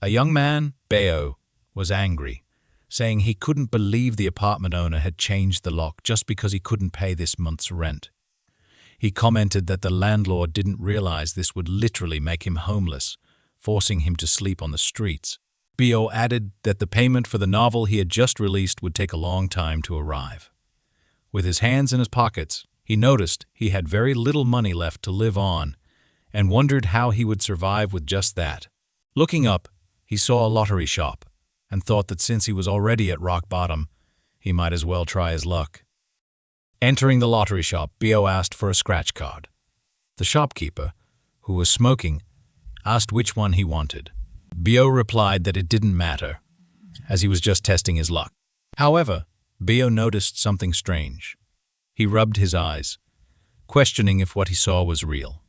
A young man, Bai, was angry, saying he couldn't believe the apartment owner had changed the lock just because he couldn't pay this month's rent. He commented that the landlord didn't realize this would literally make him homeless, forcing him to sleep on the streets. Bai added that the payment for the novel he had just released would take a long time to arrive. With his hands in his pockets, he noticed he had very little money left to live on and wondered how he would survive with just that. Looking up, he saw a lottery shop and thought that since he was already at rock bottom, he might as well try his luck. Entering the lottery shop, Bai asked for a scratch card. The shopkeeper, who was smoking, asked which one he wanted. Bai replied that it didn't matter, as he was just testing his luck. However, Bai noticed something strange. He rubbed his eyes, questioning if what he saw was real.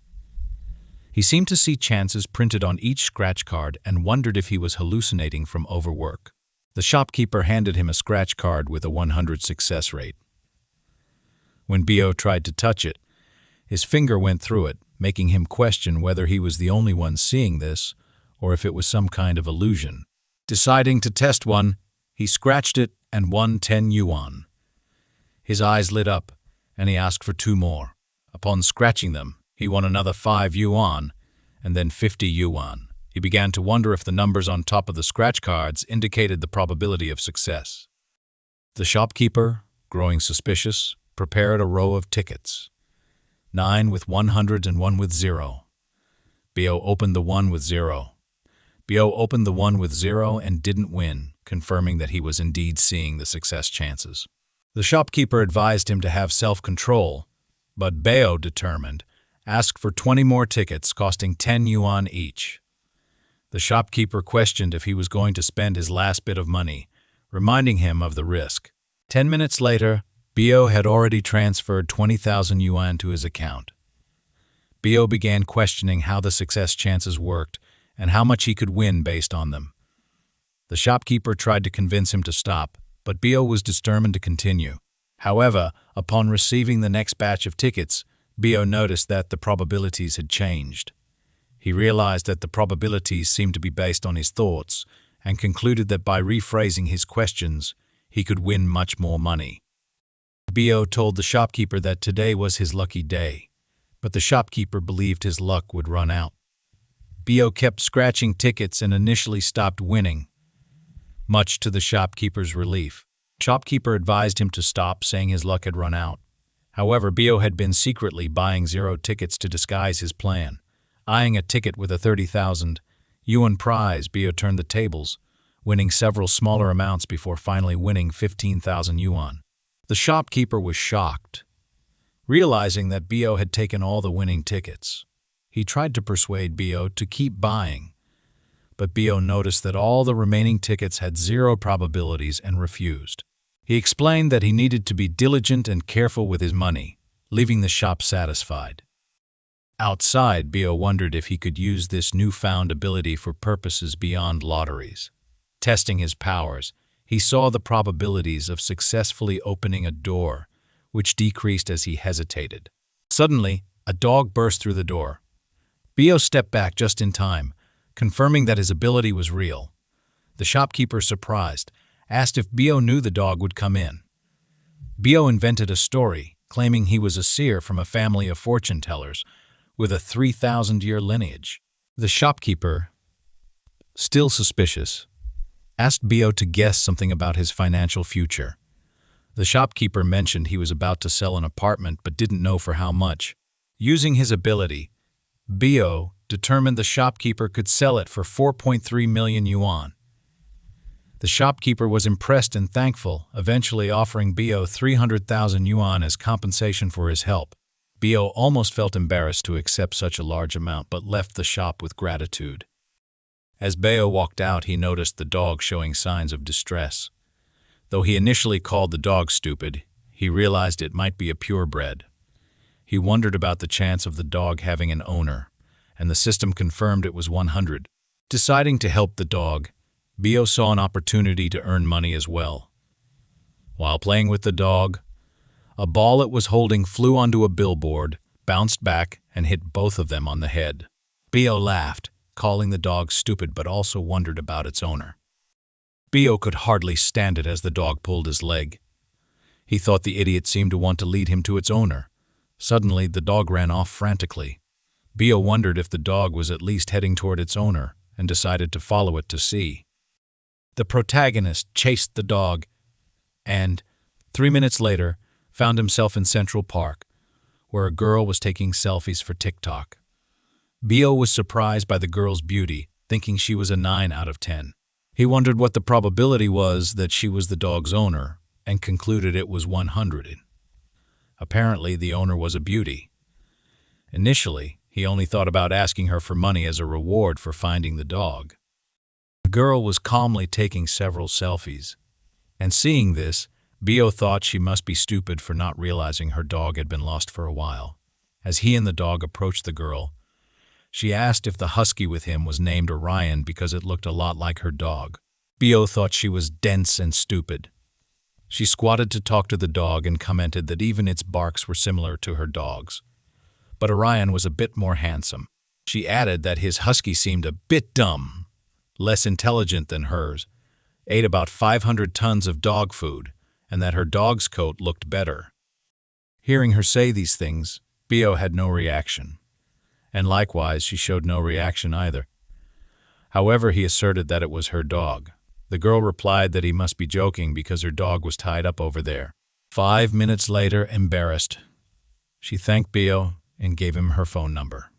He seemed to see chances printed on each scratch card and wondered if he was hallucinating from overwork. The shopkeeper handed him a scratch card with a 100 success rate. When Bai tried to touch it, his finger went through it, making him question whether he was the only one seeing this or if it was some kind of illusion. Deciding to test one, he scratched it and won 10 yuan. His eyes lit up, and he asked for 2 more. Upon scratching them, he won another 5 yuan and then 50 yuan. He began to wonder if the numbers on top of the scratch cards indicated the probability of success. The shopkeeper, growing suspicious, prepared a row of tickets, 9 with 100 and 1 with 0. Bai opened the one with 0. Bai opened the one with 0 and didn't win, confirming that he was indeed seeing the success chances. The shopkeeper advised him to have self-control, but Bai, determined, asked for 20 more tickets costing 10 yuan each. The shopkeeper questioned if he was going to spend his last bit of money, reminding him of the risk. 10 minutes later, Bai had already transferred 20,000 yuan to his account. Bai began questioning how the success chances worked and how much he could win based on them. The shopkeeper tried to convince him to stop, but Bai was determined to continue. However, upon receiving the next batch of tickets, Bai noticed that the probabilities had changed. He realized that the probabilities seemed to be based on his thoughts and concluded that by rephrasing his questions, he could win much more money. Bai told the shopkeeper that today was his lucky day, but the shopkeeper believed his luck would run out. Bai kept scratching tickets and initially stopped winning, much to the shopkeeper's relief. The shopkeeper advised him to stop, saying his luck had run out. However, Bai had been secretly buying 0 tickets to disguise his plan. Eyeing a ticket with a 30,000 yuan prize, Bai turned the tables, winning several smaller amounts before finally winning 15,000 yuan. The shopkeeper was shocked, realizing that Bai had taken all the winning tickets. He tried to persuade Bai to keep buying, but Bai noticed that all the remaining tickets had 0 probabilities and refused. He explained that he needed to be diligent and careful with his money, leaving the shop satisfied. Outside, Bai wondered if he could use this newfound ability for purposes beyond lotteries. Testing his powers, he saw the probabilities of successfully opening a door, which decreased as he hesitated. Suddenly, a dog burst through the door. Bai stepped back just in time, confirming that his ability was real. The shopkeeper, surprised, asked if Bai knew the dog would come in. Bai invented a story, claiming he was a seer from a family of fortune-tellers with a 3,000-year lineage. The shopkeeper, still suspicious, asked Bai to guess something about his financial future. The shopkeeper mentioned he was about to sell an apartment but didn't know for how much. Using his ability, Bai determined the shopkeeper could sell it for 4.3 million yuan. The shopkeeper was impressed and thankful, eventually offering Bai 300,000 yuan as compensation for his help. Bai almost felt embarrassed to accept such a large amount but left the shop with gratitude. As Bai walked out, he noticed the dog showing signs of distress. Though he initially called the dog stupid, he realized it might be a purebred. He wondered about the chance of the dog having an owner, and the system confirmed it was 100. Deciding to help the dog, Bai saw an opportunity to earn money as well. While playing with the dog, a ball it was holding flew onto a billboard, bounced back, and hit both of them on the head. Bai laughed, calling the dog stupid but also wondered about its owner. Bio could hardly stand it as the dog pulled his leg. He thought the idiot seemed to want to lead him to its owner. Suddenly, the dog ran off frantically. Bio wondered if the dog was at least heading toward its owner and decided to follow it to see. The protagonist chased the dog and, 3 minutes later, found himself in Central Park, where a girl was taking selfies for TikTok. Bio was surprised by the girl's beauty, thinking she was a 9 out of 10. He wondered what the probability was that she was the dog's owner and concluded it was 100. Apparently, the owner was a beauty. Initially, he only thought about asking her for money as a reward for finding the dog. The girl was calmly taking several selfies, and seeing this, Bio thought she must be stupid for not realizing her dog had been lost for a while. As he and the dog approached the girl, she asked if the husky with him was named Orion because it looked a lot like her dog. Bio thought she was dense and stupid. She squatted to talk to the dog and commented that even its barks were similar to her dog's. But Orion was a bit more handsome. She added that his husky seemed a bit dumb, less intelligent than hers, ate about 500 tons of dog food, and that her dog's coat looked better. Hearing her say these things, Bio had no reaction. And likewise, she showed no reaction either. However, he asserted that it was her dog. The girl replied that he must be joking because her dog was tied up over there. 5 minutes later, embarrassed, she thanked Bio and gave him her phone number.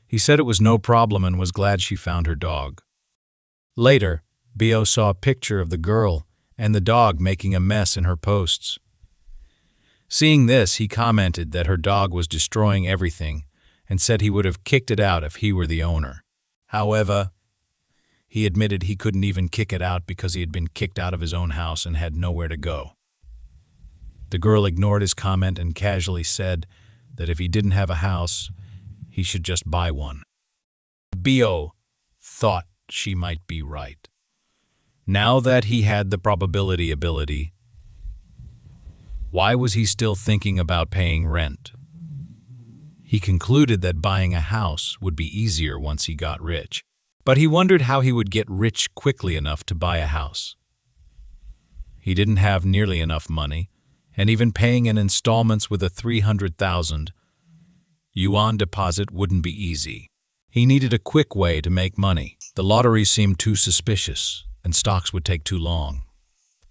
He said it was no problem and was glad she found her dog. Later, Bio saw a picture of the girl and the dog making a mess in her posts. Seeing this, he commented that her dog was destroying everything and said he would have kicked it out if he were the owner. However, he admitted he couldn't even kick it out because he had been kicked out of his own house and had nowhere to go. The girl ignored his comment and casually said that if he didn't have a house, he should just buy one. Bio thought she might be right. Now that he had the probability ability, why was he still thinking about paying rent? He concluded that buying a house would be easier once he got rich. But he wondered how he would get rich quickly enough to buy a house. He didn't have nearly enough money, and even paying in installments with a 300,000 yuan deposit wouldn't be easy. He needed a quick way to make money. The lottery seemed too suspicious, and stocks would take too long.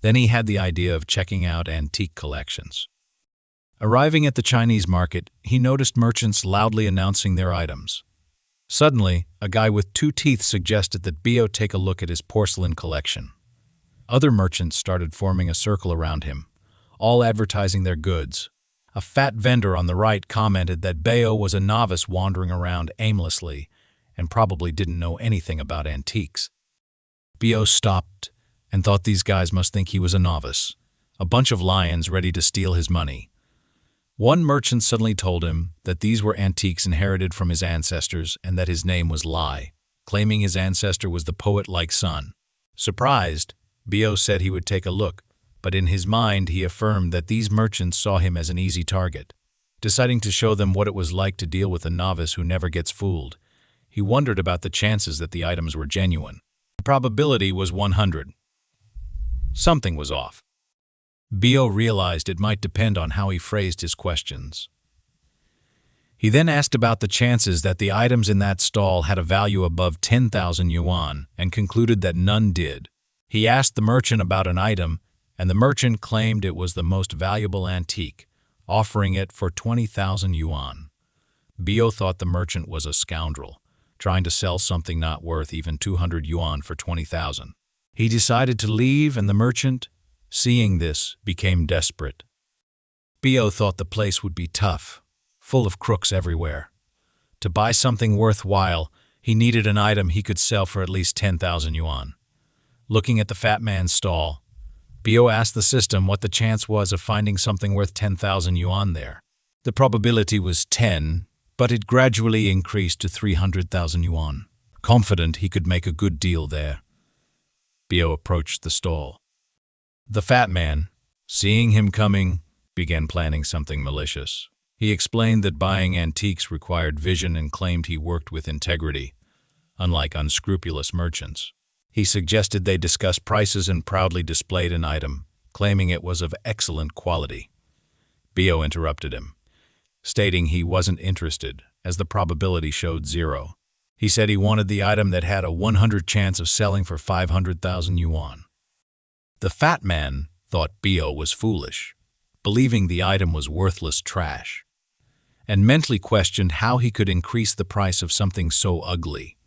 Then he had the idea of checking out antique collections. Arriving at the Chinese market, he noticed merchants loudly announcing their items. Suddenly, a guy with 2 teeth suggested that Bio take a look at his porcelain collection. Other merchants started forming a circle around him, all advertising their goods. A fat vendor on the right commented that Bio was a novice wandering around aimlessly and probably didn't know anything about antiques. Bio stopped and thought these guys must think he was a novice, a bunch of lions ready to steal his money. One merchant suddenly told him that these were antiques inherited from his ancestors and that his name was Lai, claiming his ancestor was the poet-like son. Surprised, Bio said he would take a look, but in his mind he affirmed that these merchants saw him as an easy target. Deciding to show them what it was like to deal with a novice who never gets fooled, he wondered about the chances that the items were genuine. The probability was 100. Something was off. Bio realized it might depend on how he phrased his questions. He then asked about the chances that the items in that stall had a value above 10,000 yuan and concluded that none did. He asked the merchant about an item, and the merchant claimed it was the most valuable antique, offering it for 20,000 yuan. Bio thought the merchant was a scoundrel, trying to sell something not worth even 200 yuan for 20,000. He decided to leave, and the merchant, seeing this, became desperate. Bio thought the place would be tough, full of crooks everywhere. To buy something worthwhile, he needed an item he could sell for at least 10,000 yuan. Looking at the fat man's stall, Bio asked the system what the chance was of finding something worth 10,000 yuan there. The probability was 10, but it gradually increased to 300,000 yuan. Confident he could make a good deal there, Bio approached the stall. The fat man, seeing him coming, began planning something malicious. He explained that buying antiques required vision and claimed he worked with integrity. unlike unscrupulous merchants. He suggested they discuss prices and proudly displayed an item, claiming it was of excellent quality. Bio interrupted him, stating he wasn't interested, as the probability showed 0. He said he wanted the item that had a 100 chance of selling for 500,000 yuan. The fat man thought Bio was foolish, believing the item was worthless trash, and mentally questioned how he could increase the price of something so ugly.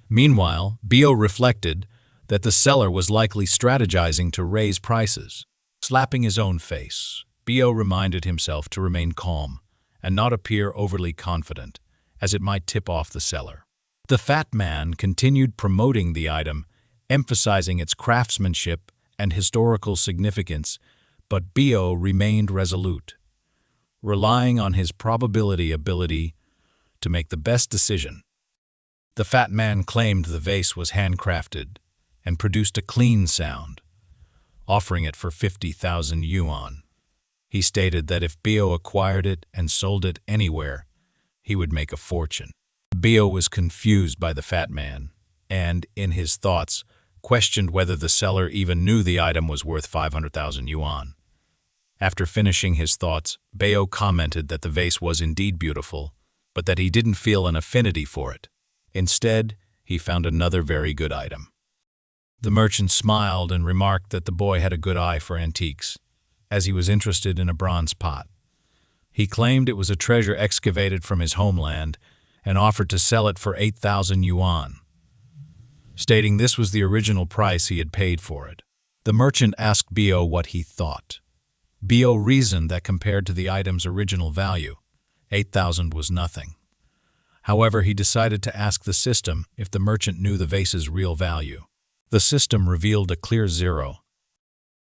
Meanwhile, Bio reflected that the seller was likely strategizing to raise prices. Slapping his own face, Bio reminded himself to remain calm and not appear overly confident, as it might tip off the seller. The fat man continued promoting the item, emphasizing its craftsmanship and historical significance, but Bio remained resolute, relying on his probability ability to make the best decision. The fat man claimed the vase was handcrafted and produced a clean sound, offering it for 50,000 yuan. He stated that if Bio acquired it and sold it anywhere, he would make a fortune. Bio was confused by the fat man and, in his thoughts, questioned whether the seller even knew the item was worth 500,000 yuan. After finishing his thoughts, Bio commented that the vase was indeed beautiful, but that he didn't feel an affinity for it. Instead, he found another very good item. The merchant smiled and remarked that the boy had a good eye for antiques, as he was interested in a bronze pot. He claimed it was a treasure excavated from his homeland and offered to sell it for 8,000 yuan, stating this was the original price he had paid for it. The merchant asked Bio what he thought. Bio reasoned that compared to the item's original value, 8,000 was nothing. However, he decided to ask the system if the merchant knew the vase's real value. The system revealed a clear 0.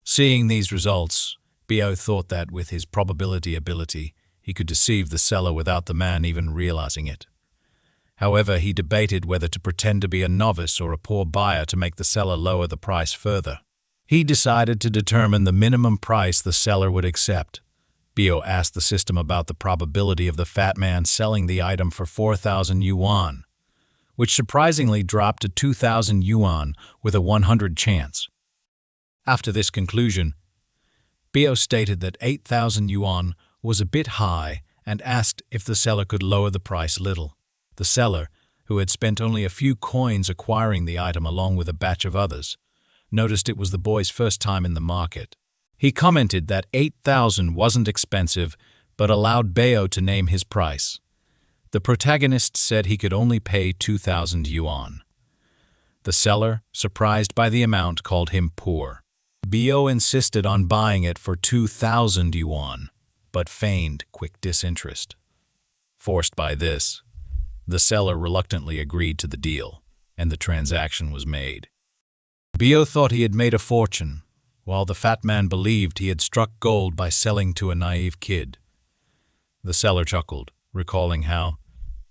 Seeing these results, Bio thought that with his probability ability, he could deceive the seller without the man even realizing it. However, he debated whether to pretend to be a novice or a poor buyer to make the seller lower the price further. He decided to determine the minimum price the seller would accept. Bio asked the system about the probability of the fat man selling the item for 4,000 yuan, which surprisingly dropped to 2,000 yuan with a 100 chance. After this conclusion, Bio stated that 8,000 yuan was a bit high and asked if the seller could lower the price a little. The seller, who had spent only a few coins acquiring the item along with a batch of others, noticed it was the boy's first time in the market. He commented that 8,000 wasn't expensive, but allowed Bio to name his price. The protagonist said he could only pay 2,000 yuan. The seller, surprised by the amount, called him poor. Bio insisted on buying it for 2,000 yuan, but feigned quick disinterest. Forced by this, the seller reluctantly agreed to the deal, and the transaction was made. Bio thought he had made a fortune, while the fat man believed he had struck gold by selling to a naive kid. The seller chuckled, recalling how,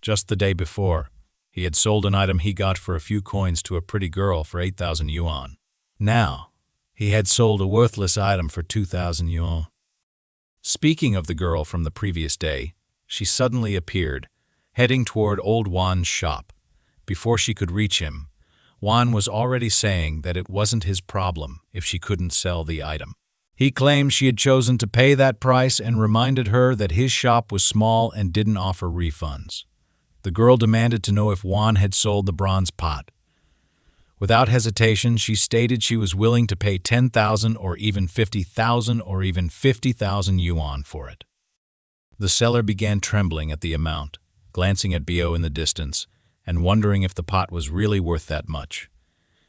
just the day before, he had sold an item he got for a few coins to a pretty girl for 8,000 yuan. Now, he had sold a worthless item for 2,000 yuan. Speaking of the girl from the previous day, she suddenly appeared, heading toward old Wan's shop. Before she could reach him, Wan was already saying that it wasn't his problem if she couldn't sell the item. He claimed she had chosen to pay that price and reminded her that his shop was small and didn't offer refunds. The girl demanded to know if Wan had sold the bronze pot. Without hesitation, she stated she was willing to pay 10,000 or even 50,000 or even 50,000 yuan for it. The seller began trembling at the amount, glancing at Bio in the distance, and wondering if the pot was really worth that much.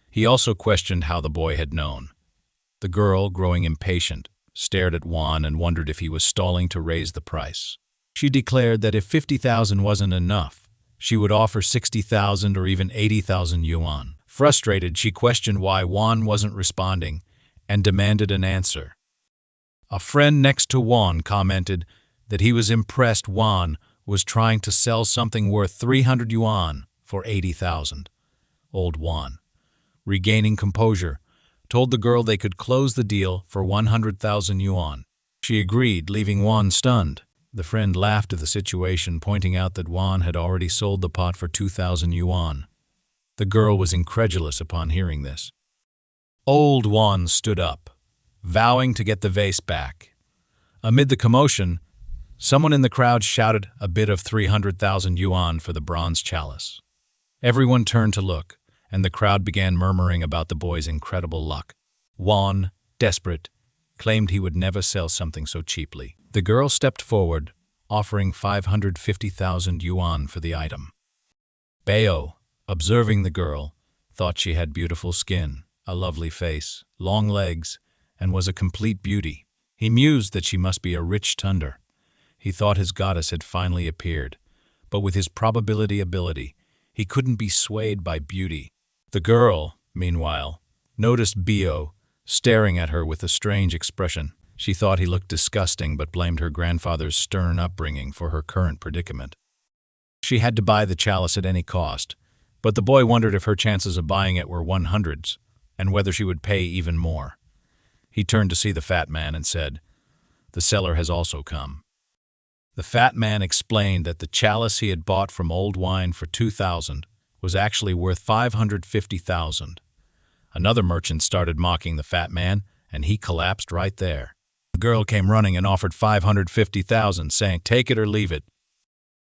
He also questioned how the boy had known. The girl, growing impatient, stared at Wan and wondered if he was stalling to raise the price. She declared that if 50,000 wasn't enough, she would offer 60,000 or even 80,000 yuan. Frustrated, she questioned why Wan wasn't responding and demanded an answer. A friend next to Wan commented that he was impressed Wan was trying to sell something worth 300 yuan for 80,000. Old Wan, regaining composure, told the girl they could close the deal for 100,000 yuan. She agreed, leaving Wan stunned. The friend laughed at the situation, pointing out that Wan had already sold the pot for 2,000 yuan. The girl was incredulous upon hearing this. Old Wan stood up, vowing to get the vase back. Amid the commotion, someone in the crowd shouted a bid of 300,000 yuan for the bronze chalice. Everyone turned to look, and the crowd began murmuring about the boy's incredible luck. Wan, desperate, claimed he would never sell something so cheaply. The girl stepped forward, offering 550,000 yuan for the item. Bai Wu, observing the girl, thought she had beautiful skin, a lovely face, long legs, and was a complete beauty. He mused that she must be a rich tunder. He thought his goddess had finally appeared, but with his probability ability, he couldn't be swayed by beauty. The girl, meanwhile, noticed Bai Wu staring at her with a strange expression. She thought he looked disgusting but blamed her grandfather's stern upbringing for her current predicament. She had to buy the chalice at any cost, but the boy wondered if her chances of buying it were 100s, and whether she would pay even more. He turned to see the fat man and said, "The seller has also come." The fat man explained that the chalice he had bought from Old Wine for 2,000 was actually worth 550,000. Another merchant started mocking the fat man, and he collapsed right there. The girl came running and offered 550,000, saying, "Take it or leave it."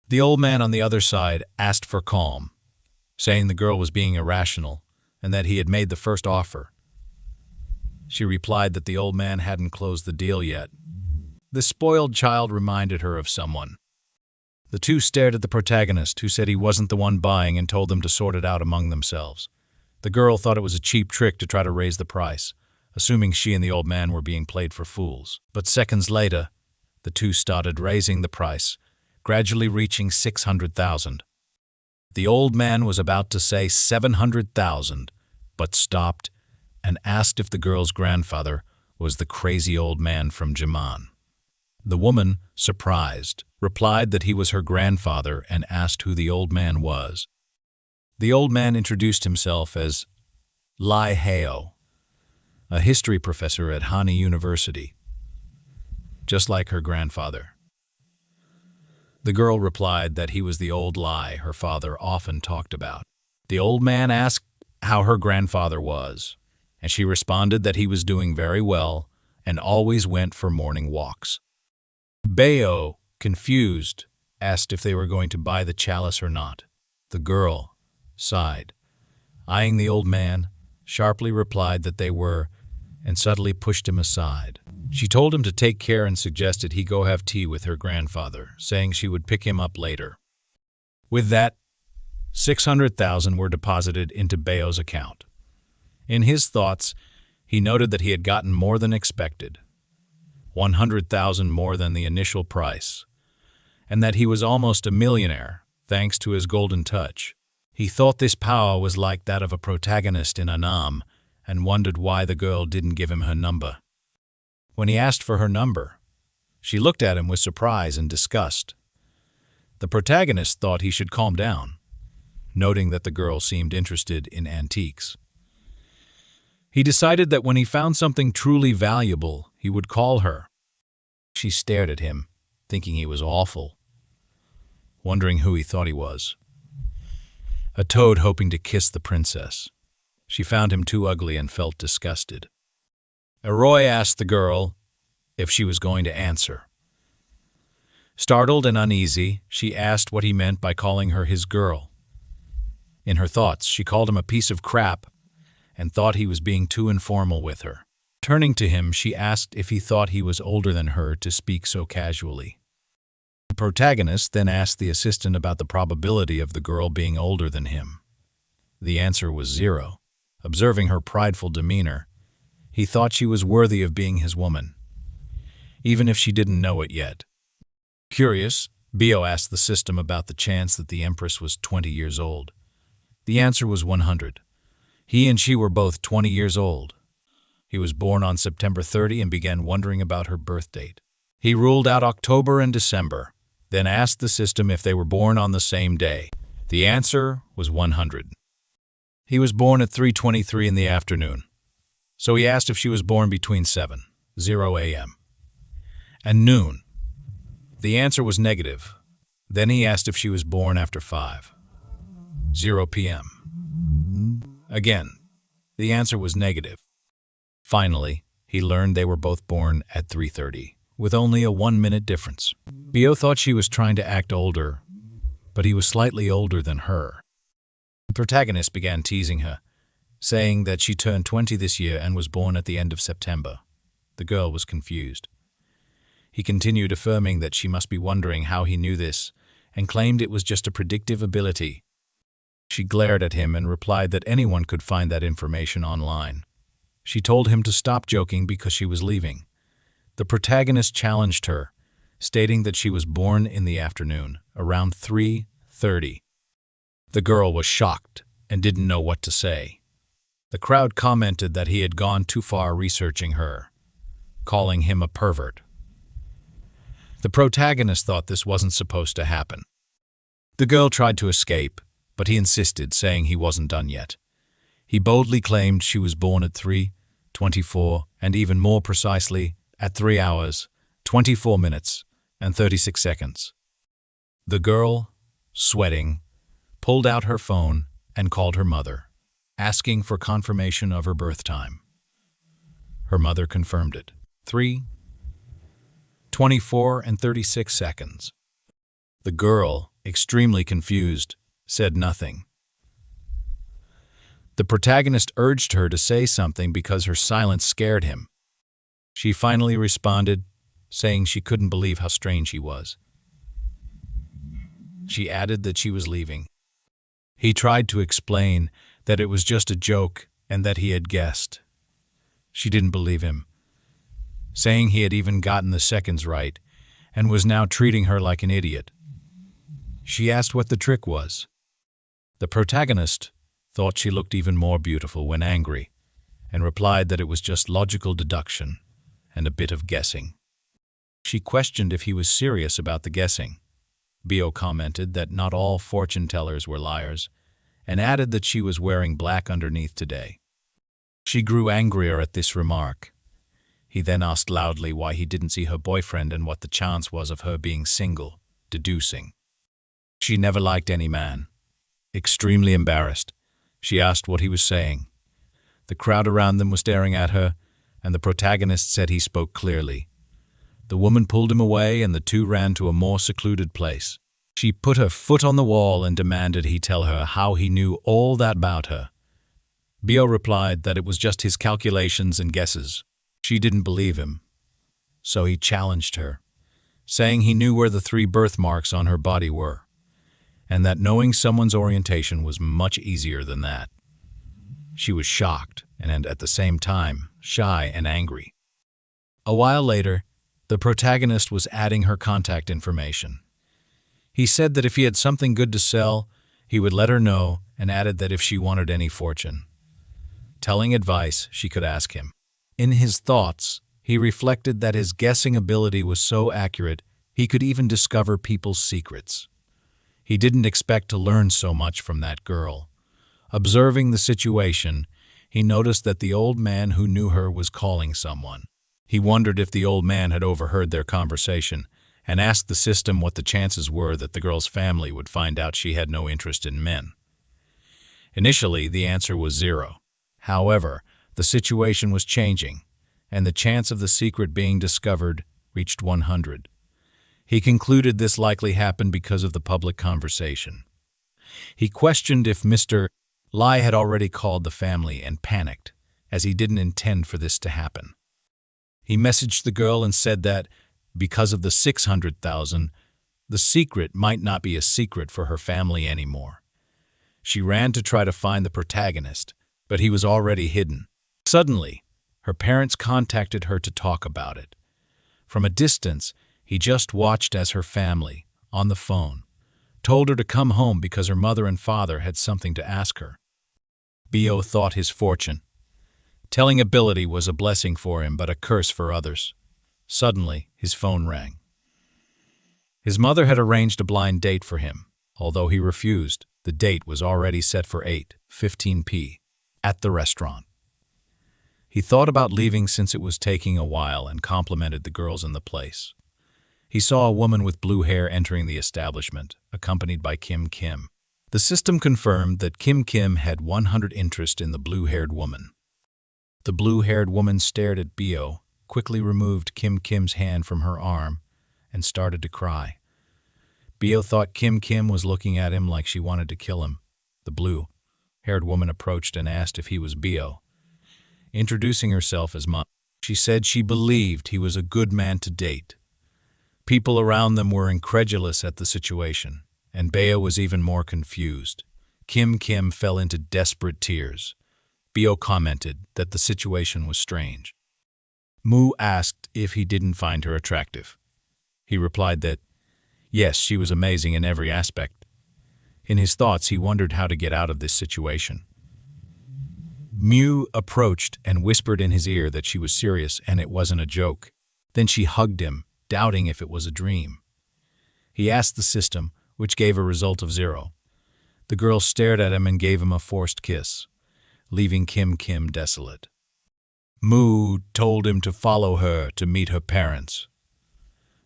The old man on the other side asked for calm, saying the girl was being irrational and that he had made the first offer. She replied that the old man hadn't closed the deal yet. The spoiled child reminded her of someone. The two stared at the protagonist, who said he wasn't the one buying and told them to sort it out among themselves. The girl thought it was a cheap trick to try to raise the price, assuming she and the old man were being played for fools. But seconds later, the two started raising the price, gradually reaching 600,000. The old man was about to say 700,000, but stopped and asked if the girl's grandfather was the crazy old man from Jaman. The woman, surprised, replied that he was her grandfather and asked who the old man was. The old man introduced himself as Lai Heo, a history professor at Hani University, just like her grandfather. The girl replied that he was the old Lai her father often talked about. The old man asked how her grandfather was, and she responded that he was doing very well and always went for morning walks. Bai Wu, confused, asked if they were going to buy the chalice or not. The girl sighed, eyeing the old man, sharply replied that they were, and suddenly pushed him aside. She told him to take care and suggested he go have tea with her grandfather, saying she would pick him up later. With that, 600,000 were deposited into Bai Wu's account. In his thoughts, he noted that he had gotten more than expected, 100,000 more than the initial price, and that he was almost a millionaire thanks to his golden touch. He thought this power was like that of a protagonist in Anam and wondered why the girl didn't give him her number. When he asked for her number, she looked at him with surprise and disgust. The protagonist thought he should calm down, noting that the girl seemed interested in antiques. He decided that when he found something truly valuable, he would call her. She stared at him, thinking he was awful, wondering who he thought he was. A toad hoping to kiss the princess. She found him too ugly and felt disgusted. Roy asked the girl if she was going to answer. Startled and uneasy, she asked what he meant by calling her his girl. In her thoughts, she called him a piece of crap and thought he was being too informal with her. Turning to him, she asked if he thought he was older than her to speak so casually. The protagonist then asked the assistant about the probability of the girl being older than him. The answer was 0. Observing her prideful demeanor, he thought she was worthy of being his woman, even if she didn't know it yet. Curious, Bai Wu asked the system about the chance that the Empress was 20 years old. The answer was 100. He and she were both 20 years old. He was born on September 30 and began wondering about her birth date. He ruled out October and December, then asked the system if they were born on the same day. The answer was 100. He was born at 3:23 in the afternoon, so he asked if she was born between 7:00 a.m. and noon. The answer was negative. Then he asked if she was born after 5:00 p.m. Again, the answer was negative. Finally, he learned they were both born at 3:30, with only a 1-minute difference. Bio thought she was trying to act older, but he was slightly older than her. The protagonist began teasing her, saying that she turned 20 this year and was born at the end of September. The girl was confused. He continued affirming that she must be wondering how he knew this, and claimed it was just a predictive ability. She glared at him and replied that anyone could find that information online. She told him to stop joking because she was leaving. The protagonist challenged her, stating that she was born in the afternoon, around 3:30. The girl was shocked and didn't know what to say. The crowd commented that he had gone too far researching her, calling him a pervert. The protagonist thought this wasn't supposed to happen. The girl tried to escape, but he insisted, saying he wasn't done yet. He boldly claimed she was born at 3:24, and even more precisely, at 3 hours, 24 minutes, and 36 seconds. The girl, sweating, pulled out her phone and called her mother, asking for confirmation of her birth time. Her mother confirmed it. 3:24 and 36 seconds. The girl, extremely confused, said nothing. The protagonist urged her to say something because her silence scared him. She finally responded, saying she couldn't believe how strange he was. She added that she was leaving. He tried to explain that it was just a joke and that he had guessed. She didn't believe him, saying he had even gotten the seconds right and was now treating her like an idiot. She asked what the trick was. The protagonist thought she looked even more beautiful when angry and replied that it was just logical deduction and a bit of guessing. She questioned if he was serious about the guessing. Bio commented that not all fortune tellers were liars and added that she was wearing black underneath today. She grew angrier at this remark. He then asked loudly why he didn't see her boyfriend and what the chance was of her being single, deducing she never liked any man. Extremely embarrassed, she asked what he was saying. The crowd around them was staring at her, and the protagonist said he spoke clearly. The woman pulled him away, and the two ran to a more secluded place. She put her foot on the wall and demanded he tell her how he knew all that about her. Bio replied that it was just his calculations and guesses. She didn't believe him, so he challenged her, saying he knew where the 3 birthmarks on her body were, and that knowing someone's orientation was much easier than that. She was shocked and at the same time shy and angry. A while later, the protagonist was adding her contact information. He said that if he had something good to sell, he would let her know, and added that if she wanted any fortune telling advice, she could ask him. In his thoughts, he reflected that his guessing ability was so accurate he could even discover people's secrets. He didn't expect to learn so much from that girl. Observing the situation, he noticed that the old man who knew her was calling someone. He wondered if the old man had overheard their conversation and asked the system what the chances were that the girl's family would find out she had no interest in men. Initially, the answer was 0. However, the situation was changing, and the chance of the secret being discovered reached 100. He concluded this likely happened because of the public conversation. He questioned if Mr. Lai had already called the family and panicked, as he didn't intend for this to happen. He messaged the girl and said that, because of the 600,000, the secret might not be a secret for her family anymore. She ran to try to find the protagonist, but he was already hidden. Suddenly, her parents contacted her to talk about it. From a distance, he just watched as her family, on the phone, told her to come home because her mother and father had something to ask her. Bio thought his fortune telling ability was a blessing for him but a curse for others. Suddenly, his phone rang. His mother had arranged a blind date for him. Although he refused, the date was already set for 8:15 p.m. at the restaurant. He thought about leaving since it was taking a while and complimented the girls in the place. He saw a woman with blue hair entering the establishment, accompanied by Kim. The system confirmed that Kim had 100 interest in the blue-haired woman. The blue-haired woman stared at Bio, quickly removed Kim's hand from her arm, and started to cry. Bio thought Kim was looking at him like she wanted to kill him. The blue-haired woman approached and asked if he was Bio. Introducing herself as Ma, she said she believed he was a good man to date. People around them were incredulous at the situation, and Bio was even more confused. Kim fell into desperate tears. Bio commented that the situation was strange. Mu asked if he didn't find her attractive. He replied that, yes, she was amazing in every aspect. In his thoughts, he wondered how to get out of this situation. Mu approached and whispered in his ear that she was serious and it wasn't a joke. Then she hugged him, doubting if it was a dream. He asked the system, which gave a result of 0. The girl stared at him and gave him a forced kiss, leaving Kim desolate. Mu told him to follow her to meet her parents.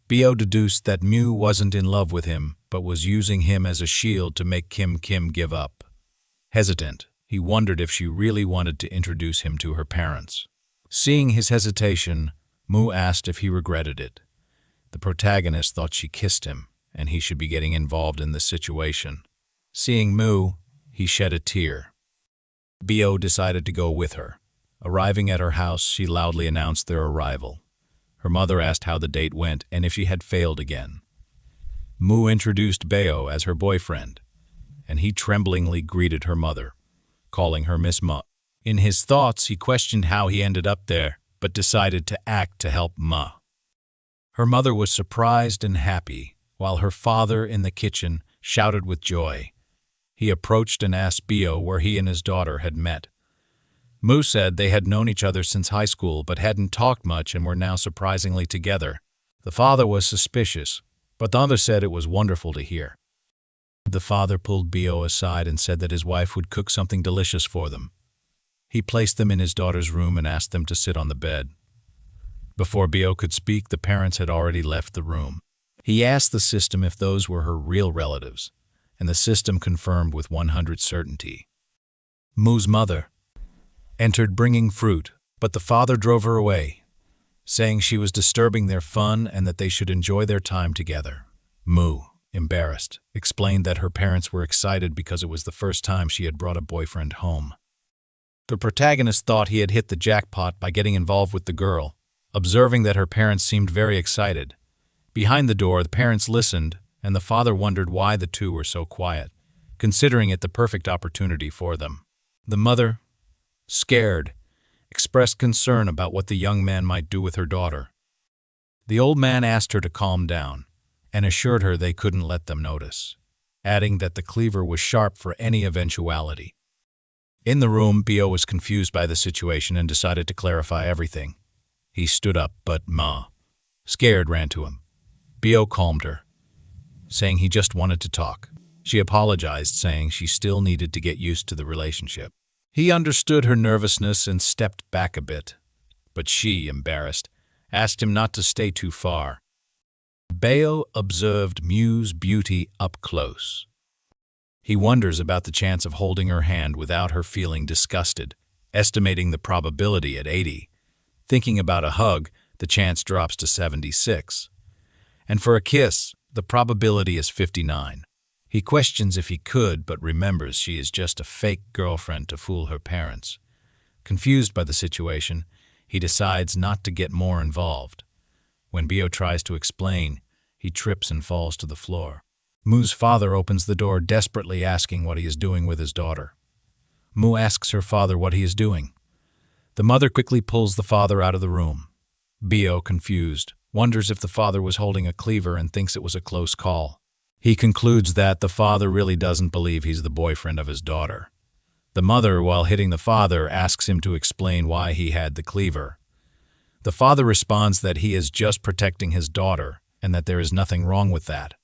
Bio deduced that Mu wasn't in love with him, but was using him as a shield to make Kim give up. Hesitant, he wondered if she really wanted to introduce him to her parents. Seeing his hesitation, Mu asked if he regretted it. The protagonist thought she kissed him, and he should be getting involved in this situation. Seeing Mu, he shed a tear. Bio decided to go with her. Arriving at her house, she loudly announced their arrival. Her mother asked how the date went and if she had failed again. Mu introduced Bio as her boyfriend, and he tremblingly greeted her mother, calling her Miss Ma. In his thoughts, he questioned how he ended up there, but decided to act to help Ma. Her mother was surprised and happy, while her father in the kitchen shouted with joy. He approached and asked Bio where he and his daughter had met. Mu said they had known each other since high school but hadn't talked much and were now surprisingly together. The father was suspicious, but the other said it was wonderful to hear. The father pulled Bio aside and said that his wife would cook something delicious for them. He placed them in his daughter's room and asked them to sit on the bed. Before Bio could speak, the parents had already left the room. He asked the system if those were her real relatives, and the system confirmed with 100% certainty. Mu's mother entered bringing fruit, but the father drove her away, saying she was disturbing their fun and that they should enjoy their time together. Mu, embarrassed, explained that her parents were excited because it was the first time she had brought a boyfriend home. The protagonist thought he had hit the jackpot by getting involved with the girl, observing that her parents seemed very excited. Behind the door, the parents listened, and the father wondered why the two were so quiet, considering it the perfect opportunity for them. The mother, scared, expressed concern about what the young man might do with her daughter. The old man asked her to calm down and assured her they couldn't let them notice, adding that the cleaver was sharp for any eventuality. In the room, Bio was confused by the situation and decided to clarify everything. He stood up, but Ma, scared, ran to him. Bio calmed her, saying he just wanted to talk. She apologized, saying she still needed to get used to the relationship. He understood her nervousness and stepped back a bit, but she, embarrassed, asked him not to stay too far. Bio observed Mu's beauty up close. He wonders about the chance of holding her hand without her feeling disgusted, estimating the probability at 80. Thinking about a hug, the chance drops to 76. And for a kiss, the probability is 59. He questions if he could, but remembers she is just a fake girlfriend to fool her parents. Confused by the situation, he decides not to get more involved. When Bio tries to explain, he trips and falls to the floor. Mu's father opens the door, desperately asking what he is doing with his daughter. Mu asks her father what he is doing. The mother quickly pulls the father out of the room. Bio, confused, wonders if the father was holding a cleaver and thinks it was a close call. He concludes that the father really doesn't believe he's the boyfriend of his daughter. The mother, while hitting the father, asks him to explain why he had the cleaver. The father responds that he is just protecting his daughter and that there is nothing wrong with that.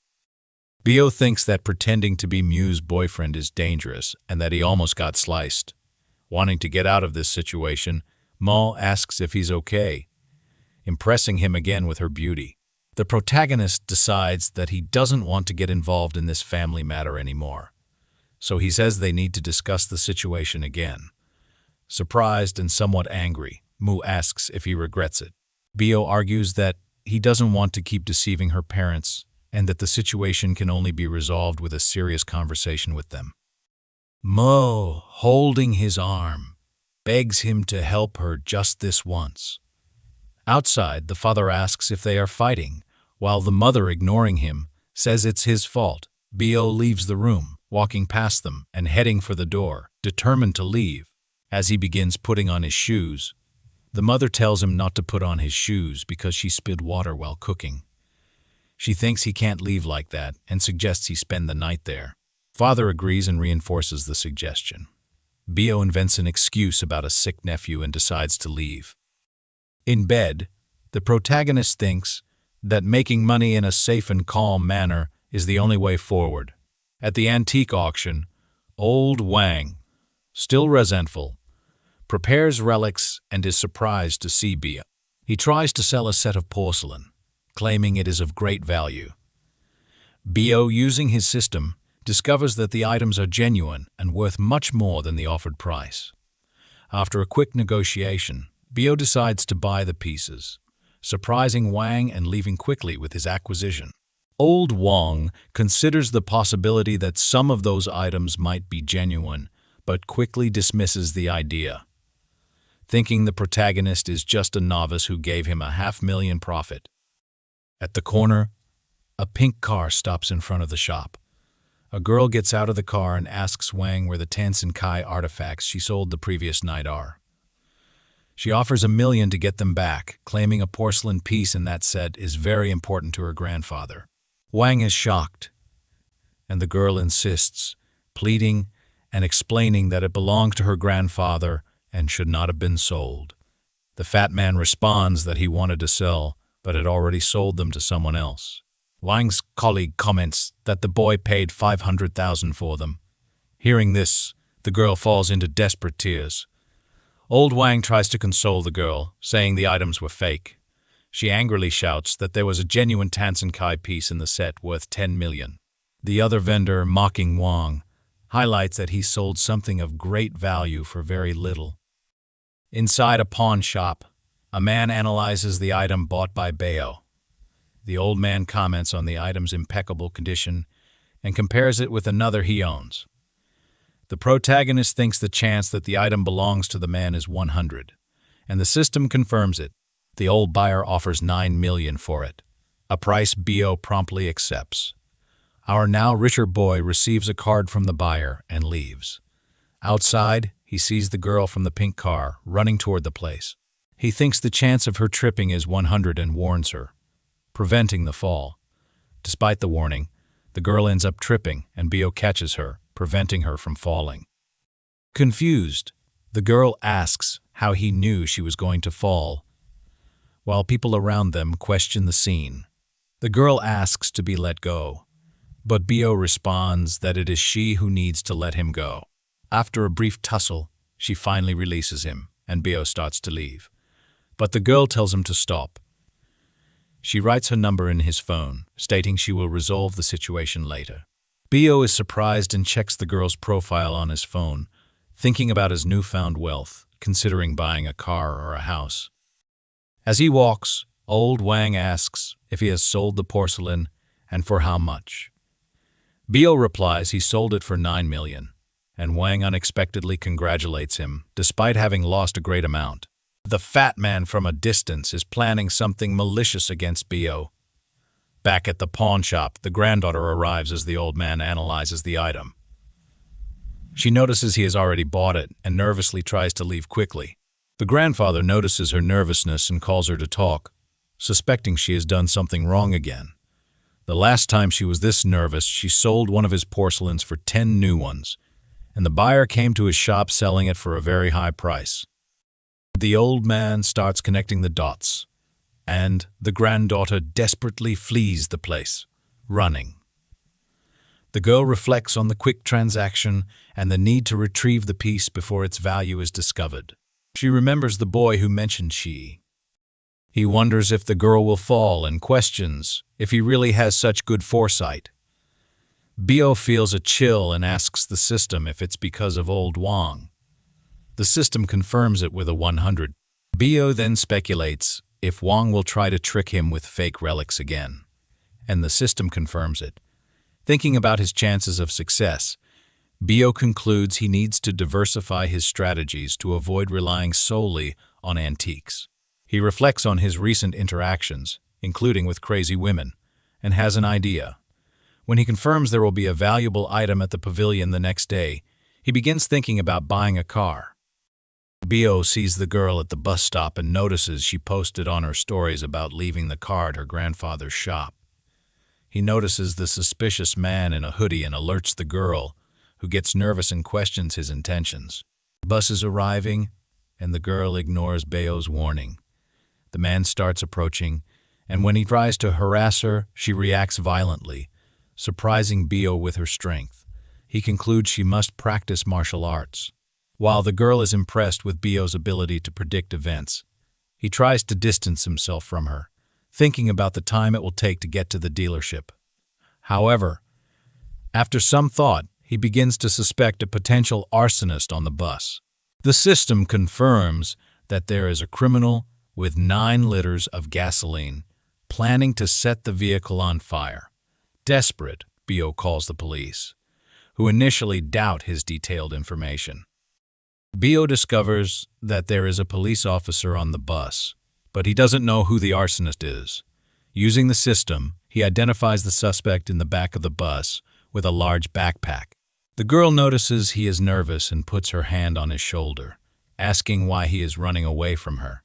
Bio thinks that pretending to be Mu's boyfriend is dangerous and that he almost got sliced. Wanting to get out of this situation, Ma asks if he's okay, impressing him again with her beauty. The protagonist decides that he doesn't want to get involved in this family matter anymore. so he says they need to discuss the situation again. Surprised and somewhat angry, Mu asks if he regrets it. Bio argues that he doesn't want to keep deceiving her parents and that the situation can only be resolved with a serious conversation with them. Mo, holding his arm, begs him to help her just this once. Outside, the father asks if they are fighting, while the mother, ignoring him, says it's his fault. Bio leaves the room, walking past them and heading for the door, determined to leave. As he begins putting on his shoes, the mother tells him not to put on his shoes because she spilled water while cooking. She thinks he can't leave like that and suggests he spend the night there. Father agrees and reinforces the suggestion. Bio invents an excuse about a sick nephew and decides to leave. In bed, the protagonist thinks that making money in a safe and calm manner is the only way forward. At the antique auction, old Wang, still resentful, prepares relics and is surprised to see Bio. He tries to sell a set of porcelain, claiming it is of great value. Bio, using his system, discovers that the items are genuine and worth much more than the offered price. After a quick negotiation, Bio decides to buy the pieces, surprising Wang and leaving quickly with his acquisition. Old Wang considers the possibility that some of those items might be genuine, but quickly dismisses the idea, thinking the protagonist is just a novice who gave him $500,000 profit. At the corner, a pink car stops in front of the shop. A girl gets out of the car and asks Wang where the Tansen-kai artifacts she sold the previous night are. She offers $1 million to get them back, claiming a porcelain piece in that set is very important to her grandfather. Wang is shocked, and the girl insists, pleading and explaining that it belonged to her grandfather and should not have been sold. The fat man responds that he wanted to sell, but had already sold them to someone else. Wang's colleague comments that the boy paid $500,000 for them. Hearing this, the girl falls into desperate tears. Old Wang tries to console the girl, saying the items were fake. She angrily shouts that there was a genuine Tansen-kai piece in the set worth $10 million. The other vendor, mocking Wang, highlights that he sold something of great value for very little. Inside a pawn shop, a man analyzes the item bought by Bao. The old man comments on the item's impeccable condition and compares it with another he owns. The protagonist thinks the chance that the item belongs to the man is 100, and the system confirms it. The old buyer offers $9 million for it, a price Bio promptly accepts. Our now richer boy receives a card from the buyer and leaves. Outside, he sees the girl from the pink car running toward the place. He thinks the chance of her tripping is 100 and warns her, preventing the fall. Despite the warning, the girl ends up tripping and Bio catches her, preventing her from falling. Confused, the girl asks how he knew she was going to fall, while people around them question the scene. The girl asks to be let go, but Bio responds that it is she who needs to let him go. After a brief tussle, she finally releases him, and Bio starts to leave. But the girl tells him to stop. She writes her number in his phone, stating she will resolve the situation later. Bio is surprised and checks the girl's profile on his phone, thinking about his newfound wealth, considering buying a car or a house. As he walks, old Wang asks if he has sold the porcelain and for how much. Bio replies he sold it for $9 million, and Wang unexpectedly congratulates him, despite having lost a great amount. The fat man from a distance is planning something malicious against Bio. Back at the pawn shop, the granddaughter arrives as the old man analyzes the item. She notices he has already bought it and nervously tries to leave quickly. The grandfather notices her nervousness and calls her to talk, suspecting she has done something wrong again. The last time she was this nervous, she sold one of his porcelains for 10 new ones, and the buyer came to his shop selling it for a very high price. The old man starts connecting the dots, and the granddaughter desperately flees the place, running. The girl reflects on the quick transaction and the need to retrieve the piece before its value is discovered. She remembers the boy who mentioned she. He wonders if the girl will fall and questions if he really has such good foresight. Bio feels a chill and asks the system if it's because of old Wang. The system confirms it with a 100. Bio then speculates if Wang will try to trick him with fake relics again, and the system confirms it. Thinking about his chances of success, Bio concludes he needs to diversify his strategies to avoid relying solely on antiques. He reflects on his recent interactions, including with crazy women, and has an idea. When he confirms there will be a valuable item at the pavilion the next day, he begins thinking about buying a car. Bio sees the girl at the bus stop and notices she posted on her stories about leaving the car at her grandfather's shop. He notices the suspicious man in a hoodie and alerts the girl, who gets nervous and questions his intentions. The bus is arriving, and the girl ignores Bio's warning. The man starts approaching, and when he tries to harass her, she reacts violently, surprising Bio with her strength. He concludes she must practice martial arts. While the girl is impressed with Bio's ability to predict events, he tries to distance himself from her, thinking about the time it will take to get to the dealership. However, after some thought, he begins to suspect a potential arsonist on the bus. The system confirms that there is a criminal with 9 liters of gasoline planning to set the vehicle on fire. Desperate, Bio calls the police, who initially doubt his detailed information. Bio discovers that there is a police officer on the bus, but he doesn't know who the arsonist is. Using the system, he identifies the suspect in the back of the bus with a large backpack. The girl notices he is nervous and puts her hand on his shoulder, asking why he is running away from her.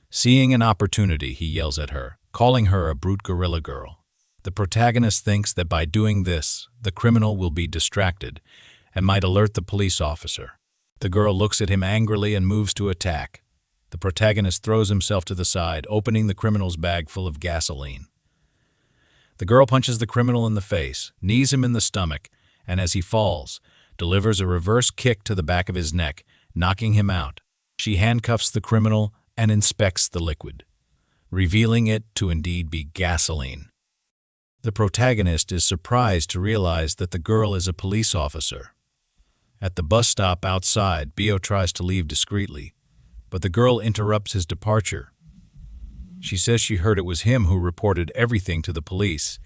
Seeing an opportunity, he yells at her, calling her a brute gorilla girl. The protagonist thinks that by doing this, the criminal will be distracted and might alert the police officer. The girl looks at him angrily and moves to attack. The protagonist throws himself to the side, opening the criminal's bag full of gasoline. The girl punches the criminal in the face, knees him in the stomach, and as he falls, delivers a reverse kick to the back of his neck, knocking him out. She handcuffs the criminal and inspects the liquid, revealing it to indeed be gasoline. The protagonist is surprised to realize that the girl is a police officer. At the bus stop outside, Bio tries to leave discreetly, but the girl interrupts his departure. She says she heard it was him who reported everything to the police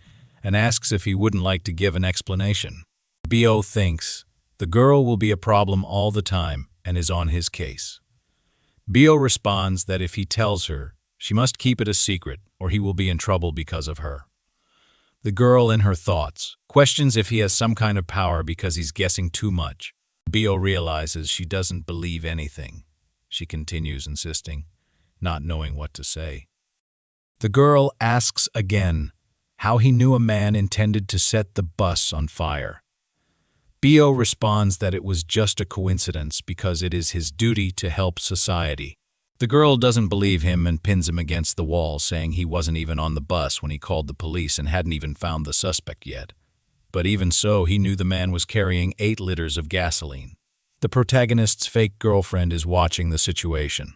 and asks if he wouldn't like to give an explanation. Bio thinks the girl will be a problem all the time and is on his case. Bio responds that if he tells her, she must keep it a secret or he will be in trouble because of her. The girl, in her thoughts, questions if he has some kind of power because he's guessing too much. Bio realizes she doesn't believe anything. She continues insisting, not knowing what to say. The girl asks again how he knew a man intended to set the bus on fire. Bio responds that it was just a coincidence because it is his duty to help society. The girl doesn't believe him and pins him against the wall, saying he wasn't even on the bus when he called the police and hadn't even found the suspect yet. But even so, he knew the man was carrying 8 liters of gasoline. The protagonist's fake girlfriend is watching the situation.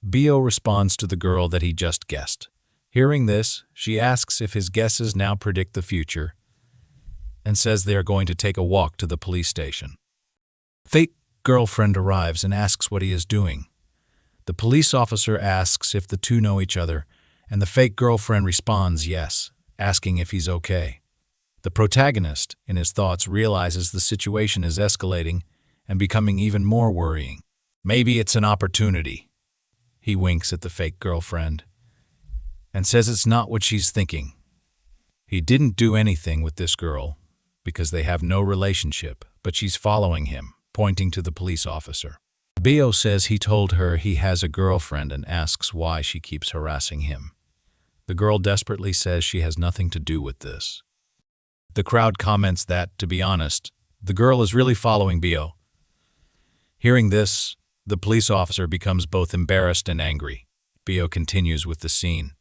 Bio responds to the girl that he just guessed. Hearing this, she asks if his guesses now predict the future and says they are going to take a walk to the police station. Fake girlfriend arrives and asks what he is doing. The police officer asks if the two know each other, and the fake girlfriend responds yes, asking if he's okay. The protagonist, in his thoughts, realizes the situation is escalating and becoming even more worrying. Maybe it's an opportunity. He winks at the fake girlfriend and says it's not what she's thinking. He didn't do anything with this girl because they have no relationship, but she's following him, pointing to the police officer. Bio says he told her he has a girlfriend and asks why she keeps harassing him. The girl desperately says she has nothing to do with this. The crowd comments that, to be honest, the girl is really following Bio. Hearing this, the police officer becomes both embarrassed and angry. Bio continues with the scene,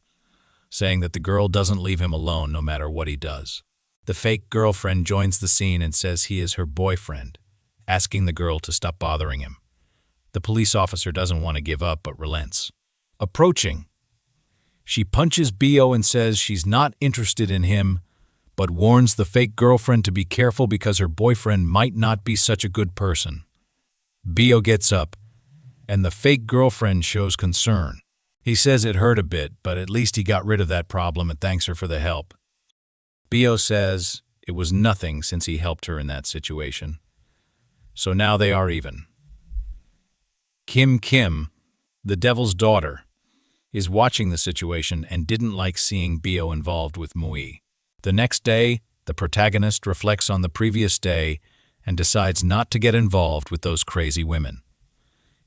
saying that the girl doesn't leave him alone no matter what he does. The fake girlfriend joins the scene and says he is her boyfriend, asking the girl to stop bothering him. The police officer doesn't want to give up but relents. Approaching, she punches Bio and says she's not interested in him, but warns the fake girlfriend to be careful because her boyfriend might not be such a good person. Bio gets up, and the fake girlfriend shows concern. He says it hurt a bit, but at least he got rid of that problem and thanks her for the help. Bio says it was nothing since he helped her in that situation. So now they are even. Kim, the devil's daughter, is watching the situation and didn't like seeing Bio involved with Mui. The next day, the protagonist reflects on the previous day and decides not to get involved with those crazy women.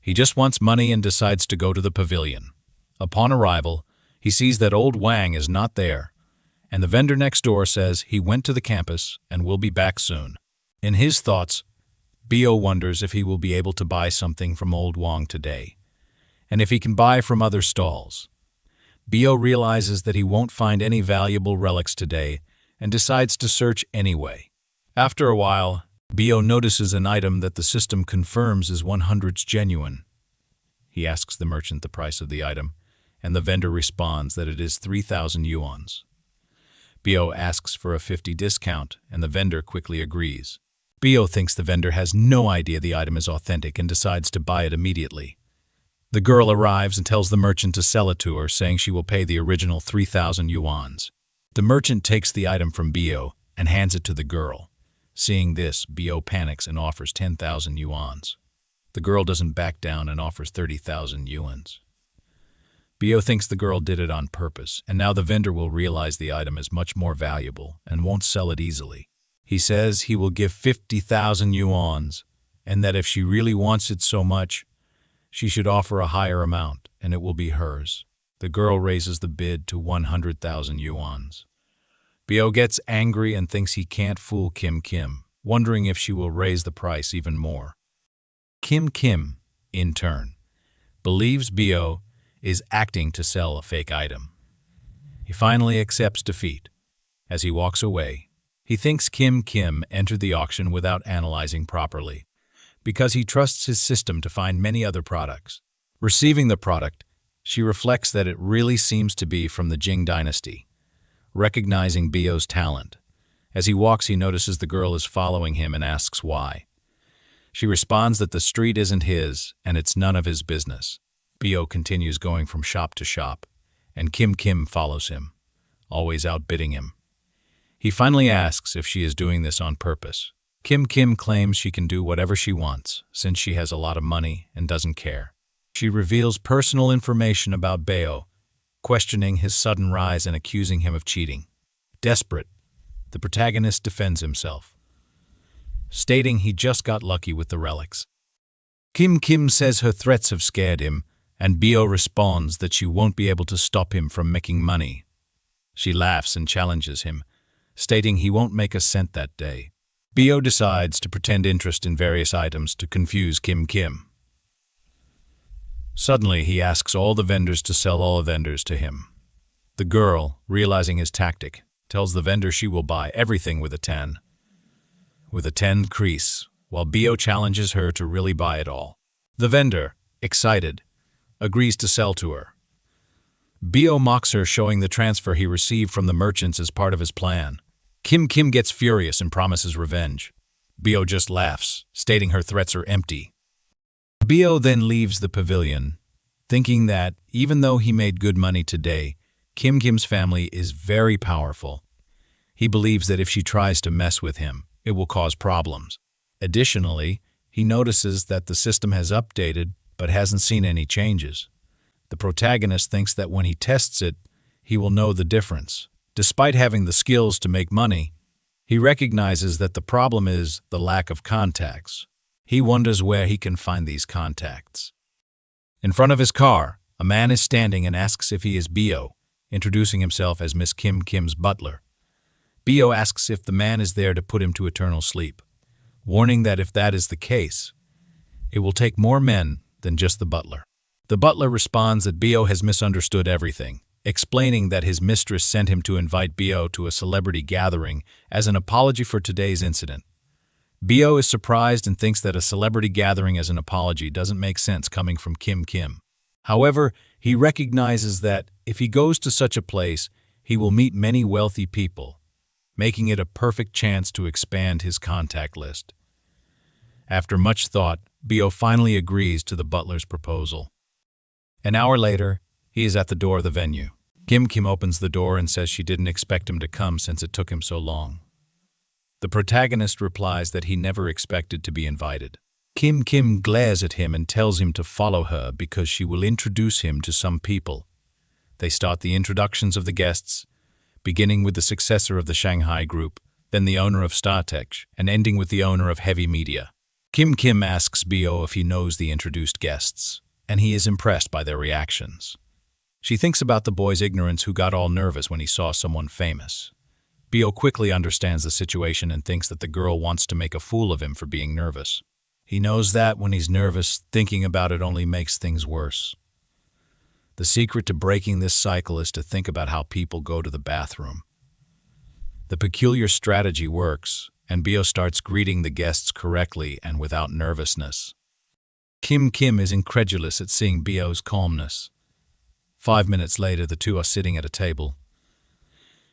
He just wants money and decides to go to the pavilion. Upon arrival, he sees that old Wang is not there, and the vendor next door says he went to the campus and will be back soon. In his thoughts, Bio wonders if he will be able to buy something from old Wang today, and if he can buy from other stalls. Bio realizes that he won't find any valuable relics today and decides to search anyway. After a while, Bio notices an item that the system confirms is 100's genuine. He asks the merchant the price of the item, and the vendor responds that it is 3,000 yuans. Bio asks for a 50 discount, and the vendor quickly agrees. Bio thinks the vendor has no idea the item is authentic and decides to buy it immediately. The girl arrives and tells the merchant to sell it to her, saying she will pay the original 3,000 yuans. The merchant takes the item from Bio and hands it to the girl. Seeing this, Bio panics and offers 10,000 yuans. The girl doesn't back down and offers 30,000 yuans. Bio thinks the girl did it on purpose, and now the vendor will realize the item is much more valuable and won't sell it easily. He says he will give 50,000 yuans, and that if she really wants it so much, she should offer a higher amount, and it will be hers. The girl raises the bid to 100,000 yuans. Bio gets angry and thinks he can't fool Kim, wondering if she will raise the price even more. Kim, in turn, believes Bio is acting to sell a fake item. He finally accepts defeat. As he walks away, he thinks Kim entered the auction without analyzing properly, because he trusts his system to find many other products. Receiving the product, she reflects that it really seems to be from the Jing dynasty. Recognizing Bio's talent, as he walks he notices the girl is following him and asks why. She responds that the street isn't his and it's none of his business. Bio continues going from shop to shop, and Kim follows him, always outbidding him. He finally asks if she is doing this on purpose. Kim claims she can do whatever she wants, since she has a lot of money and doesn't care. She reveals personal information about Bio, questioning his sudden rise and accusing him of cheating. Desperate, the protagonist defends himself, stating he just got lucky with the relics. Kim says her threats have scared him, and Bio responds that she won't be able to stop him from making money. She laughs and challenges him, stating he won't make a cent that day. Bio decides to pretend interest in various items to confuse Kim. Suddenly, he asks all the vendors to sell all the vendors to him. The girl, realizing his tactic, tells the vendor she will buy everything with a 10 crease, while Bio challenges her to really buy it all. The vendor, excited, agrees to sell to her. Bio mocks her, showing the transfer he received from the merchants as part of his plan. Kim gets furious and promises revenge. Bio just laughs, stating her threats are empty. Bio then leaves the pavilion, thinking that, even though he made good money today, Kim's family is very powerful. He believes that if she tries to mess with him, it will cause problems. Additionally, he notices that the system has updated but hasn't seen any changes. The protagonist thinks that when he tests it, he will know the difference. Despite having the skills to make money, he recognizes that the problem is the lack of contacts. He wonders where he can find these contacts. In front of his car, a man is standing and asks if he is Bio, introducing himself as Miss Kim's butler. Bio asks if the man is there to put him to eternal sleep, warning that if that is the case, it will take more men than just the butler. The butler responds that Bio has misunderstood everything, explaining that his mistress sent him to invite Bio to a celebrity gathering as an apology for today's incident. Bio is surprised and thinks that a celebrity gathering as an apology doesn't make sense coming from Kim. However, he recognizes that if he goes to such a place, he will meet many wealthy people, making it a perfect chance to expand his contact list. After much thought, Bio finally agrees to the butler's proposal. An hour later, he is at the door of the venue. Kim opens the door and says she didn't expect him to come since it took him so long. The protagonist replies that he never expected to be invited. Kim glares at him and tells him to follow her because she will introduce him to some people. They start the introductions of the guests, beginning with the successor of the Shanghai group, then the owner of StarTech, and ending with the owner of Heavy Media. Kim asks Bio if he knows the introduced guests, and he is impressed by their reactions. She thinks about the boy's ignorance who got all nervous when he saw someone famous. Bio quickly understands the situation and thinks that the girl wants to make a fool of him for being nervous. He knows that when he's nervous, thinking about it only makes things worse. The secret to breaking this cycle is to think about how people go to the bathroom. The peculiar strategy works, and Bio starts greeting the guests correctly and without nervousness. Kim is incredulous at seeing Bio's calmness. 5 minutes later, the two are sitting at a table.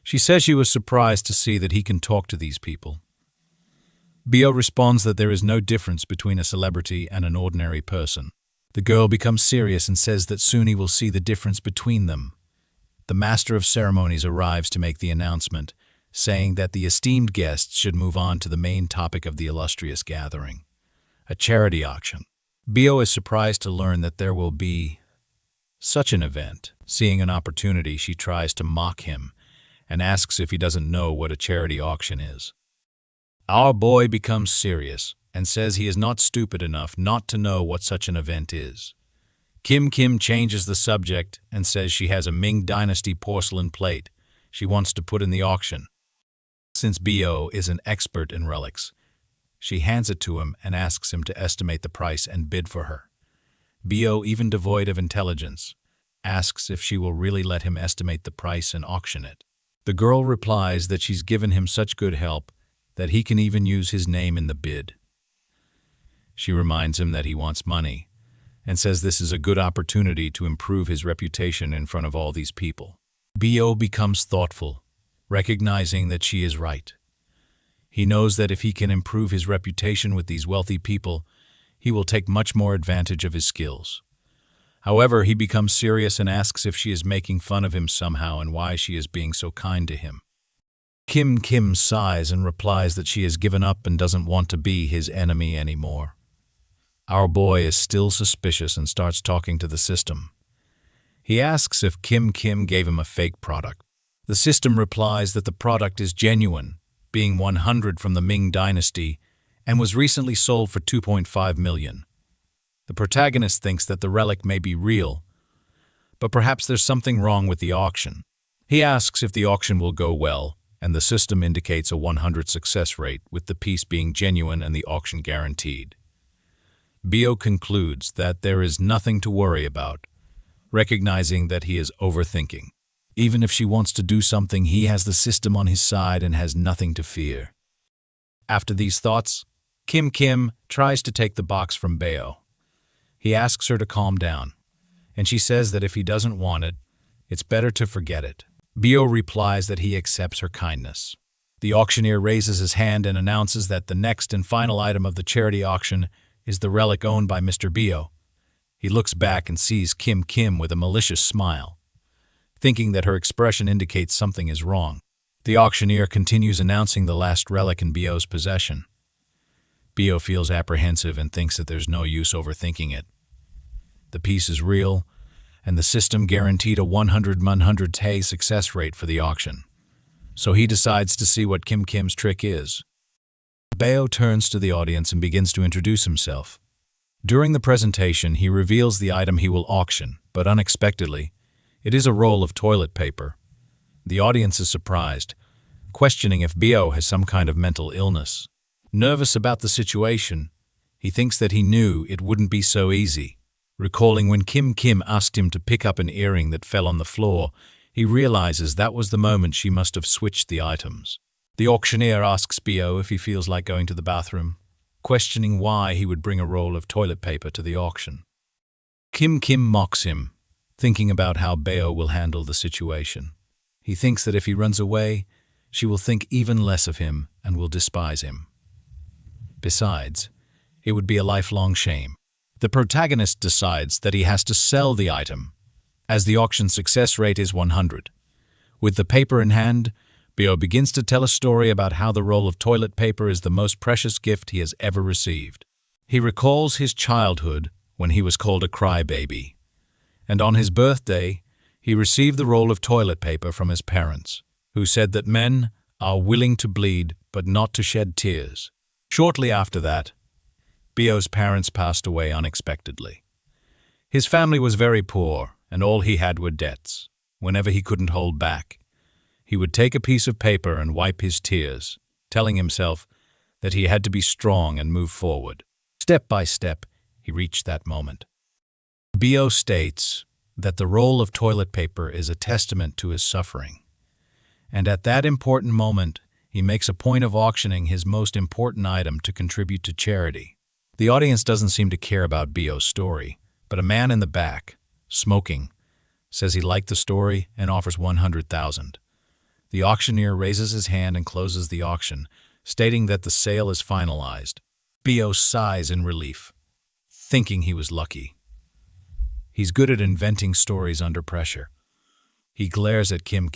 She says she was surprised to see that he can talk to these people. Bio responds that there is no difference between a celebrity and an ordinary person. The girl becomes serious and says that soon he will see the difference between them. The master of ceremonies arrives to make the announcement, saying that the esteemed guests should move on to the main topic of the illustrious gathering, a charity auction. Bio is surprised to learn that there will be such an event. Seeing an opportunity, she tries to mock him and asks if he doesn't know what a charity auction is. Our boy becomes serious and says he is not stupid enough not to know what such an event is. Kim changes the subject and says she has a Ming Dynasty porcelain plate she wants to put in the auction. Since Bio is an expert in relics, she hands it to him and asks him to estimate the price and bid for her. Bio, even devoid of intelligence, asks if she will really let him estimate the price and auction it. The girl replies that she's given him such good help that he can even use his name in the bid. She reminds him that he wants money and says this is a good opportunity to improve his reputation in front of all these people. Bio becomes thoughtful, recognizing that she is right. He knows that if he can improve his reputation with these wealthy people, he will take much more advantage of his skills. However, he becomes serious and asks if she is making fun of him somehow and why she is being so kind to him. Kim sighs and replies that she has given up and doesn't want to be his enemy anymore. Our boy is still suspicious and starts talking to the system. He asks if Kim gave him a fake product. The system replies that the product is genuine, being 100 from the Ming Dynasty, and was recently sold for 2.5 million. The protagonist thinks that the relic may be real, but perhaps there's something wrong with the auction. He asks if the auction will go well, and the system indicates a 100 success rate, with the piece being genuine and the auction guaranteed. Bio concludes that there is nothing to worry about, recognizing that he is overthinking. Even if she wants to do something, he has the system on his side and has nothing to fear. After these thoughts, Kim tries to take the box from Bio. He asks her to calm down, and she says that if he doesn't want it, it's better to forget it. Bio replies that he accepts her kindness. The auctioneer raises his hand and announces that the next and final item of the charity auction is the relic owned by Mr. Bio. He looks back and sees Kim with a malicious smile, thinking that her expression indicates something is wrong. The auctioneer continues announcing the last relic in Bio's possession. Bio feels apprehensive and thinks that there's no use overthinking it. The piece is real, and the system guaranteed a 100 Chay success rate for the auction. So he decides to see what Kim's trick is. Bio turns to the audience and begins to introduce himself. During the presentation, he reveals the item he will auction, but unexpectedly, it is a roll of toilet paper. The audience is surprised, questioning if Bio has some kind of mental illness. Nervous about the situation, he thinks that he knew it wouldn't be so easy. Recalling when Kim asked him to pick up an earring that fell on the floor, he realizes that was the moment she must have switched the items. The auctioneer asks Bio if he feels like going to the bathroom, questioning why he would bring a roll of toilet paper to the auction. Kim mocks him, thinking about how Bio will handle the situation. He thinks that if he runs away, she will think even less of him and will despise him. Besides, it would be a lifelong shame. The protagonist decides that he has to sell the item, as the auction success rate is 100. With the paper in hand, Bio begins to tell a story about how the roll of toilet paper is the most precious gift he has ever received. He recalls his childhood when he was called a crybaby, and on his birthday, he received the roll of toilet paper from his parents, who said that men are willing to bleed but not to shed tears. Shortly after that, Bio's parents passed away unexpectedly. His family was very poor, and all he had were debts. Whenever he couldn't hold back, he would take a piece of paper and wipe his tears, telling himself that he had to be strong and move forward. Step by step, he reached that moment. Bio states that the roll of toilet paper is a testament to his suffering. And at that important moment, he makes a point of auctioning his most important item to contribute to charity. The audience doesn't seem to care about Bio's story, but a man in the back, smoking, says he liked the story and offers 100,000. The auctioneer raises his hand and closes the auction, stating that the sale is finalized. Bio sighs in relief, thinking he was lucky. He's good at inventing stories under pressure. He glares at Kim,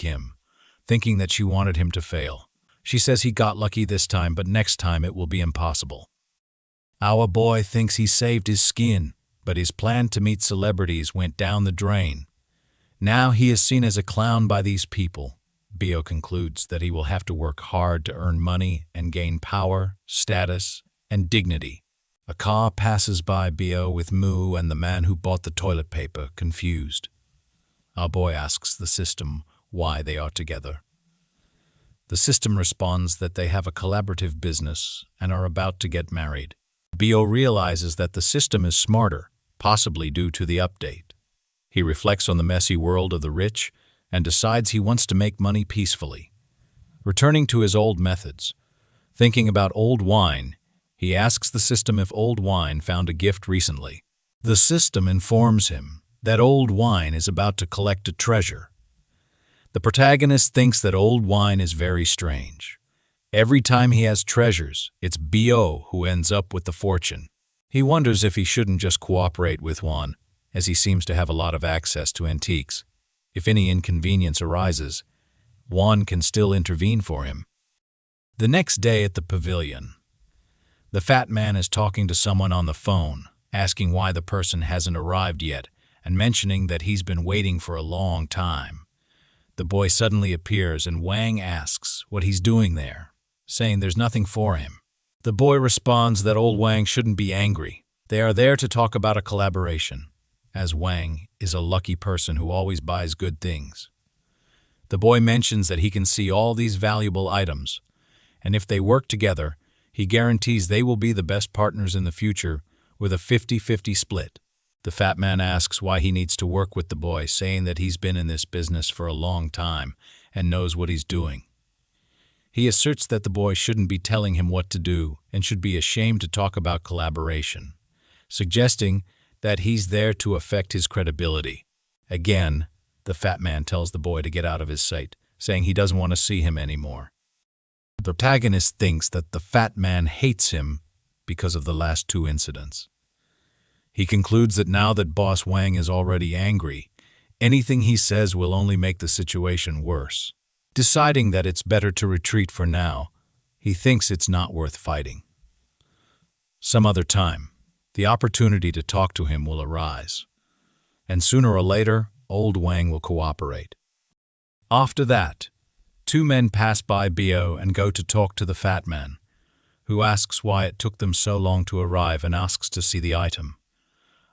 thinking that she wanted him to fail. She says he got lucky this time, but next time it will be impossible. Our boy thinks he saved his skin, but his plan to meet celebrities went down the drain. Now he is seen as a clown by these people. Bio concludes that he will have to work hard to earn money and gain power, status, and dignity. A car passes by Bio with Moo and the man who bought the toilet paper, confused. Our boy asks the system why they are together. The system responds that they have a collaborative business and are about to get married. Bio realizes that the system is smarter, possibly due to the update. He reflects on the messy world of the rich and decides he wants to make money peacefully. Returning to his old methods, thinking about old wine, he asks the system if old wine found a gift recently. The system informs him that old wine is about to collect a treasure. The protagonist thinks that old wine is very strange. Every time he has treasures, it's Bio who ends up with the fortune. He wonders if he shouldn't just cooperate with Juan, as he seems to have a lot of access to antiques. If any inconvenience arises, Juan can still intervene for him. The next day at the pavilion, the fat man is talking to someone on the phone, asking why the person hasn't arrived yet, and mentioning that he's been waiting for a long time. The boy suddenly appears and Wang asks what he's doing there, saying there's nothing for him. The boy responds that old Wang shouldn't be angry. They are there to talk about a collaboration, as Wang is a lucky person who always buys good things. The boy mentions that he can see all these valuable items, and if they work together, he guarantees they will be the best partners in the future with a 50-50 split. The fat man asks why he needs to work with the boy, saying that he's been in this business for a long time and knows what he's doing. He asserts that the boy shouldn't be telling him what to do and should be ashamed to talk about collaboration, suggesting that he's there to affect his credibility. Again, the fat man tells the boy to get out of his sight, saying he doesn't want to see him anymore. The protagonist thinks that the fat man hates him because of the last two incidents. He concludes that now that Boss Wang is already angry, anything he says will only make the situation worse. Deciding that it's better to retreat for now, he thinks it's not worth fighting. Some other time, the opportunity to talk to him will arise, and sooner or later, old Wang will cooperate. After that, two men pass by Bio and go to talk to the fat man, who asks why it took them so long to arrive and asks to see the item.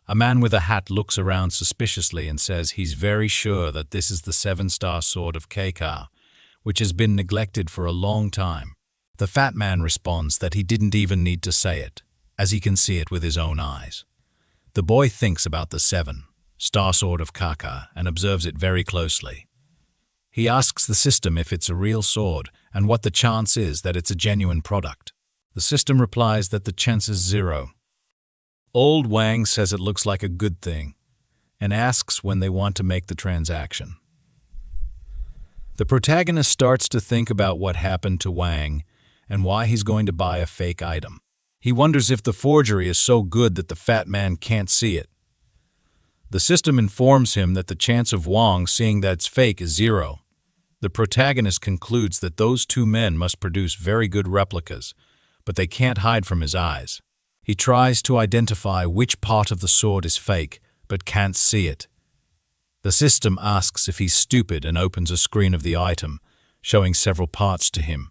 A man with a hat looks around suspiciously and says he's very sure that this is the 7-star sword of Keika, which has been neglected for a long time. The fat man responds that he didn't even need to say it, as he can see it with his own eyes. The boy thinks about the 7-star sword of Keika and observes it very closely. He asks the system if it's a real sword and what the chance is that it's a genuine product. The system replies that the chance is 0. Old Wang says it looks like a good thing and asks when they want to make the transaction. The protagonist starts to think about what happened to Wang and why he's going to buy a fake item. He wonders if the forgery is so good that the fat man can't see it. The system informs him that the chance of Wang seeing that it's fake is 0. The protagonist concludes that those two men must produce very good replicas, but they can't hide from his eyes. He tries to identify which part of the sword is fake, but can't see it. The system asks if he's stupid and opens a screen of the item, showing several parts to him.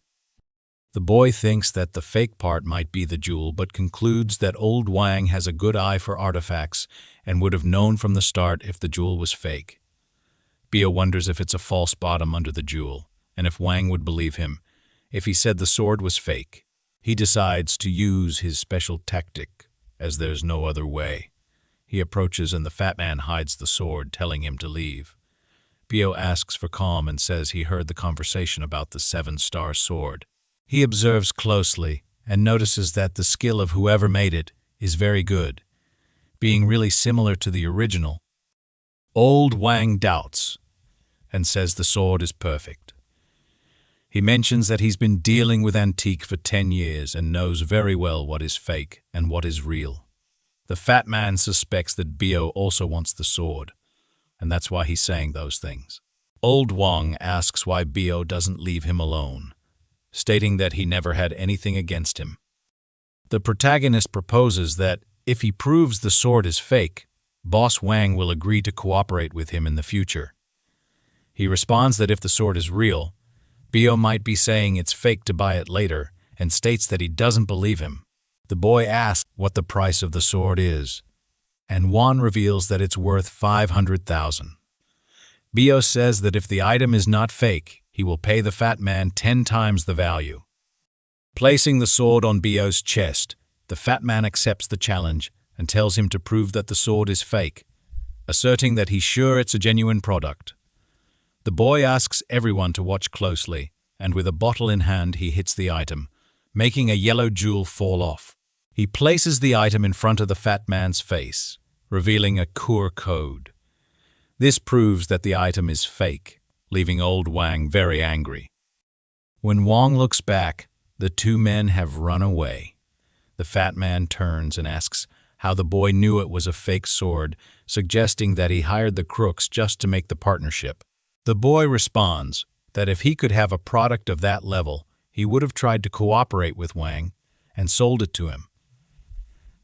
The boy thinks that the fake part might be the jewel, but concludes that old Wang has a good eye for artifacts and would have known from the start if the jewel was fake. Bio wonders if it's a false bottom under the jewel, and if Wang would believe him if he said the sword was fake. He decides to use his special tactic, as there's no other way. He approaches and the fat man hides the sword, telling him to leave. Bio asks for calm and says he heard the conversation about the 7-star sword. He observes closely and notices that the skill of whoever made it is very good, being really similar to the original. Old Wang doubts and says the sword is perfect. He mentions that he's been dealing with antique for 10 years and knows very well what is fake and what is real. The fat man suspects that Bio also wants the sword, and that's why he's saying those things. Old Wang asks why Bio doesn't leave him alone, stating that he never had anything against him. The protagonist proposes that if he proves the sword is fake, Boss Wang will agree to cooperate with him in the future. He responds that if the sword is real, Bio might be saying it's fake to buy it later, and states that he doesn't believe him. The boy asks what the price of the sword is, and Wang reveals that it's worth 500,000. Bio says that if the item is not fake, he will pay the fat man 10 times the value. Placing the sword on Bio's chest, the fat man accepts the challenge and tells him to prove that the sword is fake, asserting that he's sure it's a genuine product. The boy asks everyone to watch closely, and with a bottle in hand he hits the item, making a yellow jewel fall off. He places the item in front of the fat man's face, revealing a QR code. This proves that the item is fake, leaving old Wang very angry. When Wang looks back, the two men have run away. The fat man turns and asks how the boy knew it was a fake sword, suggesting that he hired the crooks just to make the partnership. The boy responds that if he could have a product of that level, he would have tried to cooperate with Wang and sold it to him.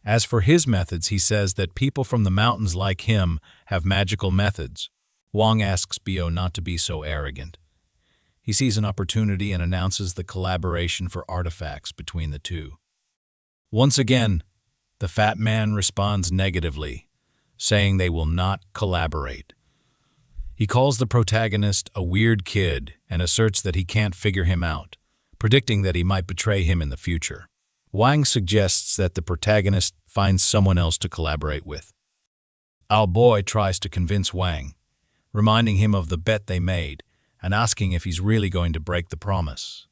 As for his methods, he says that people from the mountains like him have magical methods. Wang asks Bio not to be so arrogant. He sees an opportunity and announces the collaboration for artifacts between the two. Once again, the fat man responds negatively, saying they will not collaborate. He calls the protagonist a weird kid and asserts that he can't figure him out, predicting that he might betray him in the future. Wang suggests that the protagonist finds someone else to collaborate with. Our boy tries to convince Wang, reminding him of the bet they made and asking if he's really going to break the promise.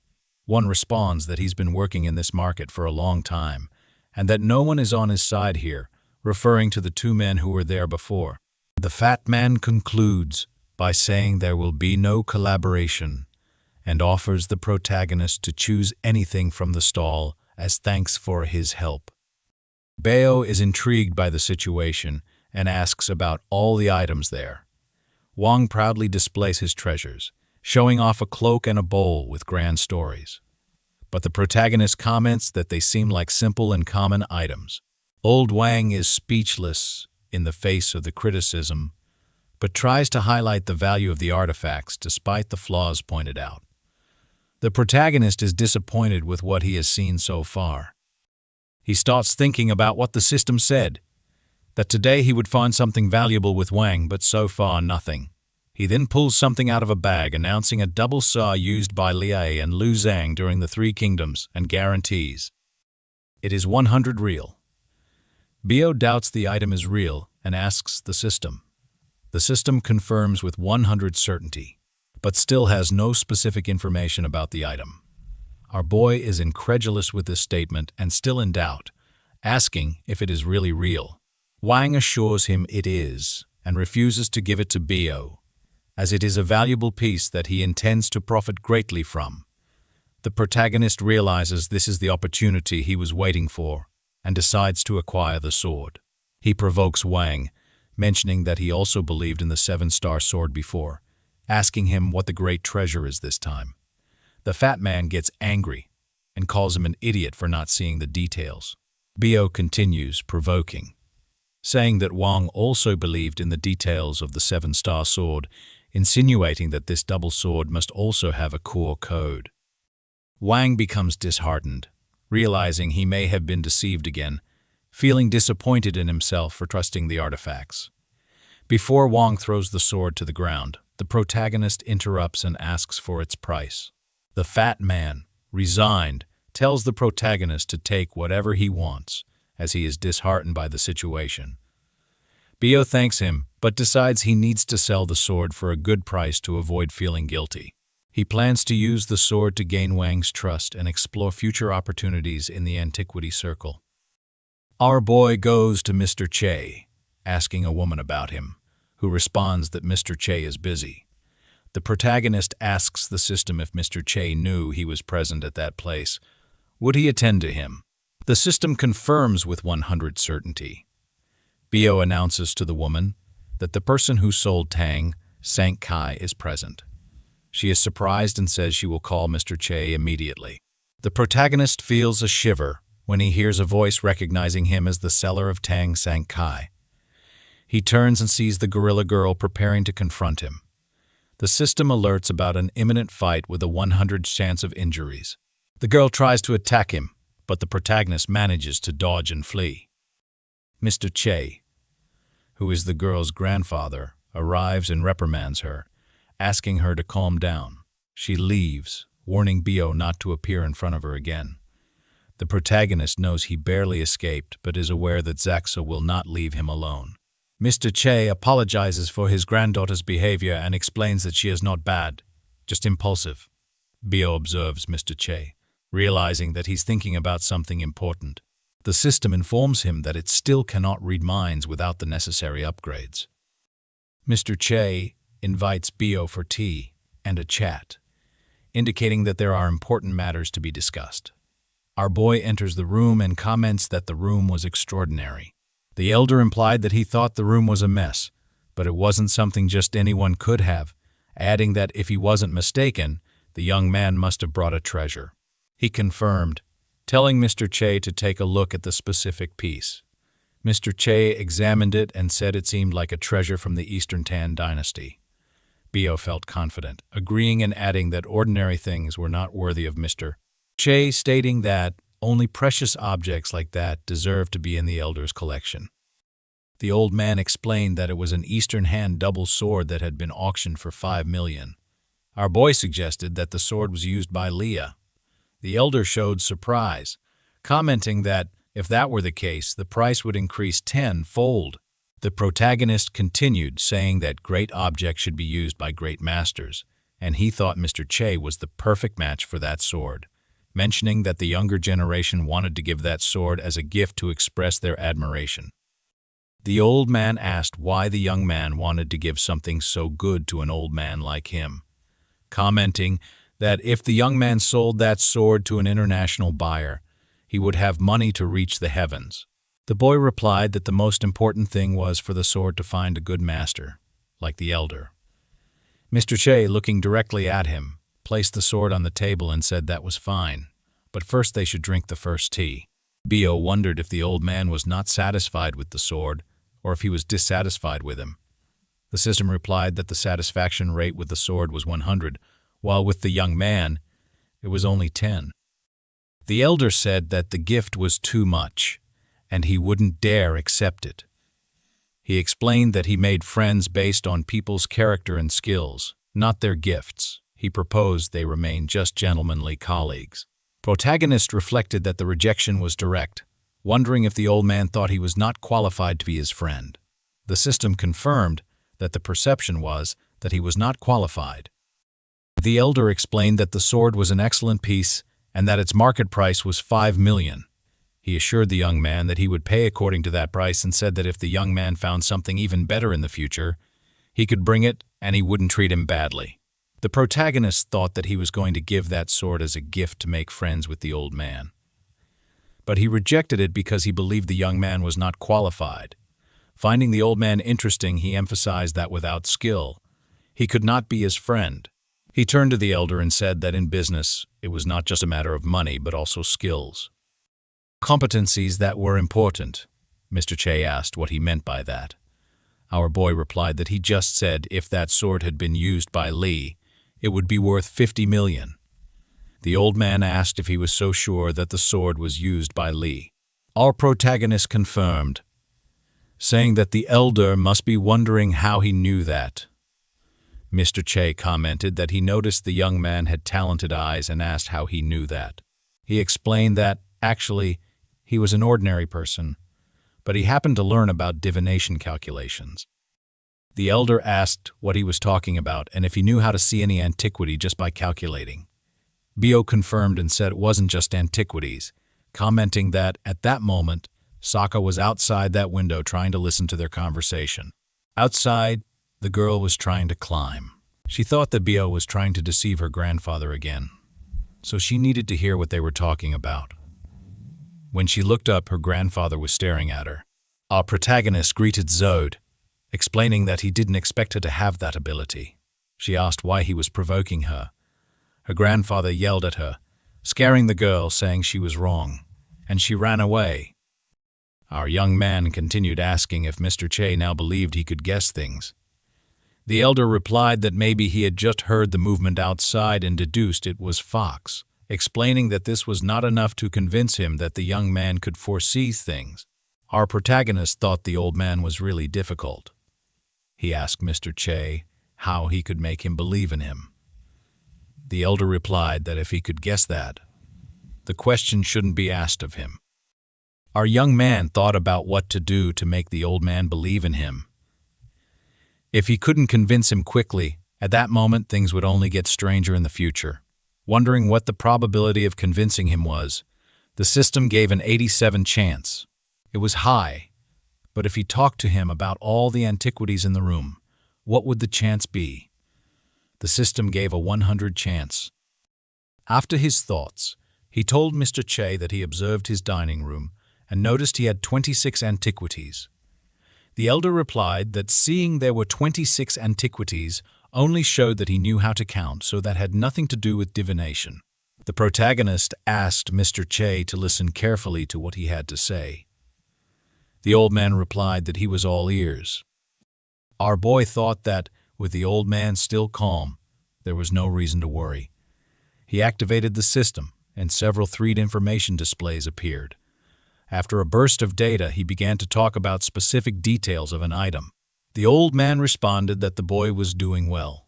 One responds that he's been working in this market for a long time and that no one is on his side here, referring to the two men who were there before. The fat man concludes by saying there will be no collaboration and offers the protagonist to choose anything from the stall as thanks for his help. Bao is intrigued by the situation and asks about all the items there. Wang proudly displays his treasures, showing off a cloak and a bowl with grand stories. But the protagonist comments that they seem like simple and common items. Old Wang is speechless in the face of the criticism, but tries to highlight the value of the artifacts despite the flaws pointed out. The protagonist is disappointed with what he has seen so far. He starts thinking about what the system said, that today he would find something valuable with Wang, but so far nothing. He then pulls something out of a bag, announcing a double saw used by Liai and Lu Zhang during the Three Kingdoms, and guarantees it is 100 real. Bio doubts the item is real and asks the system. The system confirms with 100 certainty, but still has no specific information about the item. Our boy is incredulous with this statement and still in doubt, asking if it is really real. Wang assures him it is and refuses to give it to Bio, as it is a valuable piece that he intends to profit greatly from. The protagonist realizes this is the opportunity he was waiting for and decides to acquire the sword. He provokes Wang, mentioning that he also believed in the seven-star sword before, asking him what the great treasure is this time. The fat man gets angry and calls him an idiot for not seeing the details. Bio continues, provoking, saying that Wang also believed in the details of the seven-star sword, insinuating that this double sword must also have a core code. Wang becomes disheartened, realizing he may have been deceived again, feeling disappointed in himself for trusting the artifacts. Before Wang throws the sword to the ground, the protagonist interrupts and asks for its price. The fat man, resigned, tells the protagonist to take whatever he wants, as he is disheartened by the situation. Bio thanks him, but decides he needs to sell the sword for a good price to avoid feeling guilty. He plans to use the sword to gain Wang's trust and explore future opportunities in the antiquity circle. Our boy goes to Mr. Chay, asking a woman about him, who responds that Mr. Chay is busy. The protagonist asks the system if Mr. Chay knew he was present at that place. Would he attend to him? The system confirms with 100% certainty. Bio announces to the woman that the person who sold Tang, Sank Kai, is present. She is surprised and says she will call Mr. Chay immediately. The protagonist feels a shiver when he hears a voice recognizing him as the seller of Tang Sank Kai. He turns and sees the gorilla girl preparing to confront him. The system alerts about an imminent fight with a 100% chance of injuries. The girl tries to attack him, but the protagonist manages to dodge and flee. Mr. Chay, who is the girl's grandfather, arrives and reprimands her, asking her to calm down. She leaves, warning Bio not to appear in front of her again. The protagonist knows he barely escaped, but is aware that Zaxa will not leave him alone. Mr. Chay apologizes for his granddaughter's behavior and explains that she is not bad, just impulsive. Bio observes Mr. Chay, realizing that he's thinking about something important. The system informs him that it still cannot read minds without the necessary upgrades. Mr. Chay invites Bio for tea and a chat, indicating that there are important matters to be discussed. Our boy enters the room and comments that the room was extraordinary. The elder implied that he thought the room was a mess, but it wasn't something just anyone could have, adding that if he wasn't mistaken, the young man must have brought a treasure. He confirmed, telling Mr. Chay to take a look at the specific piece. Mr. Chay examined it and said it seemed like a treasure from the Eastern Tan dynasty. Bio felt confident, agreeing and adding that ordinary things were not worthy of Mr. Chay, stating that only precious objects like that deserve to be in the elder's collection. The old man explained that it was an Eastern hand double sword that had been auctioned for 5 million. Our boy suggested that the sword was used by Leah. The elder showed surprise, commenting that if that were the case, the price would increase 10-fold. The protagonist continued, saying that great objects should be used by great masters, and he thought Mr. Chay was the perfect match for that sword, mentioning that the younger generation wanted to give that sword as a gift to express their admiration. The old man asked why the young man wanted to give something so good to an old man like him, commenting that if the young man sold that sword to an international buyer, he would have money to reach the heavens. The boy replied that the most important thing was for the sword to find a good master, like the elder. Mr. Chay, looking directly at him, placed the sword on the table and said that was fine, but first they should drink the first tea. Bio wondered if the old man was not satisfied with the sword, or if he was dissatisfied with him. The system replied that the satisfaction rate with the sword was 100, while with the young man, it was only 10. The elder said that the gift was too much, and he wouldn't dare accept it. He explained that he made friends based on people's character and skills, not their gifts. He proposed they remain just gentlemanly colleagues. Protagonist reflected that the rejection was direct, wondering if the old man thought he was not qualified to be his friend. The system confirmed that the perception was that he was not qualified. The elder explained that the sword was an excellent piece and that its market price was 5 million. He assured the young man that he would pay according to that price and said that if the young man found something even better in the future, He could bring it, and he wouldn't treat him badly. The protagonist thought that he was going to give that sword as a gift to make friends with the old man. But he rejected it because he believed the young man was not qualified. Finding the old man interesting, he emphasized that without skill, he could not be his friend. He turned to the elder and said that in business, it was not just a matter of money, but also skills. Competencies that were important. Mr. Chay asked what he meant by that. Our boy replied that he just said if that sword had been used by Lee, it would be worth 50 million. The old man asked if he was so sure that the sword was used by Lee. Our protagonist confirmed, saying that the elder must be wondering how he knew that. Mr. Chay commented that he noticed the young man had talented eyes and asked how he knew that. He explained that, actually, he was an ordinary person, but he happened to learn about divination calculations. The elder asked what he was talking about and if he knew how to see any antiquity just by calculating. Bio confirmed and said it wasn't just antiquities, commenting that, at that moment, Sokka was outside that window trying to listen to their conversation. Outside, the girl was trying to climb. She thought that Bio was trying to deceive her grandfather again, so she needed to hear what they were talking about. When she looked up, her grandfather was staring at her. Our protagonist greeted Zode, explaining that he didn't expect her to have that ability. She asked why he was provoking her. Her grandfather yelled at her, scaring the girl, saying she was wrong, and she ran away. Our young man continued asking if Mr. Chay now believed he could guess things. The elder replied that maybe he had just heard the movement outside and deduced it was Fox, explaining that this was not enough to convince him that the young man could foresee things. Our protagonist thought the old man was really difficult. He asked Mr. Chay how he could make him believe in him. The elder replied that if he could guess that, the question shouldn't be asked of him. Our young man thought about what to do to make the old man believe in him. If he couldn't convince him quickly, at that moment things would only get stranger in the future. Wondering what the probability of convincing him was, the system gave an 87 chance. It was high, but if he talked to him about all the antiquities in the room, what would the chance be? The system gave a 100 chance. After his thoughts, he told Mr. Chay that he observed his dining room and noticed he had 26 antiquities. The elder replied that seeing there were 26 antiquities only showed that he knew how to count, so that had nothing to do with divination. The protagonist asked Mr. Chay to listen carefully to what he had to say. The old man replied that he was all ears. Our boy thought that, with the old man still calm, there was no reason to worry. He activated the system, and several 3D information displays appeared. After a burst of data, he began to talk about specific details of an item. The old man responded that the boy was doing well.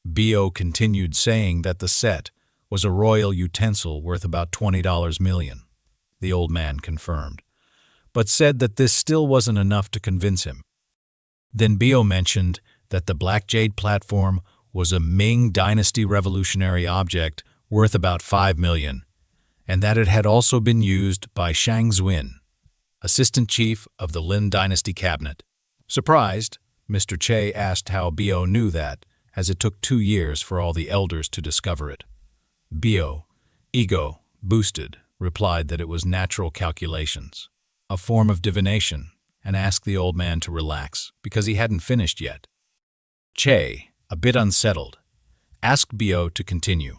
Bio continued saying that the set was a royal utensil worth about $20 million. The old man confirmed, but said that this still wasn't enough to convince him. Then Bio mentioned that the Black Jade platform was a Ming Dynasty revolutionary object worth about $5 million, and that it had also been used by Shang Xuan, assistant chief of the Lin Dynasty cabinet. Surprised, Mr. Chay asked how Bio knew that, as it took 2 years for all the elders to discover it. Bio, ego boosted, replied that it was natural calculations, a form of divination, and asked the old man to relax because he hadn't finished yet. Chay, a bit unsettled, asked Bio to continue.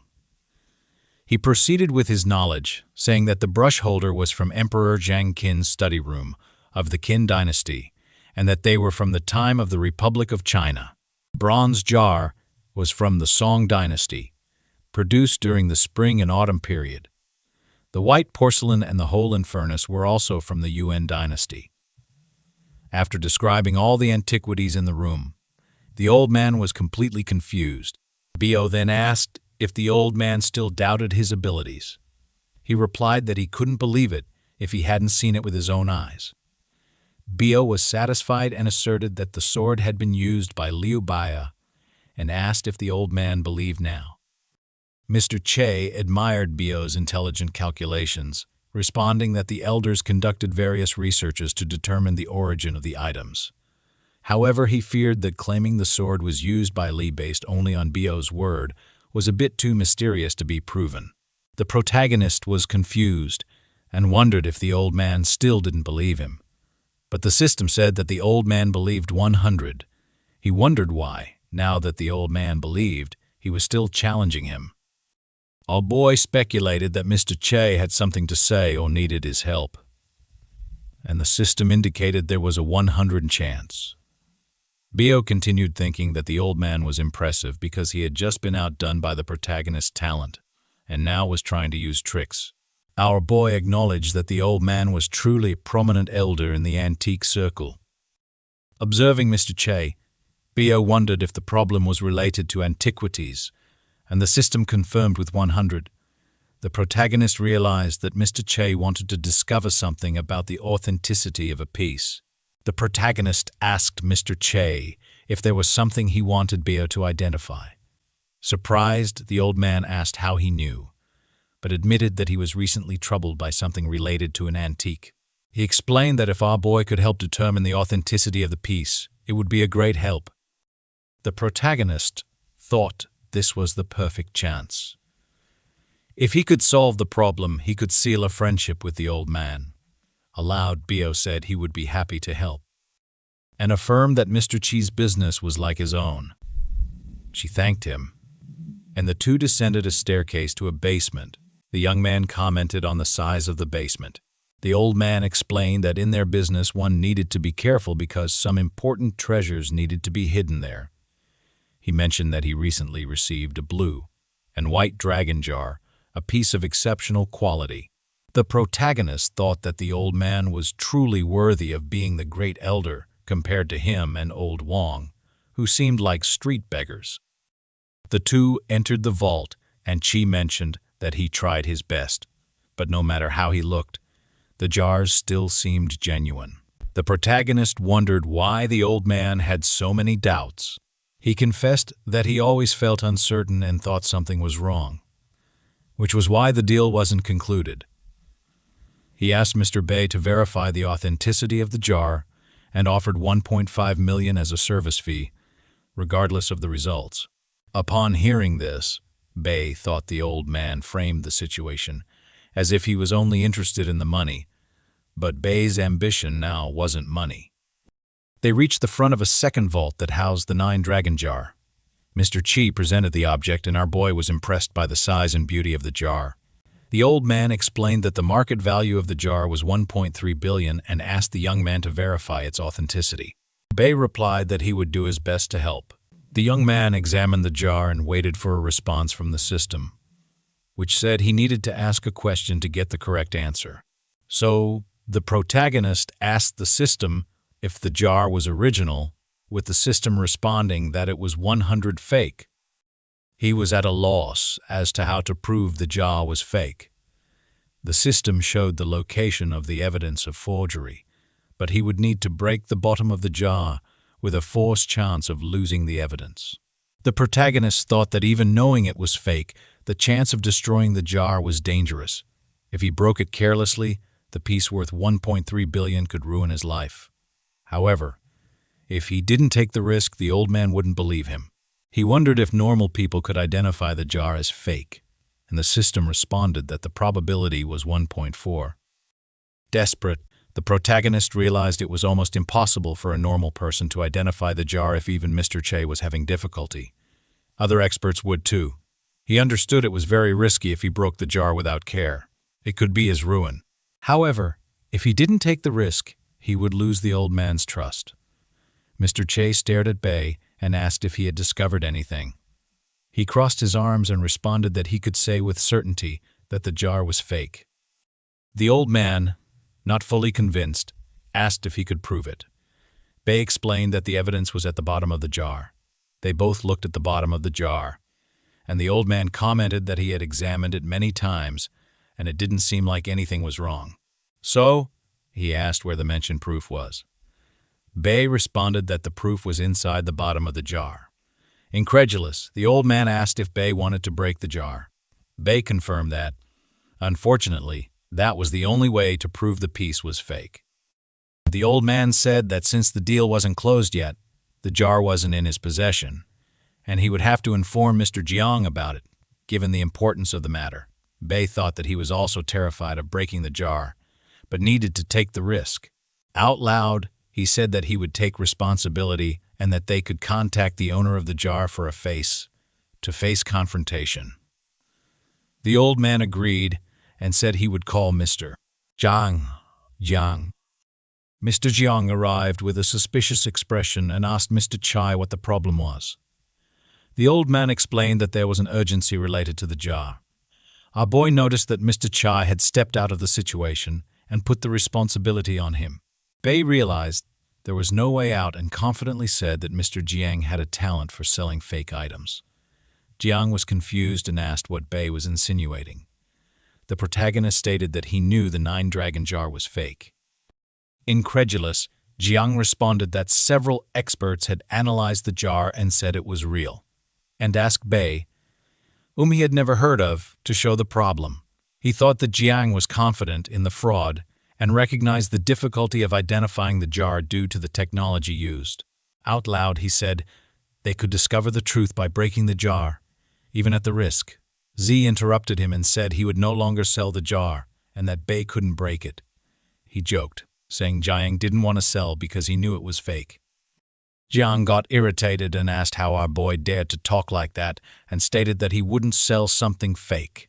He proceeded with his knowledge, saying that the brush holder was from Emperor Zhang Qin's study room of the Qin dynasty, and that they were from the time of the Republic of China. Bronze jar was from the Song dynasty, produced during the spring and autumn period. The white porcelain and the hole in furnace were also from the Yuan dynasty. After describing all the antiquities in the room, the old man was completely confused. Bio then asked if the old man still doubted his abilities. He replied that he couldn't believe it if he hadn't seen it with his own eyes. Bio was satisfied and asserted that the sword had been used by Liu Baya and asked if the old man believed now. Mr. Chay admired Bio's intelligent calculations, responding that the elders conducted various researches to determine the origin of the items. However, he feared that claiming the sword was used by Lee based only on Bio's word was a bit too mysterious to be proven. The protagonist was confused and wondered if the old man still didn't believe him. But the system said that the old man believed 100. He wondered why, now that the old man believed, he was still challenging him. Our boy speculated that Mr. Chay had something to say or needed his help, and the system indicated there was a 100 chance. Bio continued thinking that the old man was impressive because he had just been outdone by the protagonist's talent, and now was trying to use tricks. Our boy acknowledged that the old man was truly a prominent elder in the antique circle. Observing Mr. Chay, Bio wondered if the problem was related to antiquities, and the system confirmed with 100. The protagonist realized that Mr. Chay wanted to discover something about the authenticity of a piece. The protagonist asked Mr. Chay if there was something he wanted Bio to identify. Surprised, the old man asked how he knew, but admitted that he was recently troubled by something related to an antique. He explained that if our boy could help determine the authenticity of the piece, it would be a great help. The protagonist thought this was the perfect chance. If he could solve the problem, he could seal a friendship with the old man. Aloud, Bio said he would be happy to help, and affirmed that Mr. Chay's business was like his own. She thanked him, and the two descended a staircase to a basement. The young man commented on the size of the basement. The old man explained that in their business one needed to be careful because some important treasures needed to be hidden there. He mentioned that he recently received a blue and white dragon jar, a piece of exceptional quality. The protagonist thought that the old man was truly worthy of being the great elder compared to him and old Wong, who seemed like street beggars. The two entered the vault, and Chay mentioned that he tried his best, but no matter how he looked, the jars still seemed genuine. The protagonist wondered why the old man had so many doubts. He confessed that he always felt uncertain and thought something was wrong, which was why the deal wasn't concluded. He asked Mr. Bai to verify the authenticity of the jar and offered 1.5 million as a service fee, regardless of the results. Upon hearing this, Bai thought the old man framed the situation as if he was only interested in the money, but Bai's ambition now wasn't money. They reached the front of a second vault that housed the 9 dragon jar. Mr. Chay presented the object, and our boy was impressed by the size and beauty of the jar. The old man explained that the market value of the jar was 1.3 billion and asked the young man to verify its authenticity. Bai replied that he would do his best to help. The young man examined the jar and waited for a response from the system, which said he needed to ask a question to get the correct answer. So, the protagonist asked the system if the jar was original, with the system responding that it was 100 fake. He was at a loss as to how to prove the jar was fake. The system showed the location of the evidence of forgery, but he would need to break the bottom of the jar with a forced chance of losing the evidence. The protagonist thought that even knowing it was fake, the chance of destroying the jar was dangerous. If he broke it carelessly, the piece worth 1.3 billion could ruin his life. However, if he didn't take the risk, the old man wouldn't believe him. He wondered if normal people could identify the jar as fake, and the system responded that the probability was 1.4. Desperate, the protagonist realized it was almost impossible for a normal person to identify the jar if even Mr. Chay was having difficulty. Other experts would too. He understood it was very risky if he broke the jar without care. It could be his ruin. However, if he didn't take the risk, he would lose the old man's trust. Mr. Chay stared at Bai and asked if he had discovered anything. He crossed his arms and responded that he could say with certainty that the jar was fake. The old man, not fully convinced, asked if he could prove it. Bai explained that the evidence was at the bottom of the jar. They both looked at the bottom of the jar, and the old man commented that he had examined it many times and it didn't seem like anything was wrong. So, he asked where the mentioned proof was. Bai responded that the proof was inside the bottom of the jar. Incredulous, the old man asked if Bai wanted to break the jar. Bai confirmed that, unfortunately, that was the only way to prove the piece was fake. the old man said that since the deal wasn't closed yet, the jar wasn't in his possession, and he would have to inform Mr. Jiang about it, given the importance of the matter. Bai thought that he was also terrified of breaking the jar, but needed to take the risk. Out loud, he said that he would take responsibility and that they could contact the owner of the jar for a face-to-face confrontation. The old man agreed and said he would call Mr. Jiang. Mr. Jiang arrived with a suspicious expression and asked Mr. Chay what the problem was. The old man explained that there was an urgency related to the jar. Our boy noticed that Mr. Chay had stepped out of the situation and put the responsibility on him. Bai realized there was no way out and confidently said that Mr. Jiang had a talent for selling fake items. Jiang was confused and asked what Bai was insinuating. The protagonist stated that he knew the 9-dragon jar was fake. Incredulous, Jiang responded that several experts had analyzed the jar and said it was real, and asked Bai, whom he had never heard of, to show the problem. He thought that Jiang was confident in the fraud and recognized the difficulty of identifying the jar due to the technology used. Out loud, he said they could discover the truth by breaking the jar, even at the risk. Z interrupted him and said he would no longer sell the jar and that Bai couldn't break it. He joked, saying Jiang didn't want to sell because he knew it was fake. Jiang got irritated and asked how our boy dared to talk like that and stated that he wouldn't sell something fake.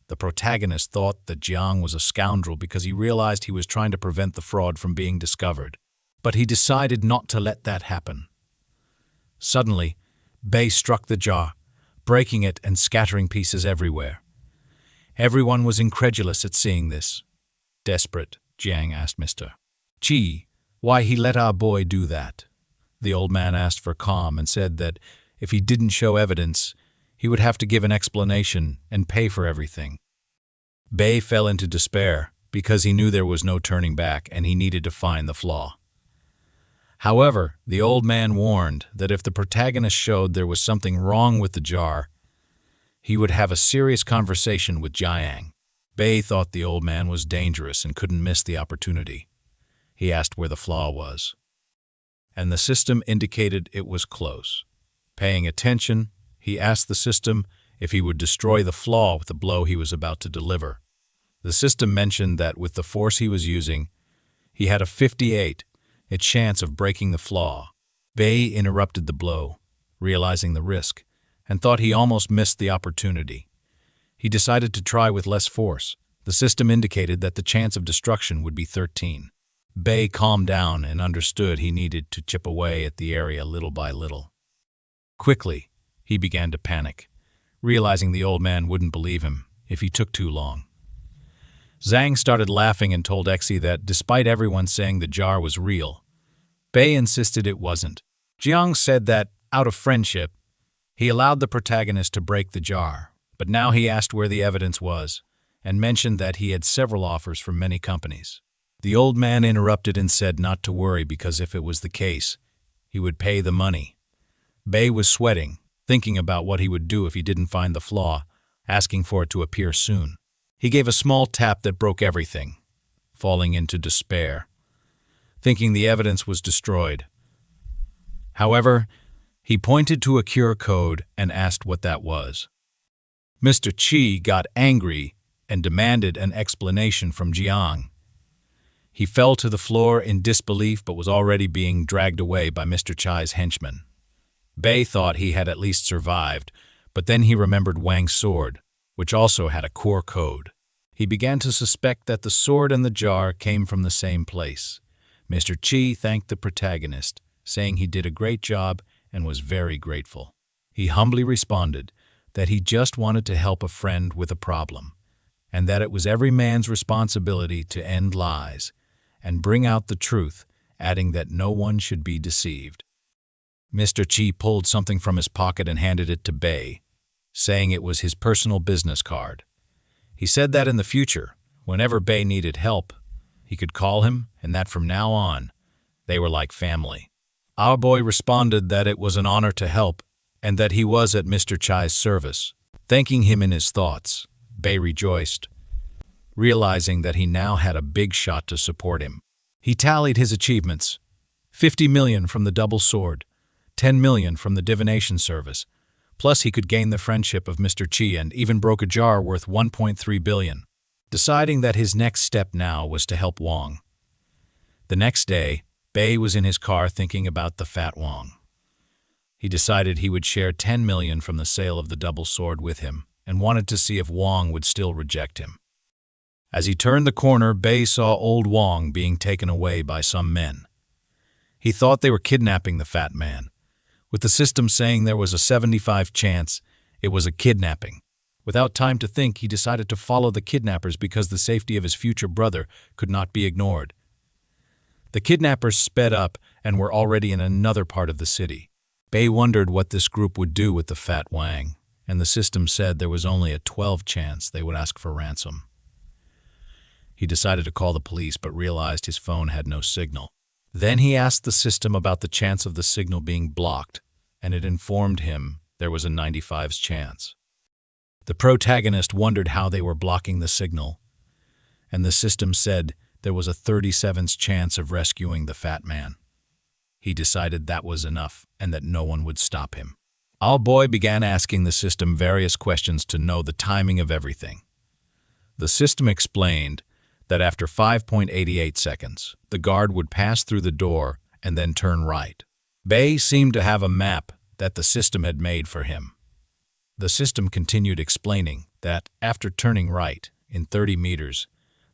The protagonist thought that Jiang was a scoundrel because he realized he was trying to prevent the fraud from being discovered, but he decided not to let that happen. Suddenly, Bai struck the jar, breaking it and scattering pieces everywhere. Everyone was incredulous at seeing this. Desperate, Jiang asked Mr. Chi why he let our boy do that. The old man asked for calm and said that if he didn't show evidence, he would have to give an explanation and pay for everything. Bai fell into despair because he knew there was no turning back and he needed to find the flaw. However, the old man warned that if the protagonist showed there was something wrong with the jar, he would have a serious conversation with Jiang. Bai thought the old man was dangerous and couldn't miss the opportunity. He asked where the flaw was, and the system indicated it was close. Paying attention, he asked the system if he would destroy the flaw with the blow he was about to deliver. The system mentioned that with the force he was using, he had a 58% chance of breaking the flaw. Bai interrupted the blow, realizing the risk, and thought he almost missed the opportunity. He decided to try with less force. The system indicated that the chance of destruction would be 13%. Bai calmed down and understood he needed to chip away at the area little by little. Quickly, he began to panic, realizing the old man wouldn't believe him if he took too long. Zhang started laughing and told Exi that despite everyone saying the jar was real, Bai insisted it wasn't. Jiang said that, out of friendship, he allowed the protagonist to break the jar, but now he asked where the evidence was and mentioned that he had several offers from many companies. The old man interrupted and said not to worry because if it was the case, he would pay the money. Bai was sweating, thinking about what he would do if he didn't find the flaw, asking for it to appear soon. He gave a small tap that broke everything, falling into despair, thinking the evidence was destroyed. However, he pointed to a QR code and asked what that was. Mr. Chi got angry and demanded an explanation from Jiang. He fell to the floor in disbelief but was already being dragged away by Mr. Chai's henchmen. Bai thought he had at least survived, but then he remembered Wang's sword, which also had a core code. He began to suspect that the sword and the jar came from the same place. Mr. Chi thanked the protagonist, saying he did a great job and was very grateful. He humbly responded that he just wanted to help a friend with a problem, and that it was every man's responsibility to end lies and bring out the truth, adding that no one should be deceived. Mr. Chi pulled something from his pocket and handed it to Bai, saying it was his personal business card. He said that in the future, whenever Bai needed help, he could call him and that from now on, they were like family. Our boy responded that it was an honor to help and that he was at Mr. Chai's service. Thanking him in his thoughts, Bai rejoiced, realizing that he now had a big shot to support him. He tallied his achievements: 50 million from the double sword, 10 million from the divination service, plus he could gain the friendship of Mr. Chay and even broke a jar worth 1.3 billion, deciding that his next step now was to help Wong. The next day, Bai was in his car thinking about the fat Wong. He decided he would share 10 million from the sale of the double sword with him and wanted to see if Wong would still reject him. As he turned the corner, Bai saw old Wong being taken away by some men. He thought they were kidnapping the fat man, with the system saying there was a 75% chance it was a kidnapping. Without time to think, he decided to follow the kidnappers because the safety of his future brother could not be ignored. The kidnappers sped up and were already in another part of the city. Bai wondered what this group would do with the fat Wang, and the system said there was only a 12% chance they would ask for ransom. He decided to call the police but realized his phone had no signal. Then he asked the system about the chance of the signal being blocked, and it informed him there was a 95% chance. The protagonist wondered how they were blocking the signal, and the system said there was a 37% chance of rescuing the fat man. He decided that was enough and that no one would stop him. Our boy began asking the system various questions to know the timing of everything. The system explained that after 5.88 seconds, the guard would pass through the door and then turn right. Bai seemed to have a map that the system had made for him. The system continued explaining that after turning right in 30 meters,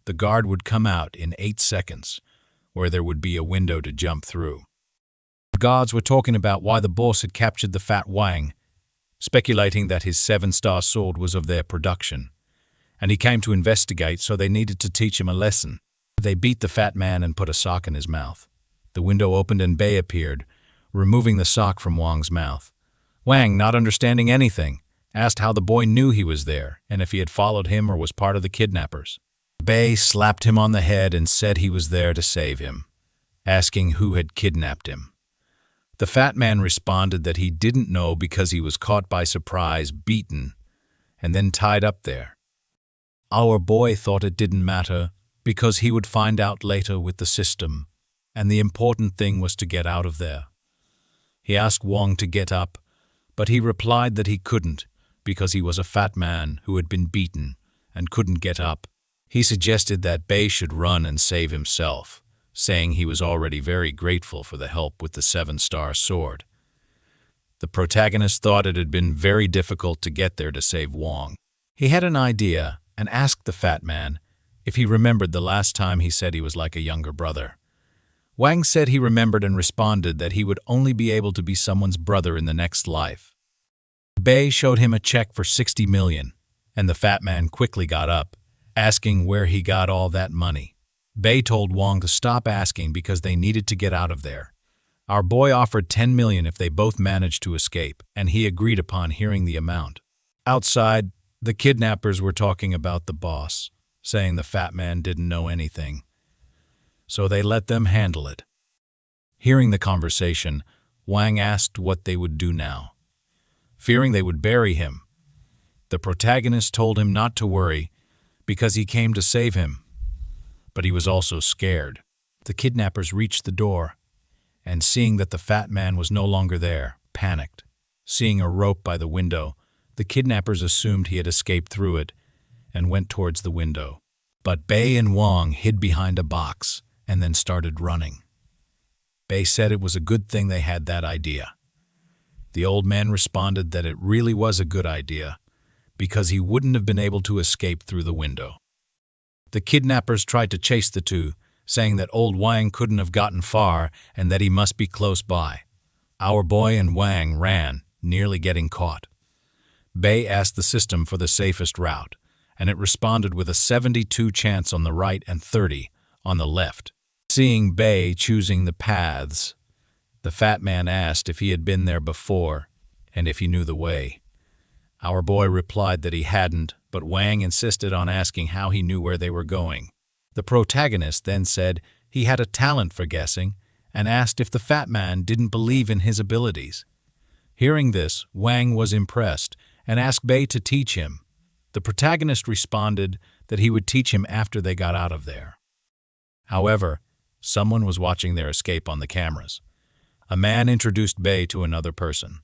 the guard would come out in 8 seconds, where there would be a window to jump through. The guards were talking about why the boss had captured the fat Wang, speculating that his 7-star sword was of their production, and he came to investigate, so they needed to teach him a lesson. They beat the fat man and put a sock in his mouth. The window opened and Bai appeared, removing the sock from Wang's mouth. Wang, not understanding anything, asked how the boy knew he was there and if he had followed him or was part of the kidnappers. Bai slapped him on the head and said he was there to save him, asking who had kidnapped him. The fat man responded that he didn't know because he was caught by surprise, beaten, and then tied up there. Our boy thought it didn't matter because he would find out later with the system, and the important thing was to get out of there. He asked Wong to get up, but he replied that he couldn't because he was a fat man who had been beaten and couldn't get up. He suggested that Bai should run and save himself, saying he was already very grateful for the help with the 7-star sword. The protagonist thought it had been very difficult to get there to save Wong. He had an idea and asked the fat man if he remembered the last time he said he was like a younger brother. Wang said he remembered and responded that he would only be able to be someone's brother in the next life. Bai showed him a check for 60 million, and the fat man quickly got up, asking where he got all that money. Bai told Wong to stop asking because they needed to get out of there. Our boy offered 10 million if they both managed to escape, and he agreed upon hearing the amount. Outside, the kidnappers were talking about the boss, saying the fat man didn't know anything, so they let them handle it. Hearing the conversation, Wang asked what they would do now. Fearing they would bury him, the protagonist told him not to worry because he came to save him, but he was also scared. The kidnappers reached the door, and seeing that the fat man was no longer there, panicked. Seeing a rope by the window, the kidnappers assumed he had escaped through it and went towards the window. But Bai and Wong hid behind a box and then started running. Bai said it was a good thing they had that idea. The old man responded that it really was a good idea because he wouldn't have been able to escape through the window. The kidnappers tried to chase the two, saying that old Wang couldn't have gotten far and that he must be close by. Our boy and Wang ran, nearly getting caught. Bai asked the system for the safest route, and it responded with a 72% chance on the right and 30% on the left. Seeing Bai choosing the paths, the fat man asked if he had been there before and if he knew the way. Our boy replied that he hadn't, but Wang insisted on asking how he knew where they were going. The protagonist then said he had a talent for guessing and asked if the fat man didn't believe in his abilities. Hearing this, Wang was impressed and asked Bai to teach him. The protagonist responded that he would teach him after they got out of there. However, Someone was watching their escape on the cameras. A man introduced Bai to another person.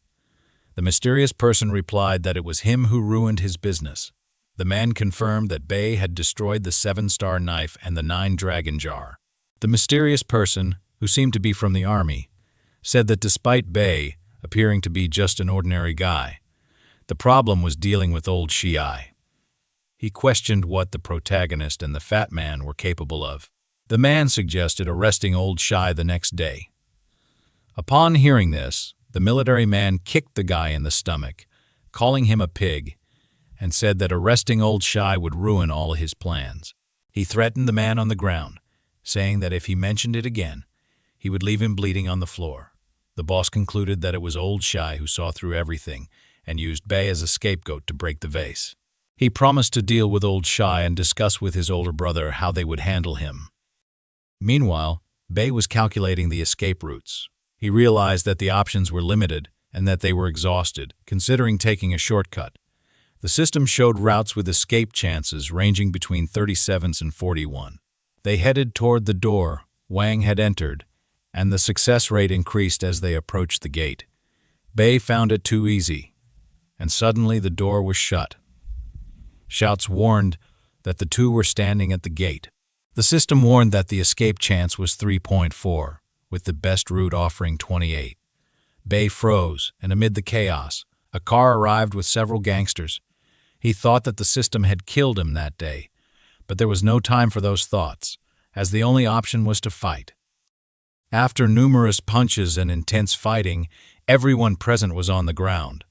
The mysterious person replied that it was him who ruined his business. The man confirmed that Bai had destroyed the 7-star knife and the 9-dragon jar. The mysterious person, who seemed to be from the army, said that despite Bai appearing to be just an ordinary guy, the problem was dealing with old Chay. He questioned what the protagonist and the fat man were capable of. The man suggested arresting old Chay the next day. Upon hearing this, the military man kicked the guy in the stomach, calling him a pig, and said that arresting old Chay would ruin all his plans. He threatened the man on the ground, saying that if he mentioned it again, he would leave him bleeding on the floor. The boss concluded that it was old Chay who saw through everything and used Bai as a scapegoat to break the vase. He promised to deal with old Chay and discuss with his older brother how they would handle him. Meanwhile, Bai was calculating the escape routes. He realized that the options were limited and that they were exhausted, considering taking a shortcut. The system showed routes with escape chances ranging between 37 and 41. They headed toward the door Wang had entered, and the success rate increased as they approached the gate. Bai found it too easy, and suddenly the door was shut. Shouts warned that the two were standing at the gate. The system warned that the escape chance was 3.4, with the best route offering 28. Bai froze, and amid the chaos, a car arrived with several gangsters. He thought that the system had killed him that day, but there was no time for those thoughts, as the only option was to fight. After numerous punches and intense fighting, everyone present was on the ground.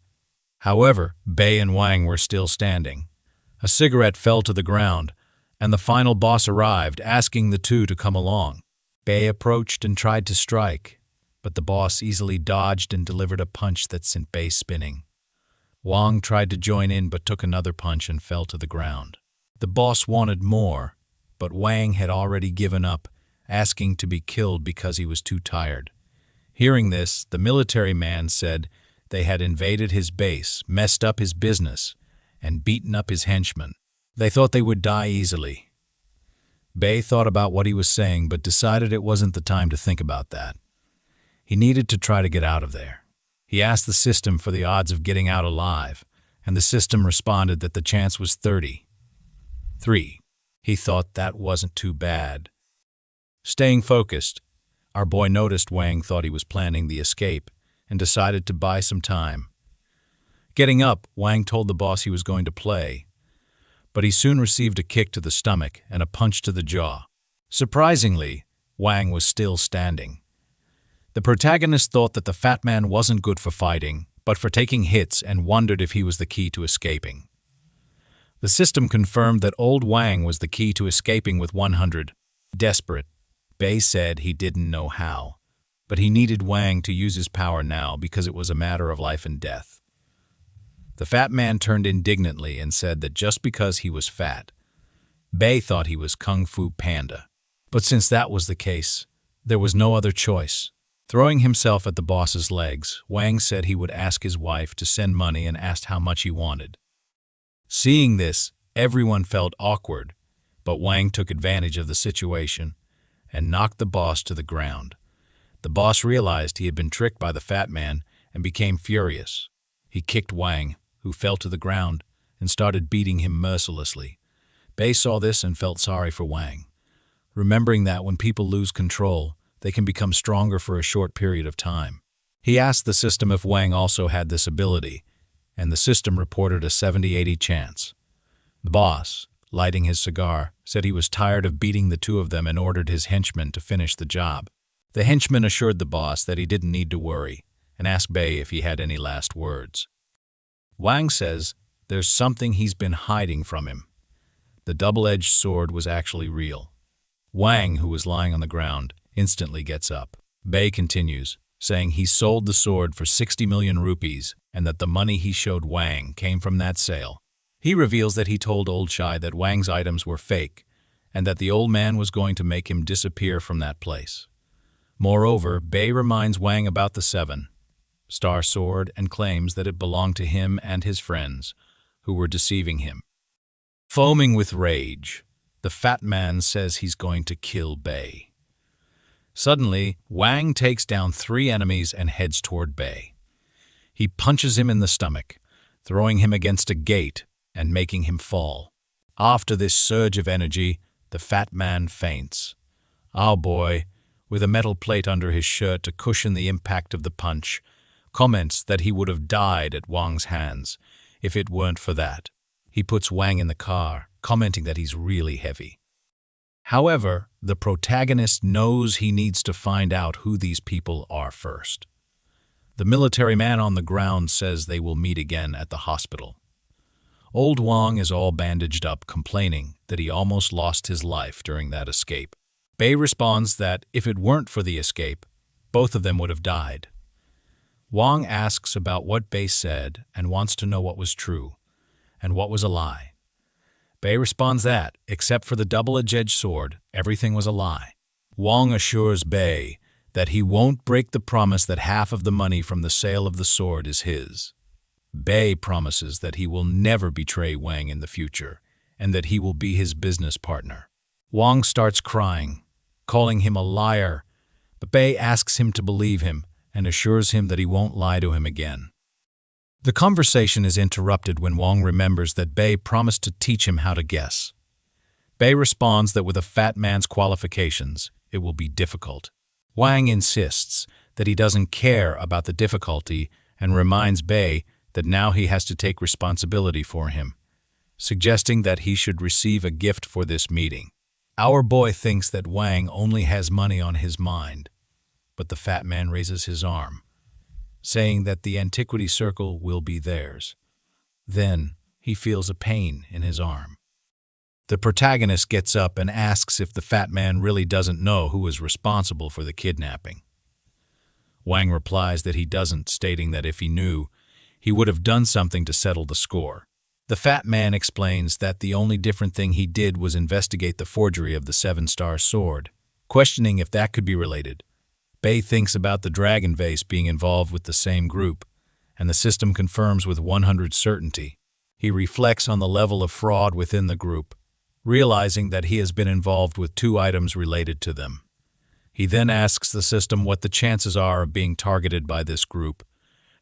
However, Bai and Wang were still standing. A cigarette fell to the ground, and the final boss arrived, asking the two to come along. Bai approached and tried to strike, but the boss easily dodged and delivered a punch that sent Bai spinning. Wang tried to join in but took another punch and fell to the ground. The boss wanted more, but Wang had already given up, asking to be killed because he was too tired. Hearing this, the military man said they had invaded his base, messed up his business, and beaten up his henchmen. They thought they would die easily. Bai thought about what he was saying but decided it wasn't the time to think about that. He needed to try to get out of there. He asked the system for the odds of getting out alive, and the system responded that the chance was 33. He thought that wasn't too bad. Staying focused, our boy noticed Wang thought he was planning the escape and decided to buy some time. Getting up, Wang told the boss he was going to play, but he soon received a kick to the stomach and a punch to the jaw. Surprisingly, Wang was still standing. The protagonist thought that the fat man wasn't good for fighting, but for taking hits, and wondered if he was the key to escaping. The system confirmed that old Wang was the key to escaping with 100. Desperate, Bai said he didn't know how, but he needed Wang to use his power now because it was a matter of life and death. The fat man turned indignantly and said that just because he was fat, Bai thought he was Kung Fu Panda. But since that was the case, there was no other choice. Throwing himself at the boss's legs, Wang said he would ask his wife to send money and asked how much he wanted. Seeing this, everyone felt awkward, but Wang took advantage of the situation and knocked the boss to the ground. The boss realized he had been tricked by the fat man and became furious. He kicked Wang, who fell to the ground, and started beating him mercilessly. Bai saw this and felt sorry for Wang, remembering that when people lose control, they can become stronger for a short period of time. He asked the system if Wang also had this ability, and the system reported a 70-80 chance. The boss, lighting his cigar, said he was tired of beating the two of them and ordered his henchmen to finish the job. The henchman assured the boss that he didn't need to worry and asked Bai if he had any last words. Wang says there's something he's been hiding from him. The double-edged sword was actually real. Wang, who was lying on the ground, instantly gets up. Bai continues, saying he sold the sword for 60 million rupees and that the money he showed Wang came from that sale. He reveals that he told old Chay that Wang's items were fake and that the old man was going to make him disappear from that place. Moreover, Bai reminds Wang about the 7-star sword and claims that it belonged to him and his friends, who were deceiving him. Foaming with rage, the fat man says he's going to kill Bai. Suddenly, Wang takes down 3 enemies and heads toward Bai. He punches him in the stomach, throwing him against a gate and making him fall. After this surge of energy, the fat man faints. Our boy, with a metal plate under his shirt to cushion the impact of the punch, comments that he would have died at Wang's hands if it weren't for that. He puts Wang in the car, commenting that he's really heavy. However, the protagonist knows he needs to find out who these people are first. The military man on the ground says they will meet again at the hospital. Old Wang is all bandaged up, complaining that he almost lost his life during that escape. Bai responds that if it weren't for the escape, both of them would have died. Wang asks about what Bai said and wants to know what was true and what was a lie. Bai responds that, except for the double-edged sword, everything was a lie. Wang assures Bai that he won't break the promise that half of the money from the sale of the sword is his. Bai promises that he will never betray Wang in the future and that he will be his business partner. Wang starts crying, calling him a liar, but Bai asks him to believe him and assures him that he won't lie to him again. The conversation is interrupted when Wang remembers that Bai promised to teach him how to guess. Bai responds that with a fat man's qualifications, it will be difficult. Wang insists that he doesn't care about the difficulty and reminds Bai that now he has to take responsibility for him, suggesting that he should receive a gift for this meeting. Our boy thinks that Wang only has money on his mind, but the fat man raises his arm, saying that the antiquity circle will be theirs. Then he feels a pain in his arm. The protagonist gets up and asks if the fat man really doesn't know who is responsible for the kidnapping. Wang replies that he doesn't, stating that if he knew, he would have done something to settle the score. The fat man explains that the only different thing he did was investigate the forgery of the 7-star sword, questioning if that could be related. Bai thinks about the dragon vase being involved with the same group, and the system confirms with 100% certainty. He reflects on the level of fraud within the group, realizing that he has been involved with 2 items related to them. He then asks the system what the chances are of being targeted by this group,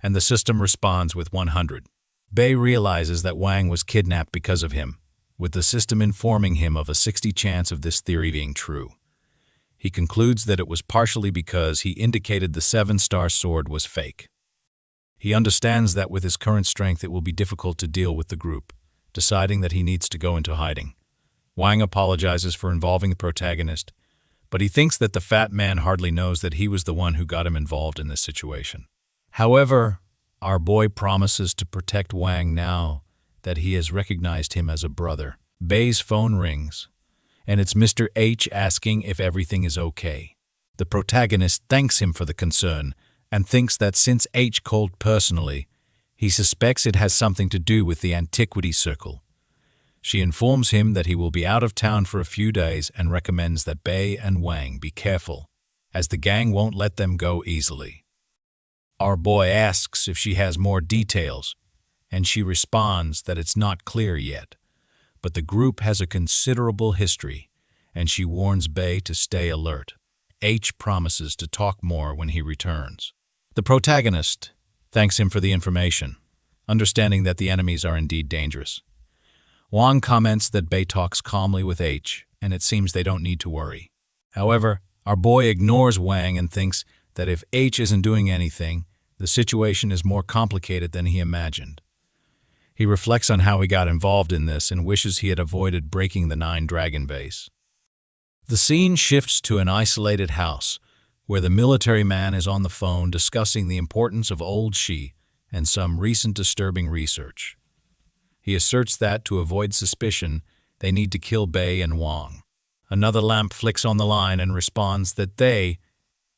and the system responds with 100%. Bai realizes that Wang was kidnapped because of him, with the system informing him of a 60% chance of this theory being true. He concludes that it was partially because he indicated the 7-star sword was fake. He understands that with his current strength it will be difficult to deal with the group, deciding that he needs to go into hiding. Wang apologizes for involving the protagonist, but he thinks that the fat man hardly knows that he was the one who got him involved in this situation. However, our boy promises to protect Wang now that he has recognized him as a brother. Bai's phone rings, and it's Mr. H asking if everything is okay. The protagonist thanks him for the concern and thinks that since H called personally, he suspects it has something to do with the antiquity circle. She informs him that he will be out of town for a few days and recommends that Bai and Wang be careful, as the gang won't let them go easily. Our boy asks if she has more details, and she responds that it's not clear yet, but the group has a considerable history, and she warns Bai to stay alert. H promises to talk more when he returns. The protagonist thanks him for the information, understanding that the enemies are indeed dangerous. Wang comments that Bai talks calmly with H, and it seems they don't need to worry. However, our boy ignores Wang and thinks that if H isn't doing anything, the situation is more complicated than he imagined. He reflects on how he got involved in this and wishes he had avoided breaking the 9-dragon vase. The scene shifts to an isolated house, where the military man is on the phone discussing the importance of old Shi and some recent disturbing research. He asserts that, to avoid suspicion, they need to kill Bai and Wang. Another lamp flicks on the line and responds that they,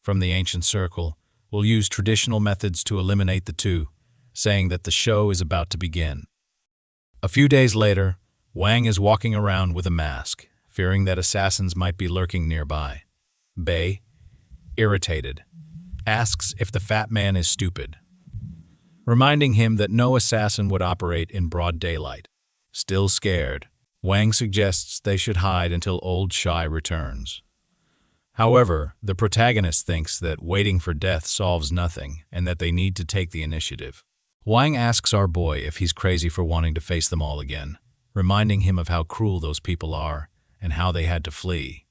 from the ancient circle, will use traditional methods to eliminate the 2, saying that the show is about to begin. A few days later, Wang is walking around with a mask, fearing that assassins might be lurking nearby. Bai, irritated, asks if the fat man is stupid, reminding him that no assassin would operate in broad daylight. Still scared, Wang suggests they should hide until old Chay returns. However, the protagonist thinks that waiting for death solves nothing and that they need to take the initiative. Wang asks our boy if he's crazy for wanting to face them all again, reminding him of how cruel those people are and how they had to flee.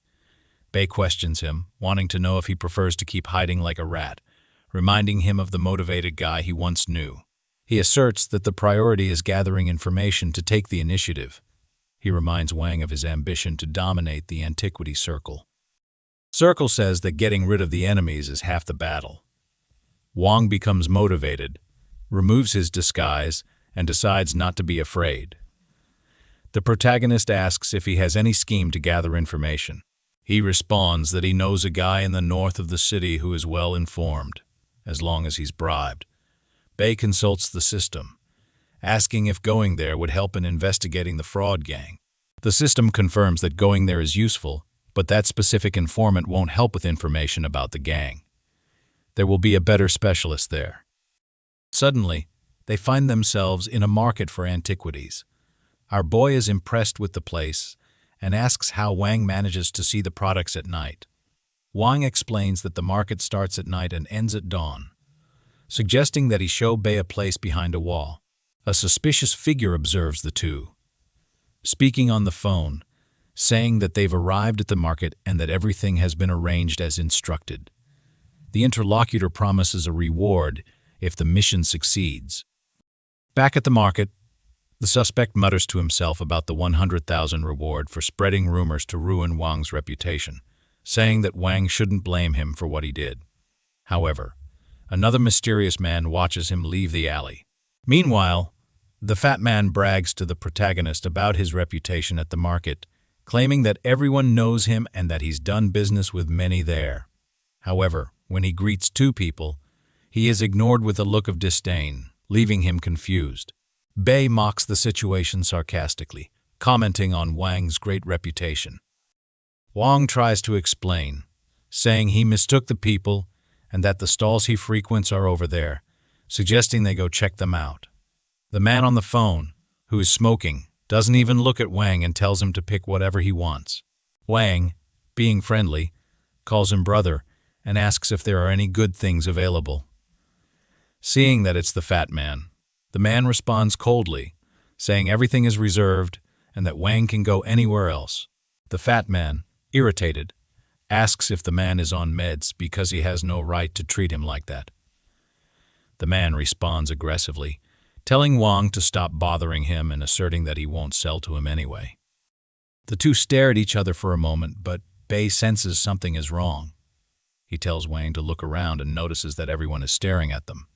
Bai questions him, wanting to know if he prefers to keep hiding like a rat, reminding him of the motivated guy he once knew. He asserts that the priority is gathering information to take the initiative. He reminds Wang of his ambition to dominate the antiquity circle. Circle says that getting rid of the enemies is half the battle. Wang becomes motivated, removes his disguise, and decides not to be afraid. The protagonist asks if he has any scheme to gather information. He responds that he knows a guy in the north of the city who is well informed, as long as he's bribed. Bai consults the system, asking if going there would help in investigating the fraud gang. The system confirms that going there is useful, but that specific informant won't help with information about the gang. There will be a better specialist there. Suddenly, they find themselves in a market for antiquities. Our boy is impressed with the place and asks how Wang manages to see the products at night. Wang explains that the market starts at night and ends at dawn, suggesting that he show Bai a place behind a wall. A suspicious figure observes the two, speaking on the phone, saying that they've arrived at the market and that everything has been arranged as instructed. The interlocutor promises a reward if the mission succeeds. Back at the market, the suspect mutters to himself about the 100,000 reward for spreading rumors to ruin Wang's reputation, saying that Wang shouldn't blame him for what he did. However, another mysterious man watches him leave the alley. Meanwhile, the fat man brags to the protagonist about his reputation at the market, claiming that everyone knows him and that he's done business with many there. However, when he greets two people, he is ignored with a look of disdain, leaving him confused. Bai mocks the situation sarcastically, commenting on Wang's great reputation. Wang tries to explain, saying he mistook the people and that the stalls he frequents are over there, suggesting they go check them out. The man on the phone, who is smoking, doesn't even look at Wang and tells him to pick whatever he wants. Wang, being friendly, calls him brother and asks if there are any good things available. Seeing that it's the fat man, the man responds coldly, saying everything is reserved and that Wang can go anywhere else. The fat man, irritated, asks if the man is on meds because he has no right to treat him like that. The man responds aggressively, telling Wang to stop bothering him and asserting that he won't sell to him anyway. The two stare at each other for a moment, but Bai senses something is wrong. He tells Wang to look around and notices that everyone is staring at them.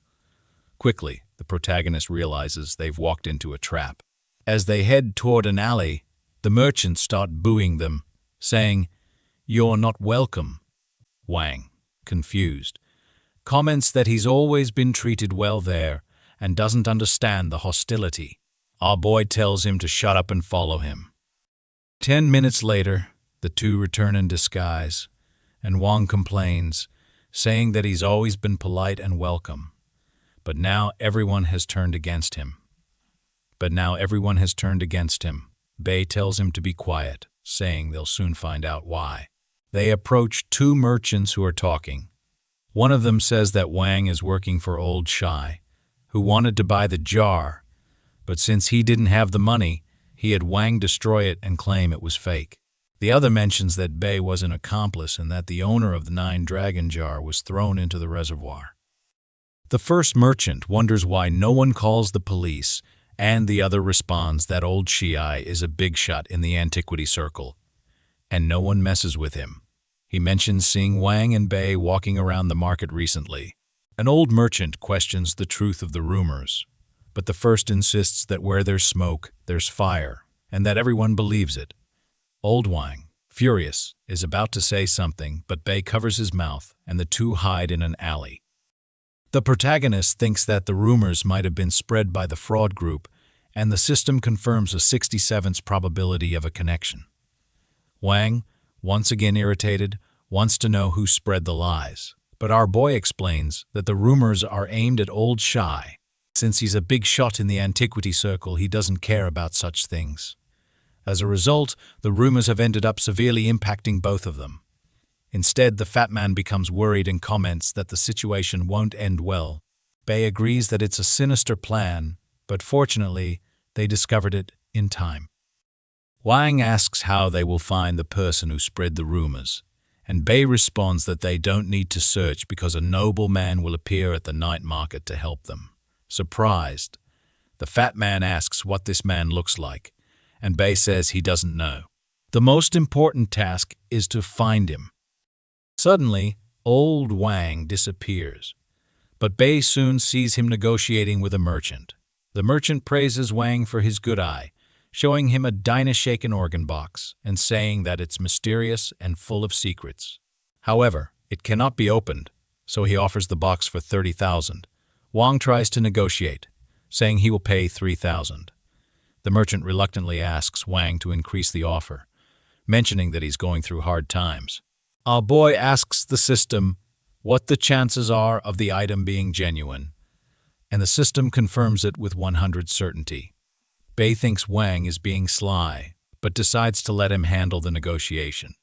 Quickly, the protagonist realizes they've walked into a trap. As they head toward an alley, the merchants start booing them, saying, "You're not welcome." Wang, confused, comments that he's always been treated well there and doesn't understand the hostility. Our boy tells him to shut up and follow him. 10 minutes later, the two return in disguise, and Wang complains, saying that he's always been polite and welcome. But now everyone has turned against him. Bai tells him to be quiet, saying they'll soon find out why. They approach two merchants who are talking. One of them says that Wang is working for old Chay, who wanted to buy the jar, but since he didn't have the money, he had Wang destroy it and claim it was fake. The other mentions that Bai was an accomplice and that the owner of the 9-dragon jar was thrown into the reservoir. The first merchant wonders why no one calls the police, and the other responds that old Chay is a big shot in the antiquity circle, and no one messes with him. He mentions seeing Wang and Bai walking around the market recently. An old merchant questions the truth of the rumors, but the first insists that where there's smoke, there's fire, and that everyone believes it. Old Wang, furious, is about to say something, but Bai covers his mouth, and the two hide in an alley. The protagonist thinks that the rumors might have been spread by the fraud group, and the system confirms a 67th probability of a connection. Wang, once again irritated, wants to know who spread the lies, but our boy explains that the rumors are aimed at old Chay. Since he's a big shot in the antiquity circle, he doesn't care about such things. As a result, the rumors have ended up severely impacting both of them. Instead, the fat man becomes worried and comments that the situation won't end well. Bai agrees that it's a sinister plan, but fortunately, they discovered it in time. Wang asks how they will find the person who spread the rumors, and Bai responds that they don't need to search because a noble man will appear at the night market to help them. Surprised, the fat man asks what this man looks like, and Bai says he doesn't know. The most important task is to find him. Suddenly, old Wang disappears, but Bai soon sees him negotiating with a merchant. The merchant praises Wang for his good eye, showing him a Dyna-shaken organ box and saying that it's mysterious and full of secrets. However, it cannot be opened, so he offers the box for 30,000. Wang tries to negotiate, saying he will pay 3,000. The merchant reluctantly asks Wang to increase the offer, mentioning that he's going through hard times. Our boy asks the system what the chances are of the item being genuine, and the system confirms it with 100% certainty. Bai thinks Wang is being sly, but decides to let him handle the negotiation.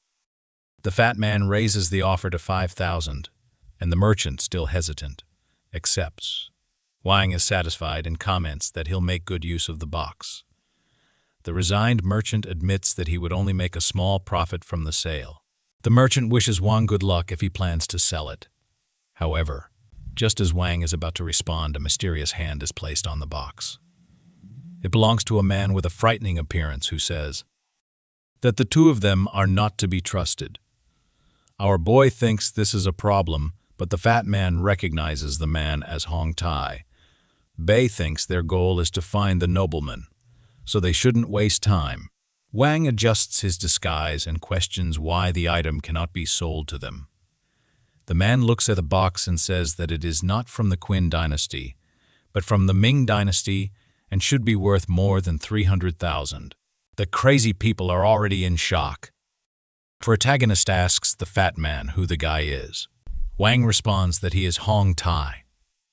The fat man raises the offer to 5,000, and the merchant, still hesitant, accepts. Wang is satisfied and comments that he'll make good use of the box. The resigned merchant admits that he would only make a small profit from the sale. The merchant wishes Wang good luck if he plans to sell it. However, just as Wang is about to respond, a mysterious hand is placed on the box. It belongs to a man with a frightening appearance who says that the two of them are not to be trusted. Our boy thinks this is a problem, but the fat man recognizes the man as Hong Tai. Bai thinks their goal is to find the nobleman, so they shouldn't waste time. Wang adjusts his disguise and questions why the item cannot be sold to them. The man looks at the box and says that it is not from the Qin dynasty, but from the Ming dynasty and should be worth more than 300,000. The crazy people are already in shock. Protagonist asks the fat man who the guy is. Wang responds that he is Hong Tai,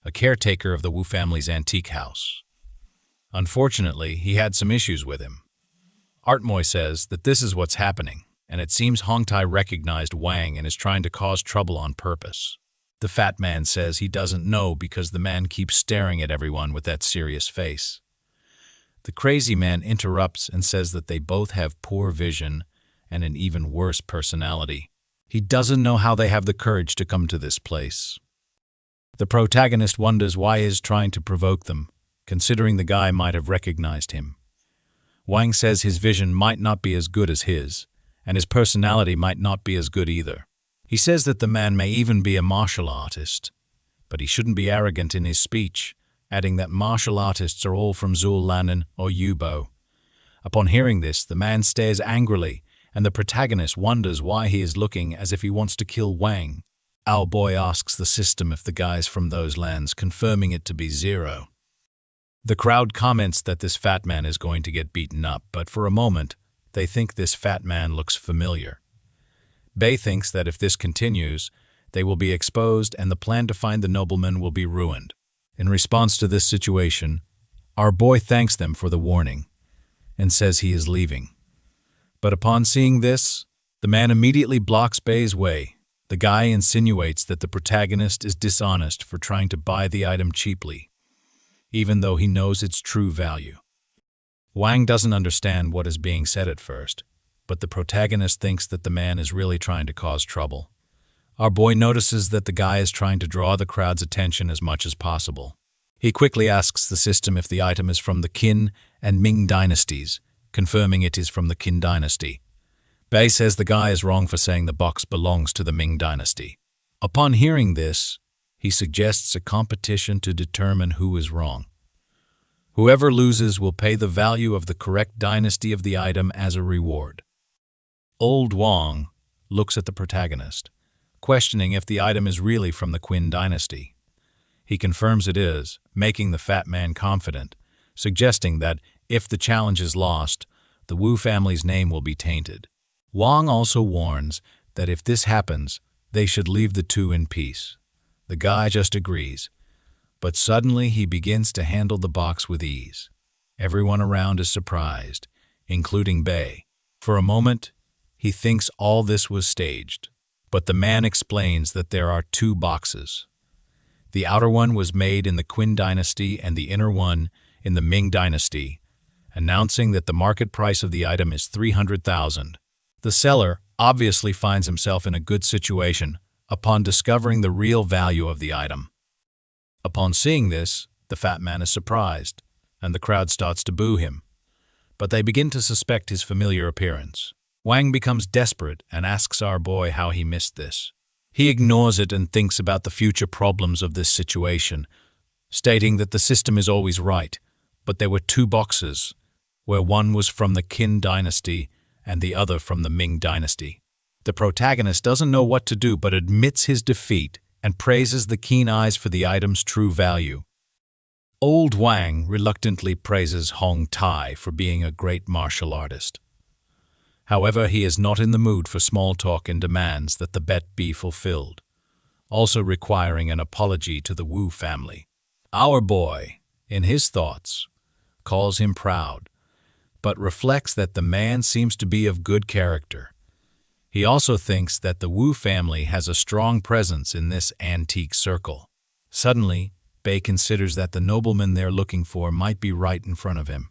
a caretaker of the Wu family's antique house. Unfortunately, he had some issues with him. Artmoy says that this is what's happening, and it seems Hong Tai recognized Wang and is trying to cause trouble on purpose. The fat man says he doesn't know because the man keeps staring at everyone with that serious face. The crazy man interrupts and says that they both have poor vision and an even worse personality. He doesn't know how they have the courage to come to this place. The protagonist wonders why he is trying to provoke them, considering the guy might have recognized him. Wang says his vision might not be as good as his, and his personality might not be as good either. He says that the man may even be a martial artist, but he shouldn't be arrogant in his speech, adding that martial artists are all from Zulanan or Yubo. Upon hearing this, the man stares angrily, and the protagonist wonders why he is looking as if he wants to kill Wang. Our boy asks the system if the guy's from those lands, confirming it to be 0. The crowd comments that this fat man is going to get beaten up, but for a moment, they think this fat man looks familiar. Bai thinks that if this continues, they will be exposed and the plan to find the nobleman will be ruined. In response to this situation, our boy thanks them for the warning and says he is leaving. But upon seeing this, the man immediately blocks Bai's way. The guy insinuates that the protagonist is dishonest for trying to buy the item cheaply, even though he knows its true value. Wang doesn't understand what is being said at first, but the protagonist thinks that the man is really trying to cause trouble. Our boy notices that the guy is trying to draw the crowd's attention as much as possible. He quickly asks the system if the item is from the Qin and Ming dynasties, confirming it is from the Qin dynasty. Bai says the guy is wrong for saying the box belongs to the Ming dynasty. Upon hearing this, he suggests a competition to determine who is wrong. Whoever loses will pay the value of the correct dynasty of the item as a reward. Old Wang looks at the protagonist, questioning if the item is really from the Qin dynasty. He confirms it is, making the fat man confident, suggesting that if the challenge is lost, the Wu family's name will be tainted. Wang also warns that if this happens, they should leave the two in peace. The guy just agrees, but suddenly he begins to handle the box with ease. Everyone around is surprised, including Bai. For a moment, he thinks all this was staged, But the man explains that there are two boxes. The outer one was made in the Qin dynasty and the inner one in the Ming dynasty, announcing that the market price of the item is 300,000. The seller obviously finds himself in a good situation upon discovering the real value of the item. Upon seeing this, the fat man is surprised, and the crowd starts to boo him. But they begin to suspect his familiar appearance. Wang becomes desperate and asks our boy how he missed this. He ignores it and thinks about the future problems of this situation, stating that the system is always right, but there were two boxes, where one was from the Qin dynasty and the other from the Ming dynasty. The protagonist doesn't know what to do but admits his defeat and praises the keen eyes for the item's true value. Old Wang reluctantly praises Hong Tai for being a great martial artist. However, he is not in the mood for small talk and demands that the bet be fulfilled, also requiring an apology to the Wu family. Our boy, in his thoughts, calls him proud, but reflects that the man seems to be of good character. He also thinks that the Wu family has a strong presence in this antique circle. Suddenly, Bai considers that the nobleman they're looking for might be right in front of him.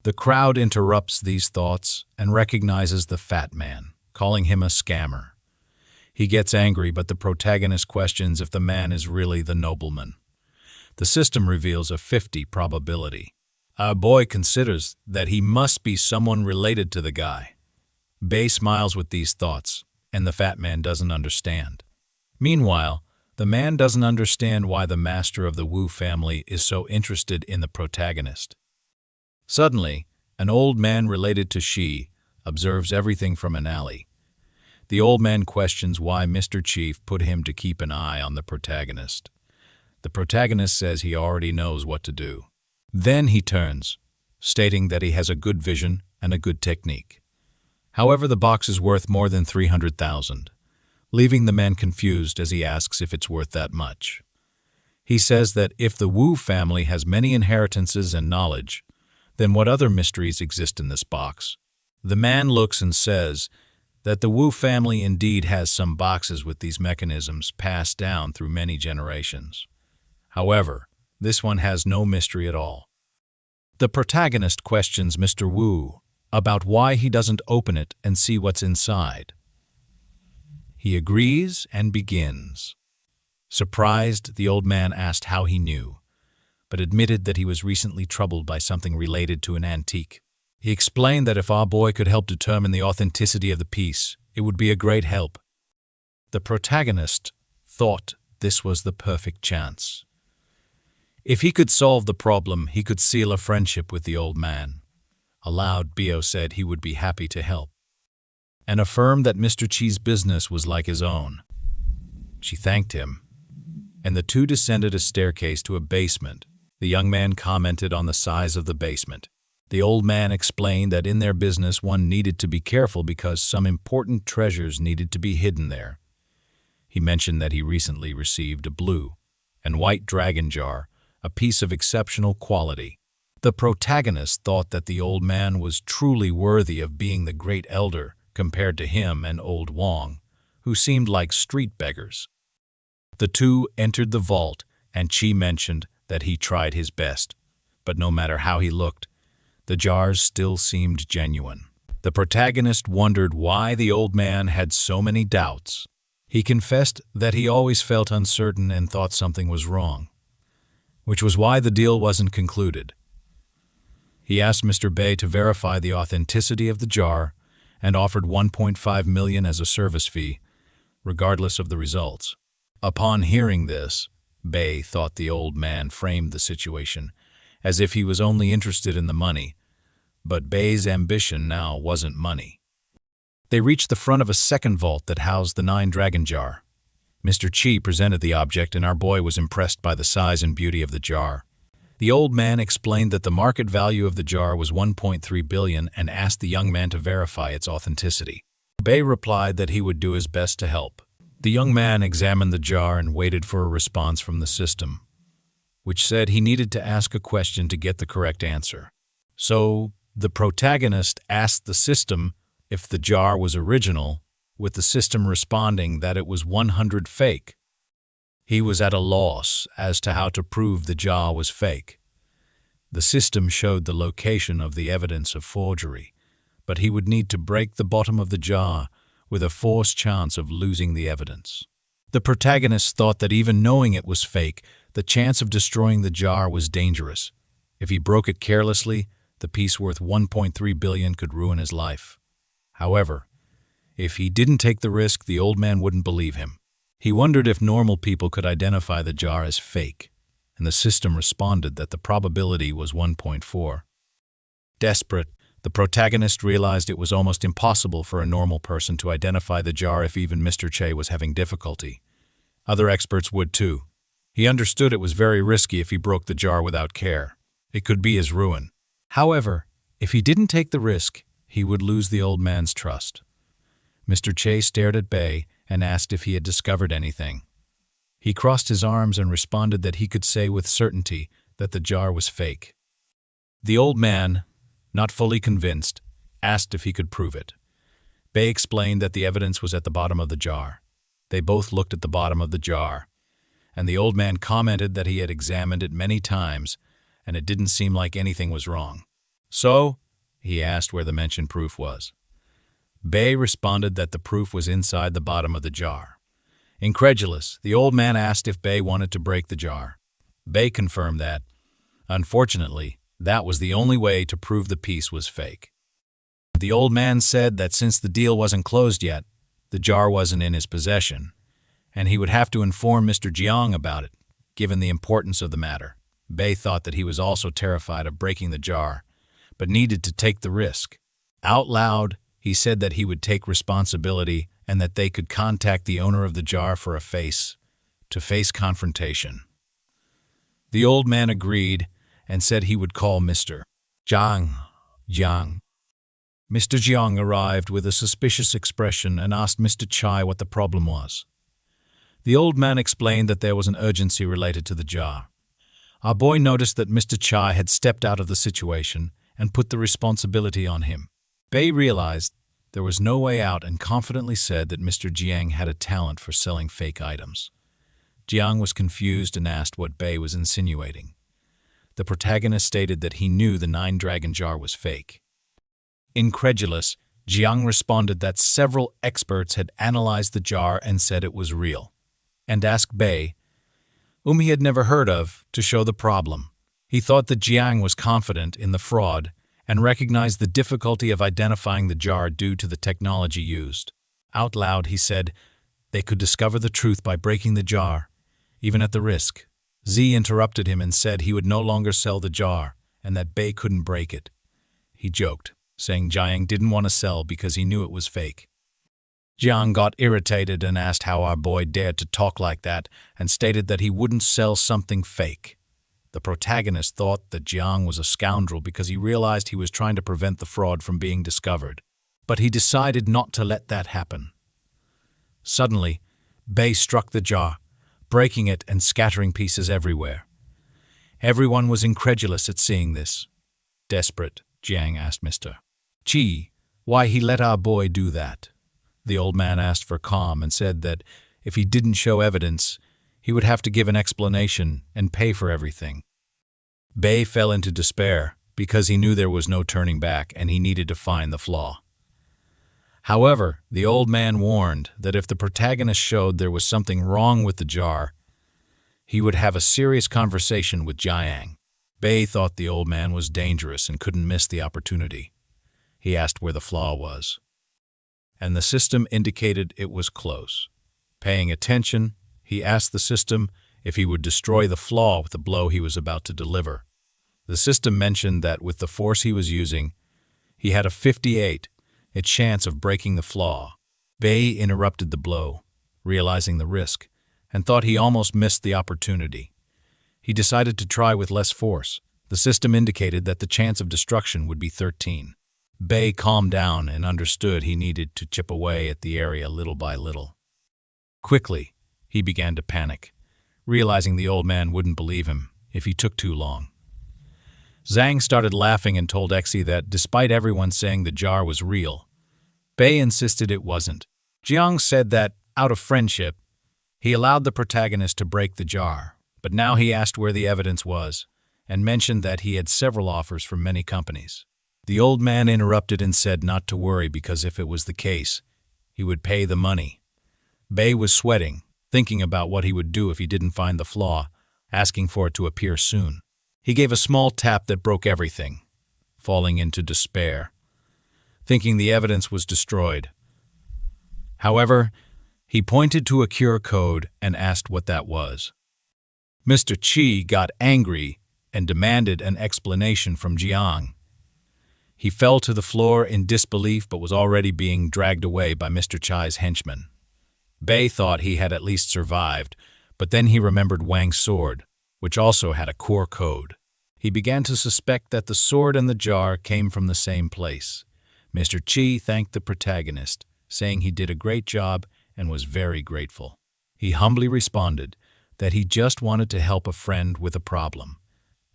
The crowd interrupts these thoughts and recognizes the fat man, calling him a scammer. He gets angry, but the protagonist questions if the man is really the nobleman. The system reveals a 50 probability. Our boy considers that he must be someone related to the guy. Bai smiles with these thoughts, and the fat man doesn't understand. Meanwhile, the man doesn't understand why the master of the Wu family is so interested in the protagonist. Suddenly, an old man related to Shi observes everything from an alley. The old man questions why Mr. Chief put him to keep an eye on the protagonist. The protagonist says he already knows what to do. Then he turns, stating that he has a good vision and a good technique. However, the box is worth more than 300,000, leaving the man confused as he asks if it's worth that much. He says that if the Wu family has many inheritances and knowledge, then what other mysteries exist in this box? The man looks and says that the Wu family indeed has some boxes with these mechanisms passed down through many generations. However, this one has no mystery at all. The protagonist questions Mr. Wu about why he doesn't open it and see what's inside. He agrees and begins. Surprised, the old man asked how he knew, but admitted that he was recently troubled by something related to an antique. He explained that if our boy could help determine the authenticity of the piece, it would be a great help. The protagonist thought this was the perfect chance. If he could solve the problem, he could seal a friendship with the old man. Aloud, Bio said he would be happy to help, and affirmed that Mr. Chi's business was like his own. She thanked him, and the two descended a staircase to a basement. The young man commented on the size of the basement. The old man explained that in their business one needed to be careful because some important treasures needed to be hidden there. He mentioned that he recently received a blue and white dragon jar, a piece of exceptional quality. The protagonist thought that the old man was truly worthy of being the great elder compared to him and old Wang, who seemed like street beggars. The two entered the vault, and Chay mentioned that he tried his best, but no matter how he looked, the jars still seemed genuine. The protagonist wondered why the old man had so many doubts. He confessed that he always felt uncertain and thought something was wrong, which was why the deal wasn't concluded. He asked Mr. Bai to verify the authenticity of the jar and offered 1.5 million as a service fee, regardless of the results. Upon hearing this, Bai thought the old man framed the situation as if he was only interested in the money, but Bai's ambition now wasn't money. They reached the front of a second vault that housed the 9-dragon jar. Mr. Chay presented the object, and our boy was impressed by the size and beauty of the jar. The old man explained that the market value of the jar was 1.3 billion and asked the young man to verify its authenticity. Bai replied that he would do his best to help. The young man examined the jar and waited for a response from the system, which said he needed to ask a question to get the correct answer. So, the protagonist asked the system if the jar was original with the system responding that it was 100 fake. He was at a loss as to how to prove the jar was fake. The system showed the location of the evidence of forgery, but he would need to break the bottom of the jar with a forced chance of losing the evidence. The protagonist thought that even knowing it was fake, the chance of destroying the jar was dangerous. If he broke it carelessly, the piece worth 1.3 billion could ruin his life. However, if he didn't take the risk, the old man wouldn't believe him. He wondered if normal people could identify the jar as fake, and the system responded that the probability was 1.4. Desperate, the protagonist realized it was almost impossible for a normal person to identify the jar if even Mr. Chay was having difficulty. Other experts would too. He understood it was very risky if he broke the jar without care. It could be his ruin. However, if he didn't take the risk, he would lose the old man's trust. Mr. Chay stared at Bai and asked if he had discovered anything. He crossed his arms and responded that he could say with certainty that the jar was fake. The old man, not fully convinced, asked if he could prove it. Bai explained that the evidence was at the bottom of the jar. They both looked at the bottom of the jar, and the old man commented that he had examined it many times and it didn't seem like anything was wrong. So, he asked where the mentioned proof was. Bai responded that the proof was inside the bottom of the jar. Incredulous, the old man asked if Bai wanted to break the jar. Bai confirmed that, unfortunately, that was the only way to prove the piece was fake. The old man said that since the deal wasn't closed yet, the jar wasn't in his possession, and he would have to inform Mr. Jiang about it, given the importance of the matter. Bai thought that he was also terrified of breaking the jar, but needed to take the risk. Out loud, he said that he would take responsibility and that they could contact the owner of the jar for a face-to-face confrontation. The old man agreed and said he would call Mr. Jiang. Mr. Jiang arrived with a suspicious expression and asked Mr. Chay what the problem was. The old man explained that there was an urgency related to the jar. Our boy noticed that Mr. Chay had stepped out of the situation and put the responsibility on him. Bai realized there was no way out and confidently said that Mr. Jiang had a talent for selling fake items. Jiang was confused and asked what Bai was insinuating. The protagonist stated that he knew the 9-dragon jar was fake. Incredulous, Jiang responded that several experts had analyzed the jar and said it was real, and asked Bai, whom he had never heard of, to show the problem. He thought that Jiang was confident in the fraud and recognized the difficulty of identifying the jar due to the technology used. Out loud, he said they could discover the truth by breaking the jar, even at the risk. Z interrupted him and said he would no longer sell the jar and that Bai couldn't break it. He joked, saying Jiang didn't want to sell because he knew it was fake. Jiang got irritated and asked how our boy dared to talk like that and stated that he wouldn't sell something fake. The protagonist thought that Jiang was a scoundrel because he realized he was trying to prevent the fraud from being discovered, but he decided not to let that happen. Suddenly, Bai struck the jar, breaking it and scattering pieces everywhere. Everyone was incredulous at seeing this. Desperate, Jiang asked Mr. Chay why he let our boy do that. The old man asked for calm and said that if he didn't show evidence, he would have to give an explanation and pay for everything. Bai fell into despair because he knew there was no turning back and he needed to find the flaw. However, the old man warned that if the protagonist showed there was something wrong with the jar, he would have a serious conversation with Jiang. Bai thought the old man was dangerous and couldn't miss the opportunity. He asked where the flaw was, and the system indicated it was close. Paying attention, he asked the system if he would destroy the flaw with the blow he was about to deliver. The system mentioned that with the force he was using, he had a 58% chance of breaking the flaw. Bai interrupted the blow, realizing the risk, and thought he almost missed the opportunity. He decided to try with less force. The system indicated that the chance of destruction would be 13%. Bai calmed down and understood he needed to chip away at the area little by little. Quickly, he began to panic, realizing the old man wouldn't believe him if he took too long. Zhang started laughing and told Exi that despite everyone saying the jar was real, Bai insisted it wasn't. Jiang said that, out of friendship, he allowed the protagonist to break the jar, but now he asked where the evidence was, and mentioned that he had several offers from many companies. The old man interrupted and said not to worry because if it was the case, he would pay the money. Bai was sweating, thinking about what he would do if he didn't find the flaw, asking for it to appear soon. He gave a small tap that broke everything, falling into despair, thinking the evidence was destroyed. However, he pointed to a QR code and asked what that was. Mr. Chay got angry and demanded an explanation from Jiang. He fell to the floor in disbelief but was already being dragged away by Mr. Chai's henchmen. Bai thought he had at least survived, but then he remembered Wang's sword, which also had a core code. He began to suspect that the sword and the jar came from the same place. Mr. Chay thanked the protagonist, saying he did a great job and was very grateful. He humbly responded that he just wanted to help a friend with a problem,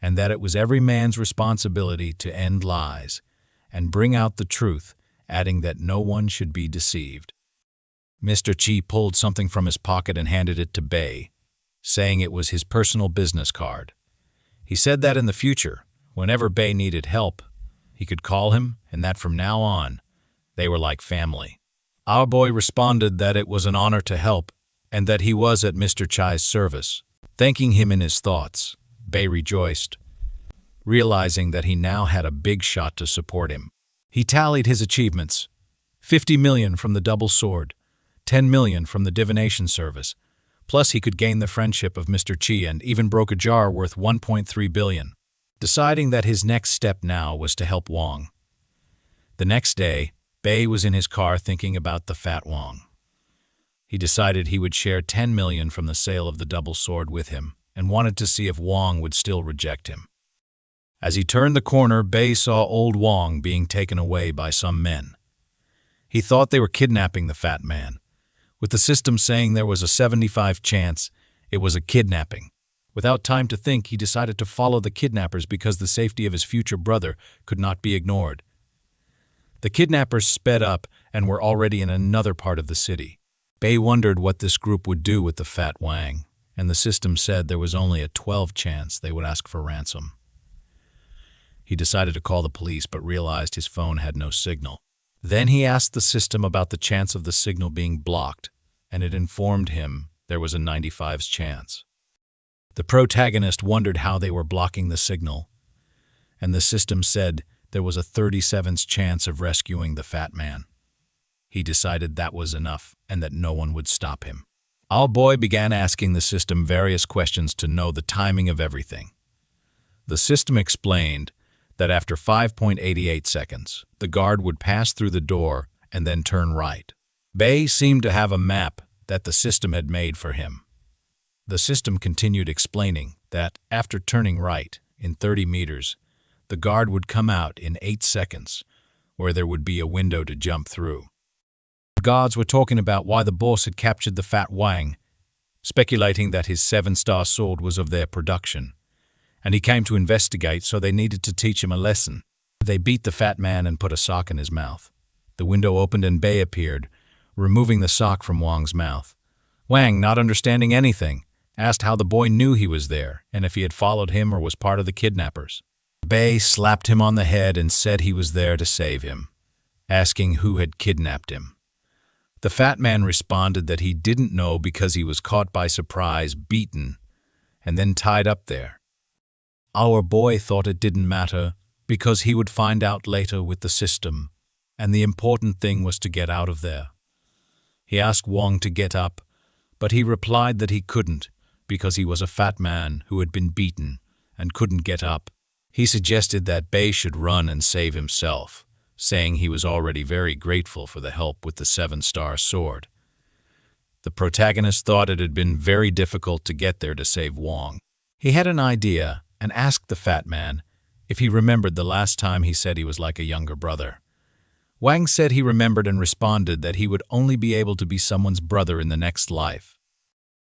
and that it was every man's responsibility to end lies and bring out the truth, adding that no one should be deceived. Mr. Chay pulled something from his pocket and handed it to Bai, saying it was his personal business card. He said that in the future, whenever Bai needed help, he could call him, and that from now on, they were like family. Our boy responded that it was an honor to help, and that he was at Mr. Chai's service. Thanking him in his thoughts, Bai rejoiced, realizing that he now had a big shot to support him. He tallied his achievements: 50 million from the double sword, 10 million from the divination service, plus he could gain the friendship of Mr. Chay and even broke a jar worth 1.3 billion. Deciding that his next step now was to help Wang. The next day, Bai was in his car thinking about the fat Wang. He decided he would share 10 million from the sale of the double sword with him and wanted to see if Wang would still reject him. As he turned the corner, Bai saw old Wang being taken away by some men. He thought they were kidnapping the fat man, with the system saying there was a 75% chance it was a kidnapping. Without time to think, he decided to follow the kidnappers because the safety of his future brother could not be ignored. The kidnappers sped up and were already in another part of the city. Bai wondered what this group would do with the fat Wang, and the system said there was only a 12% chance they would ask for ransom. He decided to call the police but realized his phone had no signal. Then he asked the system about the chance of the signal being blocked, and it informed him there was a 95% chance. The protagonist wondered how they were blocking the signal, and the system said there was a 37% chance of rescuing the fat man. He decided that was enough and that no one would stop him. Our boy began asking the system various questions to know the timing of everything. The system explained that after 5.88 seconds, the guard would pass through the door and then turn right. Bai seemed to have a map that the system had made for him. The system continued explaining that after turning right in 30 meters, the guard would come out in 8 seconds, where there would be a window to jump through. The guards were talking about why the boss had captured the fat Wang, speculating that his 7-star sword was of their production, and he came to investigate, so they needed to teach him a lesson. They beat the fat man and put a sock in his mouth. The window opened and Bai appeared, removing the sock from Wang's mouth. Wang, not understanding anything, asked how the boy knew he was there and if he had followed him or was part of the kidnappers. Bai slapped him on the head and said he was there to save him, asking who had kidnapped him. The fat man responded that he didn't know because he was caught by surprise, beaten, and then tied up there. Our boy thought it didn't matter because he would find out later with the system, and the important thing was to get out of there. He asked Wang to get up, but he replied that he couldn't because he was a fat man who had been beaten and couldn't get up. He suggested that Bai should run and save himself, saying he was already very grateful for the help with the 7-star sword. The protagonist thought it had been very difficult to get there to save Wang. He had an idea and asked the fat man if he remembered the last time he said he was like a younger brother. Wang said he remembered and responded that he would only be able to be someone's brother in the next life.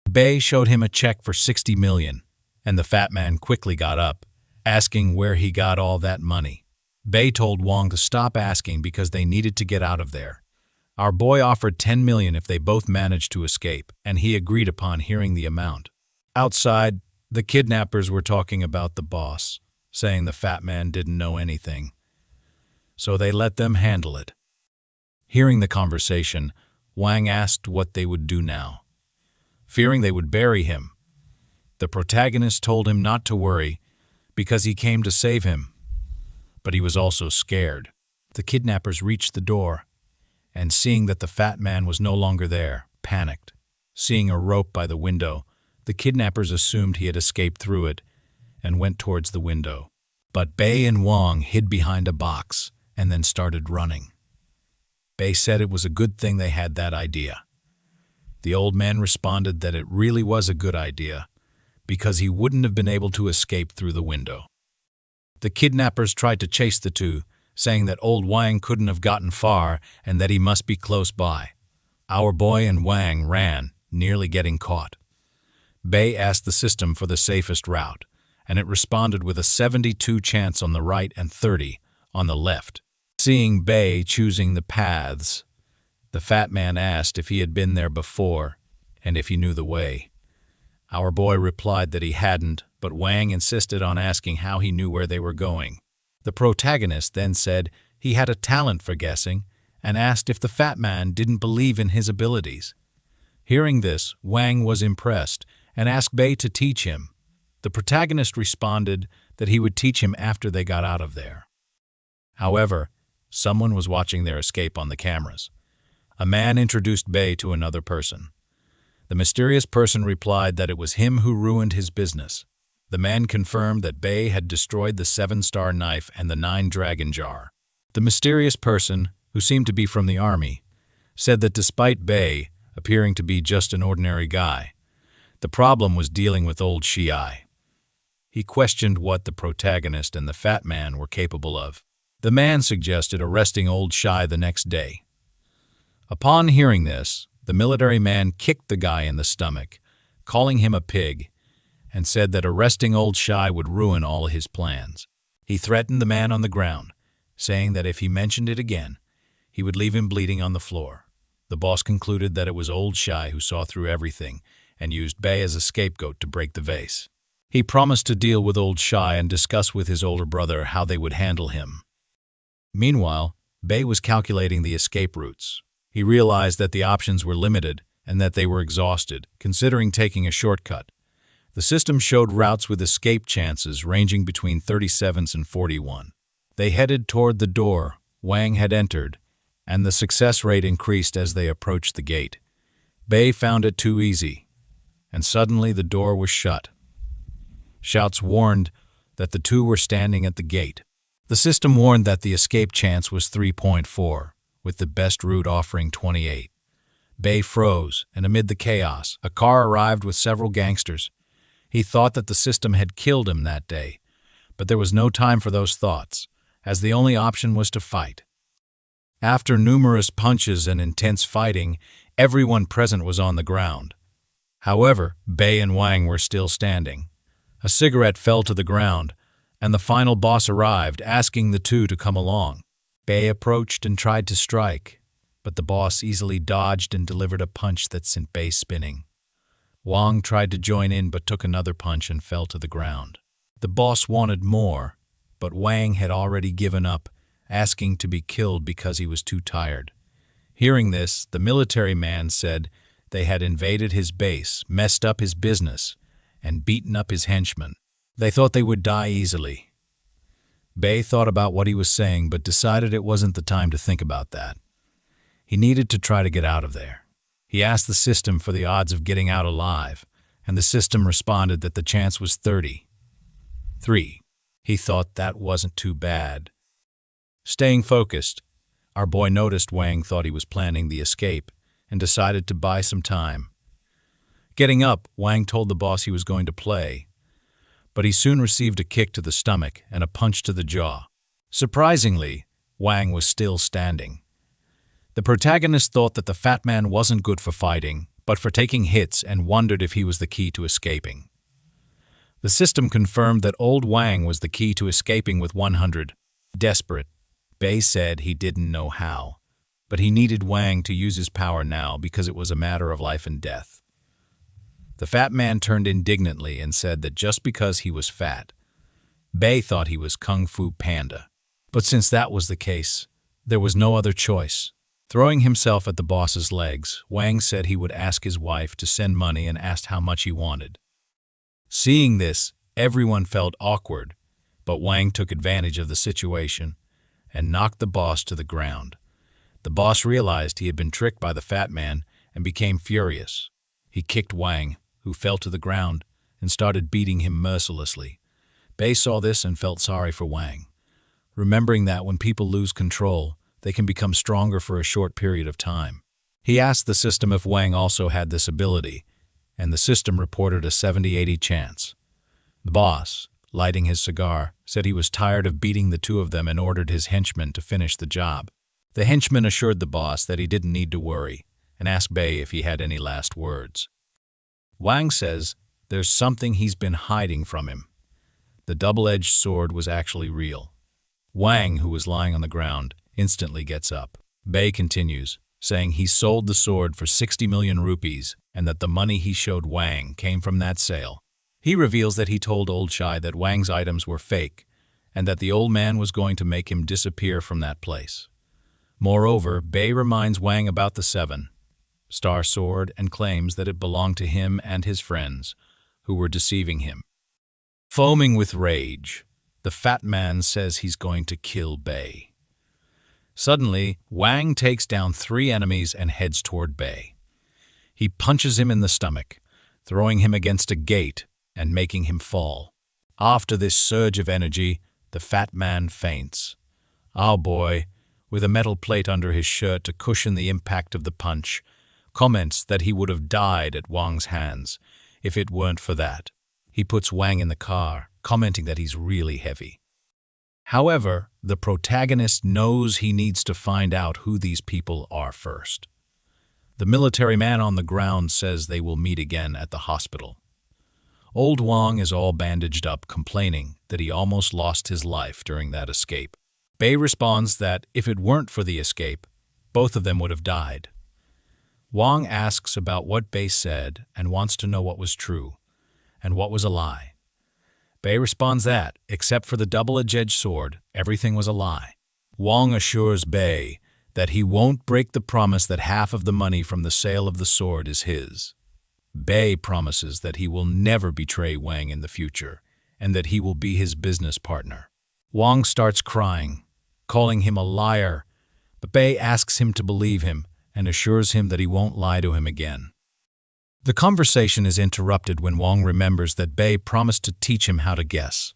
Bai showed him a check for 60 million, and the fat man quickly got up, asking where he got all that money. Bai told Wang to stop asking because they needed to get out of there. Our boy offered 10 million if they both managed to escape, and he agreed upon hearing the amount. Outside, the kidnappers were talking about the boss, saying the fat man didn't know anything. So they let them handle it. Hearing the conversation, Wang asked what they would do now. Fearing they would bury him, the protagonist told him not to worry because he came to save him. But he was also scared. The kidnappers reached the door, and seeing that the fat man was no longer there, panicked. Seeing a rope by the window, the kidnappers assumed he had escaped through it and went towards the window. But Bai and Wang hid behind a box and then started running. Bai said it was a good thing they had that idea. The old man responded that it really was a good idea because he wouldn't have been able to escape through the window. The kidnappers tried to chase the two, saying that old Wang couldn't have gotten far and that he must be close by. Our boy and Wang ran, nearly getting caught. Bai asked the system for the safest route, and it responded with a 72 chance on the right and 30 on the left. Seeing Bai choosing the paths, the fat man asked if he had been there before and if he knew the way. Our boy replied that he hadn't, but Wang insisted on asking how he knew where they were going. The protagonist then said he had a talent for guessing and asked if the fat man didn't believe in his abilities. Hearing this, Wang was impressed and asked Bai to teach him. The protagonist responded that he would teach him after they got out of there. However, someone was watching their escape on the cameras. A man introduced Bai to another person. The mysterious person replied that it was him who ruined his business. The man confirmed that Bai had destroyed the 7-star knife and the 9-dragon jar. The mysterious person, who seemed to be from the army, said that despite Bai appearing to be just an ordinary guy, the problem was dealing with old Chay. He questioned what the protagonist and the fat man were capable of. The man suggested arresting old Chay the next day. Upon hearing this, the military man kicked the guy in the stomach, calling him a pig, and said that arresting old Chay would ruin all his plans. He threatened the man on the ground, saying that if he mentioned it again, he would leave him bleeding on the floor. The boss concluded that it was old Chay who saw through everything and used Bai as a scapegoat to break the vase. He promised to deal with old Chay and discuss with his older brother how they would handle him. Meanwhile, Bai was calculating the escape routes. He realized that the options were limited and that they were exhausted, considering taking a shortcut. The system showed routes with escape chances ranging between 37s and 41. They headed toward the door Wang had entered, and the success rate increased as they approached the gate. Bai found it too easy, and suddenly the door was shut. Shouts warned that the two were standing at the gate. The system warned that the escape chance was 3.4, with the best route offering 28. Bai froze, and amid the chaos, a car arrived with several gangsters. He thought that the system had killed him that day, but there was no time for those thoughts, as the only option was to fight. After numerous punches and intense fighting, everyone present was on the ground. However, Bai and Wang were still standing. A cigarette fell to the ground, and the final boss arrived, asking the two to come along. Bai approached and tried to strike, but the boss easily dodged and delivered a punch that sent Bai spinning. Wang tried to join in but took another punch and fell to the ground. The boss wanted more, but Wang had already given up, asking to be killed because he was too tired. Hearing this, the military man said they had invaded his base, messed up his business, and beaten up his henchmen. They thought they would die easily. Bai thought about what he was saying but decided it wasn't the time to think about that. He needed to try to get out of there. He asked the system for the odds of getting out alive, and the system responded that the chance was 33. He thought that wasn't too bad. Staying focused, our boy noticed Wang thought he was planning the escape and decided to buy some time. Getting up, Wang told the boss he was going to play, but he soon received a kick to the stomach and a punch to the jaw. Surprisingly, Wang was still standing. The protagonist thought that the fat man wasn't good for fighting, but for taking hits, and wondered if he was the key to escaping. The system confirmed that old Wang was the key to escaping with 100. Desperate, Bai said he didn't know how, but he needed Wang to use his power now because it was a matter of life and death. The fat man turned indignantly and said that just because he was fat, Bai thought he was Kung Fu Panda. But since that was the case, there was no other choice. Throwing himself at the boss's legs, Wang said he would ask his wife to send money and asked how much he wanted. Seeing this, everyone felt awkward, but Wang took advantage of the situation and knocked the boss to the ground. The boss realized he had been tricked by the fat man and became furious. He kicked Wang, who fell to the ground, and started beating him mercilessly. Bai saw this and felt sorry for Wang, remembering that when people lose control, they can become stronger for a short period of time. He asked the system if Wang also had this ability, and the system reported a 70-80 chance. The boss, lighting his cigar, said he was tired of beating the two of them and ordered his henchmen to finish the job. The henchman assured the boss that he didn't need to worry and asked Bai if he had any last words. Wang says there's something he's been hiding from him. The double-edged sword was actually real. Wang, who was lying on the ground, instantly gets up. Bai continues, saying he sold the sword for 60 million rupees and that the money he showed Wang came from that sale. He reveals that he told old Chay that Wang's items were fake and that the old man was going to make him disappear from that place. Moreover, Bai reminds Wang about the seven-star sword and claims that it belonged to him and his friends, who were deceiving him. Foaming with rage, the fat man says he's going to kill Bai. Suddenly, Wang takes down 3 enemies and heads toward Bai. He punches him in the stomach, throwing him against a gate and making him fall. After this surge of energy, the fat man faints. Our boy, with a metal plate under his shirt to cushion the impact of the punch, comments that he would have died at Wang's hands if it weren't for that. He puts Wang in the car, commenting that he's really heavy. However, the protagonist knows he needs to find out who these people are first. The military man on the ground says they will meet again at the hospital. Old Wang is all bandaged up, complaining that he almost lost his life during that escape. Bai responds that if it weren't for the escape, both of them would have died. Wang asks about what Bai said and wants to know what was true and what was a lie. Bai responds that, except for the double-edged sword, everything was a lie. Wang assures Bai that he won't break the promise that half of the money from the sale of the sword is his. Bai promises that he will never betray Wang in the future and that he will be his business partner. Wang starts crying, calling him a liar, but Bai asks him to believe him and assures him that he won't lie to him again. The conversation is interrupted when Wang remembers that Bai promised to teach him how to guess.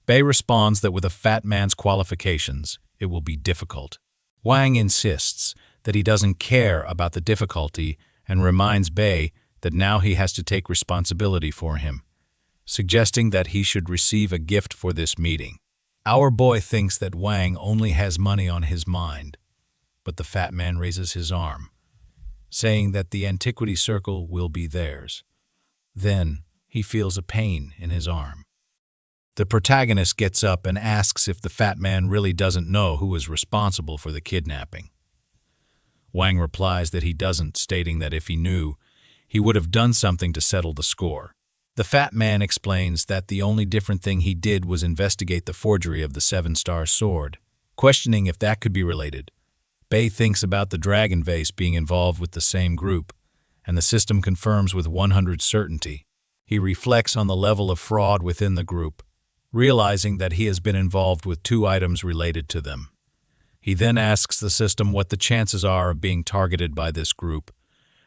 Bai responds that with a fat man's qualifications, it will be difficult. Wang insists that he doesn't care about the difficulty and reminds Bai that now he has to take responsibility for him, suggesting that he should receive a gift for this meeting. Our boy thinks that Wang only has money on his mind, but the fat man raises his arm, saying that the antiquity circle will be theirs. Then he feels a pain in his arm. The protagonist gets up and asks if the fat man really doesn't know who is responsible for the kidnapping. Wang replies that he doesn't, stating that if he knew, he would have done something to settle the score. The fat man explains that the only different thing he did was investigate the forgery of the 7-star sword, questioning if that could be related. Bai thinks about the dragon vase being involved with the same group, and the system confirms with 100% certainty. He reflects on the level of fraud within the group, realizing that he has been involved with 2 items related to them. He then asks the system what the chances are of being targeted by this group,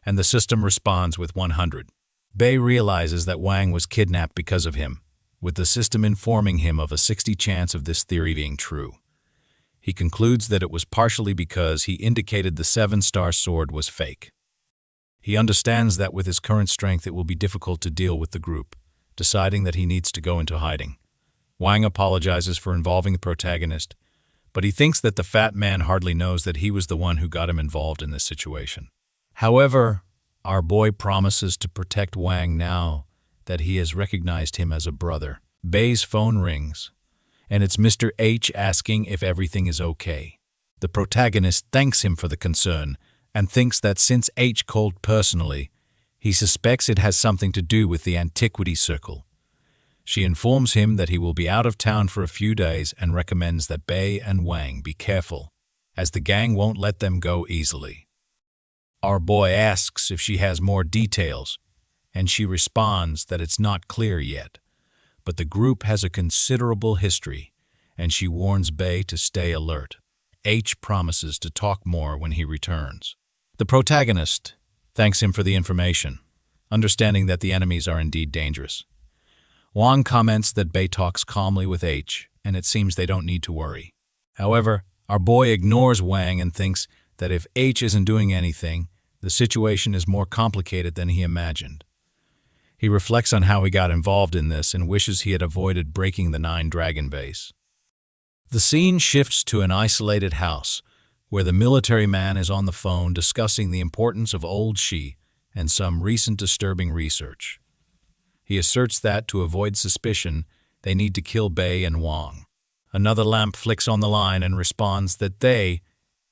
and the system responds with 100. Bai realizes that Wang was kidnapped because of him, with the system informing him of a 60 chance of this theory being true. He concludes that it was partially because he indicated the 7-star sword was fake. He understands that with his current strength it will be difficult to deal with the group, deciding that he needs to go into hiding. Wang apologizes for involving the protagonist, but he thinks that the fat man hardly knows that he was the one who got him involved in this situation. However, our boy promises to protect Wang now that he has recognized him as a brother. Bai's phone rings, and it's Mr. H asking if everything is okay. The protagonist thanks him for the concern and thinks that since H called personally, he suspects it has something to do with the antiquity circle. She informs him that he will be out of town for a few days and recommends that Bai and Wang be careful, as the gang won't let them go easily. Our boy asks if she has more details, and she responds that it's not clear yet, but the group has a considerable history, and she warns Bai to stay alert. H promises to talk more when he returns. The protagonist thanks him for the information, understanding that the enemies are indeed dangerous. Wang comments that Bai talks calmly with H, and it seems they don't need to worry. However, our boy ignores Wang and thinks that if H isn't doing anything, the situation is more complicated than he imagined. He reflects on how he got involved in this and wishes he had avoided breaking the 9-dragon base. The scene shifts to an isolated house, where the military man is on the phone discussing the importance of old Shi and some recent disturbing research. He asserts that, to avoid suspicion, they need to kill Bai and Wang. Another lamp flicks on the line and responds that they,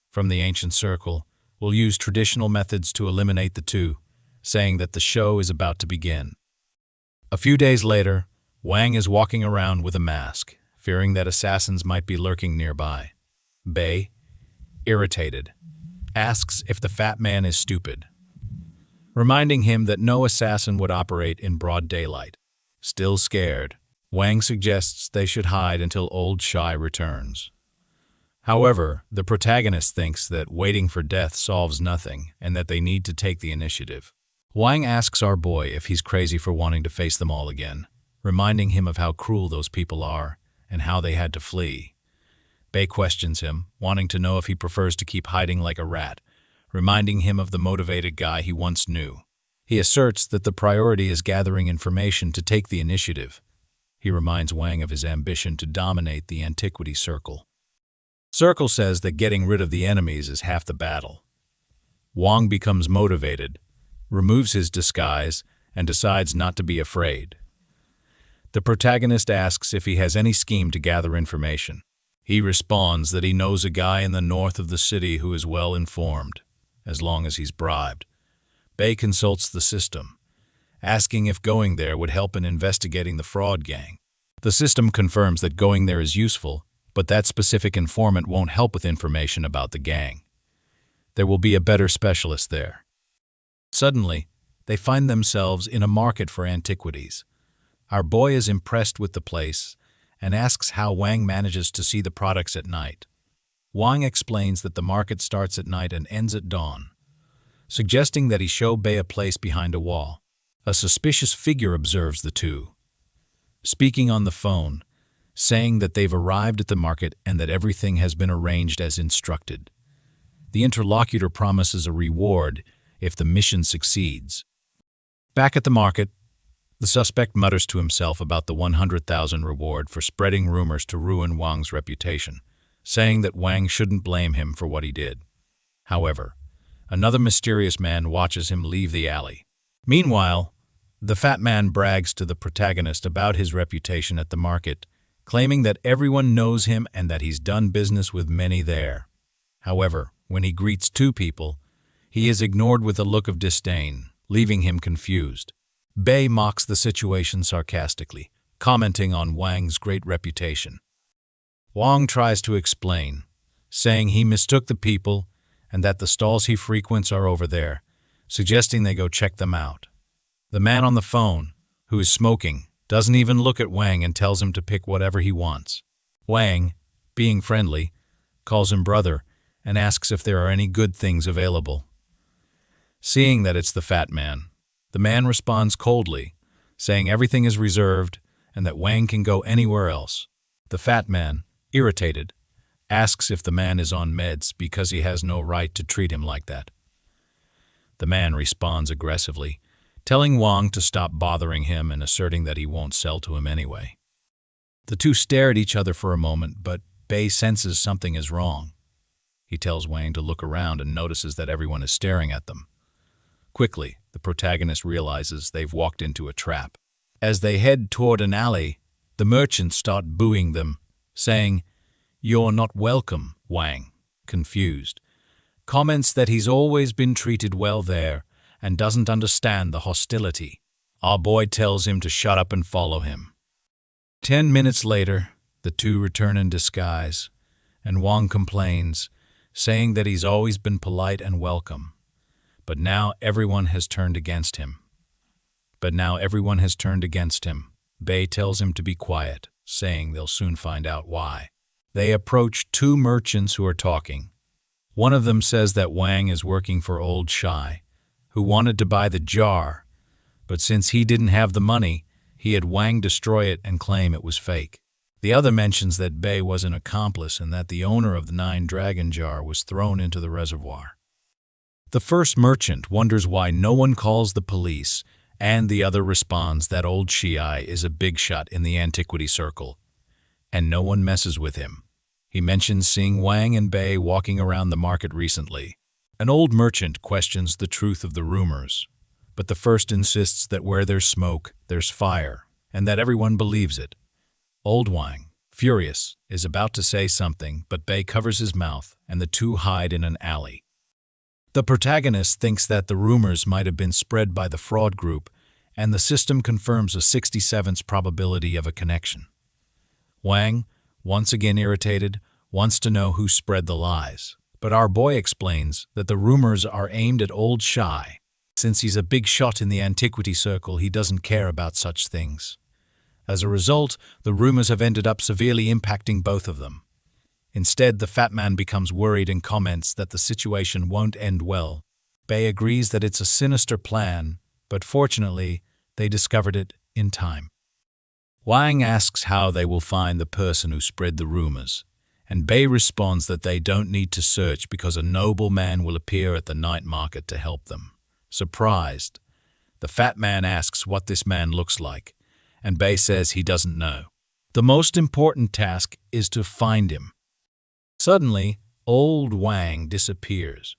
from the ancient circle, will use traditional methods to eliminate the two, saying that the show is about to begin. A few days later, Wang is walking around with a mask, fearing that assassins might be lurking nearby. Bai, irritated, asks if the fat man is stupid, reminding him that no assassin would operate in broad daylight. Still scared, Wang suggests they should hide until old Chay returns. However, the protagonist thinks that waiting for death solves nothing and that they need to take the initiative. Wang asks our boy if he's crazy for wanting to face them all again, reminding him of how cruel those people are and how they had to flee. Bai questions him, wanting to know if he prefers to keep hiding like a rat, reminding him of the motivated guy he once knew. He asserts that the priority is gathering information to take the initiative. He reminds Wang of his ambition to dominate the antiquity circle. Circle says that getting rid of the enemies is half the battle. Wang becomes motivated, removes his disguise, and decides not to be afraid. The protagonist asks if he has any scheme to gather information. He responds that he knows a guy in the north of the city who is well informed, as long as he's bribed. Bai consults the system, asking if going there would help in investigating the fraud gang. The system confirms that going there is useful, but that specific informant won't help with information about the gang. There will be a better specialist there. Suddenly, they find themselves in a market for antiquities. Our boy is impressed with the place and asks how Wang manages to see the products at night. Wang explains that the market starts at night and ends at dawn, suggesting that he show Bai a place behind a wall. A suspicious figure observes the two, speaking on the phone, saying that they've arrived at the market and that everything has been arranged as instructed. The interlocutor promises a reward if the mission succeeds. Back at the market, the suspect mutters to himself about the 100,000 reward for spreading rumors to ruin Wang's reputation, saying that Wang shouldn't blame him for what he did. However, another mysterious man watches him leave the alley. Meanwhile, the fat man brags to the protagonist about his reputation at the market, claiming that everyone knows him and that he's done business with many there. However, when he greets two people, he is ignored with a look of disdain, leaving him confused. Bai mocks the situation sarcastically, commenting on Wang's great reputation. Wang tries to explain, saying he mistook the people and that the stalls he frequents are over there, suggesting they go check them out. The man on the phone, who is smoking, doesn't even look at Wang and tells him to pick whatever he wants. Wang, being friendly, calls him brother and asks if there are any good things available. Seeing that it's the fat man, the man responds coldly, saying everything is reserved and that Wang can go anywhere else. The fat man, irritated, asks if the man is on meds because he has no right to treat him like that. The man responds aggressively, telling Wang to stop bothering him and asserting that he won't sell to him anyway. The two stare at each other for a moment, but Bai senses something is wrong. He tells Wang to look around and notices that everyone is staring at them. Quickly, the protagonist realizes they've walked into a trap. As they head toward an alley, the merchants start booing them, saying, "You're not welcome, Wang." confused, comments that he's always been treated well there and doesn't understand the hostility. Our boy tells him to shut up and follow him. 10 minutes later, the two return in disguise, and Wang complains, saying that he's always been polite and welcome. But now everyone has turned against him. Bai tells him to be quiet, saying they'll soon find out why. They approach two merchants who are talking. One of them says that Wang is working for old Chay, who wanted to buy the jar, but since he didn't have the money, he had Wang destroy it and claim it was fake. The other mentions that Bai was an accomplice and that the owner of the 9-dragon jar was thrown into the reservoir. The first merchant wonders why no one calls the police, and the other responds that old Chay is a big shot in the antiquity circle, and no one messes with him. He mentions seeing Wang and Bai walking around the market recently. An old merchant questions the truth of the rumors, but the first insists that where there's smoke, there's fire, and that everyone believes it. Old Wang, furious, is about to say something, but Bai covers his mouth, and the two hide in an alley. The protagonist thinks that the rumors might have been spread by the fraud group, and the system confirms a 67th probability of a connection. Wang, once again irritated, wants to know who spread the lies, but our boy explains that the rumors are aimed at old Chay. Since he's a big shot in the antiquity circle, he doesn't care about such things. As a result, the rumors have ended up severely impacting both of them. Instead, the fat man becomes worried and comments that the situation won't end well. Bai agrees that it's a sinister plan, but fortunately, they discovered it in time. Wang asks how they will find the person who spread the rumors, and Bai responds that they don't need to search because a noble man will appear at the night market to help them. Surprised, the fat man asks what this man looks like, and Bai says he doesn't know. The most important task is to find him. Suddenly, old Wang disappears,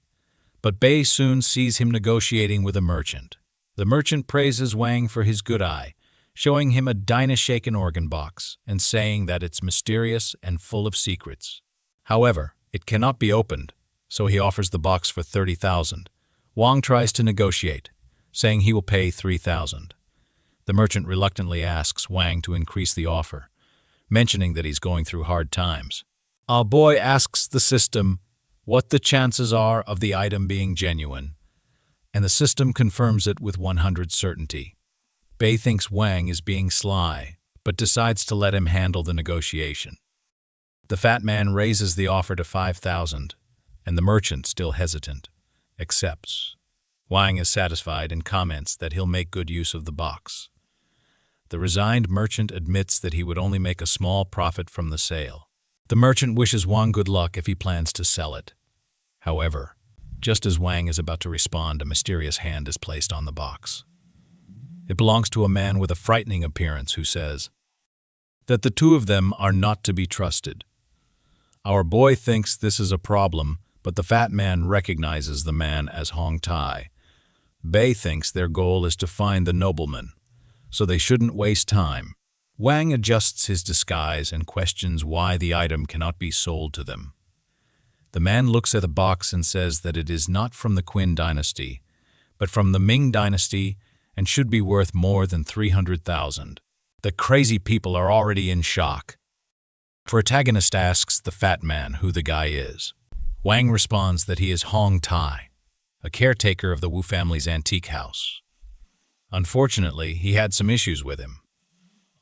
but Bai soon sees him negotiating with a merchant. The merchant praises Wang for his good eye, showing him a Dyna-shaken organ box and saying that it's mysterious and full of secrets. However, it cannot be opened, so he offers the box for 30,000. Wang tries to negotiate, saying he will pay 3,000. The merchant reluctantly asks Wang to increase the offer, mentioning that he's going through hard times. Our boy asks the system what the chances are of the item being genuine, and the system confirms it with 100% certainty. Bai thinks Wang is being sly, but decides to let him handle the negotiation. The fat man raises the offer to 5,000, and the merchant, still hesitant, accepts. Wang is satisfied and comments that he'll make good use of the box. The resigned merchant admits that he would only make a small profit from the sale. The merchant wishes Wang good luck if he plans to sell it. However, just as Wang is about to respond, a mysterious hand is placed on the box. It belongs to a man with a frightening appearance who says that the two of them are not to be trusted. Our boy thinks this is a problem, but the fat man recognizes the man as Hong Tai. Bai thinks their goal is to find the nobleman, so they shouldn't waste time. Wang adjusts his disguise and questions why the item cannot be sold to them. The man looks at the box and says that it is not from the Qin dynasty, but from the Ming dynasty and should be worth more than 300,000. The crazy people are already in shock. Protagonist asks the fat man who the guy is. Wang responds that he is Hong Tai, a caretaker of the Wu family's antique house. Unfortunately, he had some issues with him.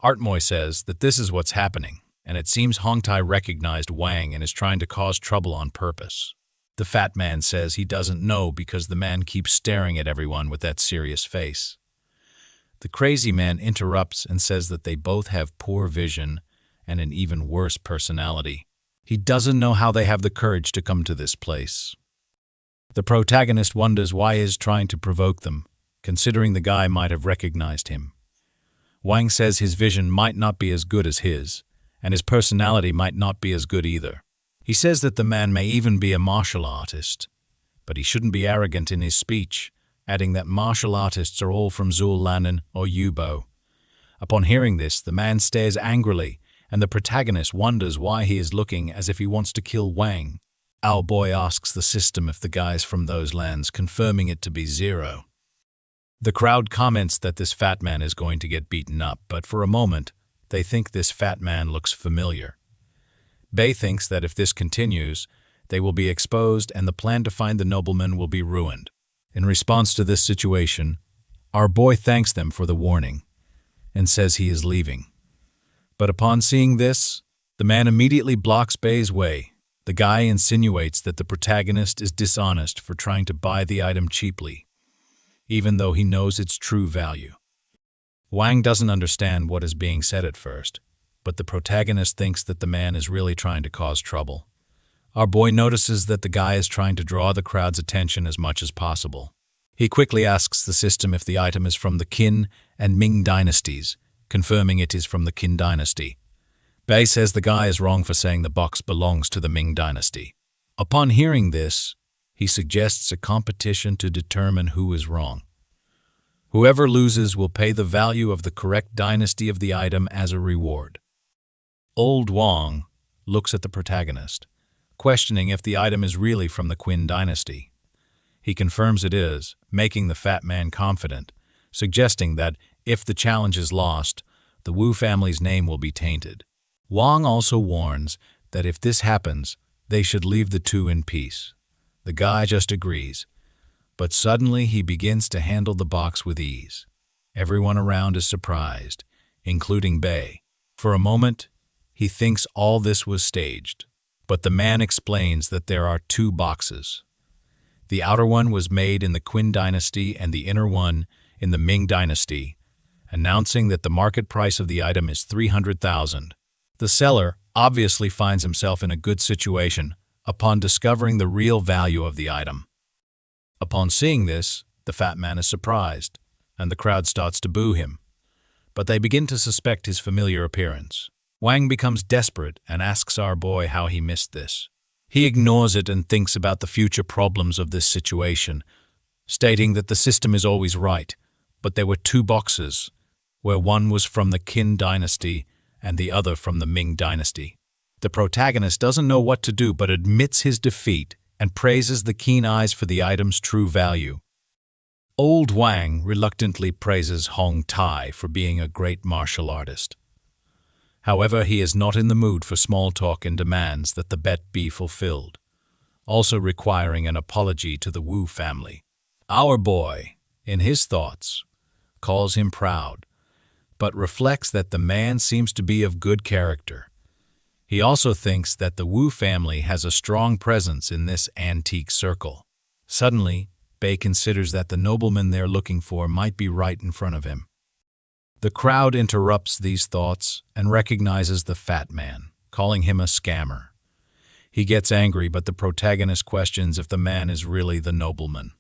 Artmoy says that this is what's happening, and it seems Hong Tai recognized Wang and is trying to cause trouble on purpose. The fat man says he doesn't know because the man keeps staring at everyone with that serious face. The crazy man interrupts and says that they both have poor vision and an even worse personality. He doesn't know how they have the courage to come to this place. The protagonist wonders why he is trying to provoke them, considering the guy might have recognized him. Wang says his vision might not be as good as his, and his personality might not be as good either. He says that the man may even be a martial artist, but he shouldn't be arrogant in his speech, adding that martial artists are all from Zulanan or Yubo. Upon hearing this, the man stares angrily, and the protagonist wonders why he is looking as if he wants to kill Wang. Our boy asks the system if the guy's from those lands, confirming it to be 0. The crowd comments that this fat man is going to get beaten up, but for a moment, they think this fat man looks familiar. Bai thinks that if this continues, they will be exposed and the plan to find the nobleman will be ruined. In response to this situation, our boy thanks them for the warning and says he is leaving. But upon seeing this, the man immediately blocks Bai's way. The guy insinuates that the protagonist is dishonest for trying to buy the item cheaply, even though he knows its true value. Wang doesn't understand what is being said at first, but the protagonist thinks that the man is really trying to cause trouble. Our boy notices that the guy is trying to draw the crowd's attention as much as possible. He quickly asks the system if the item is from the Qin and Ming dynasties, confirming it is from the Qin dynasty. Bai says the guy is wrong for saying the box belongs to the Ming dynasty. Upon hearing this, he suggests a competition to determine who is wrong. Whoever loses will pay the value of the correct dynasty of the item as a reward. Old Wang looks at the protagonist, questioning if the item is really from the Qin dynasty. He confirms it is, making the fat man confident, suggesting that if the challenge is lost, the Wu family's name will be tainted. Wang also warns that if this happens, they should leave the two in peace. The guy just agrees, but suddenly he begins to handle the box with ease. Everyone around is surprised, including Bai. For a moment, he thinks all this was staged, but the man explains that there are 2 boxes. The outer one was made in the Qin dynasty and the inner one in the Ming dynasty, announcing that the market price of the item is 300,000. The seller obviously finds himself in a good situation upon discovering the real value of the item. Upon seeing this, the fat man is surprised, and the crowd starts to boo him. But they begin to suspect his familiar appearance. Wang becomes desperate and asks our boy how he missed this. He ignores it and thinks about the future problems of this situation, stating that the system is always right, but there were 2 boxes, where one was from the Qin dynasty and the other from the Ming dynasty. The protagonist doesn't know what to do but admits his defeat and praises the keen eyes for the item's true value. Old Wang reluctantly praises Hong Tai for being a great martial artist. However, he is not in the mood for small talk and demands that the bet be fulfilled, also requiring an apology to the Wu family. Our boy, in his thoughts, calls him proud, but reflects that the man seems to be of good character. He also thinks that the Wu family has a strong presence in this antique circle. Suddenly, Bai considers that the nobleman they're looking for might be right in front of him. The crowd interrupts these thoughts and recognizes the fat man, calling him a scammer. He gets angry, but the protagonist questions if the man is really the nobleman.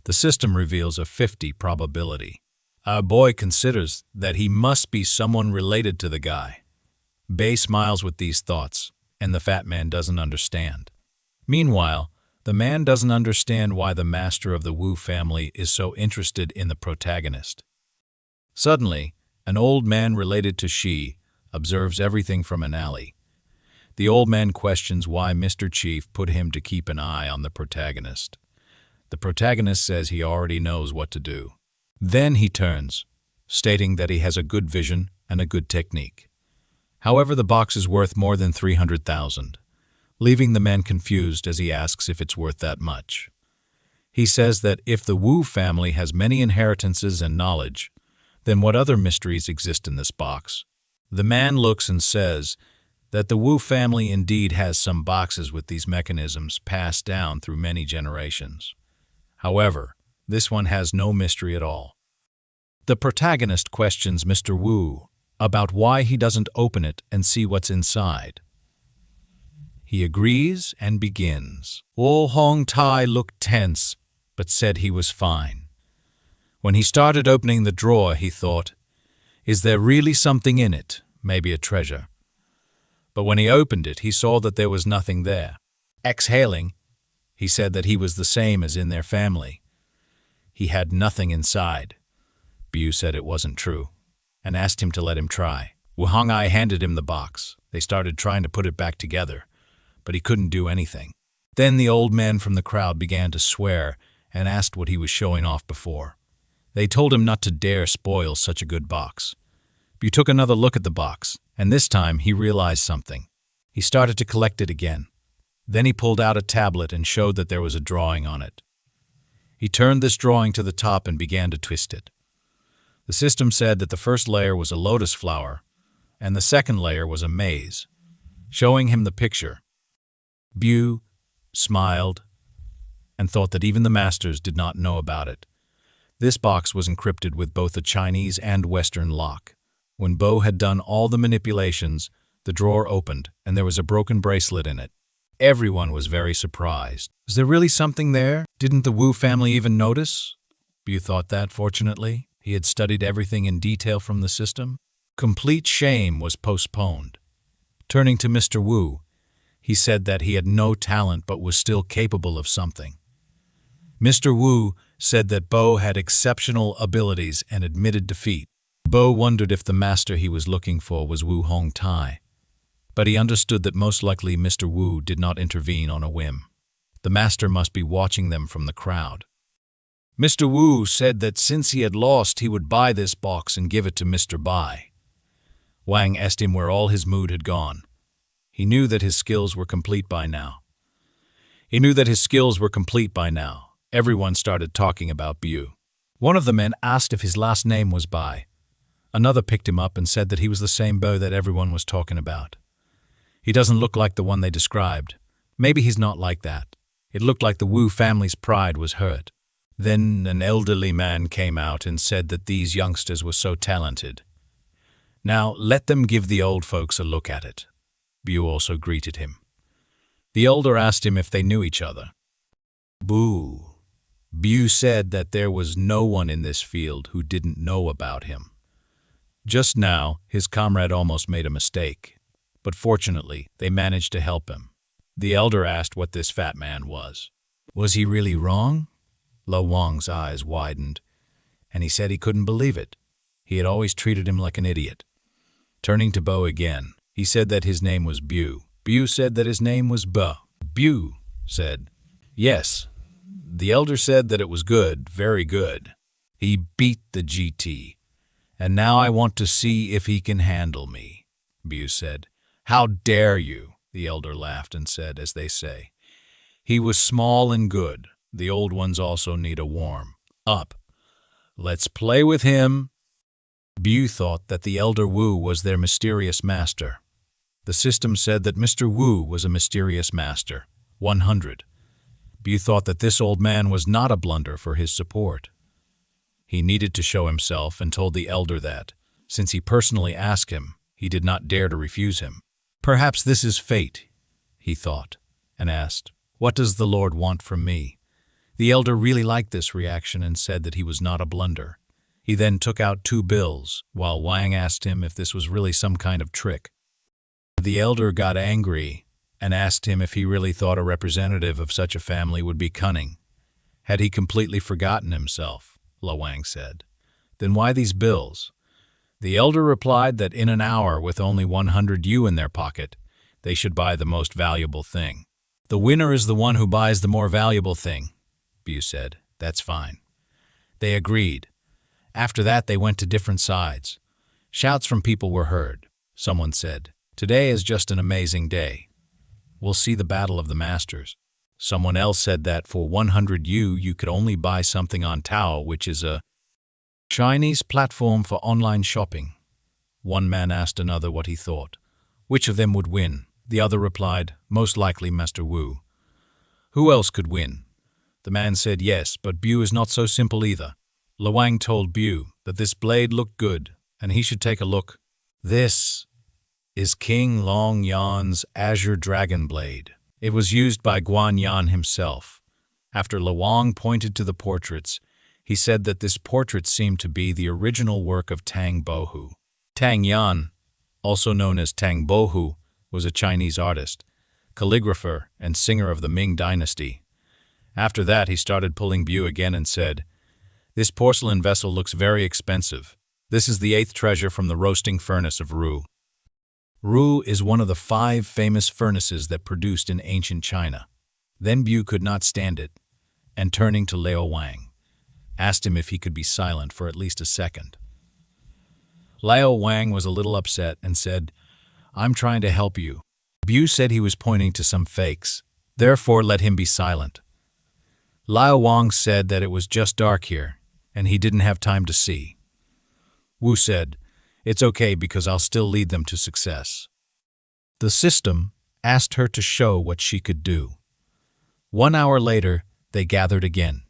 The system reveals a 50 probability. Our boy considers that he must be someone related to the guy. Bai smiles with these thoughts, and the fat man doesn't understand. Meanwhile, the man doesn't understand why the master of the Wu family is so interested in the protagonist. Suddenly, an old man related to Shi observes everything from an alley. The old man questions why Mr. Chief put him to keep an eye on the protagonist. The protagonist says he already knows what to do. Then he turns, stating that he has a good vision and a good technique. However, the box is worth more than 300,000, leaving the man confused as he asks if it's worth that much. He says that if the Wu family has many inheritances and knowledge, then what other mysteries exist in this box? The man looks and says that the Wu family indeed has some boxes with these mechanisms passed down through many generations. However, this one has no mystery at all. The protagonist questions Mr. Wu about why he doesn't open it and see what's inside. He agrees and begins. Old Hong Tai looked tense, but said he was fine. When he started opening the drawer, he thought, is there really something in it, maybe a treasure? But when he opened it, he saw that there was nothing there. Exhaling, he said that he was the same as in their family. He had nothing inside. Bai said it wasn't true, and asked him to let him try. Wu Hongai handed him the box. They started trying to put it back together, but he couldn't do anything. Then the old men from the crowd began to swear and asked what he was showing off before. They told him not to dare spoil such a good box. Bai took another look at the box, and this time he realized something. He started to collect it again. Then he pulled out a tablet and showed that there was a drawing on it. He turned this drawing to the top and began to twist it. The system said that the first layer was a lotus flower, and the second layer was a maze. Showing him the picture, Bai smiled and thought that even the masters did not know about it. This box was encrypted with both a Chinese and Western lock. When Bai had done all the manipulations, the drawer opened and there was a broken bracelet in it. Everyone was very surprised. Was there really something there? Didn't the Wu family even notice? Bai thought that, fortunately, he had studied everything in detail from the system. Complete shame was postponed. Turning to Mr. Wu, he said that he had no talent but was still capable of something. Mr. Wu said that Bai had exceptional abilities and admitted defeat. Bai wondered if the master he was looking for was Wu Hongtai, but he understood that most likely Mr. Wu did not intervene on a whim. The master must be watching them from the crowd. Mr. Wu said that since he had lost, he would buy this box and give it to Mr. Bai. Wang asked him where all his mood had gone. He knew that his skills were complete by now. Everyone started talking about Bai. One of the men asked if his last name was Bai. Another picked him up and said that he was the same Bai that everyone was talking about. He doesn't look like the one they described. Maybe he's not like that. It looked like the Wu family's pride was hurt. Then an elderly man came out and said that these youngsters were so talented. Now let them give the old folks a look at it. Bai also greeted him. The elder asked him if they knew each other. Bai said that there was no one in this field who didn't know about him. Just now, his comrade almost made a mistake, but fortunately, they managed to help him. The elder asked what this fat man was. Was he really wrong? Lo Wang's eyes widened, and he said he couldn't believe it. He had always treated him like an idiot. Turning to Bai again, he said that his name was Bai. Bai said that his name was Bai. Bai said, yes. The elder said that it was good, very good. He beat the GT. And now I want to see if he can handle me, Bai said. How dare you? The elder laughed and said, as they say. He was small and good. The old ones also need a warm up. Let's play with him. Bai thought that the elder Wu was their mysterious master. The system said that Mr. Wu was a mysterious master. 100. Bai thought that this old man was not a blunder for his support. He needed to show himself and told the elder that, since he personally asked him, he did not dare to refuse him. Perhaps this is fate, he thought, and asked, what does the Lord want from me? The elder really liked this reaction and said that he was not a blunder. He then took out 2 bills, while Wang asked him if this was really some kind of trick. The elder got angry and asked him if he really thought a representative of such a family would be cunning. Had he completely forgotten himself? Lo Wang said. Then why these bills? The elder replied that in an hour, with only 100 yu in their pocket, they should buy the most valuable thing. The winner is the one who buys the more valuable thing, Bai said. That's fine. They agreed. After that, they went to different sides. Shouts from people were heard. Someone said, today is just an amazing day. We'll see the battle of the masters. Someone else said that for 100 yu, you could only buy something on Tao, which is a Chinese platform for online shopping. One man asked another what he thought. Which of them would win? The other replied, most likely Master Wu. Who else could win? The man said yes, but Bai is not so simple either. Lo Wang told Bai that this blade looked good, and he should take a look. This is King Long Yan's Azure Dragon Blade. It was used by Guan Yan himself. After Lo Wang pointed to the portraits, he said that this portrait seemed to be the original work of Tang Bohu. Tang Yan, also known as Tang Bohu, was a Chinese artist, calligrapher, and singer of the Ming dynasty. After that, he started pulling Bai again and said, this porcelain vessel looks very expensive. This is the 8th treasure from the roasting furnace of Ru. Ru is one of the 5 famous furnaces that produced in ancient China. Then Bu could not stand it, and turning to Liao Wang, asked him if he could be silent for at least a second. Liao Wang was a little upset and said, "I'm trying to help you." Bu said he was pointing to some fakes, therefore let him be silent. Liao Wang said that it was just dark here, and he didn't have time to see. Wu said, "It's okay because I'll still lead them to success." The system asked her to show what she could do. 1 hour later, they gathered again.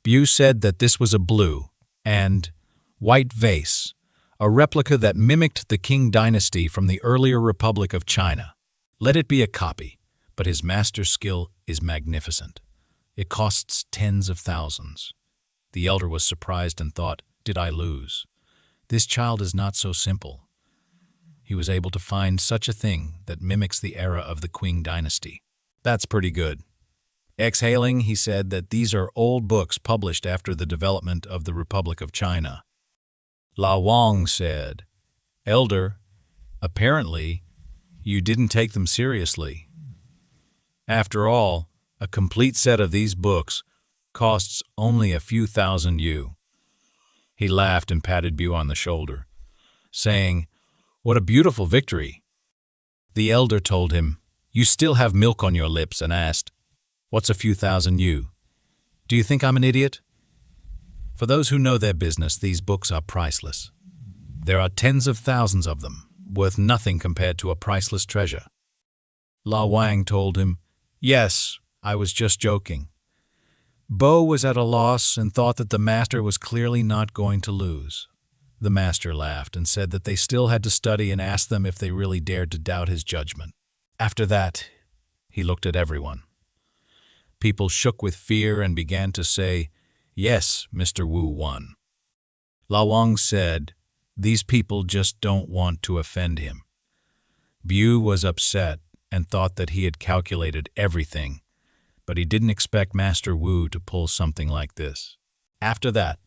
Bu said that this was a blue and white vase, a replica that mimicked the Qing dynasty from the earlier Republic of China. Let it be a copy, but his master skill is magnificent. It costs tens of thousands. The elder was surprised and thought, "Did I lose? This child is not so simple." He was able to find such a thing that mimics the era of the Qing dynasty. That's pretty good. Exhaling, he said that these are old books published after the development of the Republic of China. Lao Wang said, "Elder, apparently you didn't take them seriously. After all, a complete set of these books costs only a few thousand yu." He laughed and patted Bu on the shoulder, saying, "What a beautiful victory." The elder told him, "You still have milk on your lips," and asked, "What's a few thousand yu? Do you think I'm an idiot?" For those who know their business, these books are priceless. There are tens of thousands of them, worth nothing compared to a priceless treasure. Lao Wang told him, "Yes, I was just joking." Bo was at a loss and thought that the master was clearly not going to lose. The master laughed and said that they still had to study and asked them if they really dared to doubt his judgment. After that, he looked at everyone. People shook with fear and began to say, "Yes, Mr. Wu won." Lao Wang said, "These people just don't want to offend him." Bu was upset and thought that he had calculated everything, but he didn't expect Master Wu to pull something like this. After that,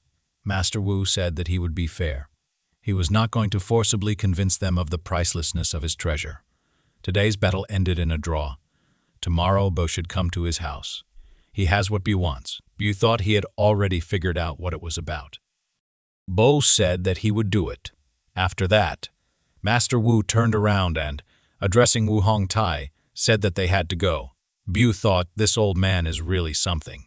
Master Wu said that he would be fair. He was not going to forcibly convince them of the pricelessness of his treasure. Today's battle ended in a draw. Tomorrow, Bo should come to his house. He has what Bu wants. Bu thought he had already figured out what it was about. Bo said that he would do it. After that, Master Wu turned around and, addressing Wu Hongtai, said that they had to go. Bu thought, "This old man is really something."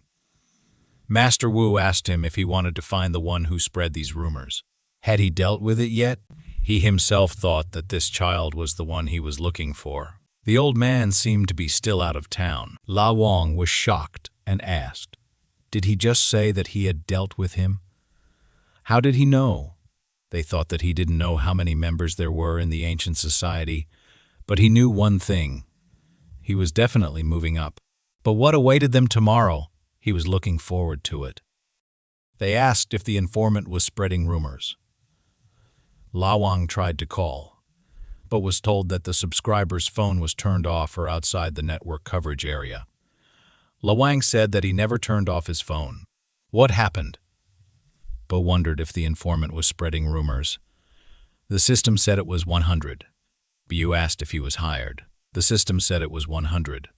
Master Wu asked him if he wanted to find the one who spread these rumors. Had he dealt with it yet? He himself thought that this child was the one he was looking for. The old man seemed to be still out of town. Lao Wang was shocked and asked, "Did he just say that he had dealt with him? How did he know?" They thought that he didn't know how many members there were in the ancient society, but he knew one thing. He was definitely moving up. But what awaited them tomorrow? He was looking forward to it. They asked if the informant was spreading rumors. Lao Wang tried to call, but was told that the subscriber's phone was turned off or outside the network coverage area. Lao Wang said that he never turned off his phone. What happened? Bo wondered if the informant was spreading rumors. The system said it was 100. Bu asked if he was hired. The system said it was 100.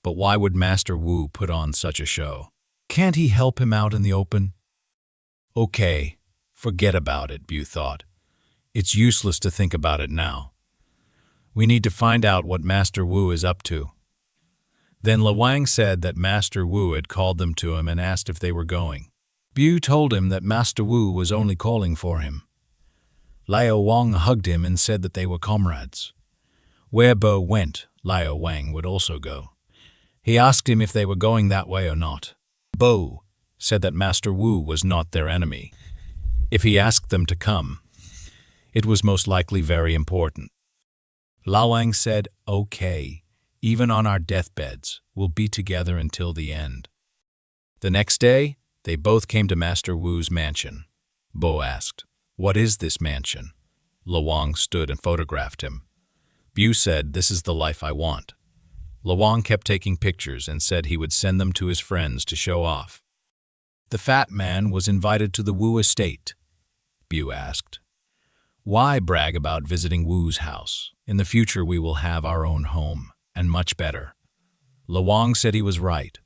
But why would Master Wu put on such a show? Can't he help him out in the open? Okay, forget about it, Bu thought. It's useless to think about it now. We need to find out what Master Wu is up to. Then Lao Wang said that Master Wu had called them to him and asked if they were going. Bu told him that Master Wu was only calling for him. Liao Wang hugged him and said that they were comrades. Where Bo went, Liao Wang would also go. He asked him if they were going that way or not. Bo said that Master Wu was not their enemy. If he asked them to come, it was most likely very important. Lao Wang said, "Okay, even on our deathbeds, we'll be together until the end." The next day, they both came to Master Wu's mansion. Bo asked, "What is this mansion?" Lao Wang stood and photographed him. Bu said, "This is the life I want." Lao Wang kept taking pictures and said he would send them to his friends to show off. The fat man was invited to the Wu estate. Bu asked, "Why brag about visiting Wu's house? In the future we will have our own home, and much better." Lawang said he was right.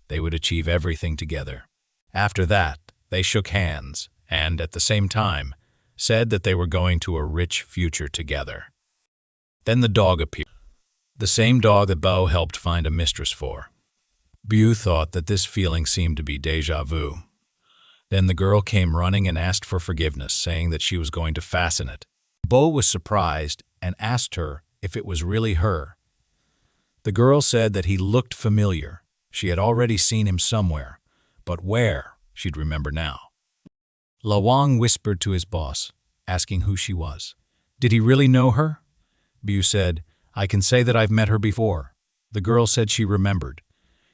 They would achieve everything together. After that, they shook hands and, at the same time, said that they were going to a rich future together. Then the dog appeared. The same dog that Bo helped find a mistress for. Bu thought that this feeling seemed to be déjà vu. Then the girl came running and asked for forgiveness, saying that she was going to fasten it. Bo was surprised and asked her if it was really her. The girl said that he looked familiar. She had already seen him somewhere, but where, she'd remember now. Lawang whispered to his boss, asking who she was. Did he really know her? Bu said, I can say that I've met her before. The girl said she remembered.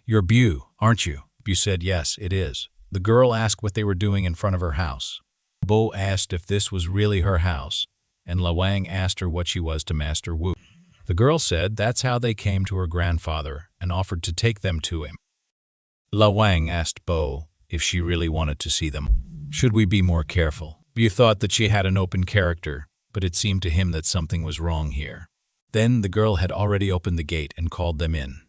You're Bu, aren't you? Bu said, yes, it is. The girl asked what they were doing in front of her house. Bo asked if this was really her house, and Lawang asked her what she was to Master Wu. The girl said that's how they came to her grandfather and offered to take them to him. Lawang asked Bo if she really wanted to see them. Should we be more careful? Bu thought that she had an open character, but it seemed to him that something was wrong here. Then the girl had already opened the gate and called them in.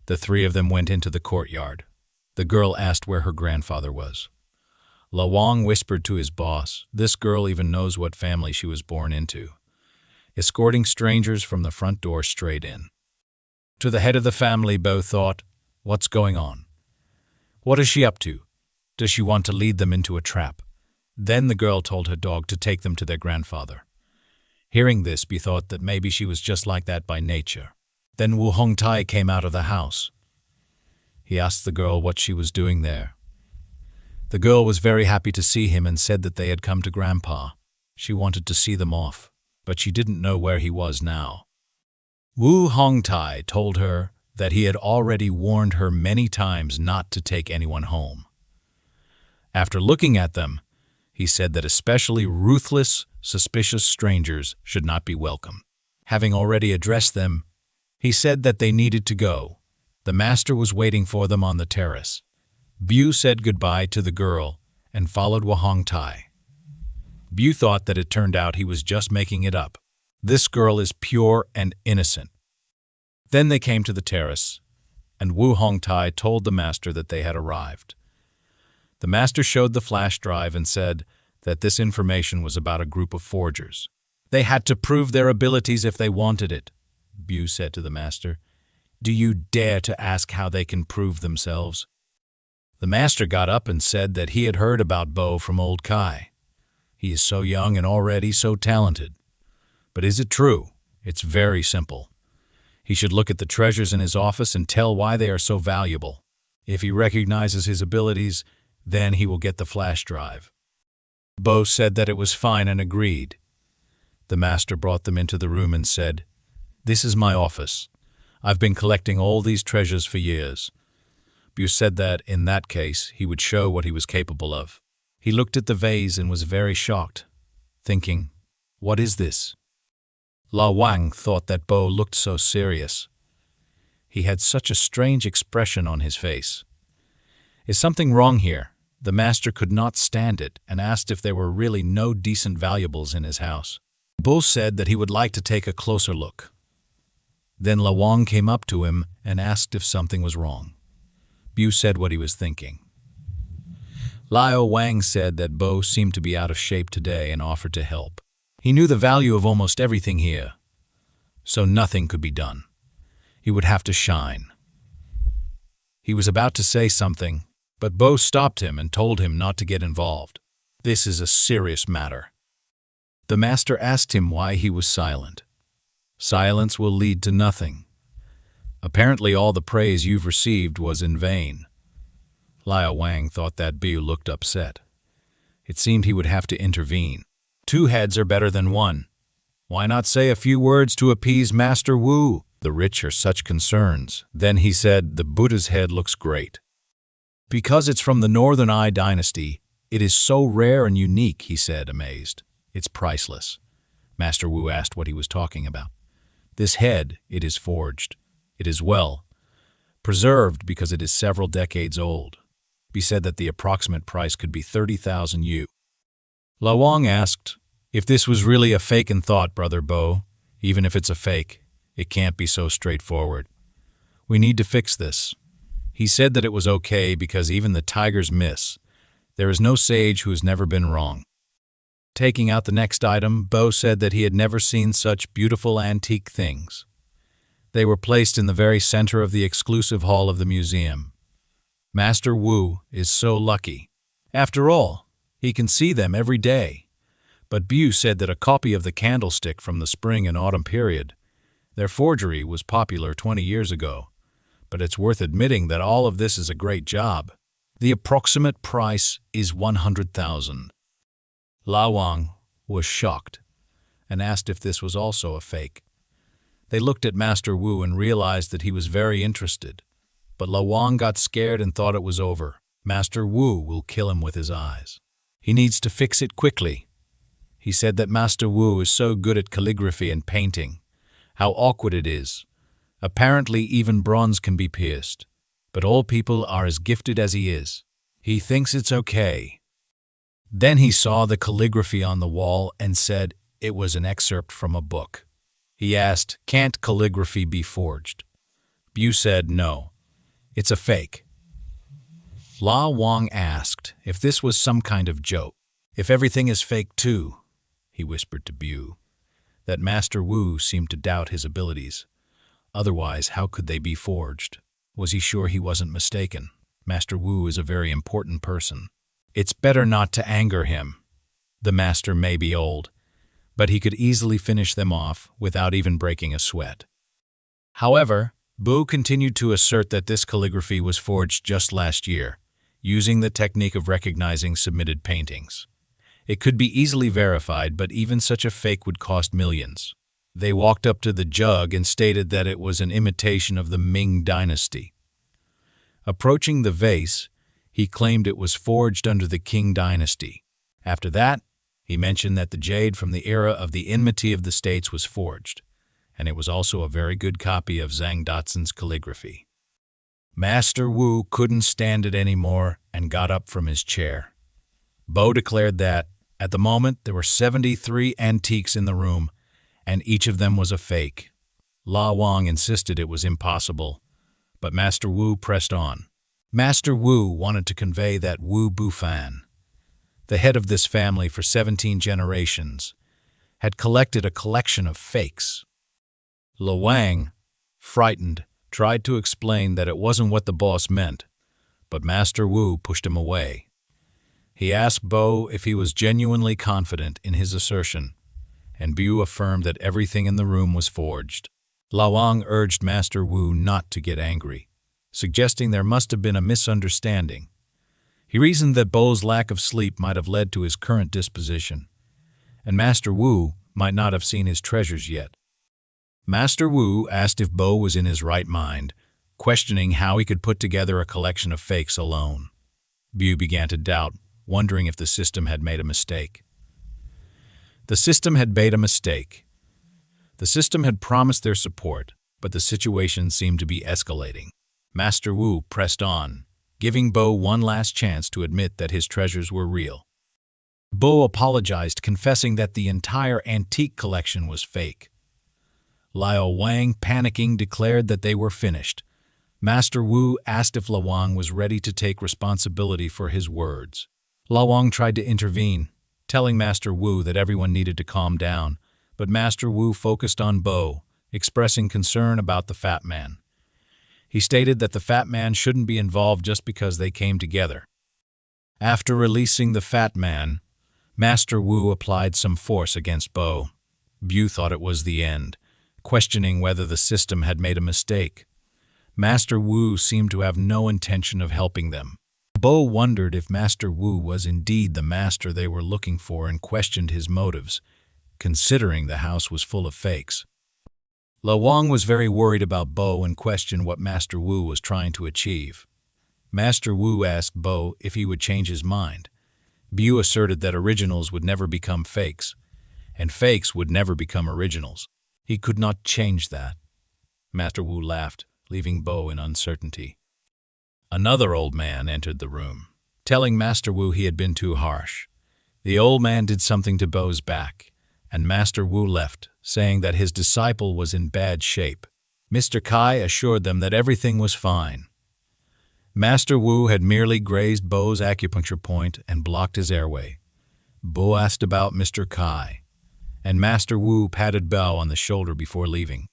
The three of them went into the courtyard. The girl asked where her grandfather was. Lawang whispered to his boss, this girl even knows what family she was born into, escorting strangers from the front door straight in. To the head of the family, Bo thought, what's going on? What is she up to? Does she want to lead them into a trap? Then the girl told her dog to take them to their grandfather. Hearing this, Bo thought that maybe she was just like that by nature. Then Wu Hongtai came out of the house. He asked the girl what she was doing there. The girl was very happy to see him and said that they had come to Grandpa. She wanted to see them off, but she didn't know where he was now. Wu Hongtai told her that he had already warned her many times not to take anyone home. After looking at them, he said that especially ruthless, suspicious strangers should not be welcome. Having already addressed them, he said that they needed to go. The master was waiting for them on the terrace. Bu said goodbye to the girl and followed Wu Hongtai. Bu thought that it turned out he was just making it up. This girl is pure and innocent. Then they came to the terrace, and Wu Hongtai told the master that they had arrived. The master showed the flash drive and said that this information was about a group of forgers. They had to prove their abilities if they wanted it. Bu said to the master, do you dare to ask how they can prove themselves? The master got up and said that he had heard about Bo from old Kai. He is so young and already so talented. But is it true? It's very simple. He should look at the treasures in his office and tell why they are so valuable. If he recognizes his abilities, then he will get the flash drive. Bo said that it was fine and agreed. The master brought them into the room and said, this is my office. I've been collecting all these treasures for years. Bu said that, in that case, he would show what he was capable of. He looked at the vase and was very shocked, thinking, what is this? Lawang thought that Bo looked so serious. He had such a strange expression on his face. Is something wrong here? The master could not stand it and asked if there were really no decent valuables in his house. Bo said that he would like to take a closer look. Then Lawang came up to him and asked if something was wrong. Bu said what he was thinking. Liao Wang said that Bo seemed to be out of shape today and offered to help. He knew the value of almost everything here, so nothing could be done. He would have to shine. He was about to say something, but Bo stopped him and told him not to get involved. This is a serious matter. The master asked him why he was silent. Silence will lead to nothing. Apparently all the praise you've received was in vain. Liao Wang thought that Bu looked upset. It seemed he would have to intervene. Two heads are better than one. Why not say a few words to appease Master Wu? The rich are such concerns. Then he said, the Buddha's head looks great. Because it's from the Northern Ai dynasty, it is so rare and unique, he said, amazed. It's priceless. Master Wu asked what he was talking about. This head, it is forged. It is well preserved because it is several decades old. He said that the approximate price could be 30,000 yu. Lawang asked, if this was really a fake and thought, Brother Bo, even if it's a fake, it can't be so straightforward. We need to fix this. He said that it was okay because even the tigers miss. There is no sage who has never been wrong. Taking out the next item, Bo said that he had never seen such beautiful antique things. They were placed in the very center of the exclusive hall of the museum. Master Wu is so lucky. After all, he can see them every day. But Bu said that a copy of the candlestick from the spring and autumn period, their forgery was popular 20 years ago. But it's worth admitting that all of this is a great job. The approximate price is 100,000. La Wang was shocked and asked if this was also a fake. They looked at Master Wu and realized that he was very interested. But La Wang got scared and thought it was over. Master Wu will kill him with his eyes. He needs to fix it quickly. He said that Master Wu is so good at calligraphy and painting. How awkward it is. Apparently even bronze can be pierced. But all people are as gifted as he is. He thinks it's okay. Then he saw the calligraphy on the wall and said it was an excerpt from a book. He asked, "Can't calligraphy be forged?" Bu said, "No, it's a fake." La Wang asked if this was some kind of joke. "If everything is fake too," he whispered to Bu. That Master Wu seemed to doubt his abilities. Otherwise, how could they be forged? Was he sure he wasn't mistaken? Master Wu is a very important person. It's better not to anger him. The master may be old, but he could easily finish them off without even breaking a sweat. However, Bu continued to assert that this calligraphy was forged just last year, using the technique of recognizing submitted paintings. It could be easily verified, but even such a fake would cost millions. They walked up to the jug and stated that it was an imitation of the Ming dynasty. Approaching the vase, he claimed it was forged under the Qing dynasty. After that, he mentioned that the jade from the era of the enmity of the states was forged, and it was also a very good copy of Zhang Datsun's calligraphy. Master Wu couldn't stand it anymore and got up from his chair. Bo declared that, at the moment, there were 73 antiques in the room, and each of them was a fake. La Wang insisted it was impossible, but Master Wu pressed on. Master Wu wanted to convey that Wu Bufan, the head of this family for 17 generations, had collected a collection of fakes. La Wang, frightened, tried to explain that it wasn't what the boss meant, but Master Wu pushed him away. He asked Bo if he was genuinely confident in his assertion, and Bu affirmed that everything in the room was forged. La Wang urged Master Wu not to get angry, suggesting there must have been a misunderstanding. He reasoned that Bo's lack of sleep might have led to his current disposition, and Master Wu might not have seen his treasures yet. Master Wu asked if Bo was in his right mind, questioning how he could put together a collection of fakes alone. Bu began to doubt, wondering if the system had made a mistake. The system had made a mistake. The system had promised their support, but the situation seemed to be escalating. Master Wu pressed on, giving Bo one last chance to admit that his treasures were real. Bo apologized, confessing that the entire antique collection was fake. Liao Wang, panicking, declared that they were finished. Master Wu asked if La Wang was ready to take responsibility for his words. La Wang tried to intervene, telling Master Wu that everyone needed to calm down, but Master Wu focused on Bo, expressing concern about the fat man. He stated that the fat man shouldn't be involved just because they came together. After releasing the fat man, Master Wu applied some force against Bo. Bu thought it was the end, questioning whether the system had made a mistake. Master Wu seemed to have no intention of helping them. Bo wondered if Master Wu was indeed the master they were looking for and questioned his motives, considering the house was full of fakes. La Wang was very worried about Bo and questioned what Master Wu was trying to achieve. Master Wu asked Bo if he would change his mind. Bu asserted that originals would never become fakes, and fakes would never become originals. He could not change that. Master Wu laughed, leaving Bo in uncertainty. Another old man entered the room, telling Master Wu he had been too harsh. The old man did something to Bo's back, and Master Wu left, saying that his disciple was in bad shape. Mr. Chay assured them that everything was fine. Master Wu had merely grazed Bo's acupuncture point and blocked his airway. Bo asked about Mr. Chay, and Master Wu patted Bo on the shoulder before leaving.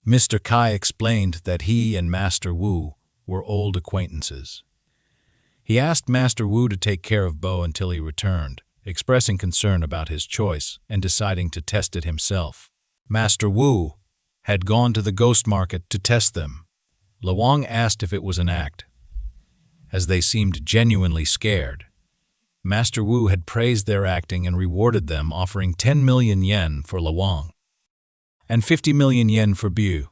Mr. Chay explained that he and Master Wu were old acquaintances. He asked Master Wu to take care of Bo until he returned, expressing concern about his choice and deciding to test it himself. Master Wu had gone to the ghost market to test them. Lawang asked if it was an act, as they seemed genuinely scared. Master Wu had praised their acting and rewarded them, offering 10 million yen for Lawang and 50 million yen for Bu.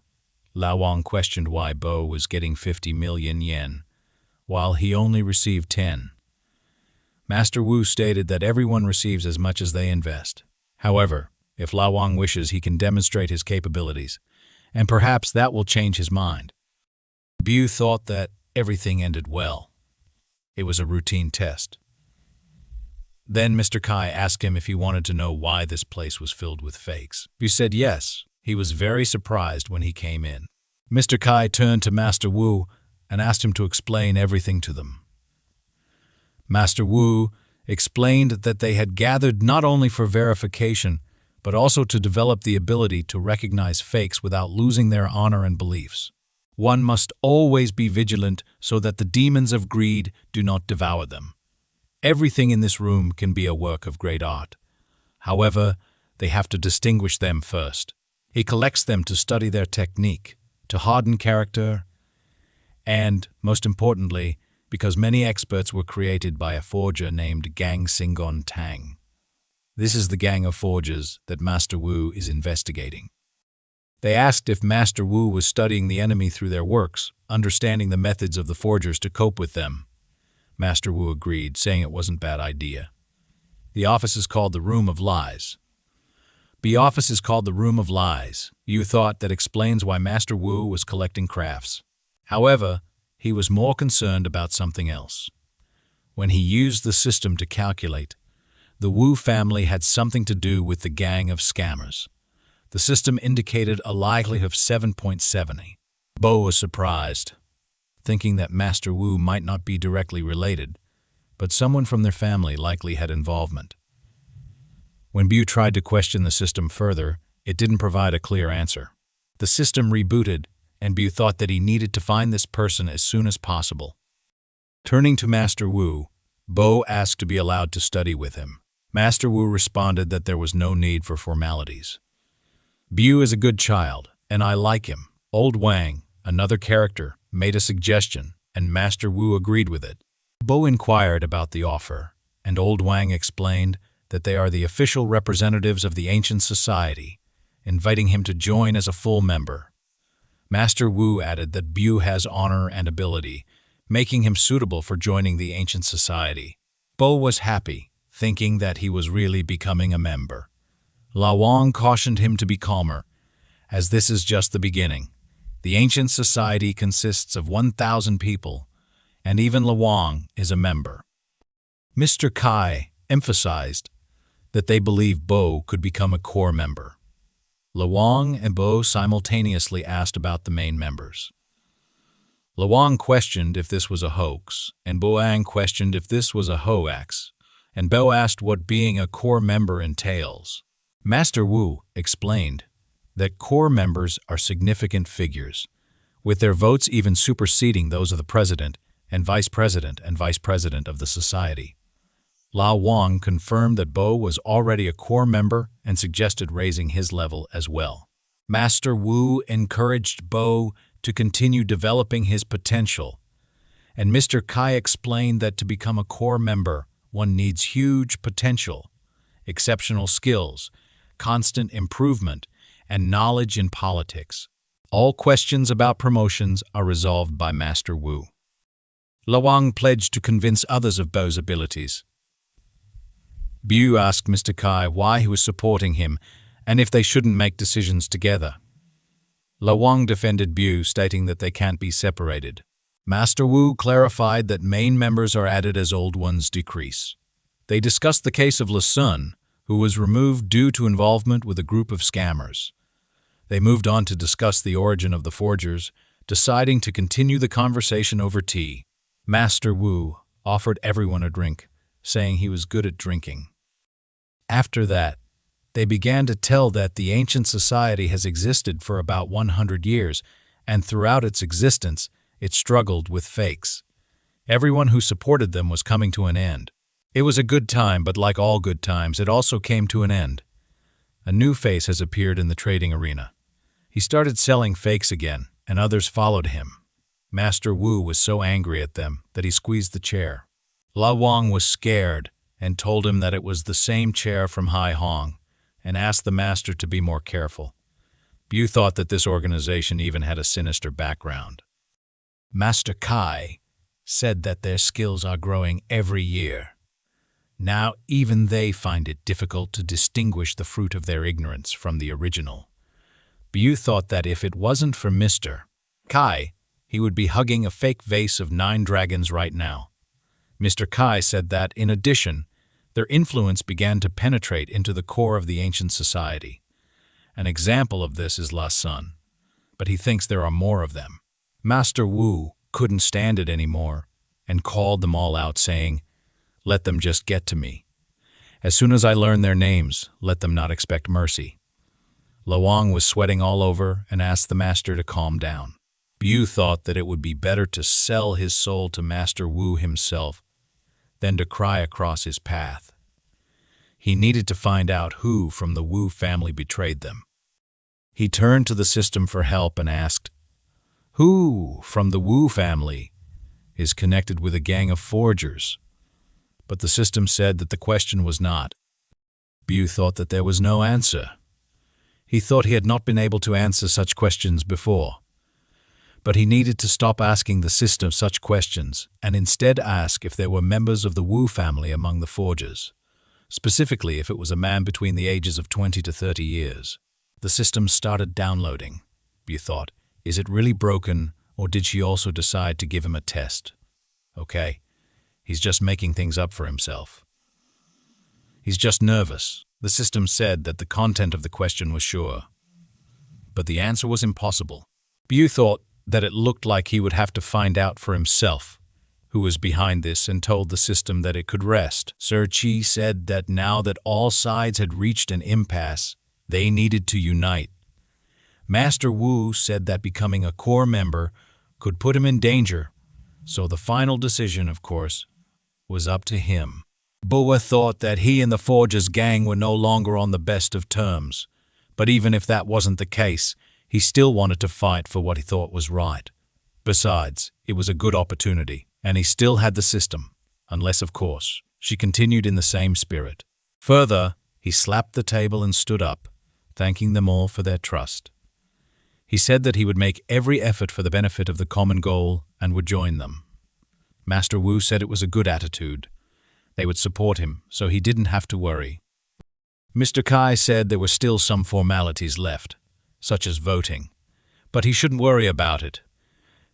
Lawang questioned why Bo was getting 50 million yen, while he only received 10. Master Wu stated that everyone receives as much as they invest. However, if Lawang wishes, he can demonstrate his capabilities, and perhaps that will change his mind. Bu thought that everything ended well. It was a routine test. Then Mr. Chay asked him if he wanted to know why this place was filled with fakes. Bu said yes. He was very surprised when he came in. Mr. Chay turned to Master Wu and asked him to explain everything to them. Master Wu explained that they had gathered not only for verification, but also to develop the ability to recognize fakes without losing their honor and beliefs. One must always be vigilant so that the demons of greed do not devour them. Everything in this room can be a work of great art. However, they have to distinguish them first. He collects them to study their technique, to harden character, and, most importantly, because many experts were created by a forger named Gang Singon Tang. This is the gang of forgers that Master Wu is investigating. They asked if Master Wu was studying the enemy through their works, understanding the methods of the forgers to cope with them. Master Wu agreed, saying it wasn't a bad idea. The office is called the Room of Lies. The office is called the Room of Lies. You thought that explains why Master Wu was collecting crafts. However, he was more concerned about something else. When he used the system to calculate, the Wu family had something to do with the gang of scammers. The system indicated a likelihood of 7.70. Bo was surprised, thinking that Master Wu might not be directly related, but someone from their family likely had involvement. When Bu tried to question the system further, it didn't provide a clear answer. The system rebooted, and Bu thought that he needed to find this person as soon as possible. Turning to Master Wu, Bo asked to be allowed to study with him. Master Wu responded that there was no need for formalities. Bu is a good child, and I like him. Old Wang, another character, made a suggestion, and Master Wu agreed with it. Bo inquired about the offer, and Old Wang explained that they are the official representatives of the ancient society, inviting him to join as a full member. Master Wu added that Bu has honor and ability, making him suitable for joining the ancient society. Bo was happy, thinking that he was really becoming a member. Lawang cautioned him to be calmer, as this is just the beginning. The ancient society consists of 1,000 people, and even Lawang is a member. Mr. Chay emphasized that they believe Bo could become a core member. Lawang and Bo simultaneously asked about the main members. Lawang questioned if this was a hoax, and Boang questioned if this was a hoax, and Bo asked what being a core member entails. Master Wu explained that core members are significant figures, with their votes even superseding those of the president and vice president of the society. Lao Wang confirmed that Bo was already a core member and suggested raising his level as well. Master Wu encouraged Bo to continue developing his potential, and Mr. Chay explained that to become a core member, one needs huge potential, exceptional skills, constant improvement, and knowledge in politics. All questions about promotions are resolved by Master Wu. Lawang pledged to convince others of Bo's abilities. Bu asked Mr. Chay why he was supporting him and if they shouldn't make decisions together. Lawang defended Bu, stating that they can't be separated. Master Wu clarified that main members are added as old ones decrease. They discussed the case of Le Sun, who was removed due to involvement with a group of scammers. They moved on to discuss the origin of the forgers, deciding to continue the conversation over tea. Master Wu offered everyone a drink, saying he was good at drinking. After that, they began to tell that the ancient society has existed for about 100 years, and throughout its existence, it struggled with fakes. Everyone who supported them was coming to an end. It was a good time, but like all good times, it also came to an end. A new face has appeared in the trading arena. He started selling fakes again, and others followed him. Master Wu was so angry at them that he squeezed the chair. La Wang was scared and told him that it was the same chair from Hai Hong, and asked the master to be more careful. Bai thought that this organization even had a sinister background. Master Chay said that their skills are growing every year. Now even they find it difficult to distinguish the fruit of their ignorance from the original. Bai thought that if it wasn't for Mr. Chay, he would be hugging a fake vase of 9 dragons right now. Mr. Chay said that, in addition, their influence began to penetrate into the core of the ancient society. An example of this is La Sun, but he thinks there are more of them. Master Wu couldn't stand it anymore and called them all out, saying, "Let them just get to me. As soon as I learn their names, let them not expect mercy." La Wang was sweating all over and asked the master to calm down. Bai thought that it would be better to sell his soul to Master Wu himself than to cry across his path. He needed to find out who from the Wu family betrayed them. He turned to the system for help and asked, "Who from the Wu family is connected with a gang of forgers?" But the system said that the question was not. Bai thought that there was no answer. He thought he had not been able to answer such questions before. But he needed to stop asking the system such questions and instead ask if there were members of the Wu family among the forgers, specifically if it was a man between the ages of 20 to 30 years. The system started downloading. Bai thought, is it really broken, or did she also decide to give him a test? Okay, he's just making things up for himself. He's just nervous. The system said that the content of the question was sure, but the answer was impossible. Bai thought that it looked like he would have to find out for himself who was behind this and told the system that it could rest. Sir Chay said that now that all sides had reached an impasse, they needed to unite. Master Wu said that becoming a core member could put him in danger, so the final decision, of course, was up to him. Bai thought that he and the Forgers gang were no longer on the best of terms, but even if that wasn't the case, he still wanted to fight for what he thought was right. Besides, it was a good opportunity, and he still had the system, unless, of course, she continued in the same spirit. Further, he slapped the table and stood up, thanking them all for their trust. He said that he would make every effort for the benefit of the common goal and would join them. Master Wu said it was a good attitude. They would support him, so he didn't have to worry. Mr. Chay said there were still some formalities left, such as voting, but he shouldn't worry about it.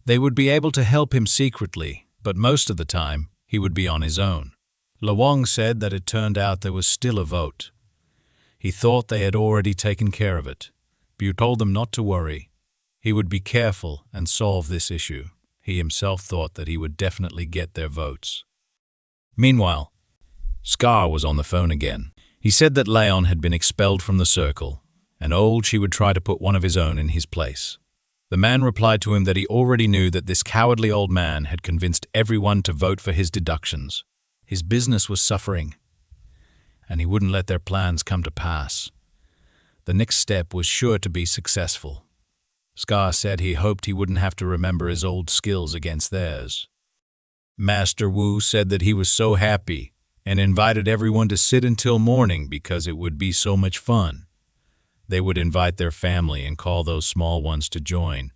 They would be able to help him secretly, but most of the time, he would be on his own. La Wang said that it turned out there was still a vote. He thought they had already taken care of it. Bai told them not to worry. He would be careful and solve this issue. He himself thought that he would definitely get their votes. Meanwhile, Scar was on the phone again. He said that Leon had been expelled from the circle, and Chi would try to put one of his own in his place. The man replied to him that he already knew that this cowardly old man had convinced everyone to vote for his deductions. His business was suffering, and he wouldn't let their plans come to pass. The next step was sure to be successful. Scar said he hoped he wouldn't have to remember his old skills against theirs. Master Wu said that he was so happy and invited everyone to sit until morning because it would be so much fun. They would invite their family and call those small ones to join.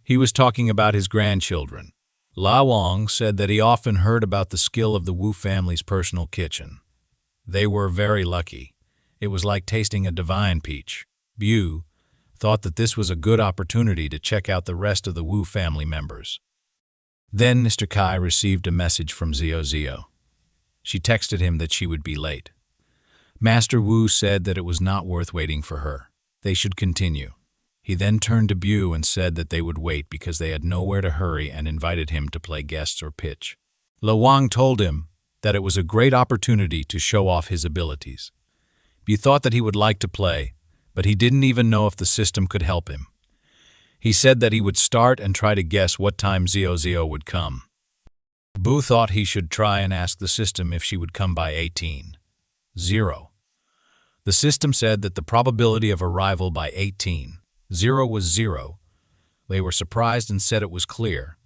He was talking about his grandchildren. La Wang said that he often heard about the skill of the Wu family's personal kitchen. They were very lucky. It was like tasting a divine peach. Bai thought that this was a good opportunity to check out the rest of the Wu family members. Then Mr. Chay received a message from Zio. She texted him that she would be late. Master Wu said that it was not worth waiting for her. They should continue. He then turned to Bu and said that they would wait because they had nowhere to hurry and invited him to play guests or pitch. Lo Wang told him that it was a great opportunity to show off his abilities. Bu thought that he would like to play, but he didn't even know if the system could help him. He said that he would start and try to guess what time Zio would come. Bu thought he should try and ask the system if she would come by 18:0. The system said that the probability of arrival by 18:0 was 0. They were surprised and said it was clear.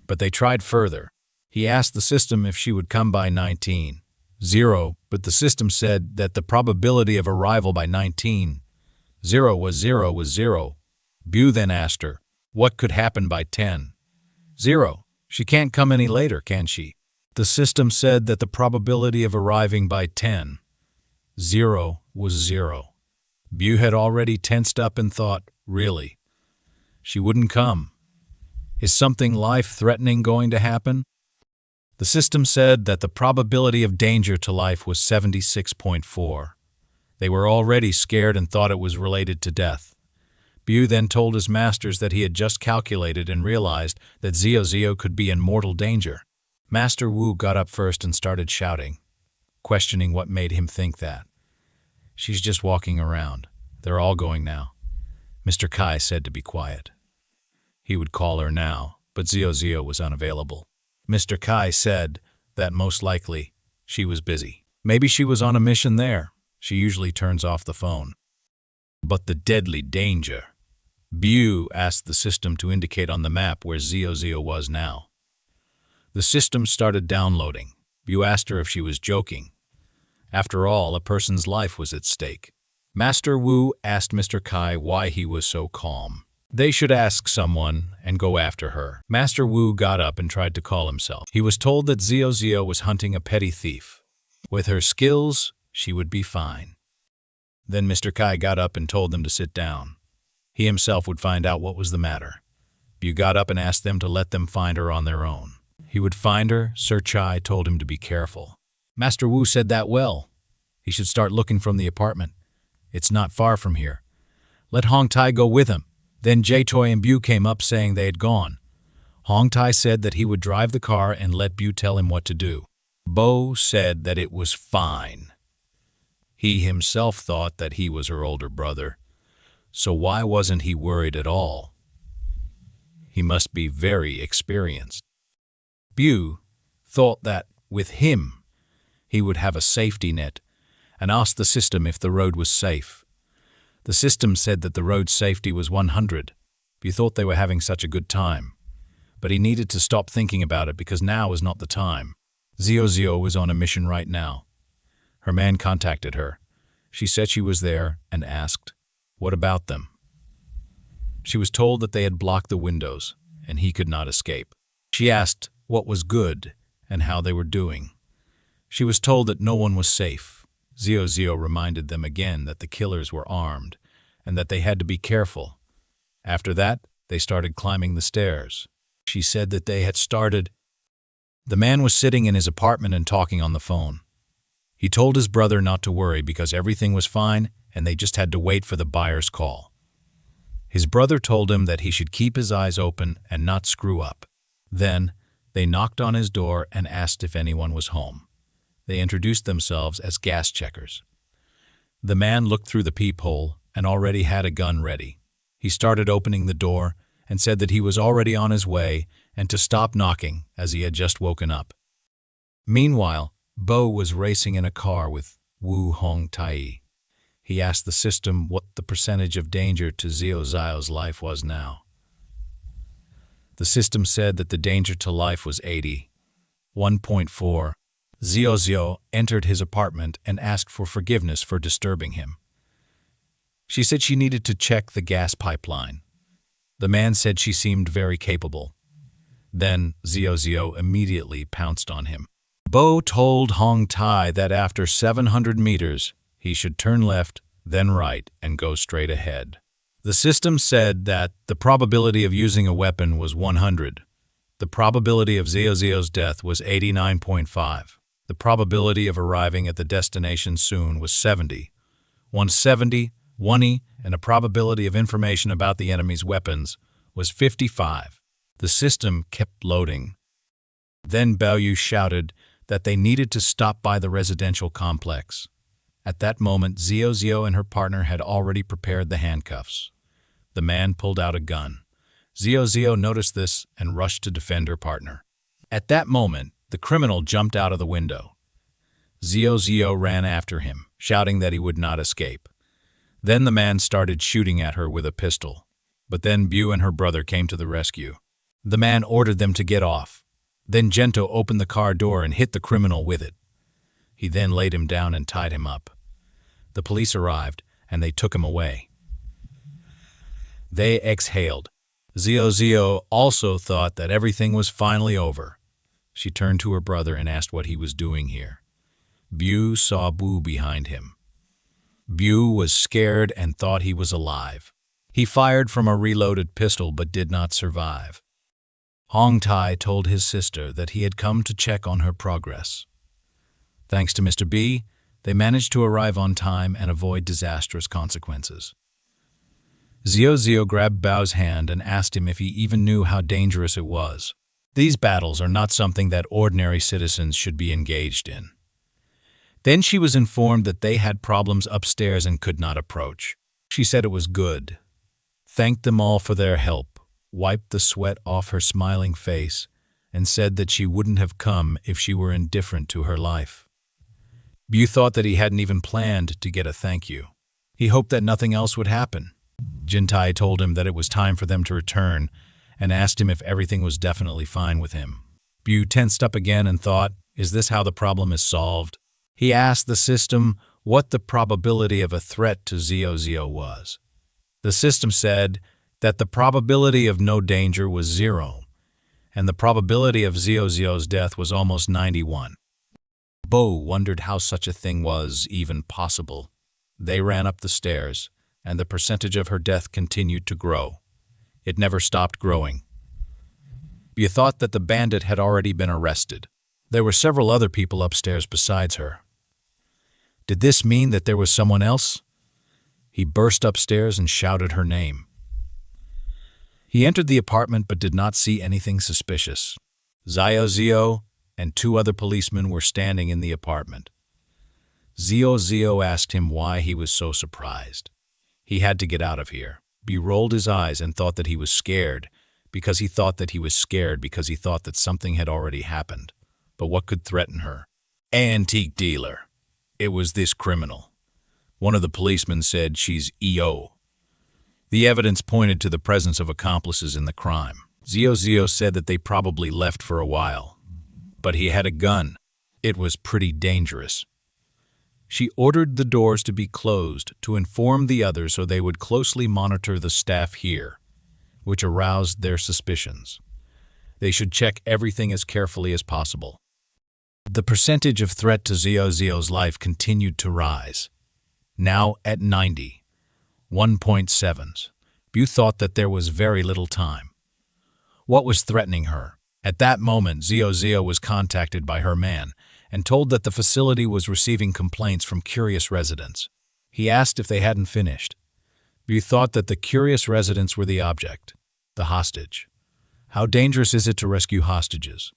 But they tried further. He asked the system if she would come by 19:0, but the system said that the probability of arrival by 19:0 was 0. Bu then asked her, what could happen by 10:0? She can't come any later, can she? The system said that the probability of arriving by 10:0 was 0. Bu had already tensed up and thought, really? She wouldn't come. Is something life-threatening going to happen? The system said that the probability of danger to life was 76.4. They were already scared and thought it was related to death. Bu then told his masters that he had just calculated and realized that Zio could be in mortal danger. Master Wu got up first and started shouting, questioning what made him think that. She's just walking around. They're all going now. Mr. Chay said to be quiet. He would call her now, but Zio was unavailable. Mr. Chay said that most likely she was busy. Maybe she was on a mission there. She usually turns off the phone. But the deadly danger. Bu asked the system to indicate on the map where Zio was now. The system started downloading. Bu asked her if she was joking. After all, a person's life was at stake. Master Wu asked Mr. Chay why he was so calm. They should ask someone and go after her. Master Wu got up and tried to call himself. He was told that Zio was hunting a petty thief. With her skills, she would be fine. Then Mr. Chay got up and told them to sit down. He himself would find out what was the matter. Bu got up and asked them to let them find her on their own. He would find her. Sir Chay told him to be careful. Master Wu said that well. He should start looking from the apartment. It's not far from here. Let Hong Tai go with him. Then Jay and Bu came up saying they had gone. Hong Tai said that he would drive the car and let Bu tell him what to do. Bo said that it was fine. He himself thought that he was her older brother. So why wasn't he worried at all? He must be very experienced. Bu thought that with him, he would have a safety net and asked the system if the road was safe. The system said that the road safety was 100. Bu thought they were having such a good time. But he needed to stop thinking about it because now was not the time. Zio was on a mission right now. Her man contacted her. She said she was there and asked, what about them? She was told that they had blocked the windows and he could not escape. She asked what was good and how they were doing. She was told that no one was safe. Zio reminded them again that the killers were armed and that they had to be careful. After that, they started climbing the stairs. She said that they had started. The man was sitting in his apartment and talking on the phone. He told his brother not to worry because everything was fine and they just had to wait for the buyer's call. His brother told him that he should keep his eyes open and not screw up. Then, they knocked on his door and asked if anyone was home. They introduced themselves as gas checkers. The man looked through the peephole and already had a gun ready. He started opening the door and said that he was already on his way and to stop knocking as he had just woken up. Meanwhile, Bo was racing in a car with Wu Hong Tai. He asked the system what the percentage of danger to Zio's life was now. The system said that the danger to life was 81.4. Zio entered his apartment and asked for forgiveness for disturbing him. She said she needed to check the gas pipeline. The man said she seemed very capable. Then Zio immediately pounced on him. Bo told Hong Tai that after 700 meters, he should turn left, then right, and go straight ahead. The system said that the probability of using a weapon was 100. The probability of Zio's death was 89.5. The probability of arriving at the destination soon was 70. 170, 1, and a probability of information about the enemy's weapons was 55. The system kept loading. Then Bai Wu shouted that they needed to stop by the residential complex. At that moment, Zio and her partner had already prepared the handcuffs. The man pulled out a gun. Zio noticed this and rushed to defend her partner. At that moment, the criminal jumped out of the window. Zio ran after him, shouting that he would not escape. Then the man started shooting at her with a pistol. But then Bai Wu and her brother came to the rescue. The man ordered them to get off. Then Gento opened the car door and hit the criminal with it. He then laid him down and tied him up. The police arrived, and they took him away. They exhaled. Zio also thought that everything was finally over. She turned to her brother and asked what he was doing here. Bai Wu saw Boo behind him. Bai Wu was scared and thought he was alive. He fired from a reloaded pistol but did not survive. Hong Tai told his sister that he had come to check on her progress. Thanks to Mr. B, they managed to arrive on time and avoid disastrous consequences. Zio grabbed Bao's hand and asked him if he even knew how dangerous it was. These battles are not something that ordinary citizens should be engaged in. Then she was informed that they had problems upstairs and could not approach. She said it was good, thanked them all for their help, wiped the sweat off her smiling face, and said that she wouldn't have come if she were indifferent to her life. Bai Wu thought that he hadn't even planned to get a thank you. He hoped that nothing else would happen. Jintai told him that it was time for them to return and asked him if everything was definitely fine with him. Bai Wu tensed up again and thought, is this how the problem is solved? He asked the system what the probability of a threat to Zio was. The system said that the probability of no danger was 0, and the probability of Zio's death was almost 91. Bo wondered how such a thing was even possible. They ran up the stairs, and the percentage of her death continued to grow. It never stopped growing. Bai Wu thought that the bandit had already been arrested. There were several other people upstairs besides her. Did this mean that there was someone else? He burst upstairs and shouted her name. He entered the apartment but did not see anything suspicious. Zio and 2 other policemen were standing in the apartment. Zio asked him why he was so surprised. He had to get out of here. Bai Wu rolled his eyes and thought that he was scared because he thought that something had already happened. But what could threaten her? Antique dealer. It was this criminal. One of the policemen said she's EO. The evidence pointed to the presence of accomplices in the crime. Zio said that they probably left for a while. But he had a gun. It was pretty dangerous. She ordered the doors to be closed to inform the others so they would closely monitor the staff here, which aroused their suspicions. They should check everything as carefully as possible. The percentage of threat to Zio's life continued to rise, now at 90. 1.7. Bai Wu thought that there was very little time. What was threatening her? At that moment, Zio was contacted by her man and told that the facility was receiving complaints from curious residents. He asked if they hadn't finished. Bai Wu thought that the curious residents were the object, the hostage. How dangerous is it to rescue hostages?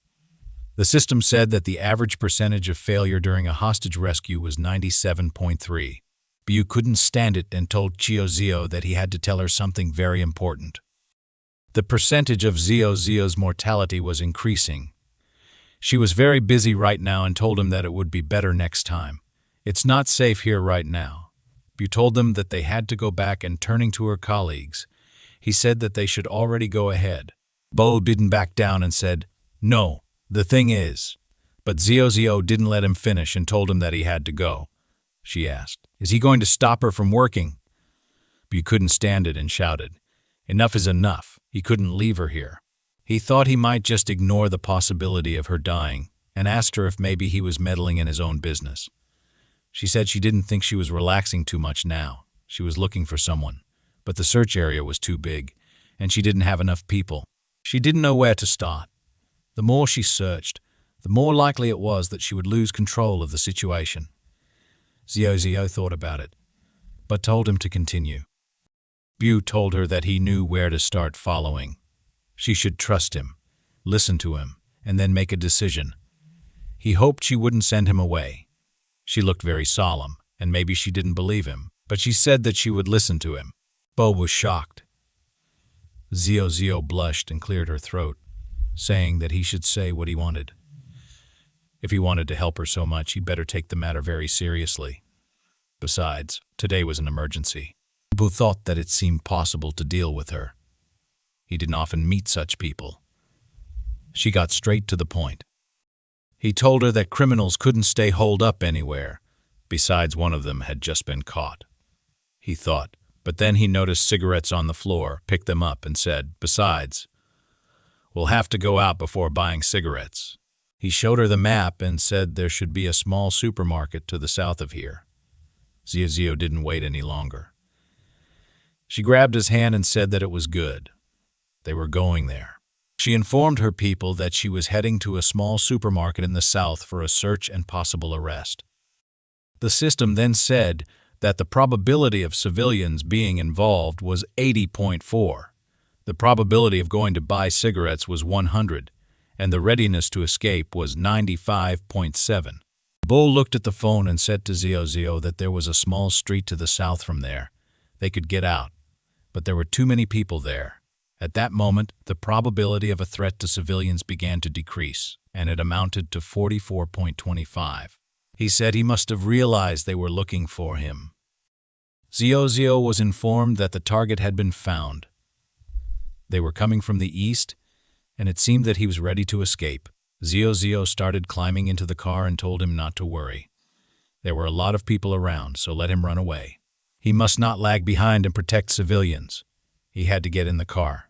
The system said that the average percentage of failure during a hostage rescue was 97.3. Bai Wu couldn't stand it and told Zio that he had to tell her something very important. The percentage of Zio's mortality was increasing. She was very busy right now and told him that it would be better next time. It's not safe here right now. Bai Wu told them that they had to go back, and turning to her colleagues, he said that they should already go ahead. Bo didn't back down and said, "No, the thing is." But Zio didn't let him finish and told him that he had to go. She asked, "Is he going to stop her from working?" Bai Wu couldn't stand it and shouted, "Enough is enough." He couldn't leave her here. He thought he might just ignore the possibility of her dying and asked her if maybe he was meddling in his own business. She said she didn't think she was relaxing too much now. She was looking for someone, but the search area was too big, and she didn't have enough people. She didn't know where to start. The more she searched, the more likely it was that she would lose control of the situation. Zio thought about it. but told him to continue. Bu told her that he knew where to start following. She should trust him, listen to him, and then make a decision. He hoped she wouldn't send him away. She looked very solemn, and maybe she didn't believe him, but she said that she would listen to him. Bo was shocked. Zio blushed and cleared her throat, saying that he should say what he wanted. If he wanted to help her so much, he'd better take the matter very seriously. Besides, today was an emergency. Bu thought that it seemed possible to deal with her. He didn't often meet such people. She got straight to the point. He told her that criminals couldn't stay holed up anywhere. Besides, one of them had just been caught. He thought, but then he noticed cigarettes on the floor, picked them up, and said, "Besides, we'll have to go out before buying cigarettes." He showed her the map and said there should be a small supermarket to the south of here. Zio didn't wait any longer. She grabbed his hand and said that it was good. They were going there. She informed her people that she was heading to a small supermarket in the south for a search and possible arrest. The system then said that the probability of civilians being involved was 80.4. The probability of going to buy cigarettes was 100, and the readiness to escape was 95.7. Bo looked at the phone and said to Zio that there was a small street to the south from there. They could get out, but there were too many people there. At that moment, the probability of a threat to civilians began to decrease, and it amounted to 44.25. He said he must have realized they were looking for him. Zio was informed that the target had been found. They were coming from the east, and it seemed that he was ready to escape. Zio started climbing into the car and told him not to worry. There were a lot of people around, so let him run away. He must not lag behind and protect civilians. He had to get in the car.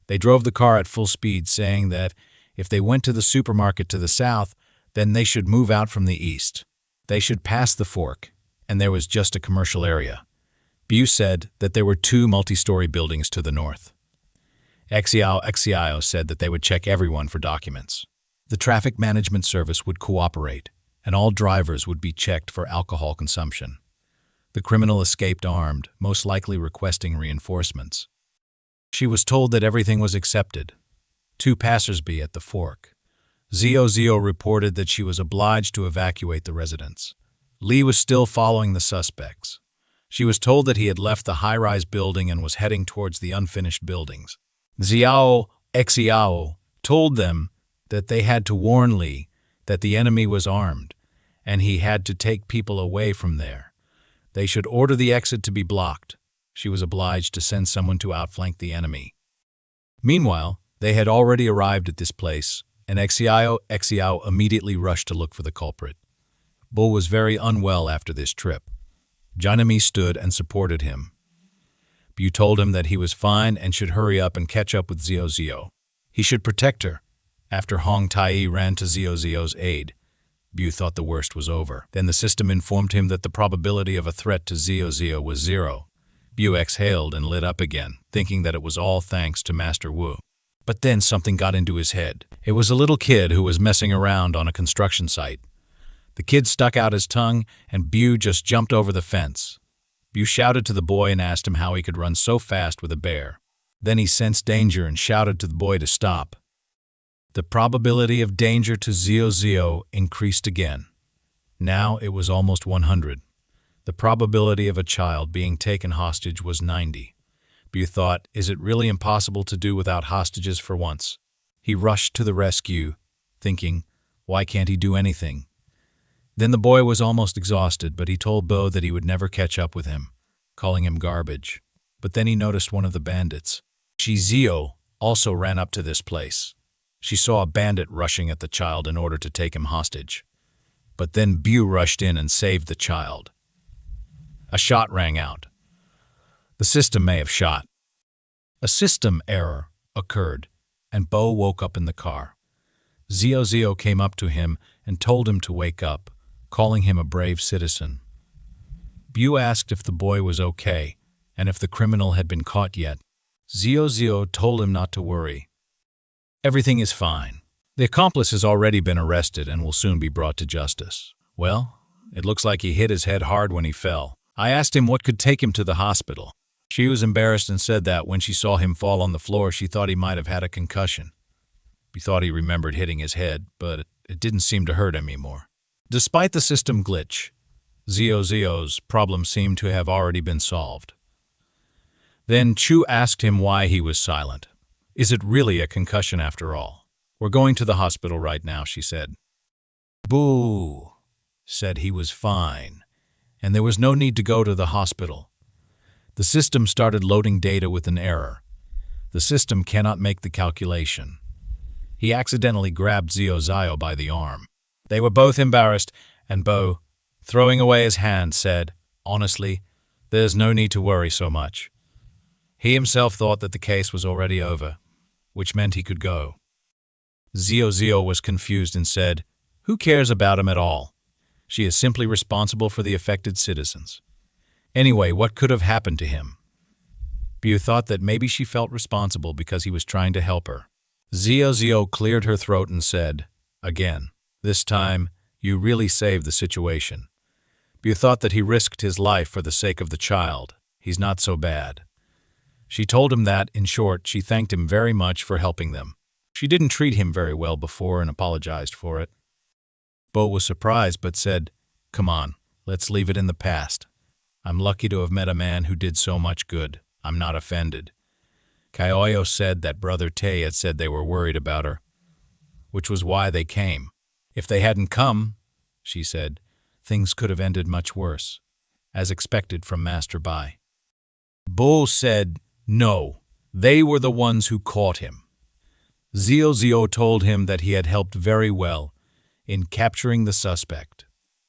They drove the car at full speed, saying that if they went to the supermarket to the south, then they should move out from the east. They should pass the fork, and there was just a commercial area. Bu said that there were 2 multi-story buildings to the north. Xiao said that they would check everyone for documents. The traffic management service would cooperate, and all drivers would be checked for alcohol consumption. The criminal escaped armed, most likely requesting reinforcements. She was told that everything was accepted. 2 passersby at the fork. Zio reported that she was obliged to evacuate the residence. Lee was still following the suspects. She was told that he had left the high-rise building and was heading towards the unfinished buildings. Xiao told them that they had to warn Lee that the enemy was armed, and he had to take people away from there. They should order the exit to be blocked. She was obliged to send someone to outflank the enemy. Meanwhile, they had already arrived at this place, and Xiao immediately rushed to look for the culprit. Bo was very unwell after this trip. Janami stood and supported him. Bu told him that he was fine and should hurry up and catch up with Zio. He should protect her. After Hong Tai ran to Zio's aid, Bu thought the worst was over. Then the system informed him that the probability of a threat to Zio was 0. Bu exhaled and lit up again, thinking that it was all thanks to Master Wu. But then something got into his head. It was a little kid who was messing around on a construction site. The kid stuck out his tongue, and Bu just jumped over the fence. Bu shouted to the boy and asked him how he could run so fast with a bear. Then he sensed danger and shouted to the boy to stop. The probability of danger to Zio increased again. Now it was almost 100. The probability of a child being taken hostage was 90. Bu thought, is it really impossible to do without hostages for once? He rushed to the rescue, thinking, why can't he do anything? Then the boy was almost exhausted, but he told Bo that he would never catch up with him, calling him garbage. But then he noticed one of the bandits. Zio also ran up to this place. She saw a bandit rushing at the child in order to take him hostage. But then Bu rushed in and saved the child. A shot rang out. The system may have shot. A system error occurred, and Bo woke up in the car. Zio came up to him and told him to wake up, calling him a brave citizen. Bu asked if the boy was okay and if the criminal had been caught yet. Zio told him not to worry. Everything is fine. The accomplice has already been arrested and will soon be brought to justice. Well, it looks like he hit his head hard when he fell. I asked him what could take him to the hospital. She was embarrassed and said that when she saw him fall on the floor, she thought he might have had a concussion. He thought he remembered hitting his head, but it didn't seem to hurt anymore. Despite the system glitch, Zio's problem seemed to have already been solved. Then Chu asked him why he was silent. Is it really a concussion after all? We're going to the hospital right now, she said. Boo said he was fine, and there was no need to go to the hospital. The system started loading data with an error. The system cannot make the calculation. He accidentally grabbed Zio by the arm. They were both embarrassed, and Bo, throwing away his hand, said, honestly, there's no need to worry so much. He himself thought that the case was already over, which meant he could go. Zio was confused and said, who cares about him at all? She is simply responsible for the affected citizens. Anyway, what could have happened to him? Bu thought that maybe she felt responsible because he was trying to help her. Zio cleared her throat and said, again, this time, you really saved the situation. Bu thought that he risked his life for the sake of the child. He's not so bad. She told him that, in short, she thanked him very much for helping them. She didn't treat him very well before and apologized for it. Bo was surprised but said, come on, let's leave it in the past. I'm lucky to have met a man who did so much good. I'm not offended. Kaioyo said that Brother Tay had said they were worried about her, which was why they came. If they hadn't come, she said, things could have ended much worse, as expected from Master Bai. Bo said, no, they were the ones who caught him. Zio told him that he had helped very well in capturing the suspect.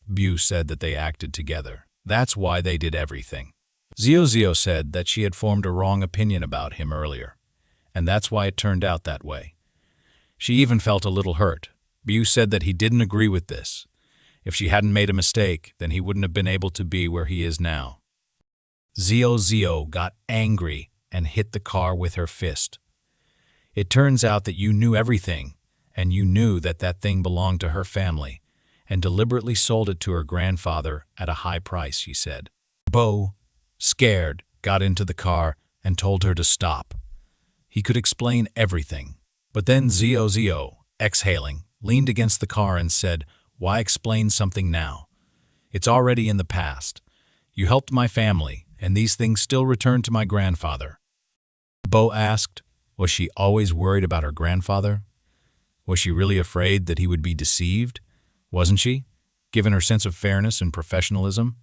Bu said that they acted together. That's why they did everything. Zio said that she had formed a wrong opinion about him earlier, and that's why it turned out that way. She even felt a little hurt. Bu said that he didn't agree with this. If she hadn't made a mistake, then he wouldn't have been able to be where he is now. Zio got angry and hit the car with her fist. It turns out that you knew everything, and you knew that that thing belonged to her family, and deliberately sold it to her grandfather at a high price, she said. Bo, scared, got into the car and told her to stop. He could explain everything. But then Zio, exhaling, leaned against the car and said, why explain something now? It's already in the past. You helped my family, and these things still return to my grandfather. Bo asked, was she always worried about her grandfather? Was she really afraid that he would be deceived? Wasn't she, given her sense of fairness and professionalism?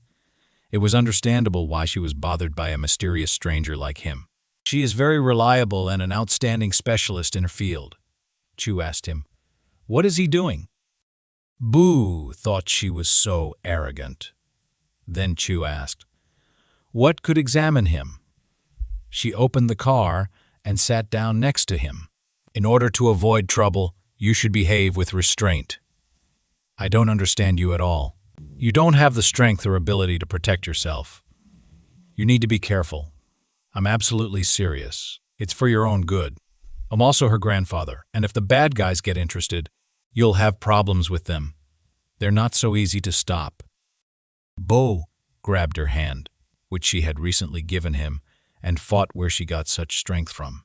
It was understandable why she was bothered by a mysterious stranger like him. She is very reliable and an outstanding specialist in her field. Chu asked him, what is he doing? Bu thought she was so arrogant. Then Chu asked, what could examine him? She opened the car and sat down next to him. In order to avoid trouble, you should behave with restraint. I don't understand you at all. You don't have the strength or ability to protect yourself. You need to be careful. I'm absolutely serious. It's for your own good. I'm also her grandfather, and if the bad guys get interested, you'll have problems with them. They're not so easy to stop. Bo grabbed her hand, which she had recently given him, and fought where she got such strength from.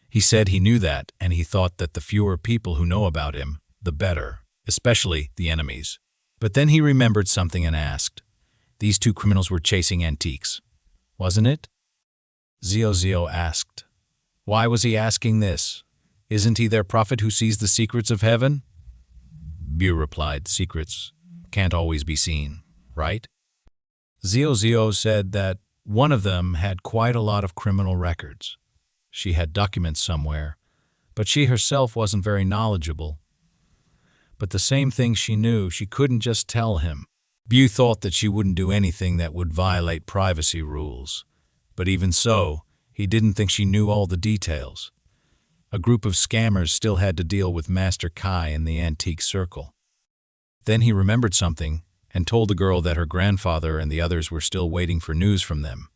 He said he knew that, and he thought that the fewer people who know about him, the better, especially the enemies. But then he remembered something and asked, these two criminals were chasing antiques, wasn't it? Zio asked, why was he asking this? Isn't he their prophet who sees the secrets of heaven? Bu replied, secrets can't always be seen, right? Zio said that one of them had quite a lot of criminal records. She had documents somewhere, but she herself wasn't very knowledgeable. But the same thing she knew, she couldn't just tell him. Bu thought that she wouldn't do anything that would violate privacy rules. But even so, he didn't think she knew all the details. A group of scammers still had to deal with Master Kai in the antique circle. Then he remembered something and told the girl that her grandfather and the others were still waiting for news from them.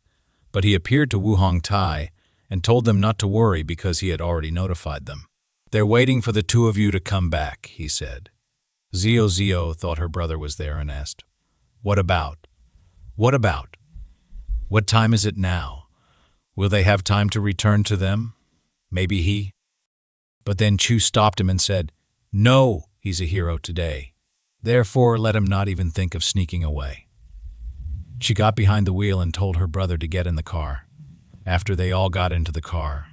But he appeared to Wuhong Tai and told them not to worry because he had already notified them. They're waiting for the two of you to come back, he said. Zio thought her brother was there and asked, what about? What about? What time is it now? Will they have time to return to them? Maybe he? But then Chu stopped him and said, "No, he's a hero today. Therefore, let him not even think of sneaking away." She got behind the wheel and told her brother to get in the car. After they all got into the car,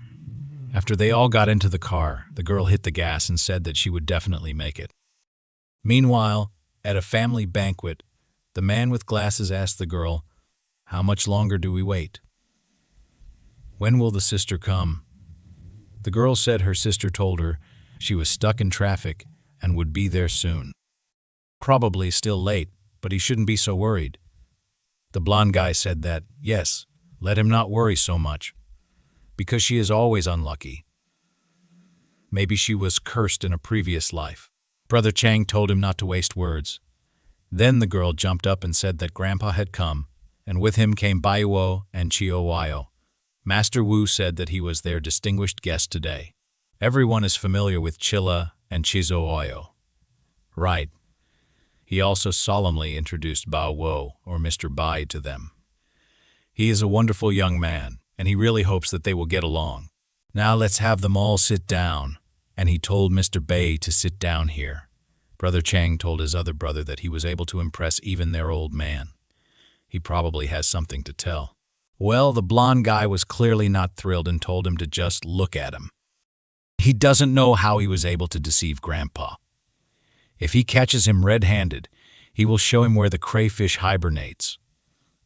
the girl hit the gas and said that she would definitely make it. Meanwhile, at a family banquet, the man with glasses asked the girl, "How much longer do we wait? When will the sister come?" The girl said her sister told her she was stuck in traffic and would be there soon. Probably still late, but he shouldn't be so worried. The blonde guy said that, yes, let him not worry so much, because she is always unlucky. Maybe she was cursed in a previous life. Brother Chang told him not to waste words. Then the girl jumped up and said that Grandpa had come, and with him came Bai Wu and Chio. Master Wu said that he was their distinguished guest today. Everyone is familiar with Chilla and Chizo. Right. He also solemnly introduced Bai Wu, or Mr. Bai, to them. He is a wonderful young man, and he really hopes that they will get along. Now let's have them all sit down, and he told Mr. Bai to sit down here. Brother Chang told his other brother that he was able to impress even their old man. He probably has something to tell. Well, the blonde guy was clearly not thrilled and told him to just look at him. He doesn't know how he was able to deceive Grandpa. If he catches him red-handed, he will show him where the crayfish hibernates.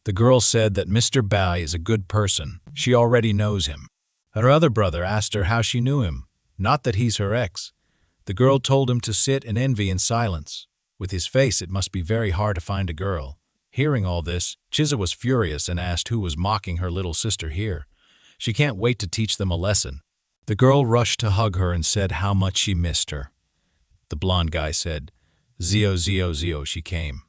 The girl said that Mr. Bai is a good person. She already knows him. Her other brother asked her how she knew him, not that he's her ex. The girl told him to sit and envy in silence. With his face, it must be very hard to find a girl. Hearing all this, Chiza was furious and asked who was mocking her little sister here. She can't wait to teach them a lesson. The girl rushed to hug her and said how much she missed her. The blonde guy said, Zio, she came.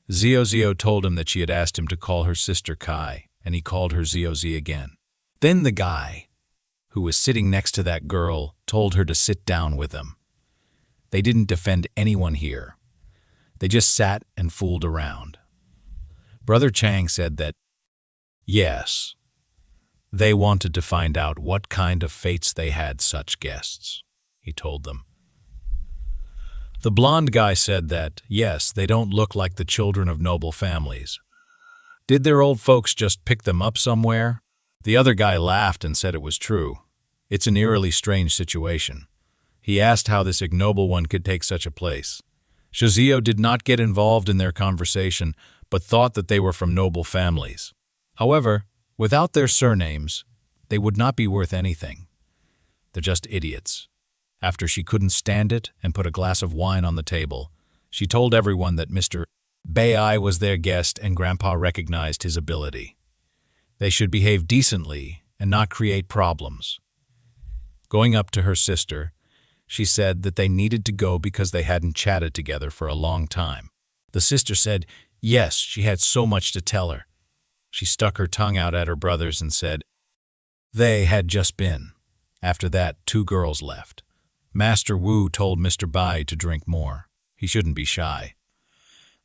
Zio told him that she had asked him to call her sister Kai, and he called her Zio again. Then the guy, who was sitting next to that girl, told her to sit down with him. They didn't defend anyone here. They just sat and fooled around. Brother Chang said that, yes, they wanted to find out what kind of fates they had such guests, he told them. The blonde guy said that, yes, they don't look like the children of noble families. Did their old folks just pick them up somewhere? The other guy laughed and said it was true. It's an eerily strange situation. He asked how this ignoble one could take such a place. Shizio did not get involved in their conversation, but thought that they were from noble families. However, without their surnames, they would not be worth anything. They're just idiots. After she couldn't stand it and put a glass of wine on the table, she told everyone that Mr. Bai was their guest and Grandpa recognized his ability. They should behave decently and not create problems. Going up to her sister, she said that they needed to go because they hadn't chatted together for a long time. The sister said, yes, she had so much to tell her. She stuck her tongue out at her brothers and said, they had just been. After that, 2 girls left. Master Wu told Mr. Bai to drink more. He shouldn't be shy.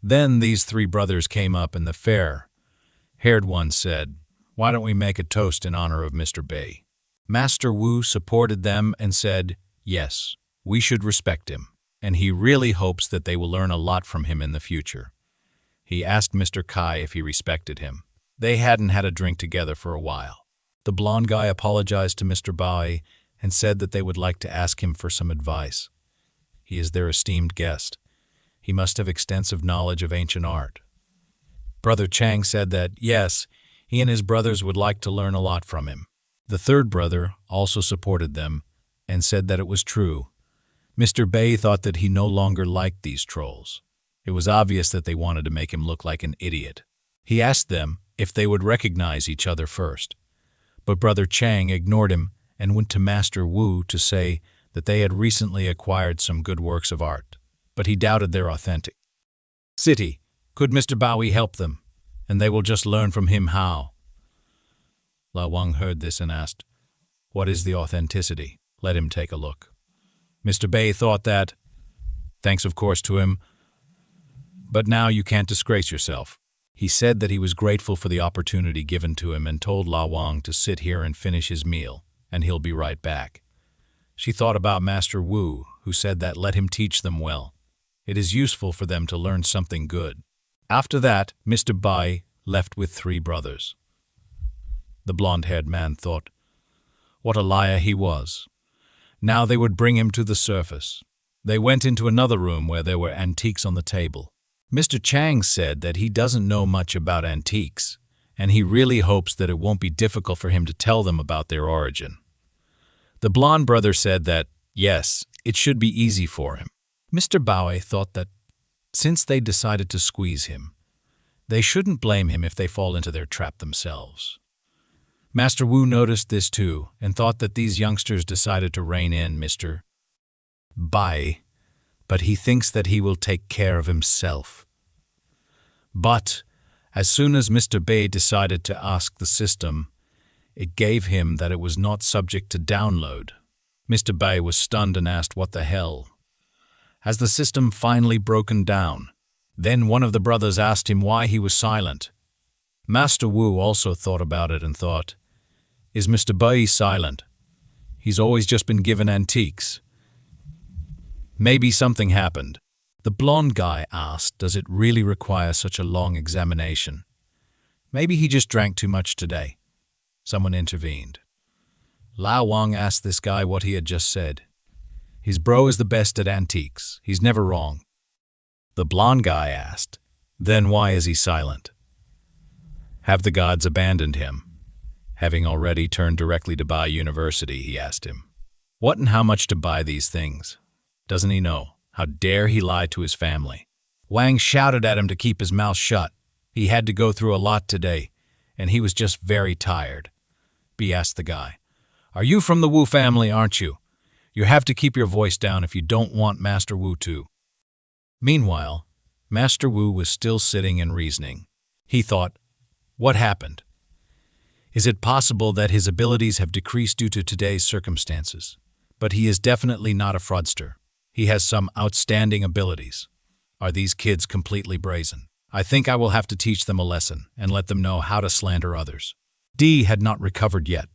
Then these 3 brothers came up and the fair-haired one said, why don't we make a toast in honor of Mr. Bai? Master Wu supported them and said, yes, we should respect him, and he really hopes that they will learn a lot from him in the future. He asked Mr. Kai if he respected him. They hadn't had a drink together for a while. The blonde guy apologized to Mr. Bai and said that they would like to ask him for some advice. He is their esteemed guest. He must have extensive knowledge of ancient art. Brother Chang said that, yes, he and his brothers would like to learn a lot from him. The 3rd brother also supported them and said that it was true. Mr. Bai thought that he no longer liked these trolls. It was obvious that they wanted to make him look like an idiot. He asked them if they would recognize each other first. But Brother Chang ignored him and went to Master Wu to say that they had recently acquired some good works of art, but he doubted their authenticity. Could Mr. Bowie help them, and they will just learn from him how? La Wang heard this and asked, what is the authenticity? Let him take a look. Mr. Bai thought that, thanks of course to him, but now you can't disgrace yourself. He said that he was grateful for the opportunity given to him and told La Wang to sit here and finish his meal, and he'll be right back. She thought about Master Wu, who said that let him teach them well. It is useful for them to learn something good. After that, Mr. Bai left with 3 brothers. The blonde-haired man thought, what a liar he was. Now they would bring him to the surface. They went into another room where there were antiques on the table. Mr. Chang said that he doesn't know much about antiques, and he really hopes that it won't be difficult for him to tell them about their origin. The blonde brother said that, yes, it should be easy for him. Mr. Bai thought that since they decided to squeeze him, they shouldn't blame him if they fall into their trap themselves. Master Wu noticed this too and thought that these youngsters decided to rein in Mr. Bai, but he thinks that he will take care of himself. But as soon as Mr. Bai decided to ask the system, it gave him that it was not subject to download. Mr. Bai was stunned and asked what the hell. Has the system finally broken down? Then one of the brothers asked him why he was silent. Master Wu also thought about it and thought, is Mr. Bai silent? He's always just been given antiques. Maybe something happened. The blonde guy asked, does it really require such a long examination? Maybe he just drank too much today. Someone intervened. Lao Wang asked this guy what he had just said. His bro is the best at antiques. He's never wrong. The blonde guy asked, then why is he silent? Have the gods abandoned him? Having already turned directly to Bai University, he asked him, what and how much to buy these things? Doesn't he know? How dare he lie to his family? Wang shouted at him to keep his mouth shut. He had to go through a lot today, and he was just very tired. B asked the guy, are you from the Wu family, aren't you? You have to keep your voice down if you don't want Master Wu to. Meanwhile, Master Wu was still sitting and reasoning. He thought, what happened? Is it possible that his abilities have decreased due to today's circumstances? But he is definitely not a fraudster. He has some outstanding abilities. Are these kids completely brazen? I think I will have to teach them a lesson and let them know how to slander others. D had not recovered yet.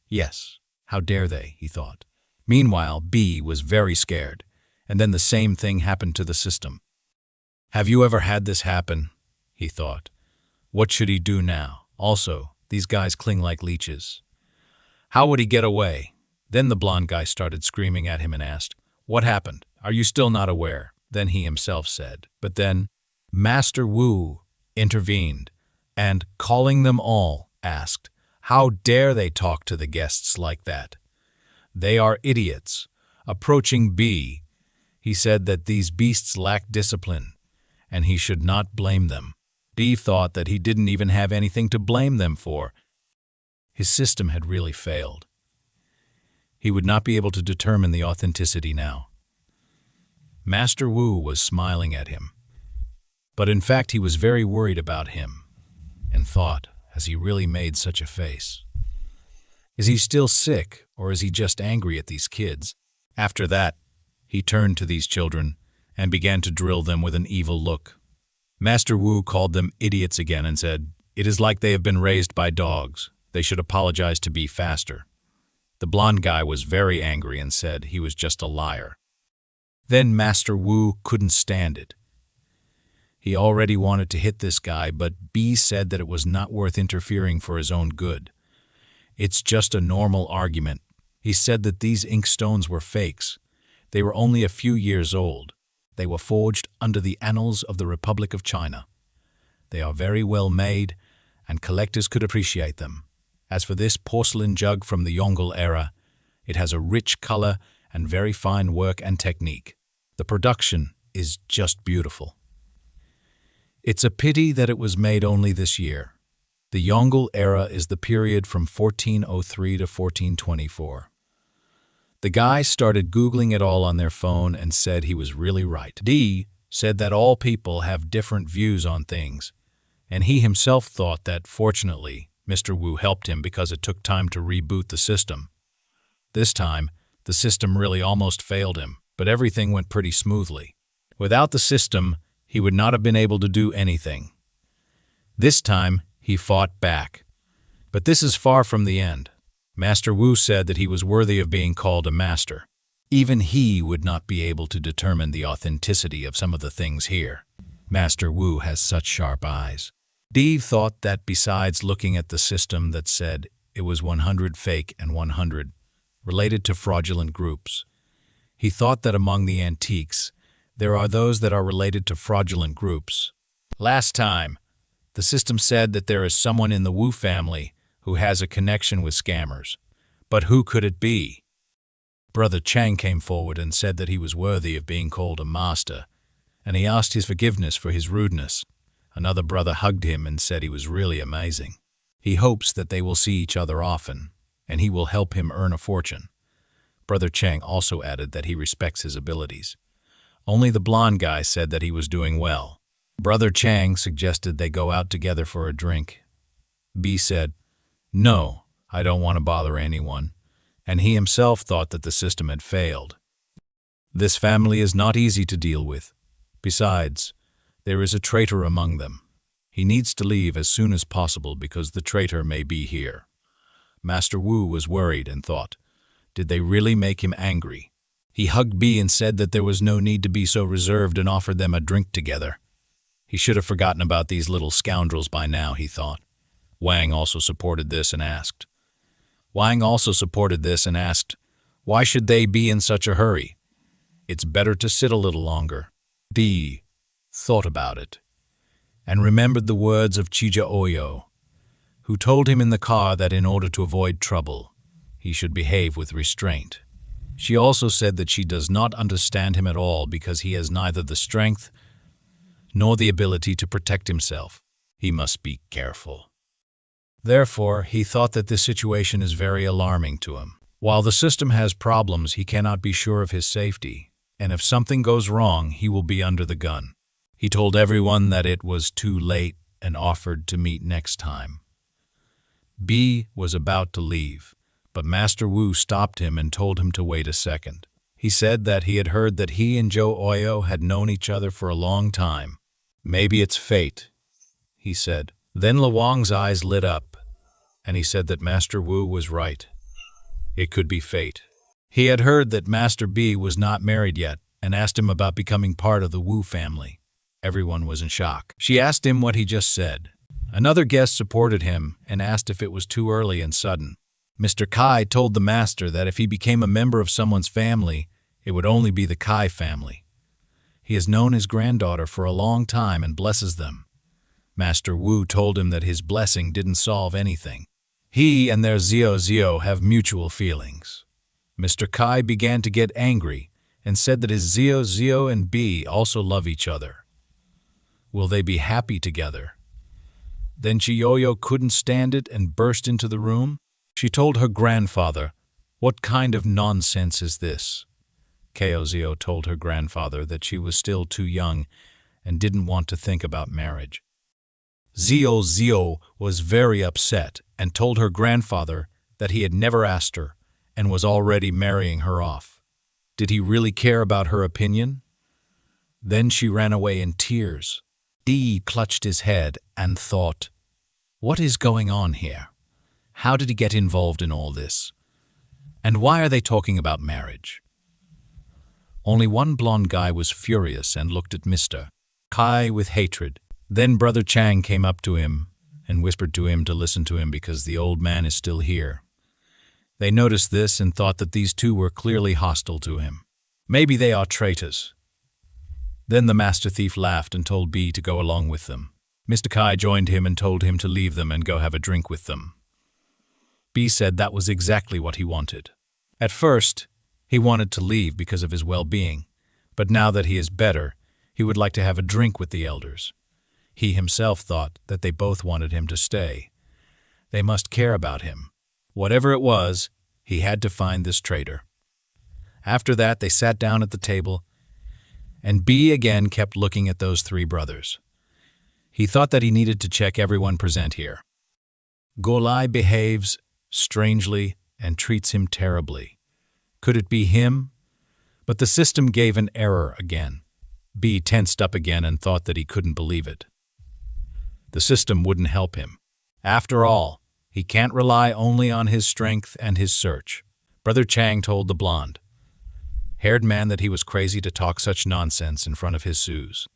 Yes, how dare they, he thought. Meanwhile, B was very scared, and then the same thing happened to the system. Have you ever had this happen? He thought. What should he do now? Also, these guys cling like leeches. How would he get away? Then the blonde guy started screaming at him and asked, what happened? Are you still not aware? Then he himself said. But then Master Wu intervened and, calling them all, asked, how dare they talk to the guests like that? They are idiots. Approaching B, he said that these beasts lack discipline, and he should not blame them. B thought that he didn't even have anything to blame them for. His system had really failed. He would not be able to determine the authenticity now. Master Wu was smiling at him, but in fact he was very worried about him and thought, has he really made such a face? Is he still sick, or is he just angry at these kids? After that, he turned to these children and began to drill them with an evil look. Master Wu called them idiots again and said, it is like they have been raised by dogs. They should apologize to be faster. The blonde guy was very angry and said he was just a liar. Then Master Wu couldn't stand it. He already wanted to hit this guy, but B said that it was not worth interfering for his own good. It's just a normal argument. He said that these ink stones were fakes. They were only a few years old. They were forged under the annals of the Republic of China. They are very well made, and collectors could appreciate them. As for this porcelain jug from the Yongle era, it has a rich color and very fine work and technique. The production is just beautiful. It's a pity that it was made only this year. The Yongle era is the period from 1403 to 1424. The guy started Googling it all on their phone and said he was really right. D said that all people have different views on things, and he himself thought that, fortunately, Mr. Wu helped him because it took time to reboot the system. This time, the system really almost failed him, but everything went pretty smoothly. Without the system, he would not have been able to do anything. This time, he fought back. But this is far from the end. Master Wu said that he was worthy of being called a master. Even he would not be able to determine the authenticity of some of the things here. Master Wu has such sharp eyes. Dee thought that besides looking at the system that said it was 100 fake and 100 related to fraudulent groups, he thought that among the antiques, there are those that are related to fraudulent groups. Last time, the system said that there is someone in the Wu family who has a connection with scammers. But who could it be? Brother Chang came forward and said that he was worthy of being called a master, and he asked his forgiveness for his rudeness. Another brother hugged him and said he was really amazing. He hopes that they will see each other often, and he will help him earn a fortune. Brother Chang also added that he respects his abilities. Only the blonde guy said that he was doing well. Brother Chang suggested they go out together for a drink. B said, "No, I don't want to bother anyone," and he himself thought that the system had failed. This family is not easy to deal with. Besides, there is a traitor among them. He needs to leave as soon as possible because the traitor may be here. Master Wu was worried and thought, did they really make him angry? He hugged B and said that there was no need to be so reserved and offered them a drink together. He should have forgotten about these little scoundrels by now, he thought. Wang also supported this and asked, why should they be in such a hurry? It's better to sit a little longer. D thought about it and remembered the words of Chija Oyo, who told him in the car that in order to avoid trouble, he should behave with restraint. She also said that she does not understand him at all because he has neither the strength nor the ability to protect himself. He must be careful. Therefore, he thought that this situation is very alarming to him. While the system has problems, he cannot be sure of his safety, and if something goes wrong, he will be under the gun. He told everyone that it was too late and offered to meet next time. B was about to leave, but Master Wu stopped him and told him to wait a second. He said that he had heard that he and Zhou Oyo had known each other for a long time. Maybe it's fate, he said. Then Luang's eyes lit up, and he said that Master Wu was right. It could be fate. He had heard that Master B was not married yet and asked him about becoming part of the Wu family. Everyone was in shock. She asked him what he just said. Another guest supported him and asked if it was too early and sudden. Mr. Kai told the master that if he became a member of someone's family, it would only be the Kai family. He has known his granddaughter for a long time and blesses them. Master Wu told him that his blessing didn't solve anything. He and their Zio have mutual feelings. Mr. Kai began to get angry and said that his Zio and B also love each other. Will they be happy together? Then Chiyoyo couldn't stand it and burst into the room. She told her grandfather, "What kind of nonsense is this?" Zio told her grandfather that she was still too young and didn't want to think about marriage. Zio was very upset and told her grandfather that he had never asked her and was already marrying her off. Did he really care about her opinion? Then she ran away in tears. Dee clutched his head and thought, what is going on here? How did he get involved in all this? And why are they talking about marriage? Only one blonde guy was furious and looked at Mr. Kai with hatred. Then Brother Chang came up to him and whispered to him to listen to him because the old man is still here. They noticed this and thought that these two were clearly hostile to him. Maybe they are traitors. Then the master thief laughed and told B to go along with them. Mr. Kai joined him and told him to leave them and go have a drink with them. B said that was exactly what he wanted. At first, he wanted to leave because of his well-being, but now that he is better, he would like to have a drink with the elders. He himself thought that they both wanted him to stay. They must care about him. Whatever it was, he had to find this traitor. After that, they sat down at the table, and B again kept looking at those three brothers. He thought that he needed to check everyone present here. Golai behaves strangely and treats him terribly. Could it be him? But the system gave an error again. B tensed up again and thought that he couldn't believe it. The system wouldn't help him. After all, he can't rely only on his strength and his search. Brother Chang told the blonde-haired man that he was crazy to talk such nonsense in front of his Sues.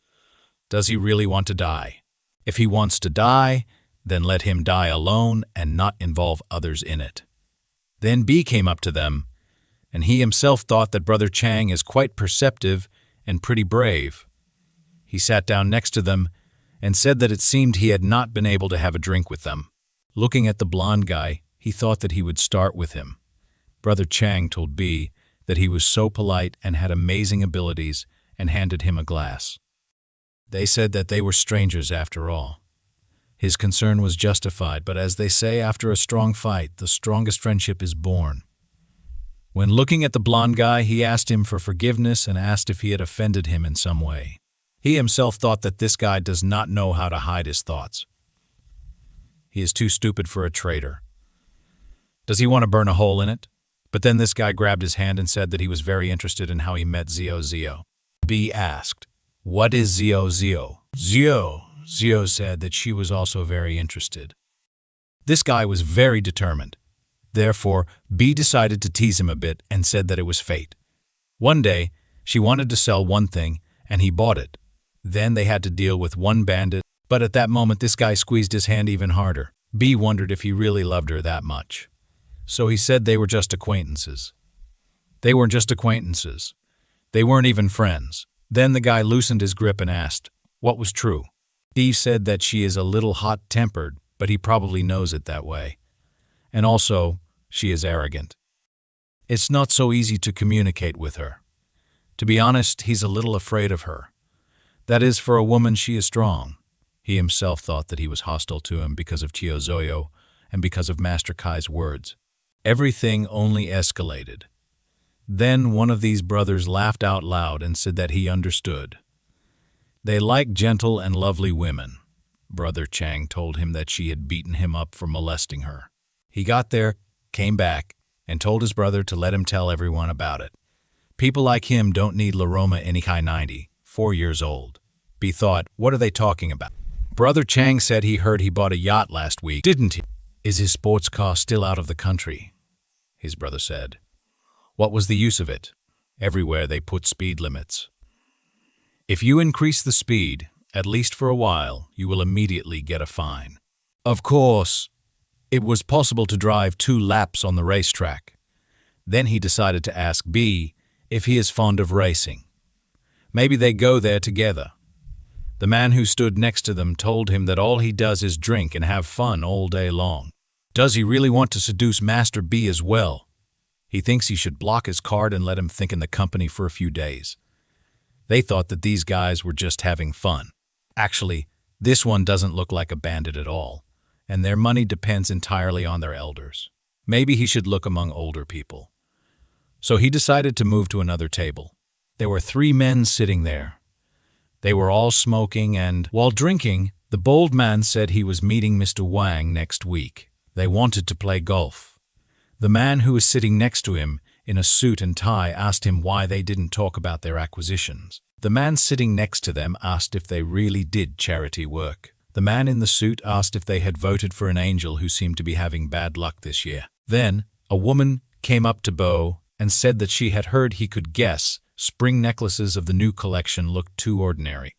Does he really want to die? If he wants to die, then let him die alone and not involve others in it. Then B came up to them, and he himself thought that Brother Chang is quite perceptive and pretty brave. He sat down next to them and said that it seemed he had not been able to have a drink with them. Looking at the blonde guy, he thought that he would start with him. Brother Chang told B that he was so polite and had amazing abilities and handed him a glass. They said that they were strangers after all. His concern was justified, but as they say, after a strong fight, the strongest friendship is born. When looking at the blonde guy, he asked him for forgiveness and asked if he had offended him in some way. He himself thought that this guy does not know how to hide his thoughts. He is too stupid for a traitor. Does he want to burn a hole in it? But then this guy grabbed his hand and said that he was very interested in how he met Zio Zio. B asked, "What is Zio Zio?" Zio said that she was also very interested. This guy was very determined. Therefore, B decided to tease him a bit and said that it was fate. One day, she wanted to sell one thing, and he bought it. Then they had to deal with one bandit, but at that moment this guy squeezed his hand even harder. B wondered if he really loved her that much. So he said they were just acquaintances. They weren't just acquaintances. They weren't even friends. Then the guy loosened his grip and asked, what was true? B said that she is a little hot-tempered, but he probably knows it that way. And also, she is arrogant. It's not so easy to communicate with her. To be honest, he's a little afraid of her. That is, for a woman, she is strong. He himself thought that he was hostile to him because of Tio Zoyo and because of Master Kai's words. Everything only escalated. Then one of these brothers laughed out loud and said that he understood. They like gentle and lovely women. Brother Chang told him that she had beaten him up for molesting her. He got there, came back, and told his brother to let him tell everyone about it. People like him don't need Laroma Inikai 90, 4 years old. B thought, what are they talking about? Brother Chang said he heard he bought a yacht last week, didn't he? Is his sports car still out of the country? His brother said. What was the use of it? Everywhere they put speed limits. If you increase the speed, at least for a while, you will immediately get a fine. Of course, it was possible to drive 2 laps on the racetrack. Then he decided to ask B if he is fond of racing. Maybe they go there together. The man who stood next to them told him that all he does is drink and have fun all day long. Does he really want to seduce Master B as well? He thinks he should block his card and let him think in the company for a few days. They thought that these guys were just having fun. Actually, this one doesn't look like a bandit at all, and their money depends entirely on their elders. Maybe he should look among older people. So he decided to move to another table. There were 3 men sitting there. They were all smoking, and while drinking, the bold man said he was meeting Mr. Wang next week. They wanted to play golf. The man who was sitting next to him, in a suit and tie, asked him why they didn't talk about their acquisitions. The man sitting next to them asked if they really did charity work. The man in the suit asked if they had voted for an angel who seemed to be having bad luck this year. Then, a woman came up to Bo and said that she had heard he could guess spring necklaces of the new collection looked too ordinary.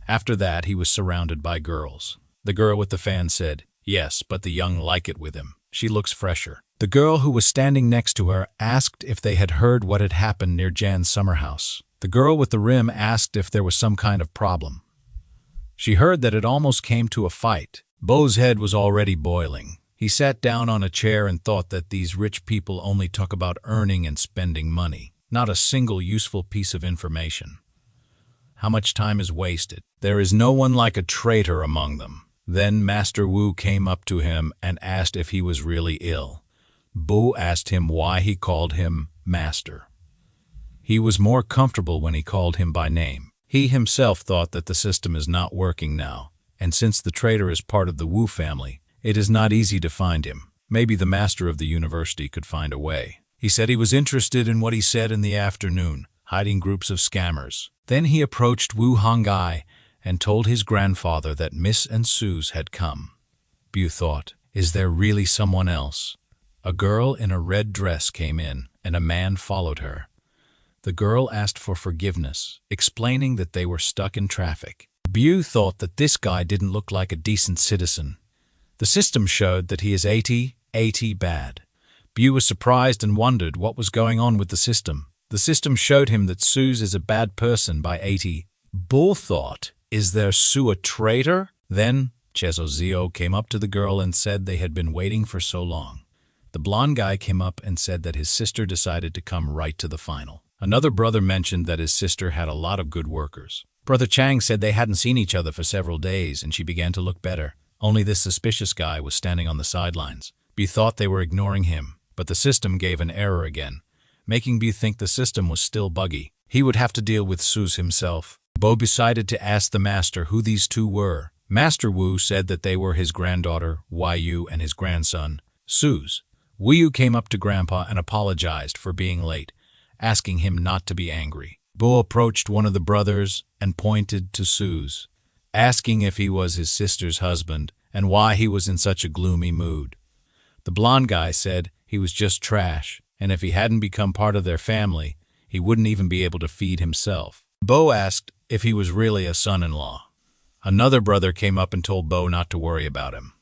After that, he was surrounded by girls. The girl with the fan said, yes, but the young like it with him. She looks fresher. The girl who was standing next to her asked if they had heard what had happened near Jan's summer house. The girl with the rim asked if there was some kind of problem. She heard that it almost came to a fight. Bo's head was already boiling. He sat down on a chair and thought that these rich people only talk about earning and spending money, not a single useful piece of information. How much time is wasted? There is no one like a traitor among them. Then Master Wu came up to him and asked if he was really ill. Bo asked him why he called him Master. He was more comfortable when he called him by name. He himself thought that the system is not working now, and since the traitor is part of the Wu family, it is not easy to find him. Maybe the master of the university could find a way. He said he was interested in what he said in the afternoon, hiding groups of scammers. Then he approached Wu Hongai and told his grandfather that Miss and Suze had come. Bu thought, is there really someone else? A girl in a red dress came in, and a man followed her. The girl asked for forgiveness, explaining that they were stuck in traffic. Bu thought that this guy didn't look like a decent citizen. The system showed that he is 80 bad. Bu was surprised and wondered what was going on with the system. The system showed him that Suze is a bad person by 80. Bu thought, is there Sue a traitor? Then Chezozio came up to the girl and said they had been waiting for so long. The blonde guy came up and said that his sister decided to come right to the final. Another brother mentioned that his sister had a lot of good workers. Brother Chang said they hadn't seen each other for several days and she began to look better. Only this suspicious guy was standing on the sidelines. Bu thought they were ignoring him, but the system gave an error again, making Bu think the system was still buggy. He would have to deal with Suze himself. Bu decided to ask the master who these two were. Master Wu said that they were his granddaughter, Yu, and his grandson, Suze. Yu came up to Grandpa and apologized for being late, asking him not to be angry. Bu approached one of the brothers and pointed to Suze, asking if he was his sister's husband and why he was in such a gloomy mood. The blonde guy said he was just trash, and if he hadn't become part of their family, he wouldn't even be able to feed himself. Bu asked if he was really a son-in-law. Another brother came up and told Bu not to worry about him.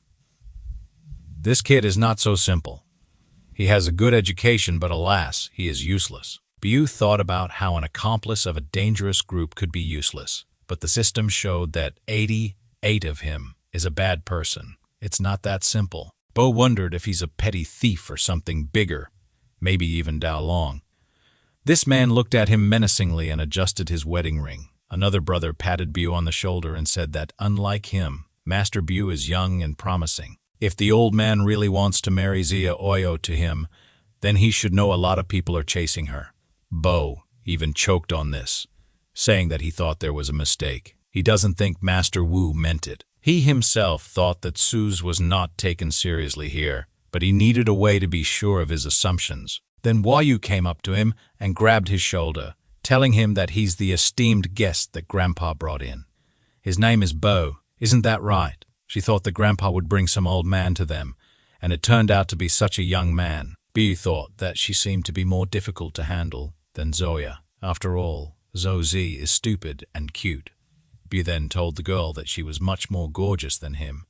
This kid is not so simple. He has a good education, but alas, he is useless. Bu thought about how an accomplice of a dangerous group could be useless, but the system showed that 88 of him is a bad person. It's not that simple. Bu wondered if he's a petty thief or something bigger, maybe even Dao Long. This man looked at him menacingly and adjusted his wedding ring. Another brother patted Bu on the shoulder and said that, unlike him, Master Bu is young and promising. If the old man really wants to marry Zia Oyo to him, then he should know a lot of people are chasing her. Bu even choked on this, saying that he thought there was a mistake. He doesn't think Master Wu meant it. He himself thought that Suze was not taken seriously here, but he needed a way to be sure of his assumptions. Then Yu came up to him and grabbed his shoulder, telling him that he's the esteemed guest that Grandpa brought in. His name is Bu, isn't that right? She thought that Grandpa would bring some old man to them, and it turned out to be such a young man. Bu thought that she seemed to be more difficult to handle than Zoya. After all, Zozi is stupid and cute. Bu then told the girl that she was much more gorgeous than him,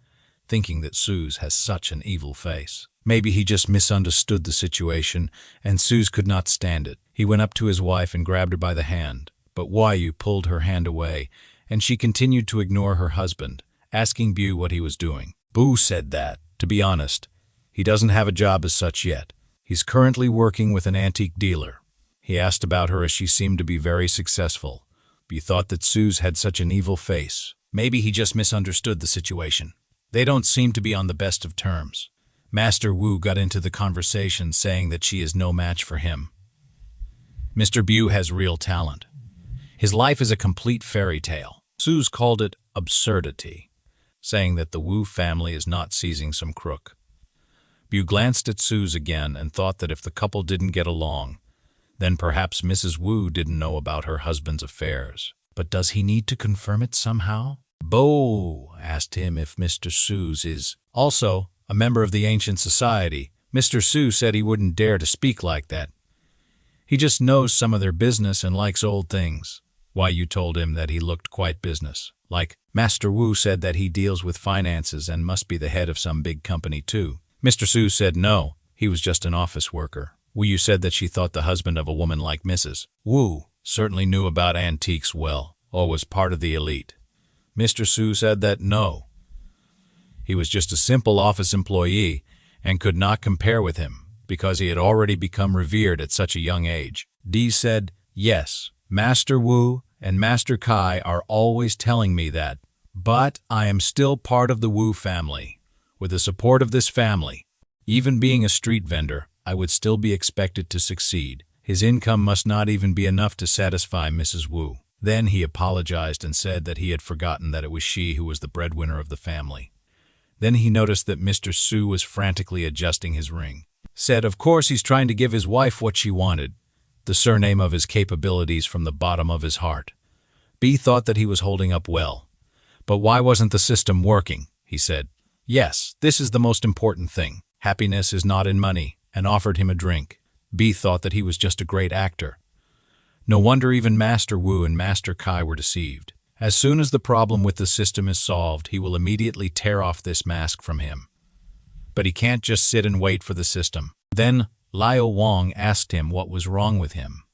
thinking that Suze has such an evil face. Maybe he just misunderstood the situation, and Suze could not stand it. He went up to his wife and grabbed her by the hand, but Yu pulled her hand away, and she continued to ignore her husband, asking Bu what he was doing. Bu said that, to be honest, he doesn't have a job as such yet. He's currently working with an antique dealer. He asked about her as she seemed to be very successful. Bu thought that Suze had such an evil face. Maybe he just misunderstood the situation. They don't seem to be on the best of terms. Master Wu got into the conversation saying that she is no match for him. Mr. Bu has real talent. His life is a complete fairy tale. Suze called it absurdity, saying that the Wu family is not seizing some crook. Bu glanced at Suze again and thought that if the couple didn't get along, then perhaps Mrs. Wu didn't know about her husband's affairs. But does he need to confirm it somehow? Bu asked him if Mr. Suze is also a member of the ancient society. Mr. Su said he wouldn't dare to speak like that. He just knows some of their business and likes old things. Yu told him that he looked quite business-like. Master Wu said that he deals with finances and must be the head of some big company too. Mr. Su said no, he was just an office worker. Yu said that she thought the husband of a woman like Mrs. Wu certainly knew about antiques well, or was part of the elite. Mr. Su said that no, he was just a simple office employee and could not compare with him because he had already become revered at such a young age. Dee said, yes, Master Wu and Master Kai are always telling me that, but I am still part of the Wu family. With the support of this family, even being a street vendor, I would still be expected to succeed. His income must not even be enough to satisfy Mrs. Wu. Then he apologized and said that he had forgotten that it was she who was the breadwinner of the family. Then he noticed that Mr. Su was frantically adjusting his ring. Said, of course he's trying to give his wife what she wanted, the surname of his capabilities from the bottom of his heart. B thought that he was holding up well. But why wasn't the system working? He said. Yes, this is the most important thing. Happiness is not in money, and offered him a drink. B thought that he was just a great actor. No wonder even Master Wu and Master Chay were deceived. As soon as the problem with the system is solved, he will immediately tear off this mask from him. But he can't just sit and wait for the system. Then Liao Wang asked him what was wrong with him,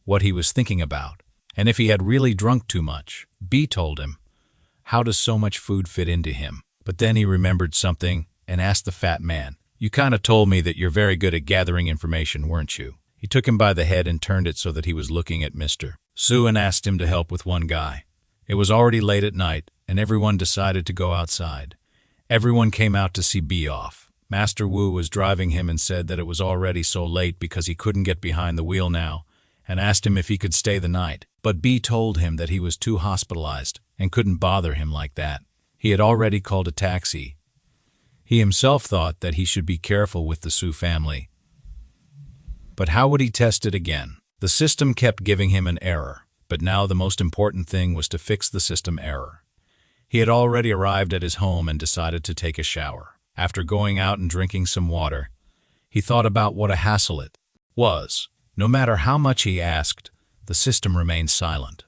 what he was thinking about, and if he had really drunk too much. B told him, how does so much food fit into him? But then he remembered something and asked the fat man, you kind of told me that you're very good at gathering information, weren't you? He took him by the head and turned it so that he was looking at Mr. Su and asked him to help with one guy. It was already late at night, and everyone decided to go outside. Everyone came out to see B off. Master Wu was driving him and said that it was already so late because he couldn't get behind the wheel now, and asked him if he could stay the night. But B told him that he was too hospitalized and couldn't bother him like that. He had already called a taxi. He himself thought that he should be careful with the Su family. But how would he test it again? The system kept giving him an error. But now the most important thing was to fix the system error. He had already arrived at his home and decided to take a shower. After going out and drinking some water, he thought about what a hassle it was. No matter how much he asked, the system remained silent.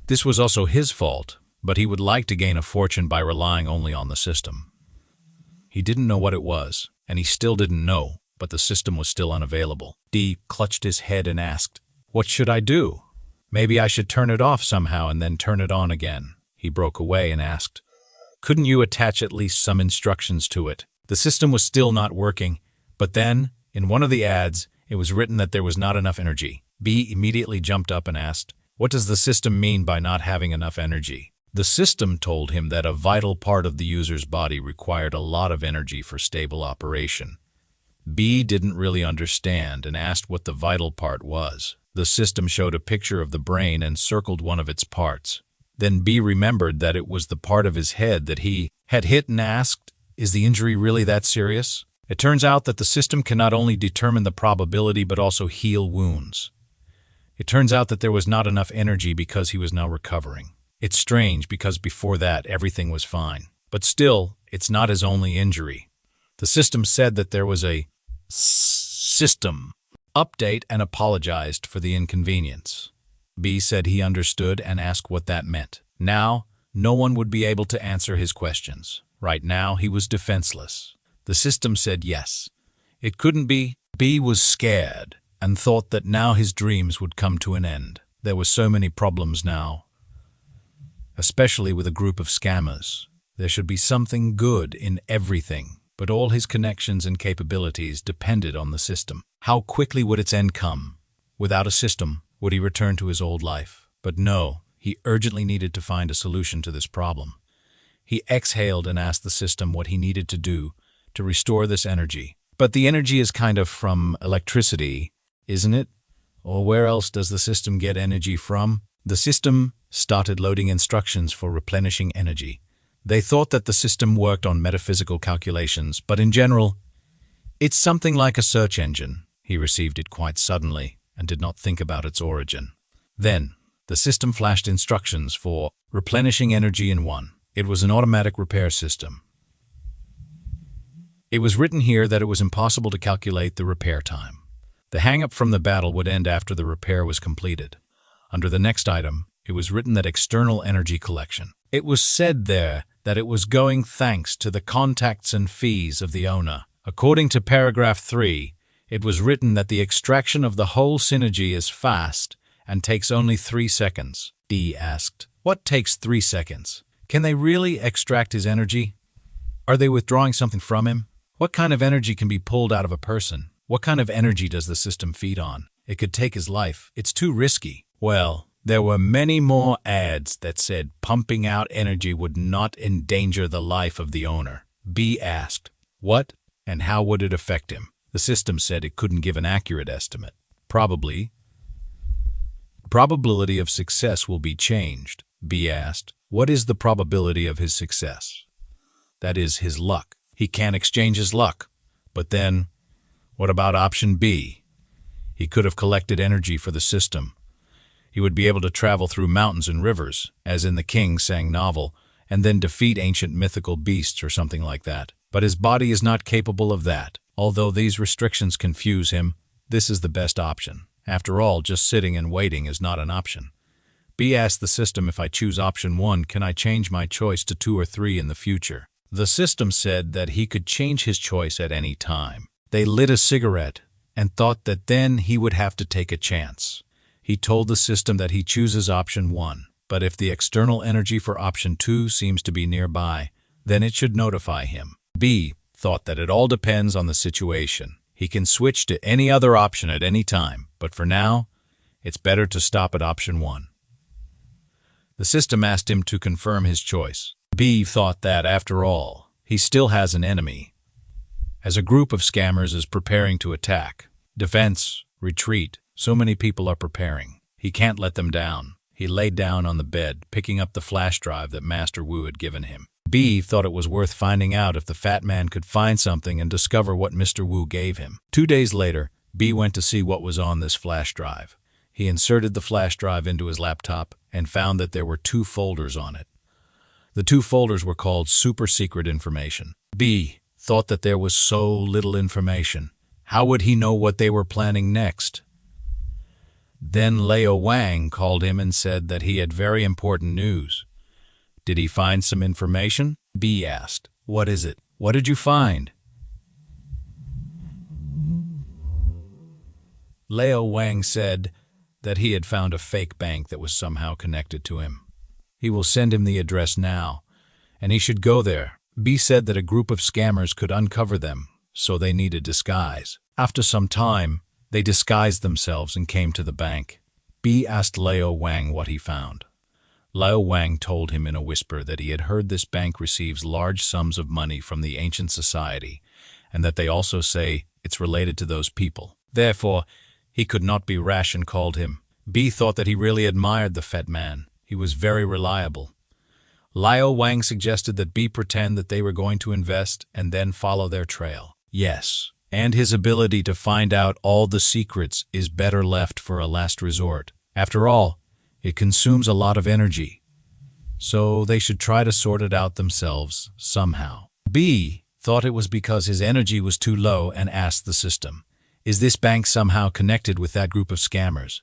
This was also his fault, but he would like to gain a fortune by relying only on the system. He didn't know what it was, and he still didn't know, but the system was still unavailable. D clutched his head and asked, what should I do? Maybe I should turn it off somehow and then turn it on again. He broke away and asked, couldn't you attach at least some instructions to it? The system was still not working, but then, in one of the ads, it was written that there was not enough energy. B immediately jumped up and asked, what does the system mean by not having enough energy? The system told him that a vital part of the user's body required a lot of energy for stable operation. B didn't really understand and asked what the vital part was. The system showed a picture of the brain and circled one of its parts. Then B remembered that it was the part of his head that he had hit and asked, is the injury really that serious? It turns out that the system can not only determine the probability but also heal wounds. It turns out that there was not enough energy because he was now recovering. It's strange because before that everything was fine. But still, it's not his only injury. The system said that there was a system update and apologized for the inconvenience. B said he understood and asked what that meant. Now, no one would be able to answer his questions. Right now, he was defenseless. The system said yes. It couldn't be. B was scared and thought that now his dreams would come to an end. There were so many problems now, especially with a group of scammers. There should be something good in everything, but all his connections and capabilities depended on the system. How quickly would its end come? Without a system, would he return to his old life? But no, he urgently needed to find a solution to this problem. He exhaled and asked the system what he needed to do to restore this energy. But the energy is kind of from electricity, isn't it? Or where else does the system get energy from? The system started loading instructions for replenishing energy. They thought that the system worked on metaphysical calculations, but in general, it's something like a search engine. He received it quite suddenly and did not think about its origin. Then, the system flashed instructions for replenishing energy in one. It was an automatic repair system. It was written here that it was impossible to calculate the repair time. The hang-up from the battle would end after the repair was completed. Under the next item, it was written that external energy collection. It was said there that it was going thanks to the contacts and fees of the owner. According to paragraph 3, it was written that the extraction of the whole synergy is fast and takes only 3 seconds. D asked, what takes 3 seconds? Can they really extract his energy? Are they withdrawing something from him? What kind of energy can be pulled out of a person? What kind of energy does the system feed on? It could take his life. It's too risky. Well, there were many more ads that said pumping out energy would not endanger the life of the owner. B asked, what and how would it affect him? The system said it couldn't give an accurate estimate. Probably. Probability of success will be changed. B asked, what is the probability of his success? That is his luck. He can't exchange his luck. But then, what about option B? He could have collected energy for the system. He would be able to travel through mountains and rivers, as in the King Sang novel, and then defeat ancient mythical beasts or something like that. But his body is not capable of that. Although these restrictions confuse him, this is the best option. After all, just sitting and waiting is not an option. B asked the system, if I choose option 1, can I change my choice to 2 or 3 in the future? The system said that he could change his choice at any time. They lit a cigarette and thought that then he would have to take a chance. He told the system that he chooses option 1, but if the external energy for option 2 seems to be nearby, then it should notify him. B thought that it all depends on the situation. He can switch to any other option at any time, but for now, it's better to stop at option 1. The system asked him to confirm his choice. B thought that, after all, he still has an enemy, as a group of scammers is preparing to attack. Defense, retreat, so many people are preparing. He can't let them down. He laid down on the bed, picking up the flash drive that Master Wu had given him. B thought it was worth finding out if the fat man could find something and discover what Mr. Wu gave him. 2 days later, B went to see what was on this flash drive. He inserted the flash drive into his laptop and found that there were 2 folders on it. The 2 folders were called Super Secret Information. B thought that there was so little information. How would he know what they were planning next? Then Leo Wang called him and said that he had very important news. Did he find some information? B asked. What is it? What did you find? Leo Wang said that he had found a fake bank that was somehow connected to him. He will send him the address now, and he should go there. B said that a group of scammers could uncover them, so they needed disguise. After some time, they disguised themselves and came to the bank. B asked Leo Wang what he found. Leo Wang told him in a whisper that he had heard this bank receives large sums of money from the ancient society, and that they also say it's related to those people. Therefore, he could not be rash and called him. B thought that he really admired the fat man. He was very reliable. Leo Wang suggested that B pretend that they were going to invest and then follow their trail. Yes, and his ability to find out all the secrets is better left for a last resort. After all, it consumes a lot of energy, so they should try to sort it out themselves somehow. B thought it was because his energy was too low and asked the system, is this bank somehow connected with that group of scammers?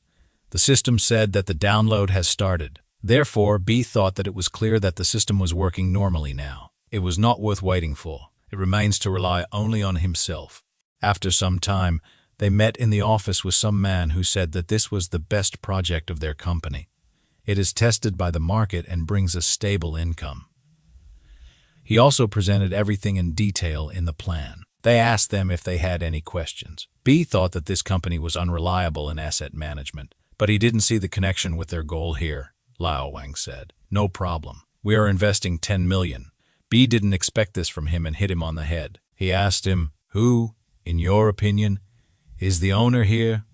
The system said that the download has started. Therefore, B thought that it was clear that the system was working normally now. It was not worth waiting for. It remains to rely only on himself. After some time, they met in the office with some man who said that this was the best project of their company. It is tested by the market and brings a stable income. He also presented everything in detail in the plan. They asked them if they had any questions. B thought that this company was unreliable in asset management, but he didn't see the connection with their goal here. Leo Wang said, no problem. We are investing 10 million. B didn't expect this from him and hit him on the head. He asked him, who, in your opinion, is the owner here?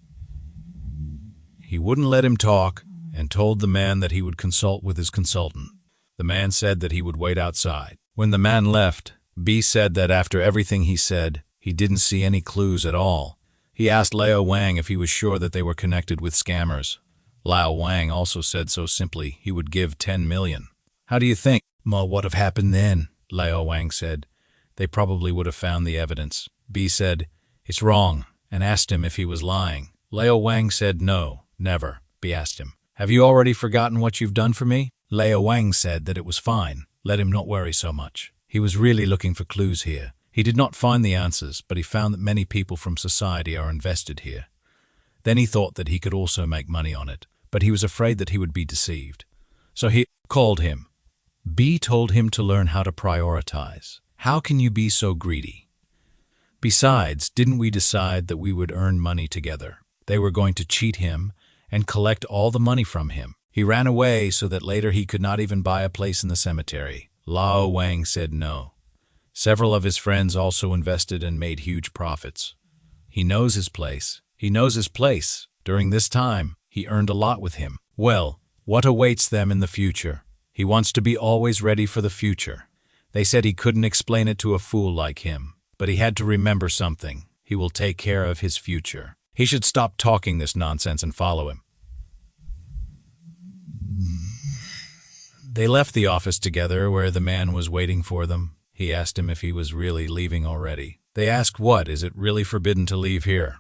He wouldn't let him talk and told the man that he would consult with his consultant. The man said that he would wait outside. When the man left, B said that after everything he said, he didn't see any clues at all. He asked Leo Wang if he was sure that they were connected with scammers. Leo Wang also said so simply he would give 10 million. How do you think what would have happened then? Leo Wang said. They probably would have found the evidence. B said, it's wrong, and asked him if he was lying. Leo Wang said no, never. B asked him, have you already forgotten what you've done for me? Leo Wang said that it was fine. Let him not worry so much. He was really looking for clues here. He did not find the answers, but he found that many people from society are invested here. Then he thought that he could also make money on it, but he was afraid that he would be deceived. So he called him. B told him to learn how to prioritize. How can you be so greedy? Besides, didn't we decide that we would earn money together? They were going to cheat him and collect all the money from him. He ran away so that later he could not even buy a place in the cemetery. Leo Wang said no. Several of his friends also invested and made huge profits. He knows his place. He knows his place. During this time, he earned a lot with him. Well, what awaits them in the future? He wants to be always ready for the future. They said he couldn't explain it to a fool like him, but he had to remember something. He will take care of his future. He should stop talking this nonsense and follow him. They left the office together where the man was waiting for them. He asked him if he was really leaving already. They asked, "What, is it really forbidden to leave here?"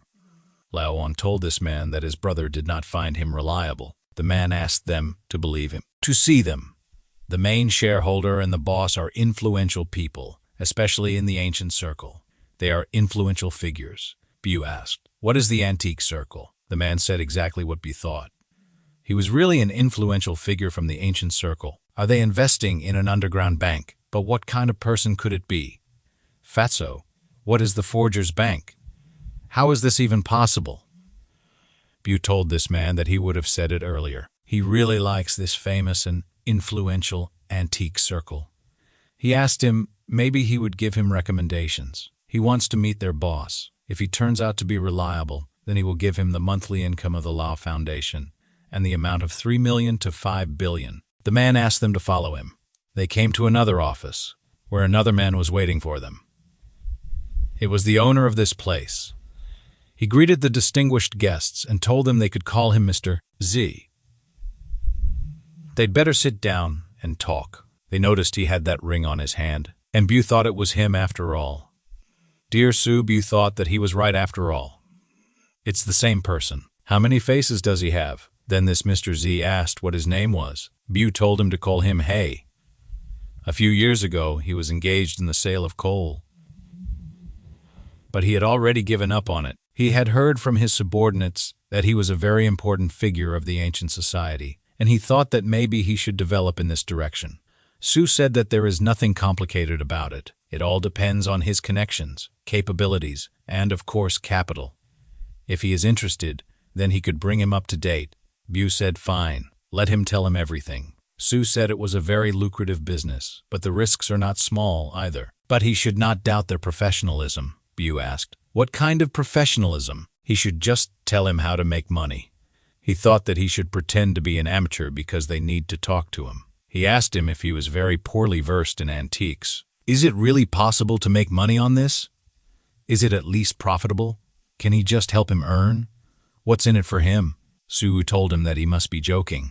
Lao Wang told this man that his brother did not find him reliable. The man asked them to believe him, to see them. The main shareholder and the boss are influential people, especially in the ancient circle. They are influential figures. Bu asked, "What is the antique circle?" The man said exactly what Bu thought. He was really an influential figure from the ancient circle. Are they investing in an underground bank? But what kind of person could it be? Fatso, what is the forger's bank? How is this even possible? Bu told this man that he would have said it earlier. He really likes this famous and influential antique circle. He asked him maybe he would give him recommendations. He wants to meet their boss. If he turns out to be reliable, then he will give him the monthly income of the Lao Foundation and the amount of 3 million to 5 billion. The man asked them to follow him. They came to another office, where another man was waiting for them. It was the owner of this place. He greeted the distinguished guests and told them they could call him Mr. Z. They'd better sit down and talk. They noticed he had that ring on his hand, and Bu thought it was him after all. Dear Su, Bu thought that he was right after all. It's the same person. How many faces does he have? Then this Mr. Z asked what his name was. Bu told him to call him Hey. A few years ago, he was engaged in the sale of coal. But he had already given up on it. He had heard from his subordinates that he was a very important figure of the ancient society, and he thought that maybe he should develop in this direction. Su said that there is nothing complicated about it. It all depends on his connections, capabilities, and of course capital. If he is interested, then he could bring him up to date. Bu said fine, let him tell him everything. Su said it was a very lucrative business, but the risks are not small either. But he should not doubt their professionalism, Bu asked. What kind of professionalism? He should just tell him how to make money. He thought that he should pretend to be an amateur because they need to talk to him. He asked him if he was very poorly versed in antiques. Is it really possible to make money on this? Is it at least profitable? Can he just help him earn? What's in it for him? Su told him that he must be joking.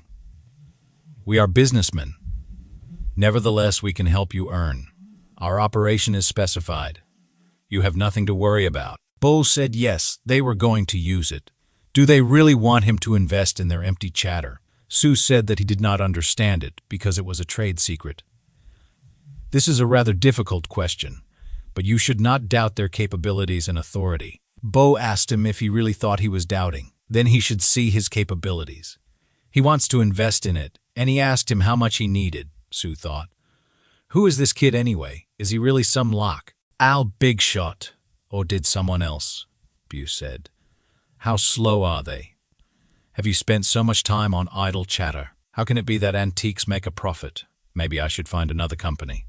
We are businessmen. Nevertheless, we can help you earn. Our operation is specified. You have nothing to worry about. Bo said yes, they were going to use it. Do they really want him to invest in their empty chatter? Su said that he did not understand it because it was a trade secret. This is a rather difficult question, but you should not doubt their capabilities and authority. Bo asked him if he really thought he was doubting. Then he should see his capabilities. He wants to invest in it, and he asked him how much he needed, Su thought. Who is this kid anyway? Is he really some lock? Al Big Shot, or did someone else? Bu said. How slow are they? Have you spent so much time on idle chatter? How can it be that antiques make a profit? Maybe I should find another company.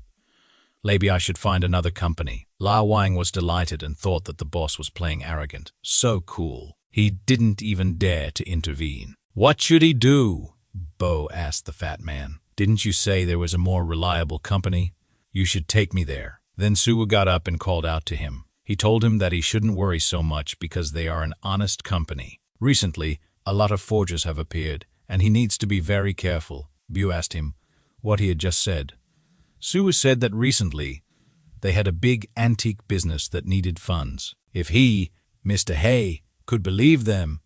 Maybe I should find another company. Lao Wang was delighted and thought that the boss was playing arrogant. So cool. He didn't even dare to intervene. What should he do? Bo asked the fat man. Didn't you say there was a more reliable company? You should take me there. Then Su got up and called out to him. He told him that he shouldn't worry so much because they are an honest company. Recently, a lot of forgers have appeared, and he needs to be very careful. Bu asked him what he had just said. Su said that recently, they had a big antique business that needed funds. If he, Mr. Hay, could believe them,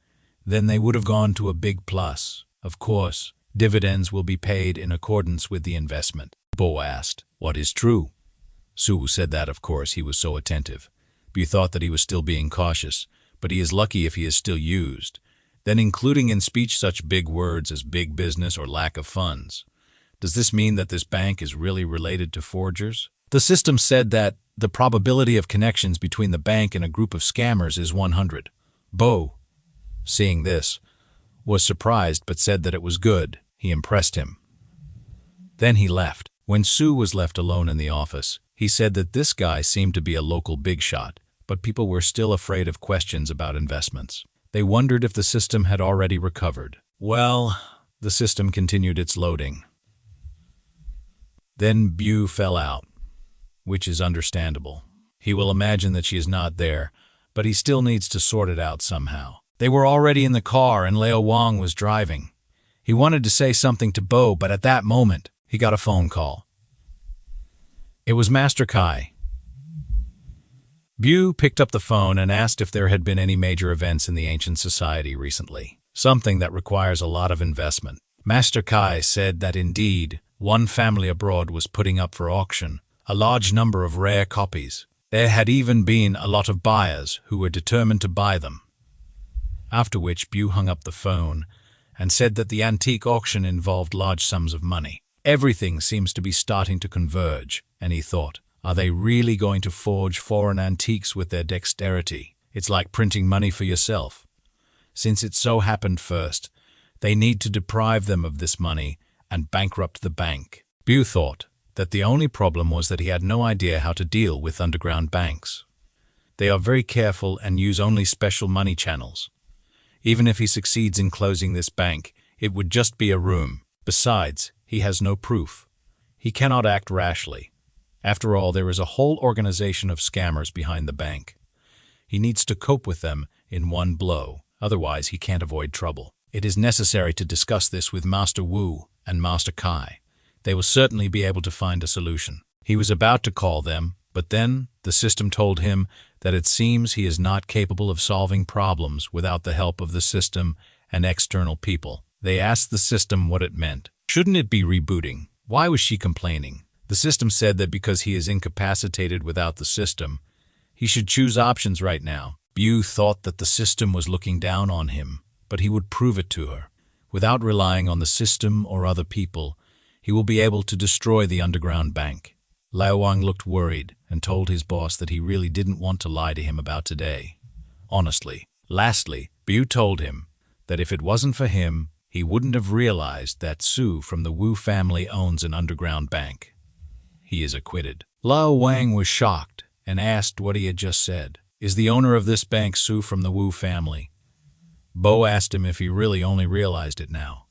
then they would have gone to a big plus. Of course, dividends will be paid in accordance with the investment. Bo asked, what is true? Su said that, of course, he was so attentive. Bu thought that he was still being cautious, but he is lucky if he is still used. Then including in speech such big words as big business or lack of funds. Does this mean that this bank is really related to forgers? The system said that the probability of connections between the bank and a group of scammers is 100. Bo, seeing this, was surprised but said that it was good. He impressed him. Then he left. When Su was left alone in the office, he said that this guy seemed to be a local big shot, but people were still afraid of questions about investments. They wondered if the system had already recovered. Well, the system continued its loading. Then Bu fell out, which is understandable. He will imagine that she is not there, but he still needs to sort it out somehow. They were already in the car and Lao Wang was driving. He wanted to say something to Bo, but at that moment, he got a phone call. It was Master Chay. Bai picked up the phone and asked if there had been any major events in the ancient society recently, something that requires a lot of investment. Master Chay said that indeed, one family abroad was putting up for auction a large number of rare copies. There had even been a lot of buyers who were determined to buy them. After which Bai hung up the phone and said that the antique auction involved large sums of money. Everything seems to be starting to converge, and he thought, are they really going to forge foreign antiques with their dexterity? It's like printing money for yourself. Since it so happened first, they need to deprive them of this money and bankrupt the bank. Bai thought that the only problem was that he had no idea how to deal with underground banks. They are very careful and use only special money channels. Even if he succeeds in closing this bank, it would just be a room. Besides, he has no proof. He cannot act rashly. After all, there is a whole organization of scammers behind the bank. He needs to cope with them in one blow, otherwise he can't avoid trouble. It is necessary to discuss this with Master Wu and Master Chay. They will certainly be able to find a solution. He was about to call them, but then the system told him that it seems he is not capable of solving problems without the help of the system and external people. They asked the system what it meant. Shouldn't it be rebooting? Why was she complaining? The system said that because he is incapacitated without the system, he should choose options right now. Bai thought that the system was looking down on him, but he would prove it to her. Without relying on the system or other people, he will be able to destroy the underground bank. Lao Wang looked worried and told his boss that he really didn't want to lie to him about today. Honestly. Lastly, Bai told him that if it wasn't for him, he wouldn't have realized that Su from the Wu family owns an underground bank. He is acquitted. Lao Wang was shocked and asked what he had just said. Is the owner of this bank Su from the Wu family? Bo asked him if he really only realized it now.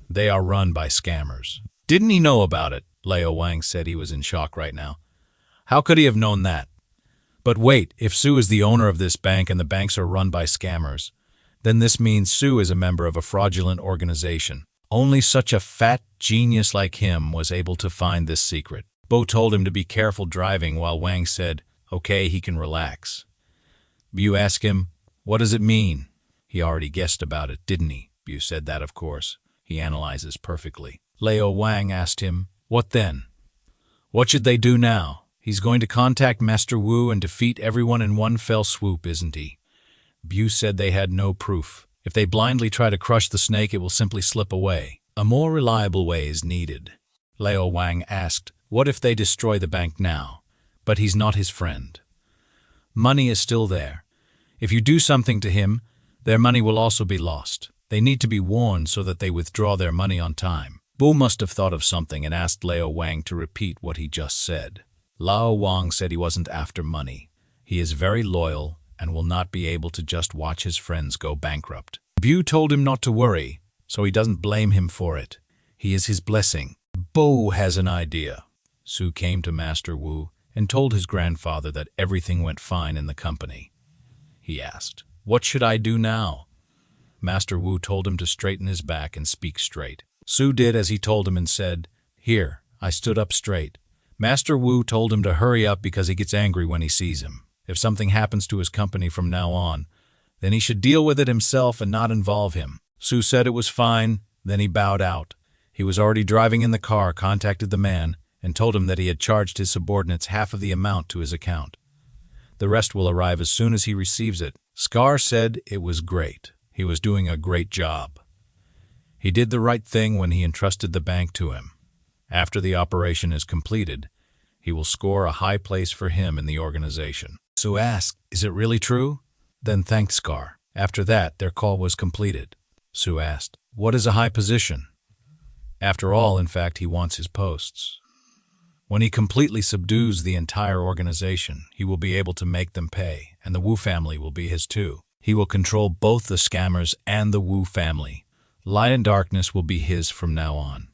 They are run by scammers. Didn't he know about it? Lao Wang said he was in shock right now. How could he have known that? But wait, if Su is the owner of this bank and the banks are run by scammers, then this means Su is a member of a fraudulent organization. Only such a fat genius like him was able to find this secret. Bo told him to be careful driving while Wang said, okay, he can relax. Bai asked him, what does it mean? He already guessed about it, didn't he? Bai said that, of course. He analyzes perfectly. Lao Wang asked him, what then? What should they do now? He's going to contact Master Wu and defeat everyone in one fell swoop, isn't he? Bai said they had no proof. If they blindly try to crush the snake, it will simply slip away. A more reliable way is needed. Lao Wang asked, what if they destroy the bank now? But he's not his friend. Money is still there. If you do something to him, their money will also be lost. They need to be warned so that they withdraw their money on time. Bo must have thought of something and asked Lao Wang to repeat what he just said. Lao Wang said he wasn't after money. He is very loyal and will not be able to just watch his friends go bankrupt. Bai told him not to worry, so he doesn't blame him for it. He is his blessing. Bo has an idea. Su came to Master Wu and told his grandfather that everything went fine in the company. He asked, what should I do now? Master Wu told him to straighten his back and speak straight. Su did as he told him and said, here, I stood up straight. Master Wu told him to hurry up because he gets angry when he sees him. If something happens to his company from now on, then he should deal with it himself and not involve him. Su said it was fine, then he bowed out. He was already driving in the car, contacted the man, and told him that he had charged his subordinates half of the amount to his account. The rest will arrive as soon as he receives it. Scar said it was great. He was doing a great job. He did the right thing when he entrusted the bank to him. After the operation is completed, he will score a high place for him in the organization. Su asked, is it really true? Then thanked Scar. After that, their call was completed. Su asked, what is a high position? After all, in fact, he wants his posts. When he completely subdues the entire organization, he will be able to make them pay, and the Wu family will be his too. He will control both the scammers and the Wu family. Light and darkness will be his from now on.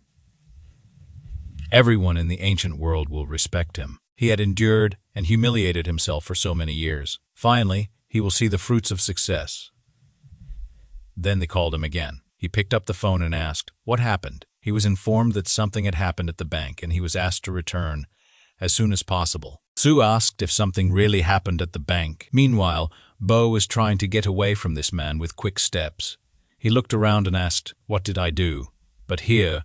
Everyone in the ancient world will respect him. He had endured and humiliated himself for so many years. Finally, he will see the fruits of success. Then they called him again. He picked up the phone and asked, what happened? He was informed that something had happened at the bank and he was asked to return as soon as possible. Sue asked if something really happened at the bank. Meanwhile, Bo was trying to get away from this man with quick steps. He looked around and asked, "What did I do?" But here,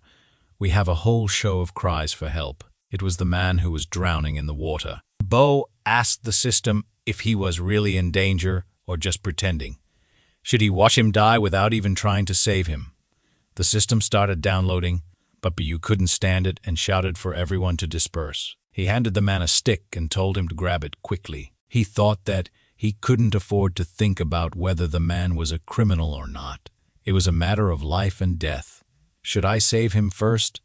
we have a whole show of cries for help. It was the man who was drowning in the water. Bo asked the system if he was really in danger or just pretending. Should he watch him die without even trying to save him? The system started downloading, but Bai Wu couldn't stand it and shouted for everyone to disperse. He handed the man a stick and told him to grab it quickly. He thought that he couldn't afford to think about whether the man was a criminal or not. It was a matter of life and death. Should I save him first?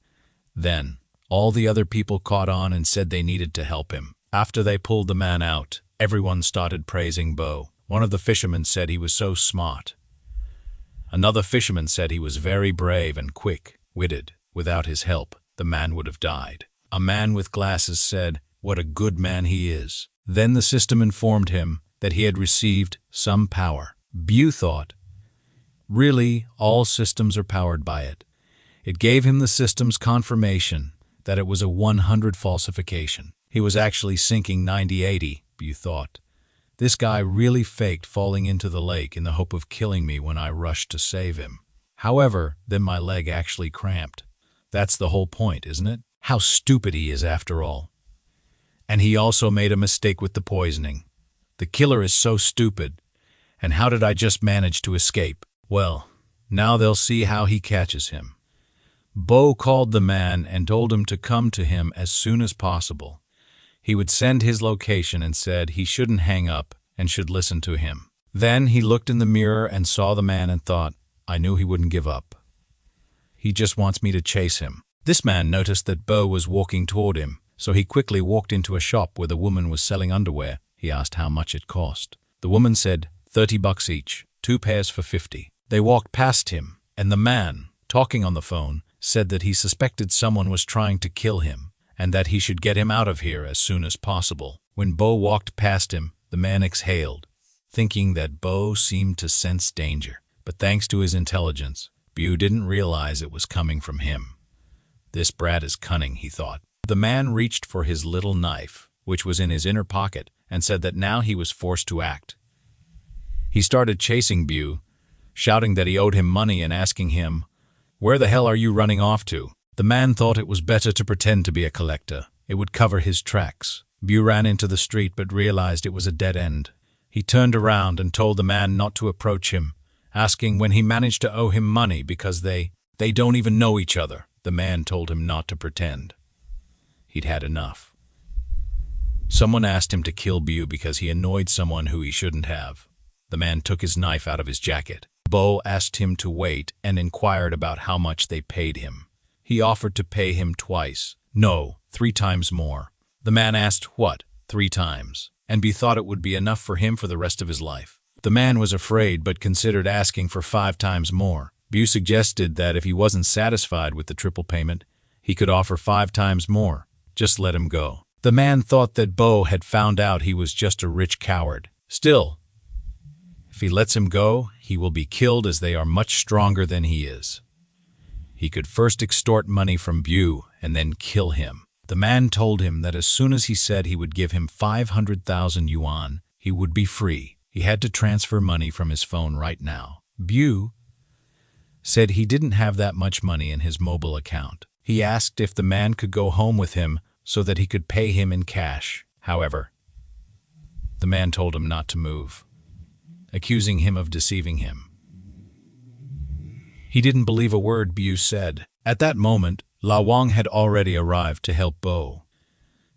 Then, all the other people caught on and said they needed to help him. After they pulled the man out, everyone started praising Bo. One of the fishermen said he was so smart. Another fisherman said he was very brave and quick-witted. Without his help, the man would have died. A man with glasses said, "What a good man he is." Then the system informed him that he had received some power. Bai Wu thought, really, all systems are powered by it. It gave him the system's confirmation that it was a 100 falsification. He was actually sinking 90-80, Bai Wu thought. This guy really faked falling into the lake in the hope of killing me when I rushed to save him. However, then my leg actually cramped. That's the whole point, isn't it? How stupid he is after all. And he also made a mistake with the poisoning. The killer is so stupid. And how did I just manage to escape? Well, now they'll see how he catches him. Bo called the man and told him to come to him as soon as possible. He would send his location and said he shouldn't hang up and should listen to him. Then he looked in the mirror and saw the man and thought, I knew he wouldn't give up. He just wants me to chase him. This man noticed that Bo was walking toward him, so he quickly walked into a shop where the woman was selling underwear. He asked how much it cost. The woman said, $30 each, 2 pairs for 50. They walked past him, and the man, talking on the phone, said that he suspected someone was trying to kill him, and that he should get him out of here as soon as possible. When Bo walked past him, the man exhaled, thinking that Bo seemed to sense danger. But thanks to his intelligence, Bai Wu didn't realize it was coming from him. This brat is cunning, he thought. The man reached for his little knife, which was in his inner pocket, and said that now he was forced to act. He started chasing Bai Wu, shouting that he owed him money and asking him, "Where the hell are you running off to?" The man thought it was better to pretend to be a collector. It would cover his tracks. Bai Wu ran into the street but realized it was a dead end. He turned around and told the man not to approach him, asking when he managed to owe him money because they don't even know each other. The man told him not to pretend. He'd had enough. Someone asked him to kill Bai Wu because he annoyed someone who he shouldn't have. The man took his knife out of his jacket. Bo asked him to wait and inquired about how much they paid him. He offered to pay him twice. No, 3 times more. The man asked, what, 3 times? And Bai thought it would be enough for him for the rest of his life. The man was afraid but considered asking for 5 times more. Bai suggested that if he wasn't satisfied with the triple payment, he could offer 5 times more. Just let him go. The man thought that Bo had found out he was just a rich coward. Still, if he lets him go, he will be killed as they are much stronger than he is. He could first extort money from Bai Wu and then kill him. The man told him that as soon as he said he would give him 500,000 yuan, he would be free. He had to transfer money from his phone right now. Bai Wu said he didn't have that much money in his mobile account. He asked if the man could go home with him so that he could pay him in cash. However, the man told him not to move, accusing him of deceiving him. He didn't believe a word Bai Wu said. At that moment, La Wang had already arrived to help Bo.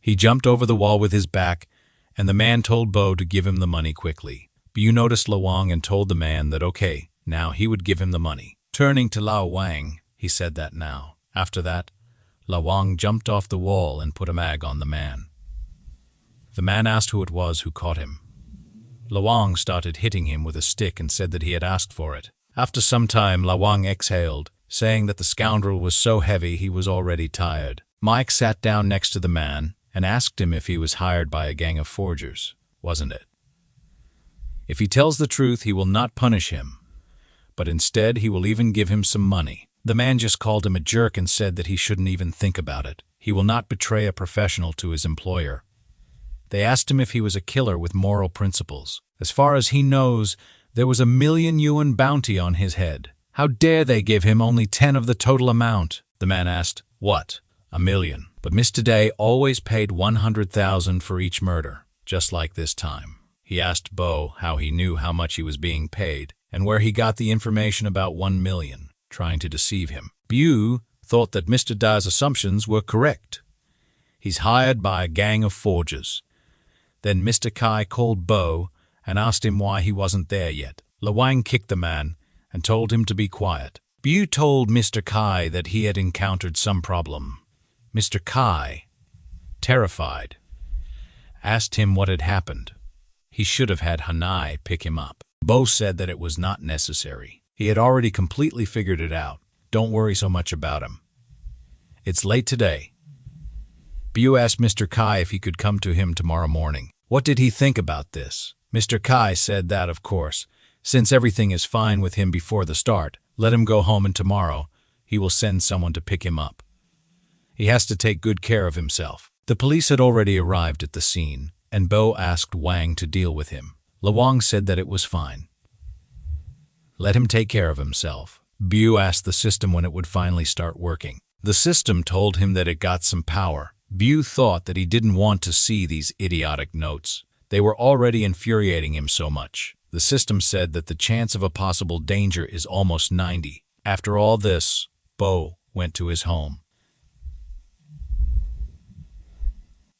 He jumped over the wall with his back, and the man told Bo to give him the money quickly. Bai Wu noticed La Wang and told the man that okay, now he would give him the money. Turning to La Wang, he said that now. After that, La Wang jumped off the wall and put a mag on the man. The man asked who it was who caught him. La Wang started hitting him with a stick and said that he had asked for it. After some time, La Wang exhaled, saying that the scoundrel was so heavy he was already tired. Mike sat down next to the man and asked him if he was hired by a gang of forgers, wasn't it? If he tells the truth, he will not punish him, but instead he will even give him some money. The man just called him a jerk and said that he shouldn't even think about it. He will not betray a professional to his employer. They asked him if he was a killer with moral principles. As far as he knows, there was $1,000,000 bounty on his head. How dare they give him only 10 of the total amount? The man asked, "What? $1,000,000. But Mr. Day always paid 100,000 for each murder, just like this time." He asked Bo how he knew how much he was being paid and where he got the information about 1,000,000, trying to deceive him. Bew thought that Mr. Dai's assumptions were correct. He's hired by a gang of forgers. Then Mr. Kai called Bo and asked him why he wasn't there yet. Lawang kicked the man and told him to be quiet. Bew told Mr. Kai that he had encountered some problem. Mr. Kai, terrified, asked him what had happened. He should have had Hanai pick him up. Bo said that it was not necessary. He had already completely figured it out. Don't worry so much about him. It's late today. Bew asked Mr. Kai if he could come to him tomorrow morning. What did he think about this? Mr. Kai said that, of course, since everything is fine with him before the start, let him go home and tomorrow he will send someone to pick him up. He has to take good care of himself. The police had already arrived at the scene, and Bo asked Wang to deal with him. Lawang said that it was fine. Let him take care of himself. Bew asked the system when it would finally start working. The system told him that it got some power. Bew thought that he didn't want to see these idiotic notes. They were already infuriating him so much. The system said that the chance of a possible danger is almost 90. After all this, Bo went to his home.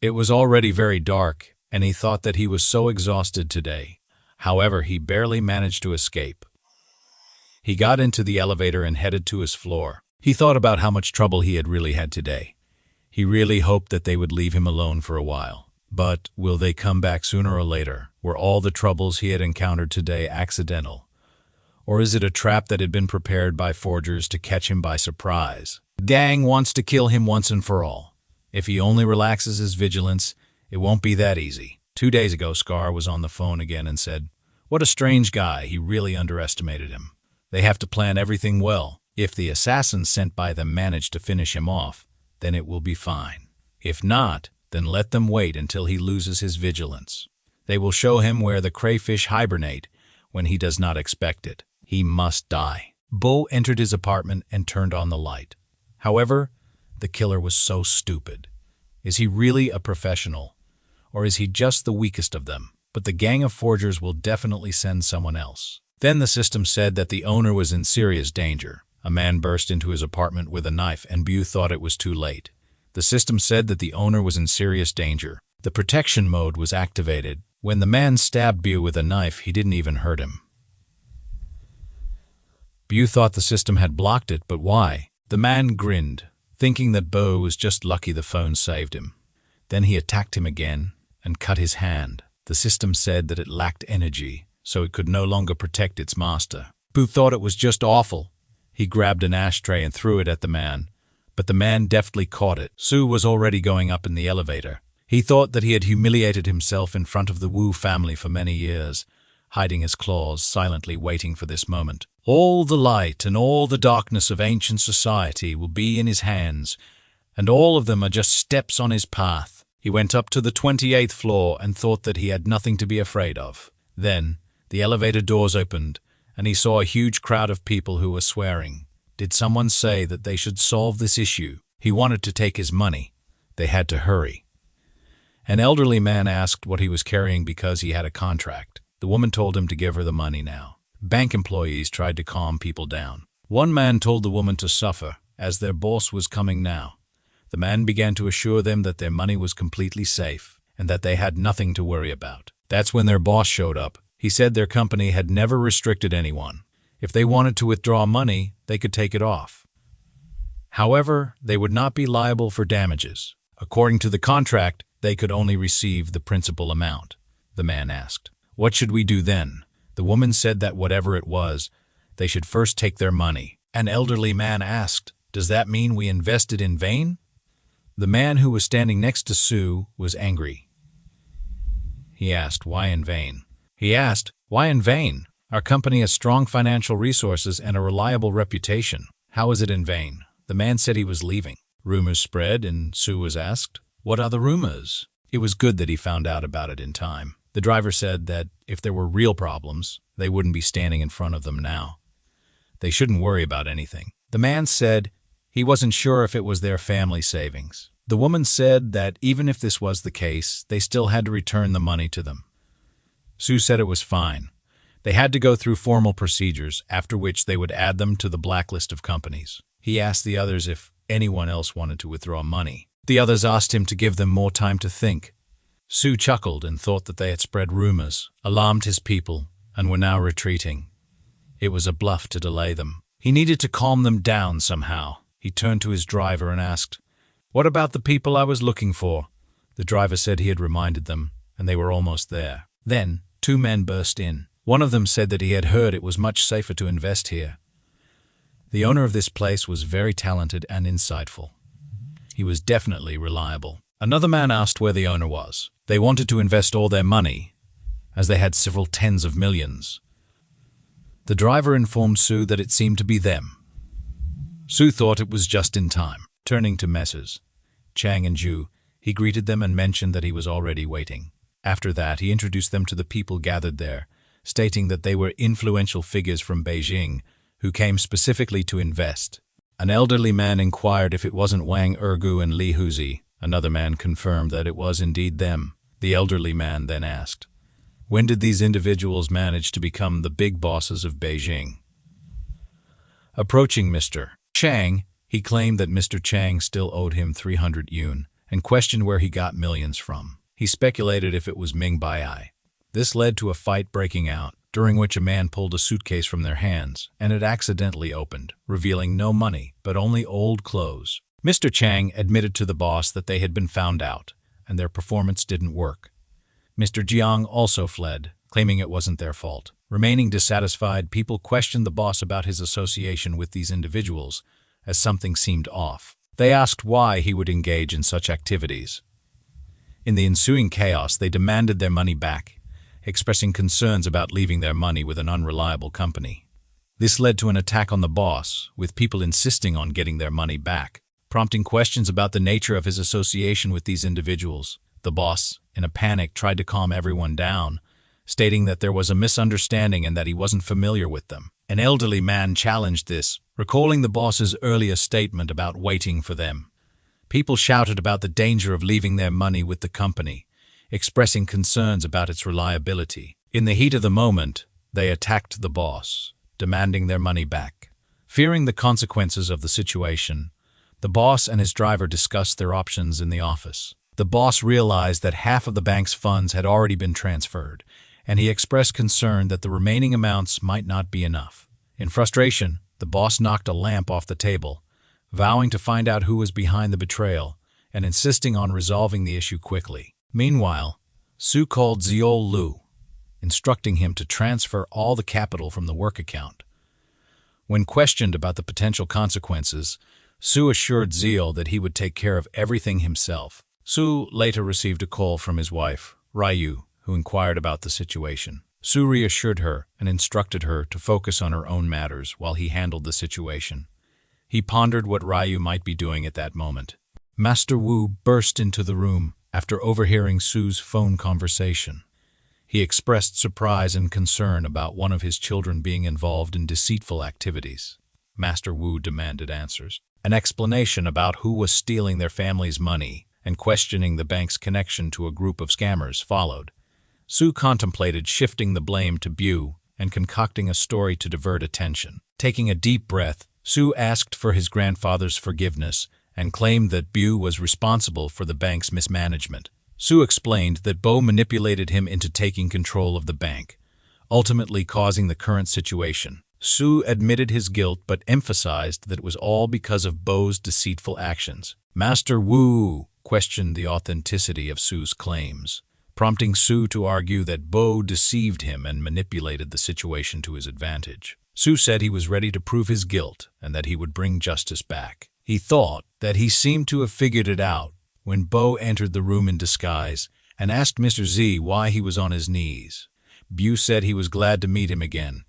It was already very dark, and he thought that he was so exhausted today. However, he barely managed to escape. He got into the elevator and headed to his floor. He thought about how much trouble he had really had today. He really hoped that they would leave him alone for a while. But will they come back sooner or later? Were all the troubles he had encountered today accidental? Or is it a trap that had been prepared by forgers to catch him by surprise? Gang wants to kill him once and for all. If he only relaxes his vigilance, it won't be that easy. 2 days ago, Scar was on the phone again and said, "What a strange guy, he really underestimated him. They have to plan everything well. If the assassins sent by them manage to finish him off, then it will be fine. If not, then let them wait until he loses his vigilance. They will show him where the crayfish hibernate when he does not expect it. He must die." Bo entered his apartment and turned on the light. However, the killer was so stupid. Is he really a professional? Or is he just the weakest of them? But the gang of forgers will definitely send someone else. Then the system said that the owner was in serious danger. A man burst into his apartment with a knife, and Bew thought it was too late. The system said that the owner was in serious danger. The protection mode was activated. When the man stabbed Bew with a knife, he didn't even hurt him. Bew thought the system had blocked it, but why? The man grinned, thinking that Bo was just lucky the phone saved him. Then he attacked him again and cut his hand. The system said that it lacked energy, so it could no longer protect its master. Bew thought it was just awful. He grabbed an ashtray and threw it at the man, but the man deftly caught it. Sue was already going up in the elevator. He thought that he had humiliated himself in front of the Wu family for many years, hiding his claws, silently waiting for this moment. All the light and all the darkness of ancient society will be in his hands, and all of them are just steps on his path. He went up to the 28th floor and thought that he had nothing to be afraid of. Then, the elevator doors opened, and he saw a huge crowd of people who were swearing. Did someone say that they should solve this issue? He wanted to take his money. They had to hurry. An elderly man asked what he was carrying because he had a contract. The woman told him to give her the money now. Bank employees tried to calm people down. One man told the woman to suffer, as their boss was coming now. The man began to assure them that their money was completely safe, and that they had nothing to worry about. That's when their boss showed up. He said their company had never restricted anyone. If they wanted to withdraw money, they could take it off. However, they would not be liable for damages. According to the contract, they could only receive the principal amount. The man asked, "What should we do then?" The woman said that whatever it was, they should first take their money. An elderly man asked, "Does that mean we invested in vain?" The man who was standing next to Sue was angry. He asked, "Why in vain?" Our company has strong financial resources and a reliable reputation. How was it in vain? The man said he was leaving. Rumors spread, and Su was asked, "What are the rumors?" It was good that he found out about it in time. The driver said that if there were real problems, they wouldn't be standing in front of them now. They shouldn't worry about anything. The man said he wasn't sure if it was their family savings. The woman said that even if this was the case, they still had to return the money to them. Su said it was fine. They had to go through formal procedures, after which they would add them to the blacklist of companies. He asked the others if anyone else wanted to withdraw money. The others asked him to give them more time to think. Su chuckled and thought that they had spread rumors, alarmed his people, and were now retreating. It was a bluff to delay them. He needed to calm them down somehow. He turned to his driver and asked, "What about the people I was looking for?" The driver said he had reminded them, and they were almost there. Then, two men burst in. One of them said that he had heard it was much safer to invest here. The owner of this place was very talented and insightful. He was definitely reliable. Another man asked where the owner was. They wanted to invest all their money, as they had several tens of millions. The driver informed Su that it seemed to be them. Su thought it was just in time. Turning to Messrs. Chang and Ju, he greeted them and mentioned that he was already waiting. After that, he introduced them to the people gathered there, stating that they were influential figures from Beijing who came specifically to invest. An elderly man inquired if it wasn't Wang Ergu and Li Huzi. Another man confirmed that it was indeed them. The elderly man then asked, "When did these individuals manage to become the big bosses of Beijing?" Approaching Mr. Chang, he claimed that Mr. Chang still owed him 300 yuan and questioned where he got millions from. He speculated if it was Ming Bai. This led to a fight breaking out, during which a man pulled a suitcase from their hands, and it accidentally opened, revealing no money, but only old clothes. Mr. Chang admitted to the boss that they had been found out, and their performance didn't work. Mr. Jiang also fled, claiming it wasn't their fault. Remaining dissatisfied, people questioned the boss about his association with these individuals, as something seemed off. They asked why he would engage in such activities. In the ensuing chaos, they demanded their money back, expressing concerns about leaving their money with an unreliable company. This led to an attack on the boss, with people insisting on getting their money back, prompting questions about the nature of his association with these individuals. The boss, in a panic, tried to calm everyone down, stating that there was a misunderstanding and that he wasn't familiar with them. An elderly man challenged this, recalling the boss's earlier statement about waiting for them. People shouted about the danger of leaving their money with the company, expressing concerns about its reliability. In the heat of the moment, they attacked the boss, demanding their money back. Fearing the consequences of the situation, the boss and his driver discussed their options in the office. The boss realized that half of the bank's funds had already been transferred, and he expressed concern that the remaining amounts might not be enough. In frustration, the boss knocked a lamp off the table, vowing to find out who was behind the betrayal and insisting on resolving the issue quickly. Meanwhile, Su called Ziol Lu, instructing him to transfer all the capital from the work account. When questioned about the potential consequences, Su assured Ziol that he would take care of everything himself. Su later received a call from his wife, Ryu, who inquired about the situation. Su reassured her and instructed her to focus on her own matters while he handled the situation. He pondered what Ryu might be doing at that moment. Master Wu burst into the room after overhearing Su's phone conversation. He expressed surprise and concern about one of his children being involved in deceitful activities. Master Wu demanded answers. An explanation about who was stealing their family's money and questioning the bank's connection to a group of scammers followed. Su contemplated shifting the blame to Bu and concocting a story to divert attention. Taking a deep breath, Su asked for his grandfather's forgiveness and claimed that Bu was responsible for the bank's mismanagement. Su explained that Bo manipulated him into taking control of the bank, ultimately causing the current situation. Su admitted his guilt but emphasized that it was all because of Bo's deceitful actions. Master Wu questioned the authenticity of Su's claims, prompting Su to argue that Bo deceived him and manipulated the situation to his advantage. Su said he was ready to prove his guilt and that he would bring justice back. He thought that he seemed to have figured it out when Bo entered the room in disguise and asked Mr. Z why he was on his knees. Bu said he was glad to meet him again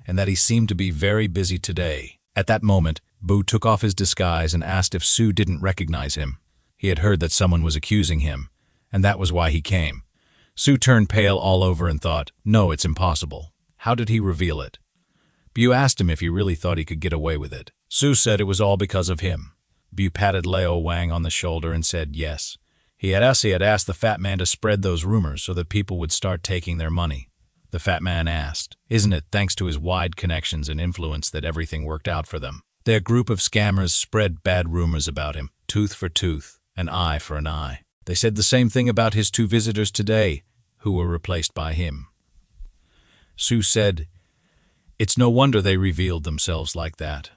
and that he seemed to be very busy today. At that moment, Bu took off his disguise and asked if Su didn't recognize him. He had heard that someone was accusing him, and that was why he came. Su turned pale all over and thought, no, it's impossible. How did he reveal it? Bu asked him if he really thought he could get away with it. Su said it was all because of him. Bu patted Leo Wang on the shoulder and said yes. He had asked the fat man to spread those rumors so that people would start taking their money. The fat man asked, isn't it thanks to his wide connections and influence that everything worked out for them? Their group of scammers spread bad rumors about him, tooth for tooth, an eye for an eye. They said the same thing about his 2 visitors today, who were replaced by him. Su said, it's no wonder they revealed themselves like that.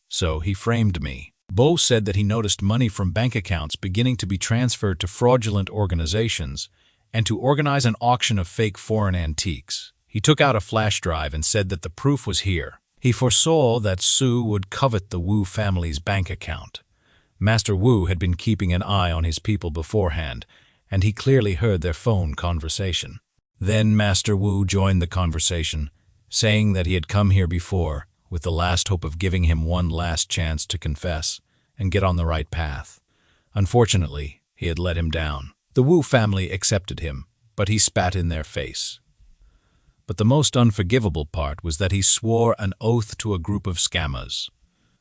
So he framed me. Bo said that he noticed money from bank accounts beginning to be transferred to fraudulent organizations and to organize an auction of fake foreign antiques. He took out a flash drive and said that the proof was here. He foresaw that Su would covet the Wu family's bank account. Master Wu had been keeping an eye on his people beforehand, and he clearly heard their phone conversation. Then Master Wu joined the conversation, saying that he had come here before, with the last hope of giving him one last chance to confess and get on the right path. Unfortunately, he had let him down. The Wu family accepted him, but he spat in their face. But the most unforgivable part was that he swore an oath to a group of scammers.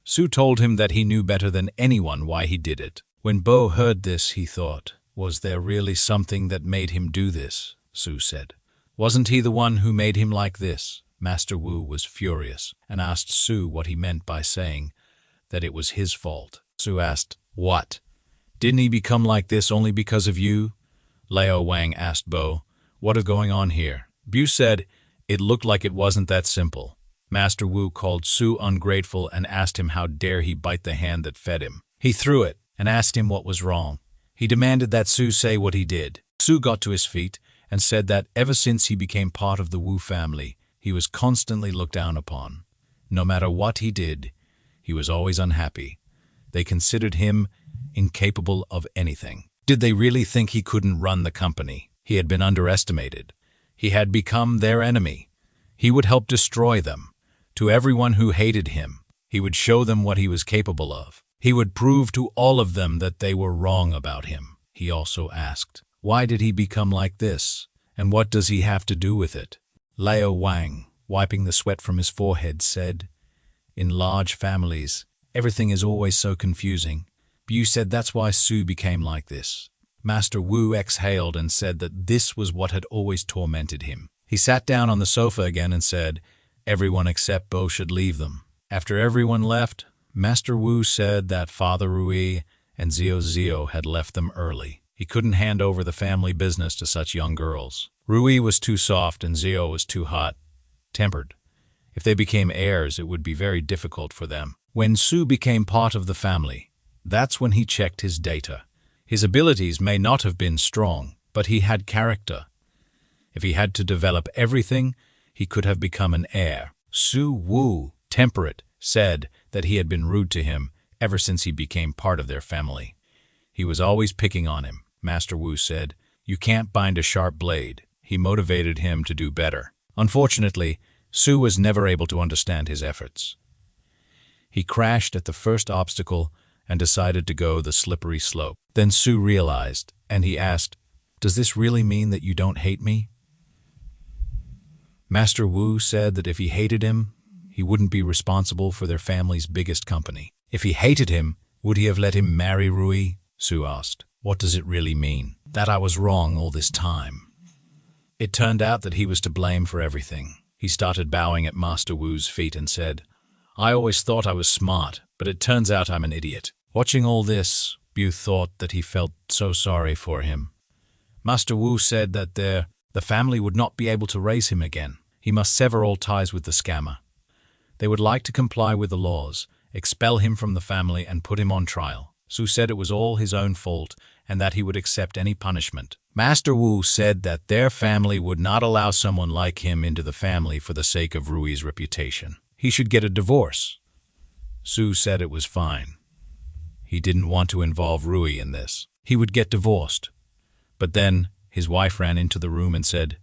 Su told him that he knew better than anyone why he did it. When Bo heard this, he thought, was there really something that made him do this? Su said. Wasn't he the one who made him like this? Master Wu was furious and asked Su what he meant by saying that it was his fault. Su asked, what? Didn't he become like this only because of you? Leo Wang asked Bo, what is going on here? Bu said, it looked like it wasn't that simple. Master Wu called Su ungrateful and asked him how dare he bite the hand that fed him. He threw it and asked him what was wrong. He demanded that Su say what he did. Su got to his feet and said that ever since he became part of the Wu family, he was constantly looked down upon. No matter what he did, he was always unhappy. They considered him incapable of anything. Did they really think he couldn't run the company? He had been underestimated. He had become their enemy. He would help destroy them. To everyone who hated him, he would show them what he was capable of. He would prove to all of them that they were wrong about him. He also asked, why did he become like this? And what does he have to do with it? Leo Wang, wiping the sweat from his forehead, said, in large families, everything is always so confusing. Bu said that's why Su became like this. Master Wu exhaled and said that this was what had always tormented him. He sat down on the sofa again and said, everyone except Bo should leave them. After everyone left, Master Wu said that Father Rui and Zio had left them early. He couldn't hand over the family business to such young girls. Rui was too soft and Zio was too hot-tempered. If they became heirs, it would be very difficult for them. When Su became part of the family, that's when he checked his data. His abilities may not have been strong, but he had character. If he had to develop everything, he could have become an heir. Su Wu, temperate, said that he had been rude to him ever since he became part of their family. He was always picking on him. Master Wu said, you can't bind a sharp blade. He motivated him to do better. Unfortunately, Su was never able to understand his efforts. He crashed at the first obstacle and decided to go the slippery slope. Then Su realized, and he asked, does this really mean that you don't hate me? Master Wu said that if he hated him, he wouldn't be responsible for their family's biggest company. If he hated him, would he have let him marry Rui? Su asked. What does it really mean? That I was wrong all this time. It turned out that he was to blame for everything. He started bowing at Master Wu's feet and said, I always thought I was smart, but it turns out I'm an idiot. Watching all this, Bu thought that he felt so sorry for him. Master Wu said that the family would not be able to raise him again. He must sever all ties with the scammer. They would like to comply with the laws, expel him from the family and put him on trial. Su said it was all his own fault and that he would accept any punishment. Master Wu said that their family would not allow someone like him into the family for the sake of Rui's reputation. He should get a divorce. Su said it was fine. He didn't want to involve Rui in this. He would get divorced. But then his wife ran into the room and said,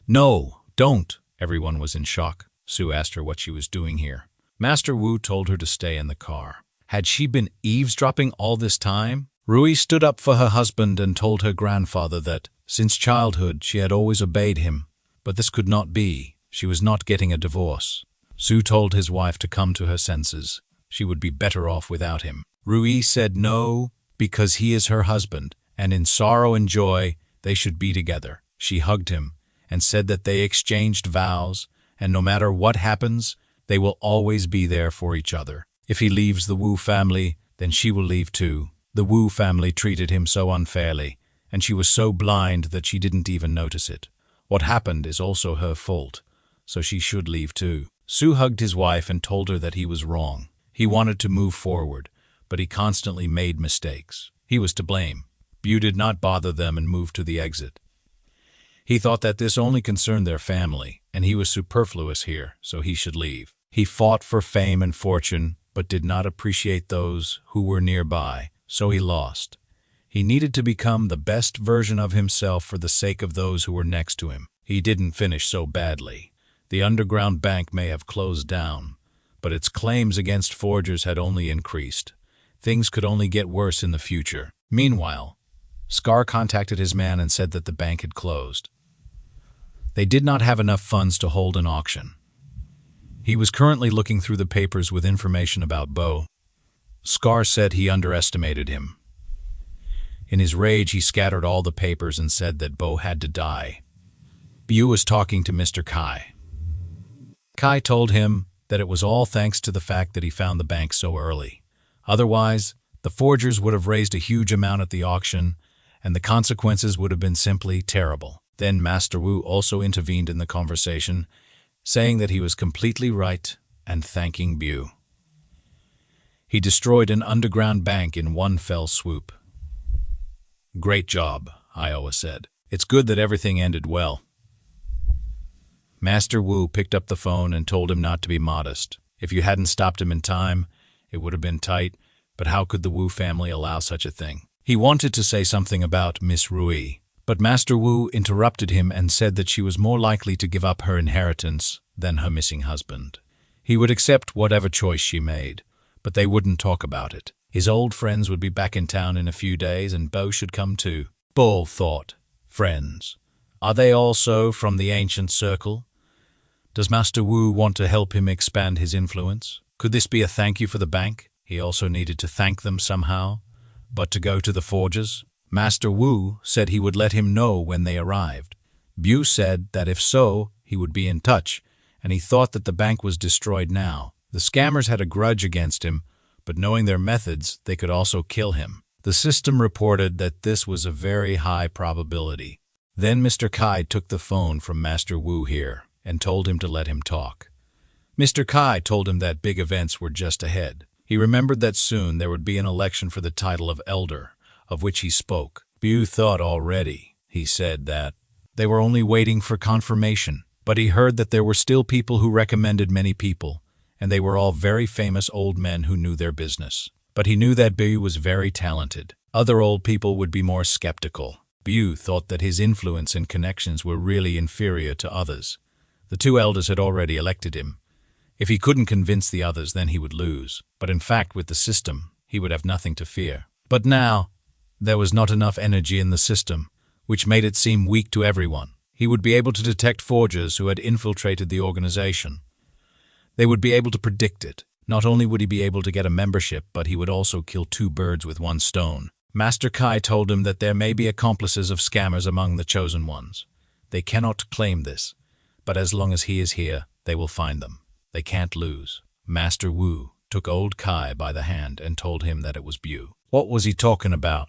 No, don't. Everyone was in shock. Su asked her what she was doing here. Master Wu told her to stay in the car. Had she been eavesdropping all this time? Rui stood up for her husband and told her grandfather that, since childhood, she had always obeyed him. But this could not be. She was not getting a divorce. Su told his wife to come to her senses. She would be better off without him. Rui said no, because he is her husband, and in sorrow and joy, they should be together. She hugged him and said that they exchanged vows, and no matter what happens, they will always be there for each other. If he leaves the Wu family, then she will leave too. The Wu family treated him so unfairly, and she was so blind that she didn't even notice it. What happened is also her fault, so she should leave too. Su hugged his wife and told her that he was wrong. He wanted to move forward, but he constantly made mistakes. He was to blame. Bu did not bother them and moved to the exit. He thought that this only concerned their family, and he was superfluous here, so he should leave. He fought for fame and fortune, but did not appreciate those who were nearby, so he lost. He needed to become the best version of himself for the sake of those who were next to him. He didn't finish so badly. The underground bank may have closed down, but its claims against forgers had only increased. Things could only get worse in the future. Meanwhile, Scar contacted his man and said that the bank had closed. They did not have enough funds to hold an auction. He was currently looking through the papers with information about Bo. Scar said he underestimated him. In his rage, he scattered all the papers and said that Bo had to die. Bu was talking to Mr. Kai. Kai told him that it was all thanks to the fact that he found the bank so early. Otherwise, the forgers would have raised a huge amount at the auction, and the consequences would have been simply terrible. Then Master Wu also intervened in the conversation, saying that he was completely right and thanking Bu. He destroyed an underground bank in one fell swoop. Great job, Iowa said. It's good that everything ended well. Master Wu picked up the phone and told him not to be modest. If you hadn't stopped him in time, it would have been tight, but how could the Wu family allow such a thing? He wanted to say something about Miss Rui, but Master Wu interrupted him and said that she was more likely to give up her inheritance than her missing husband. He would accept whatever choice she made, but they wouldn't talk about it. His old friends would be back in town in a few days and Bo should come too. Bo thought, friends. Are they also from the ancient circle? Does Master Wu want to help him expand his influence? Could this be a thank you for the bank? He also needed to thank them somehow. But to go to the forgers? Master Wu said he would let him know when they arrived. Bu said that if so, he would be in touch, and he thought that the bank was destroyed now. The scammers had a grudge against him, but knowing their methods, they could also kill him. The system reported that this was a very high probability. Then Mr. Kai took the phone from Master Wu here and told him to let him talk. Mr. Kai told him that big events were just ahead. He remembered that soon there would be an election for the title of Elder, of which he spoke. Bu thought already, he said that they were only waiting for confirmation, but he heard that there were still people who recommended many people, and they were all very famous old men who knew their business. But he knew that Bu was very talented. Other old people would be more skeptical. Bu thought that his influence and connections were really inferior to others. The two elders had already elected him. If he couldn't convince the others, then he would lose. But in fact, with the system, he would have nothing to fear. But now, there was not enough energy in the system, which made it seem weak to everyone. He would be able to detect forgers who had infiltrated the organization. They would be able to predict it. Not only would he be able to get a membership, but he would also kill two birds with one stone. Master Kai told him that there may be accomplices of scammers among the chosen ones. They cannot claim this, but as long as he is here, they will find them. They can't lose. Master Wu took old Kai by the hand and told him that it was Bu. What was he talking about?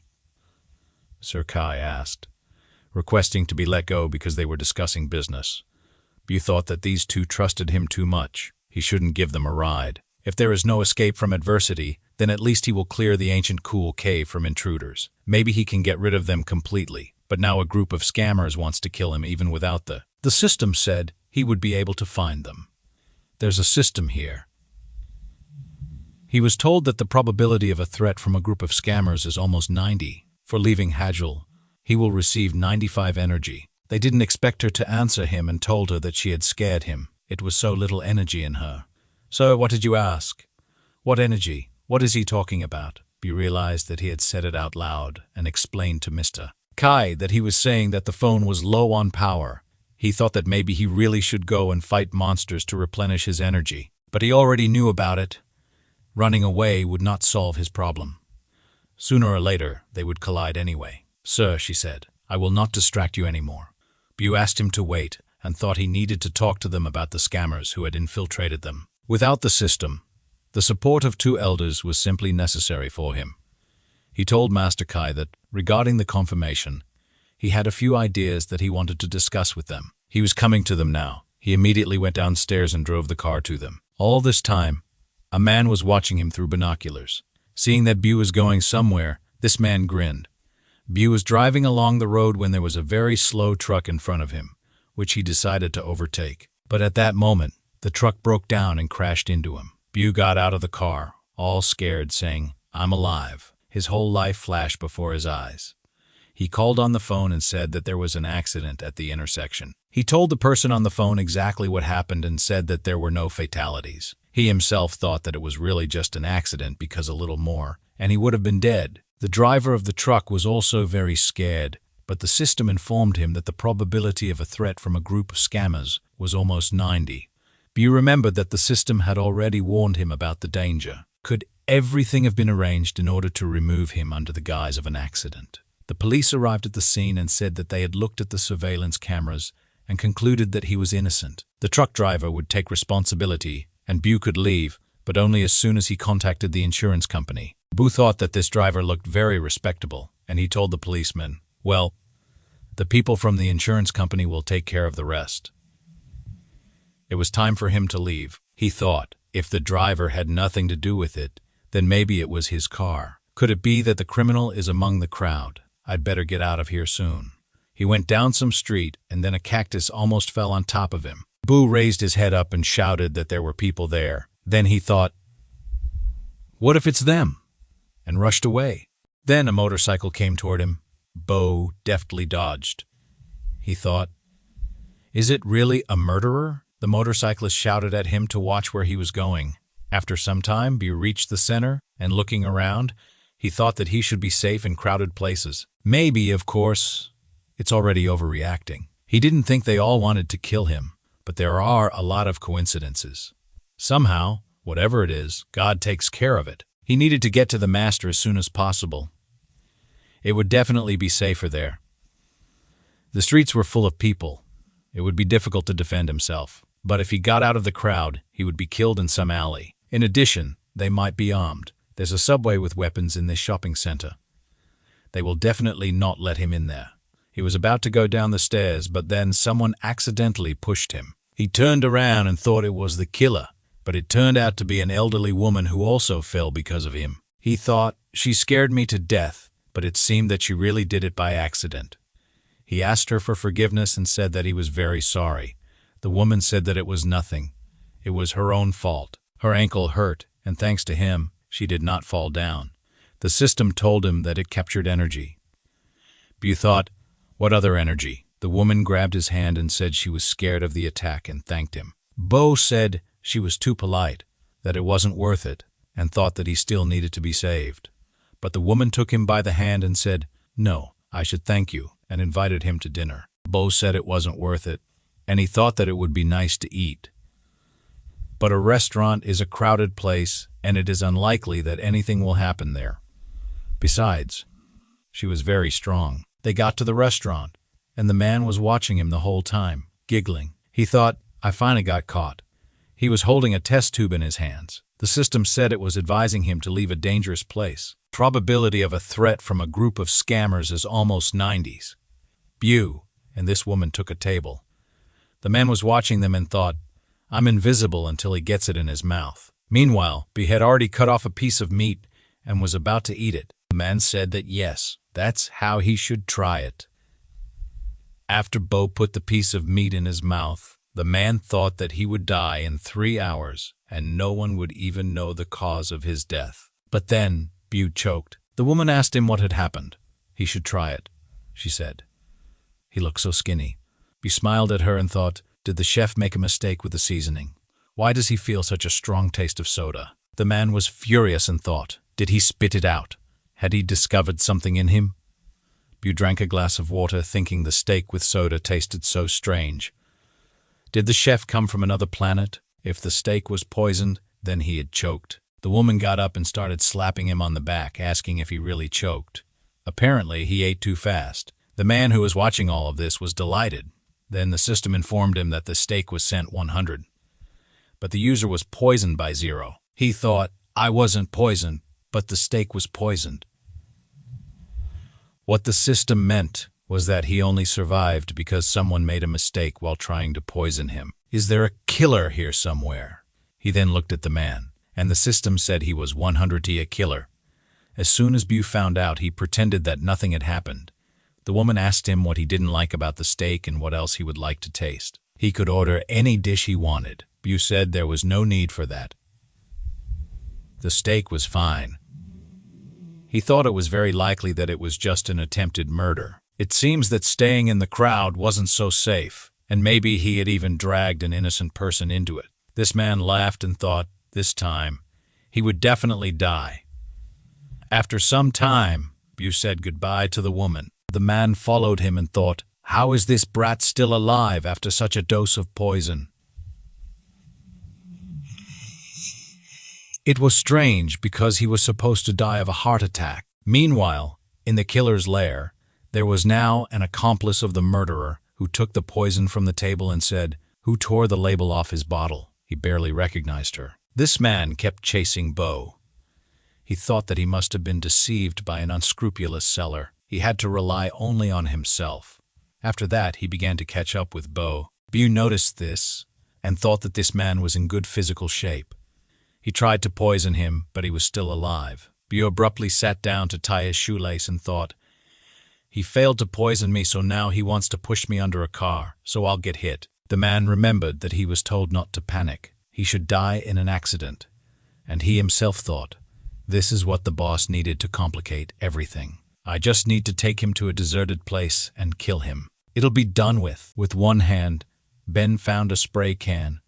Sir Kai asked, requesting to be let go because they were discussing business. Bu thought that these two trusted him too much. He shouldn't give them a ride. If there is no escape from adversity, then at least he will clear the ancient cool cave from intruders. Maybe he can get rid of them completely, but now a group of scammers wants to kill him even without the system said he would be able to find them. There's a system here. He was told that the probability of a threat from a group of scammers is almost 90. For leaving Hajul, he will receive 95 energy. They didn't expect her to answer him and told her that she had scared him. It was so little energy in her. "So, what did you ask? What energy? What is he talking about?" He realized that he had said it out loud and explained to Mr. Chay that he was saying that the phone was low on power. He thought that maybe he really should go and fight monsters to replenish his energy. But he already knew about it. Running away would not solve his problem. Sooner or later, they would collide anyway. "Sir," she said, "I will not distract you anymore." Bu asked him to wait and thought he needed to talk to them about the scammers who had infiltrated them. Without the system, the support of two elders was simply necessary for him. He told Master Chay that, regarding the confirmation, he had a few ideas that he wanted to discuss with them. He was coming to them now. He immediately went downstairs and drove the car to them. All this time, a man was watching him through binoculars. Seeing that Bu was going somewhere, this man grinned. Bu was driving along the road when there was a very slow truck in front of him, which he decided to overtake. But at that moment, the truck broke down and crashed into him. Bu got out of the car, all scared, saying, "I'm alive." His whole life flashed before his eyes. He called on the phone and said that there was an accident at the intersection. He told the person on the phone exactly what happened and said that there were no fatalities. He himself thought that it was really just an accident because a little more, and he would have been dead. The driver of the truck was also very scared, but the system informed him that the probability of a threat from a group of scammers was almost 90. Bu remembered that the system had already warned him about the danger. Could everything have been arranged in order to remove him under the guise of an accident? The police arrived at the scene and said that they had looked at the surveillance cameras and concluded that he was innocent. The truck driver would take responsibility and Bu could leave, but only as soon as he contacted the insurance company. Bu thought that this driver looked very respectable, and he told the policeman, "Well, the people from the insurance company will take care of the rest." It was time for him to leave. He thought, if the driver had nothing to do with it, then maybe it was his car. Could it be that the criminal is among the crowd? I'd better get out of here soon. He went down some street, and then a cactus almost fell on top of him. Bu raised his head up and shouted that there were people there. Then he thought, "What if it's them?" and rushed away. Then a motorcycle came toward him. Bu deftly dodged. He thought, "Is it really a murderer?" The motorcyclist shouted at him to watch where he was going. After some time, Bu reached the center, and looking around, he thought that he should be safe in crowded places. Maybe, of course, it's already overreacting. He didn't think they all wanted to kill him, but there are a lot of coincidences. Somehow, whatever it is, God takes care of it. He needed to get to the master as soon as possible. It would definitely be safer there. The streets were full of people. It would be difficult to defend himself. But if he got out of the crowd, he would be killed in some alley. In addition, they might be armed. There's a subway with weapons in this shopping center. They will definitely not let him in there. He was about to go down the stairs, but then someone accidentally pushed him. He turned around and thought it was the killer, but it turned out to be an elderly woman who also fell because of him. He thought, "She scared me to death," but it seemed that she really did it by accident. He asked her for forgiveness and said that he was very sorry. The woman said that it was nothing. It was her own fault. Her ankle hurt, and thanks to him, she did not fall down. The system told him that it captured energy. Bu thought, what other energy? The woman grabbed his hand and said she was scared of the attack and thanked him. Bu said she was too polite, that it wasn't worth it, and thought that he still needed to be saved. But the woman took him by the hand and said, "No, I should thank you," and invited him to dinner. Bu said it wasn't worth it, and he thought that it would be nice to eat. But a restaurant is a crowded place, and it is unlikely that anything will happen there. Besides, she was very strong. They got to the restaurant, and the man was watching him the whole time, giggling. He thought, "I finally got caught." He was holding a test tube in his hands. The system said it was advising him to leave a dangerous place. Probability of a threat from a group of scammers is almost 90s. Bu and this woman took a table. The man was watching them and thought, "I'm invisible until he gets it in his mouth." Meanwhile, Bu had already cut off a piece of meat and was about to eat it. The man said that yes, that's how he should try it. After Bu put the piece of meat in his mouth, the man thought that he would die in 3 hours and no one would even know the cause of his death. But then, Bu choked. The woman asked him what had happened. "He should try it," she said. He looked so skinny. Bu smiled at her and thought, did the chef make a mistake with the seasoning? Why does he feel such a strong taste of soda? The man was furious and thought, did he spit it out? Had he discovered something in him? Bu drank a glass of water, thinking the steak with soda tasted so strange. Did the chef come from another planet? If the steak was poisoned, then he had choked. The woman got up and started slapping him on the back, asking if he really choked. Apparently, he ate too fast. The man who was watching all of this was delighted. Then the system informed him that the steak was sent 100. But the user was poisoned by 0. He thought, I wasn't poisoned, but the steak was poisoned. What the system meant was that he only survived because someone made a mistake while trying to poison him. Is there a killer here somewhere? He then looked at the man, and the system said he was 100 a killer. As soon as Bu found out, he pretended that nothing had happened. The woman asked him what he didn't like about the steak and what else he would like to taste. He could order any dish he wanted. Bu said there was no need for that. The steak was fine. He thought it was very likely that it was just an attempted murder. It seems that staying in the crowd wasn't so safe, and maybe he had even dragged an innocent person into it. This man laughed and thought, this time, he would definitely die. After some time, Bu said goodbye to the woman. The man followed him and thought, how is this brat still alive after such a dose of poison? It was strange because he was supposed to die of a heart attack. Meanwhile, in the killer's lair, there was now an accomplice of the murderer who took the poison from the table and said, who tore the label off his bottle. He barely recognized her. This man kept chasing Bo. He thought that he must have been deceived by an unscrupulous seller. He had to rely only on himself. After that, he began to catch up with Bo. Bu noticed this and thought that this man was in good physical shape. He tried to poison him, but he was still alive. Bu abruptly sat down to tie his shoelace and thought, he failed to poison me, so now he wants to push me under a car, so I'll get hit. The man remembered that he was told not to panic. He should die in an accident. And he himself thought, this is what the boss needed to complicate everything. I just need to take him to a deserted place and kill him. It'll be done with. With one hand, Ben found a spray can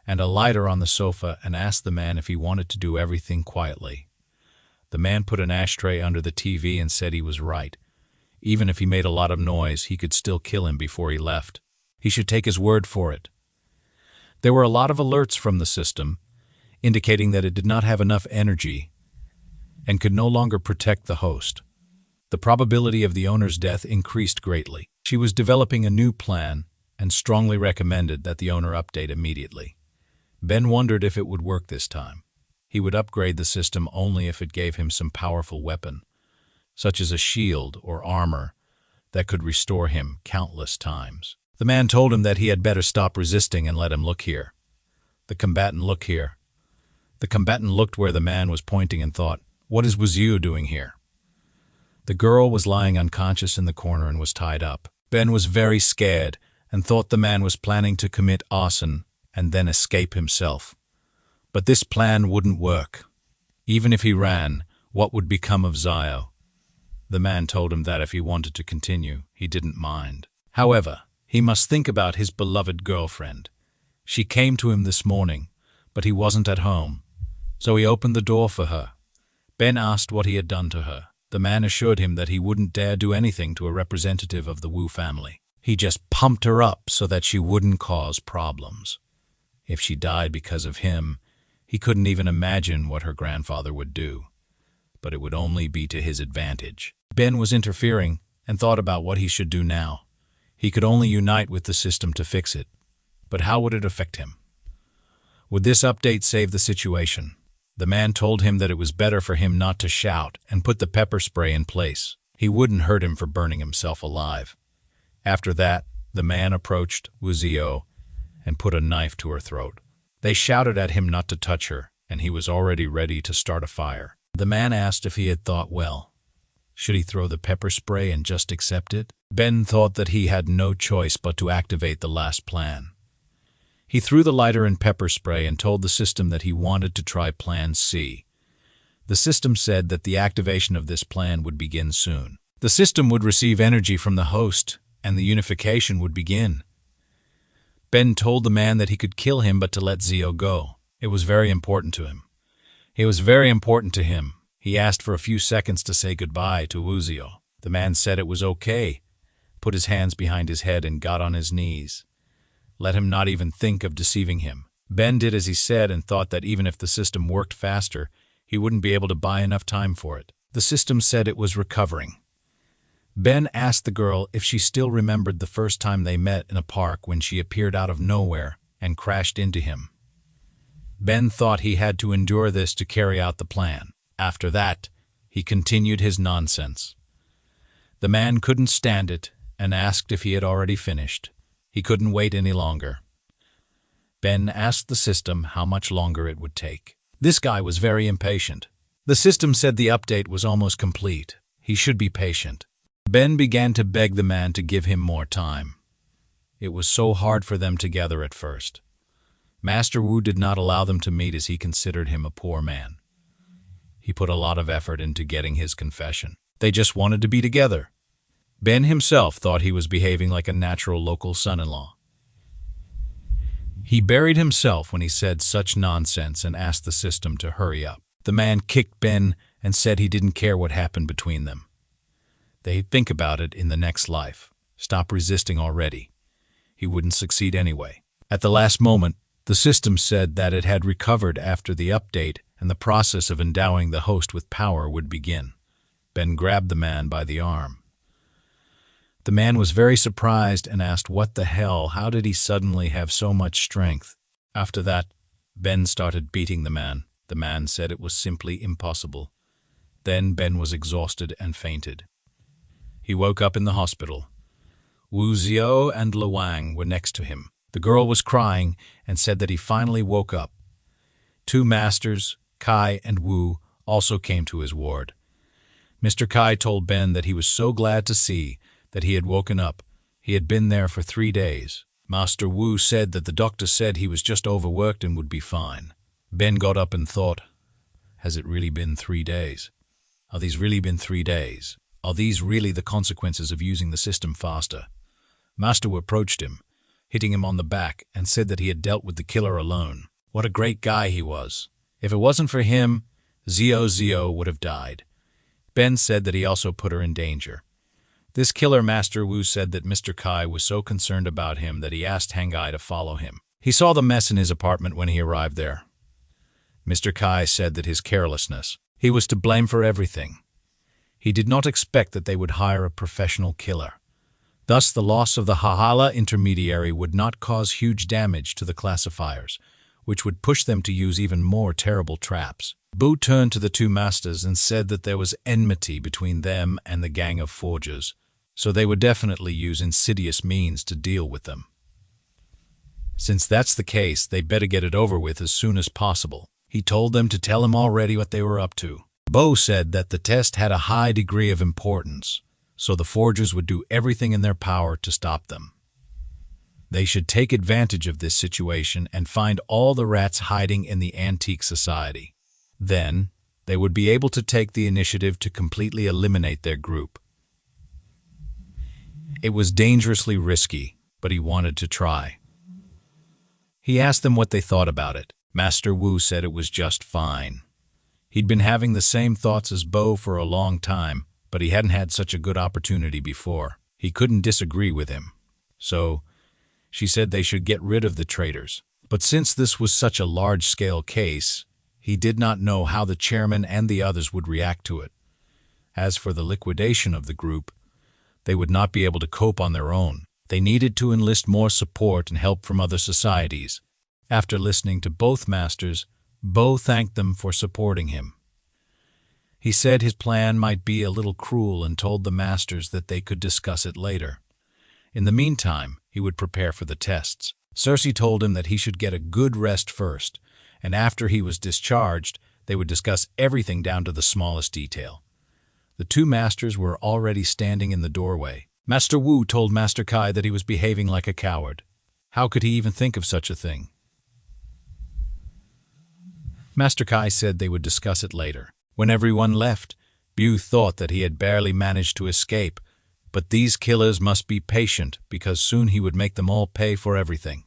and a lighter on the sofa and asked the man if he wanted to do everything quietly. The man put an ashtray under the TV and said he was right. Even if he made a lot of noise, he could still kill him before he left. He should take his word for it. There were a lot of alerts from the system, indicating that it did not have enough energy and could no longer protect the host. The probability of the owner's death increased greatly. She was developing a new plan and strongly recommended that the owner update immediately. Ben wondered if it would work this time. He would upgrade the system only if it gave him some powerful weapon, such as a shield or armor that could restore him countless times. The man told him that he had better stop resisting and let him look here. The combatant looked here. The combatant looked where the man was pointing and thought, what is Wuziu doing here? The girl was lying unconscious in the corner and was tied up. Ben was very scared and thought the man was planning to commit arson and then escape himself. But this plan wouldn't work. Even if he ran, what would become of Zio? The man told him that if he wanted to continue, he didn't mind. However, he must think about his beloved girlfriend. She came to him this morning, but he wasn't at home, so he opened the door for her. Ben asked what he had done to her. The man assured him that he wouldn't dare do anything to a representative of the Wu family. He just pumped her up so that she wouldn't cause problems. If she died because of him, he couldn't even imagine what her grandfather would do. But it would only be to his advantage. Ben was interfering and thought about what he should do now. He could only unite with the system to fix it. But how would it affect him? Would this update save the situation? The man told him that it was better for him not to shout and put the pepper spray in place. He wouldn't hurt him for burning himself alive. After that, the man approached Wuziu and put a knife to her throat. They shouted at him not to touch her, and he was already ready to start a fire. The man asked if he had thought well. Should he throw the pepper spray and just accept it? Ben thought that he had no choice but to activate the last plan. He threw the lighter and pepper spray and told the system that he wanted to try Plan C. The system said that the activation of this plan would begin soon. The system would receive energy from the host, and the unification would begin. Ben told the man that he could kill him but to let Zio go. It was very important to him. He asked for a few seconds to say goodbye to Wuzio. The man said it was okay, put his hands behind his head and got on his knees. Let him not even think of deceiving him. Ben did as he said and thought that even if the system worked faster, he wouldn't be able to buy enough time for it. The system said it was recovering. Ben asked the girl if she still remembered the first time they met in a park when she appeared out of nowhere and crashed into him. Ben thought he had to endure this to carry out the plan. After that, he continued his nonsense. The man couldn't stand it and asked if he had already finished. He couldn't wait any longer. Ben asked the system how much longer it would take. This guy was very impatient. The system said the update was almost complete. He should be patient. Ben began to beg the man to give him more time. It was so hard for them together at first. Master Wu did not allow them to meet as he considered him a poor man. He put a lot of effort into getting his confession. They just wanted to be together. Ben himself thought he was behaving like a natural local son-in-law. He buried himself when he said such nonsense and asked the system to hurry up. The man kicked Ben and said he didn't care what happened between them. They'd think about it in the next life. Stop resisting already. He wouldn't succeed anyway. At the last moment, the system said that it had recovered after the update and the process of endowing the host with power would begin. Ben grabbed the man by the arm. The man was very surprised and asked, "What the hell? How did he suddenly have so much strength?" After that, Ben started beating the man. The man said it was simply impossible. Then Ben was exhausted and fainted. He woke up in the hospital. Wu Zio and Luang were next to him. The girl was crying and said that he finally woke up. Two masters, Kai and Wu, also came to his ward. Mr. Kai told Ben that he was so glad to see that he had woken up. He had been there for 3 days. Master Wu said that the doctor said he was just overworked and would be fine. Ben got up and thought, has it really been 3 days? Are these really been 3 days? Are these really the consequences of using the system faster? Master Wu approached him, hitting him on the back, and said that he had dealt with the killer alone. What a great guy he was. If it wasn't for him, Zio would have died. Ben said that he also put her in danger. This killer, Master Wu, said that Mr. Kai was so concerned about him that he asked Hangai to follow him. He saw the mess in his apartment when he arrived there. Mr. Kai said that his carelessness, he was to blame for everything. He did not expect that they would hire a professional killer. Thus, the loss of the Hahala intermediary would not cause huge damage to the classifiers, which would push them to use even more terrible traps. Bu turned to the two masters and said that there was enmity between them and the gang of forgers, so they would definitely use insidious means to deal with them. Since that's the case, they better get it over with as soon as possible. He told them to tell him already what they were up to. Bo said that the test had a high degree of importance, so the forgers would do everything in their power to stop them. They should take advantage of this situation and find all the rats hiding in the antique society. Then, they would be able to take the initiative to completely eliminate their group. It was dangerously risky, but he wanted to try. He asked them what they thought about it. Master Wu said it was just fine. He'd been having the same thoughts as Bo for a long time, but he hadn't had such a good opportunity before. He couldn't disagree with him. So, she said they should get rid of the traitors. But since this was such a large-scale case, he did not know how the chairman and the others would react to it. As for the liquidation of the group, they would not be able to cope on their own. They needed to enlist more support and help from other societies. After listening to both masters, Bo thanked them for supporting him. He said his plan might be a little cruel and told the masters that they could discuss it later. In the meantime, he would prepare for the tests. Cersei told him that he should get a good rest first, and after he was discharged, they would discuss everything down to the smallest detail. The two masters were already standing in the doorway. Master Wu told Master Kai that he was behaving like a coward. How could he even think of such a thing? Master Kai said they would discuss it later. When everyone left, Bu thought that he had barely managed to escape, but these killers must be patient because soon he would make them all pay for everything.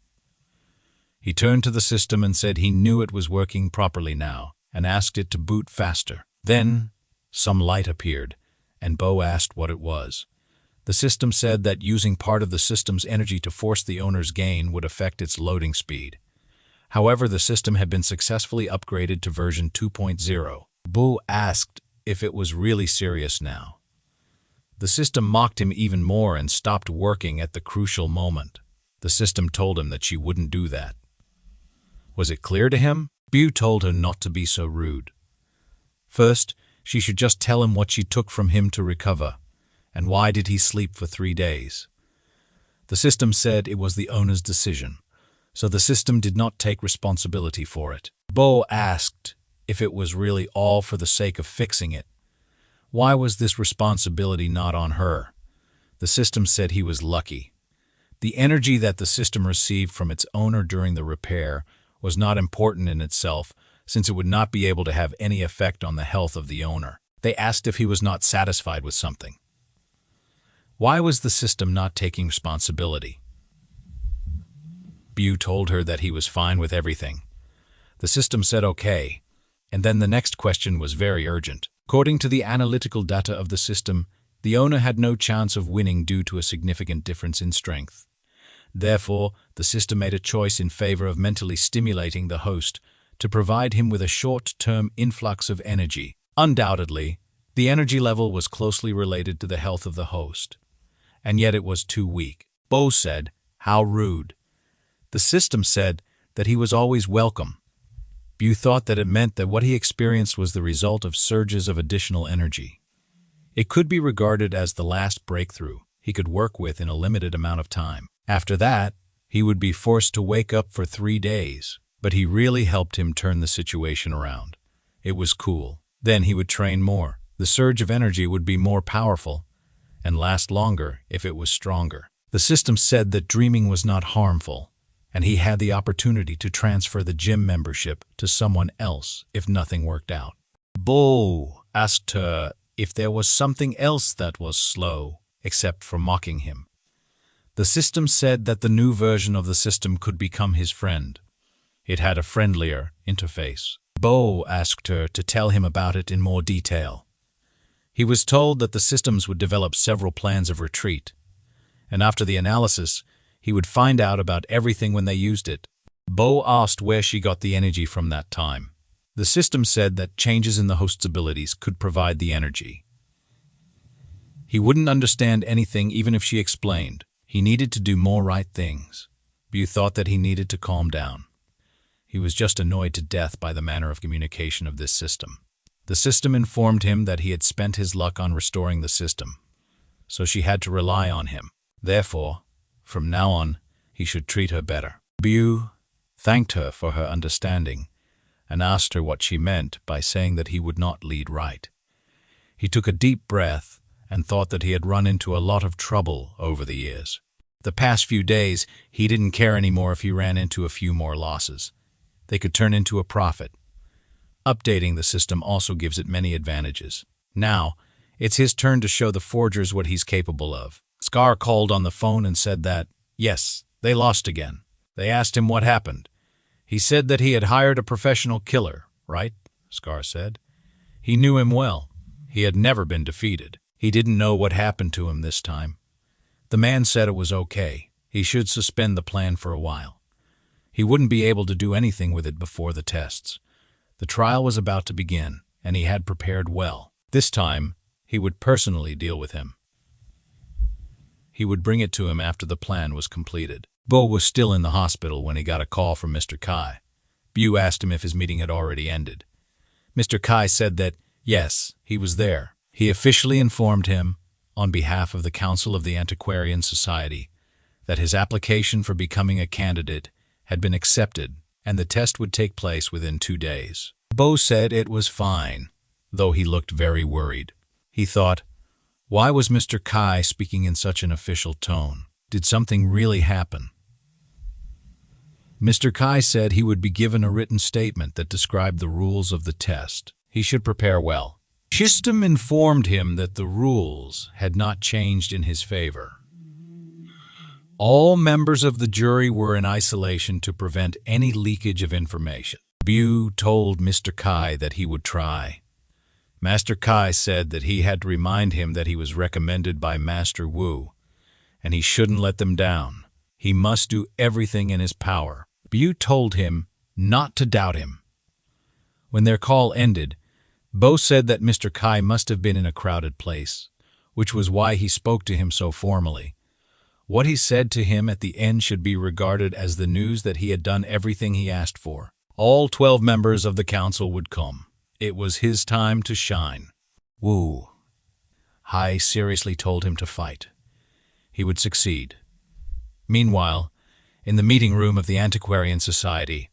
He turned to the system and said he knew it was working properly now, and asked it to boot faster. Then, some light appeared, and Bo asked what it was. The system said that using part of the system's energy to force the owner's gain would affect its loading speed. However, the system had been successfully upgraded to version 2.0. Bo asked if it was really serious now. The system mocked him even more and stopped working at the crucial moment. The system told him that she wouldn't do that. Was it clear to him? Bu told her not to be so rude. First, she should just tell him what she took from him to recover, and why did he sleep for 3 days. The system said it was the owner's decision, so the system did not take responsibility for it. Bo asked if it was really all for the sake of fixing it. Why was this responsibility not on her? The system said he was lucky. The energy that the system received from its owner during the repair was not important in itself, since it would not be able to have any effect on the health of the owner. They asked if he was not satisfied with something. Why was the system not taking responsibility? Bu told her that he was fine with everything. The system said okay, and then the next question was very urgent. According to the analytical data of the system, the owner had no chance of winning due to a significant difference in strength. Therefore, the system made a choice in favor of mentally stimulating the host to provide him with a short-term influx of energy. Undoubtedly, the energy level was closely related to the health of the host, and yet it was too weak. Bo said, "How rude." The system said that he was always welcome. Bu thought that it meant that what he experienced was the result of surges of additional energy. It could be regarded as the last breakthrough he could work with in a limited amount of time. After that, he would be forced to wake up for 3 days, but he really helped him turn the situation around. It was cool. Then he would train more. The surge of energy would be more powerful and last longer if it was stronger. The system said that dreaming was not harmful, and he had the opportunity to transfer the gym membership to someone else if nothing worked out. Bo asked her if there was something else that was slow, except for mocking him. The system said that the new version of the system could become his friend. It had a friendlier interface. Bo asked her to tell him about it in more detail. He was told that the systems would develop several plans of retreat, and after the analysis, he would find out about everything when they used it. Bo asked where she got the energy from that time. The system said that changes in the host's abilities could provide the energy. He wouldn't understand anything even if she explained. He needed to do more right things. Bu thought that he needed to calm down. He was just annoyed to death by the manner of communication of this system. The system informed him that he had spent his luck on restoring the system, so she had to rely on him. Therefore, from now on, he should treat her better. Bu thanked her for her understanding and asked her what she meant by saying that he would not lead right. He took a deep breath and thought that he had run into a lot of trouble over the years. The past few days, he didn't care anymore if he ran into a few more losses. They could turn into a profit. Updating the system also gives it many advantages. Now, it's his turn to show the forgers what he's capable of. Scar called on the phone and said that, yes, they lost again. They asked him what happened. He said that he had hired a professional killer, right? Scar said. He knew him well. He had never been defeated. He didn't know what happened to him this time. The man said it was okay. He should suspend the plan for a while. He wouldn't be able to do anything with it before the tests. The trial was about to begin, and he had prepared well. This time, he would personally deal with him. He would bring it to him after the plan was completed. Bo was still in the hospital when he got a call from Mr. Chay. Bu asked him if his meeting had already ended. Mr. Chay said that, yes, he was there. He officially informed him, on behalf of the Council of the Antiquarian Society, that his application for becoming a candidate had been accepted and the test would take place within 2 days. Bo said it was fine, though he looked very worried. He thought, why was Mr. Chay speaking in such an official tone? Did something really happen? Mr. Chay said he would be given a written statement that described the rules of the test. He should prepare well. System informed him that the rules had not changed in his favor. All members of the jury were in isolation to prevent any leakage of information. Bai told Mr. Chay that he would try. Master Chay said that he had to remind him that he was recommended by Master Wu, and he shouldn't let them down. He must do everything in his power. Bai told him not to doubt him. When their call ended, Bo said that Mr. Chay must have been in a crowded place, which was why he spoke to him so formally. What he said to him at the end should be regarded as the news that he had done everything he asked for. All 12 members of the council would come. It was his time to shine. Wu. Hai seriously told him to fight. He would succeed. Meanwhile, in the meeting room of the Antiquarian Society,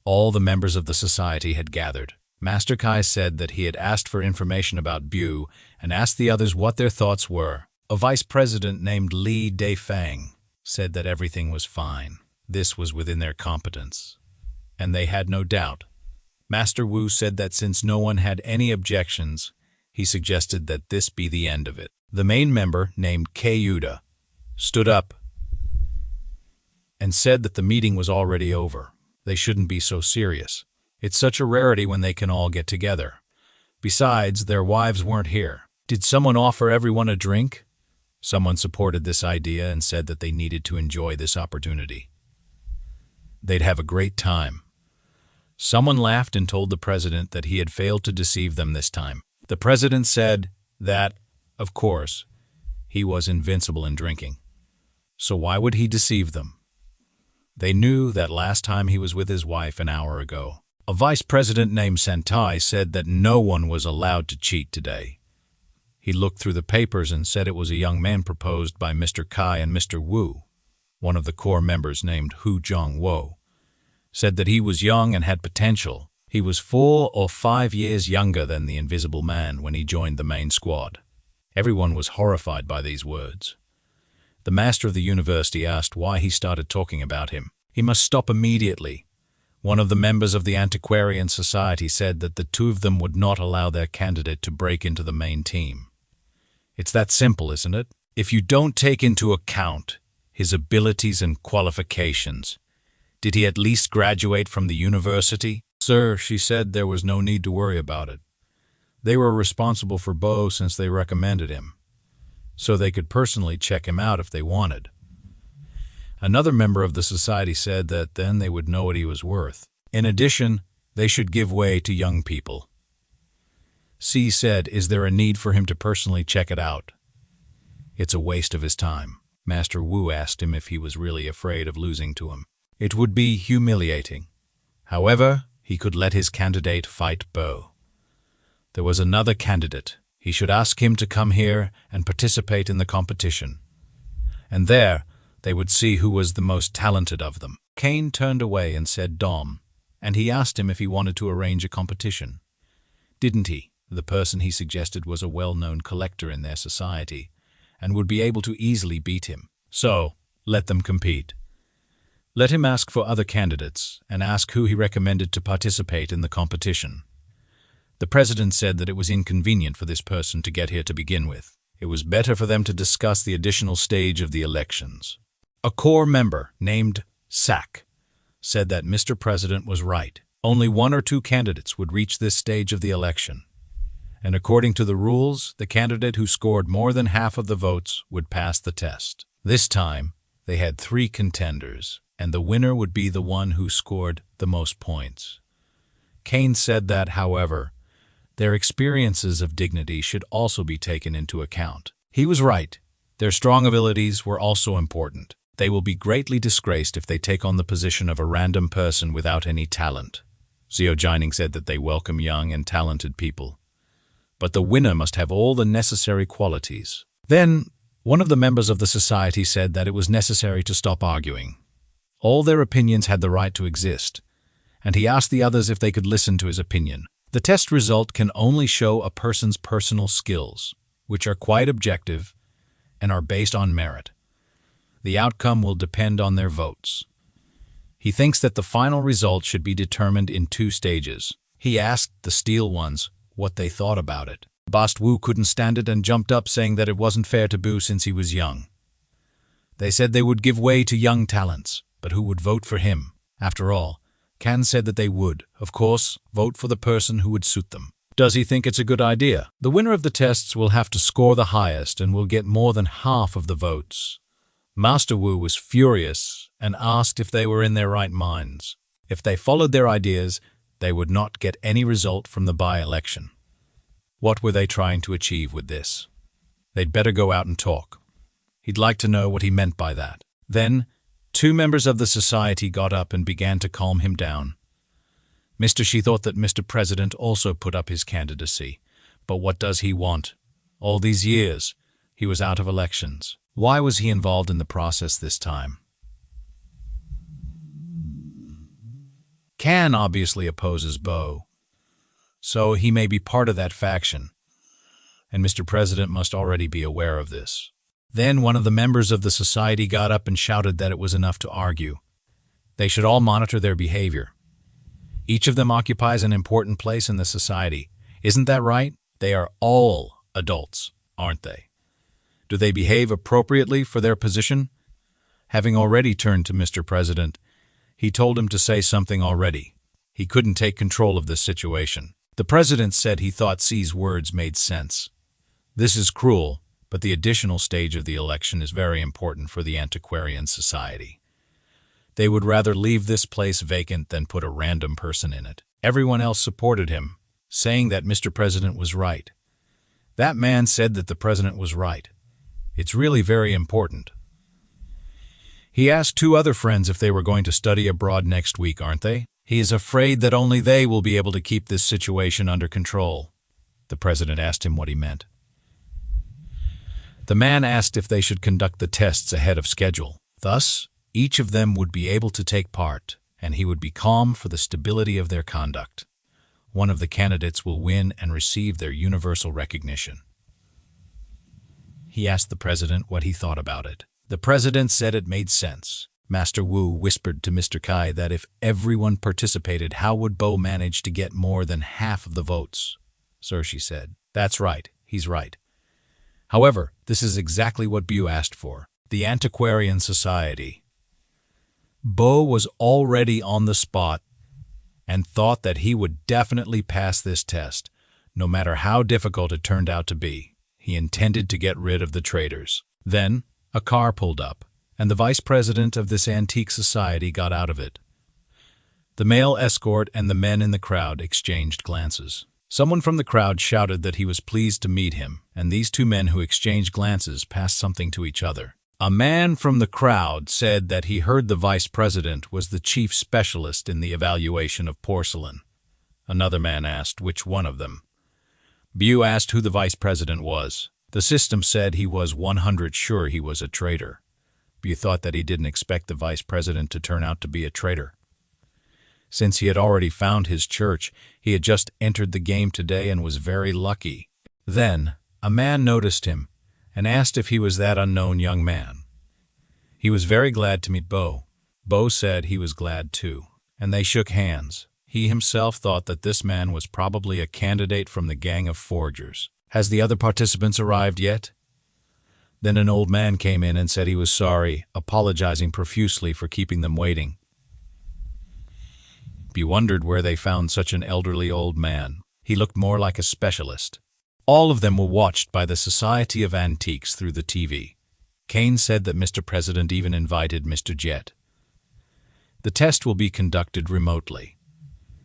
all the members of the society had gathered. Master Chay said that he had asked for information about Bai and asked the others what their thoughts were. A vice president named Li Daifang said that everything was fine. This was within their competence, and they had no doubt. Master Wu said that since no one had any objections, he suggested that this be the end of it. The main member, named Kayuda, stood up and said that the meeting was already over. They shouldn't be so serious. It's such a rarity when they can all get together. Besides, their wives weren't here. Did someone offer everyone a drink? Someone supported this idea and said that they needed to enjoy this opportunity. They'd have a great time. Someone laughed and told the president that he had failed to deceive them this time. The president said that, of course, he was invincible in drinking. So why would he deceive them? They knew that last time he was with his wife an hour ago. A vice president named Sentai said that no one was allowed to cheat today. He looked through the papers and said it was a young man proposed by Mr. Chay and Mr. Wu. One of the core members named Hu Jong-wo said that he was young and had potential. He was 4 or 5 years younger than the Invisible Man when he joined the main squad. Everyone was horrified by these words. The master of the university asked why he started talking about him. He must stop immediately. One of the members of the Antiquarian Society said that the two of them would not allow their candidate to break into the main team. It's that simple, isn't it? If you don't take into account his abilities and qualifications, did he at least graduate from the university? Sir, she said there was no need to worry about it. They were responsible for Bo since they recommended him, so they could personally check him out if they wanted. Another member of the society said that then they would know what he was worth. In addition, they should give way to young people. C said, is there a need for him to personally check it out? It's a waste of his time. Master Wu asked him if he was really afraid of losing to him. It would be humiliating. However, he could let his candidate fight Bo. There was another candidate. He should ask him to come here and participate in the competition. And there, they would see who was the most talented of them. Kane turned away and said Dom, and he asked him if he wanted to arrange a competition. Didn't he? The person he suggested was a well-known collector in their society and would be able to easily beat him. So, let them compete. Let him ask for other candidates and ask who he recommended to participate in the competition. The president said that it was inconvenient for this person to get here to begin with. It was better for them to discuss the additional stage of the elections. A core member named Sak said that Mr. President was right. Only 1 or 2 candidates would reach this stage of the election. And according to the rules, the candidate who scored more than half of the votes would pass the test. This time, they had 3 contenders, and the winner would be the one who scored the most points. Kane said that, however, their experiences of dignity should also be taken into account. He was right. Their strong abilities were also important. They will be greatly disgraced if they take on the position of a random person without any talent. Xiao Jining said that they welcome young and talented people, but the winner must have all the necessary qualities. Then, one of the members of the society said that it was necessary to stop arguing. All their opinions had the right to exist, and he asked the others if they could listen to his opinion. The test result can only show a person's personal skills, which are quite objective and are based on merit. The outcome will depend on their votes. He thinks that the final result should be determined in 2 stages. He asked the Steel Ones what they thought about it. Boss Wu couldn't stand it and jumped up saying that it wasn't fair to Boo since he was young. They said they would give way to young talents, but who would vote for him? After all, Can said that they would, of course, vote for the person who would suit them. Does he think it's a good idea? The winner of the tests will have to score the highest and will get more than half of the votes. Master Wu was furious and asked if they were in their right minds. If they followed their ideas, they would not get any result from the by-election. What were they trying to achieve with this? They'd better go out and talk. He'd like to know what he meant by that. Then, 2 members of the society got up and began to calm him down. She thought that Mr. President also put up his candidacy. But what does he want? All these years, he was out of elections. Why was he involved in the process this time? Can obviously opposes Bo, so he may be part of that faction, and Mr. President must already be aware of this. Then one of the members of the society got up and shouted that it was enough to argue. They should all monitor their behavior. Each of them occupies an important place in the society. Isn't that right? They are all adults, aren't they? Do they behave appropriately for their position? Having already turned to Mr. President, he told him to say something already. He couldn't take control of this situation. The president said he thought C's words made sense. This is cruel, but the additional stage of the election is very important for the antiquarian society. They would rather leave this place vacant than put a random person in it. Everyone else supported him, saying that Mr. President was right. That man said that the president was right. It's really very important. He asked 2 other friends if they were going to study abroad next week, aren't they? He is afraid that only they will be able to keep this situation under control. The president asked him what he meant. The man asked if they should conduct the tests ahead of schedule. Thus, each of them would be able to take part, and he would be calm for the stability of their conduct. One of the candidates will win and receive their universal recognition. He asked the president what he thought about it. The president said it made sense. Master Wu whispered to Mr. Chay that if everyone participated, how would Bo manage to get more than half of the votes? Sir, she said. That's right, he's right. However, this is exactly what Bu asked for. The antiquarian society. Bo was already on the spot and thought that he would definitely pass this test, no matter how difficult it turned out to be. He intended to get rid of the traitors. Then, a car pulled up, and the vice president of this antique society got out of it. The male escort and the men in the crowd exchanged glances. Someone from the crowd shouted that he was pleased to meet him, and these 2 men who exchanged glances passed something to each other. A man from the crowd said that he heard the vice president was the chief specialist in the evaluation of porcelain. Another man asked which one of them. Bu asked who the vice president was. The system said he was 100% sure he was a traitor. Bu thought that he didn't expect the vice president to turn out to be a traitor. Since he had already found his church, he had just entered the game today and was very lucky. Then, a man noticed him and asked if he was that unknown young man. He was very glad to meet Bo. Bo said he was glad too, and they shook hands. He himself thought that this man was probably a candidate from the gang of forgers. Has the other participants arrived yet? Then an old man came in and said he was sorry, apologizing profusely for keeping them waiting. He wondered where they found such an elderly old man. He looked more like a specialist. All of them were watched by the Society of Antiques through the TV. Kane said that Mr. President even invited Mr. Jet. The test will be conducted remotely.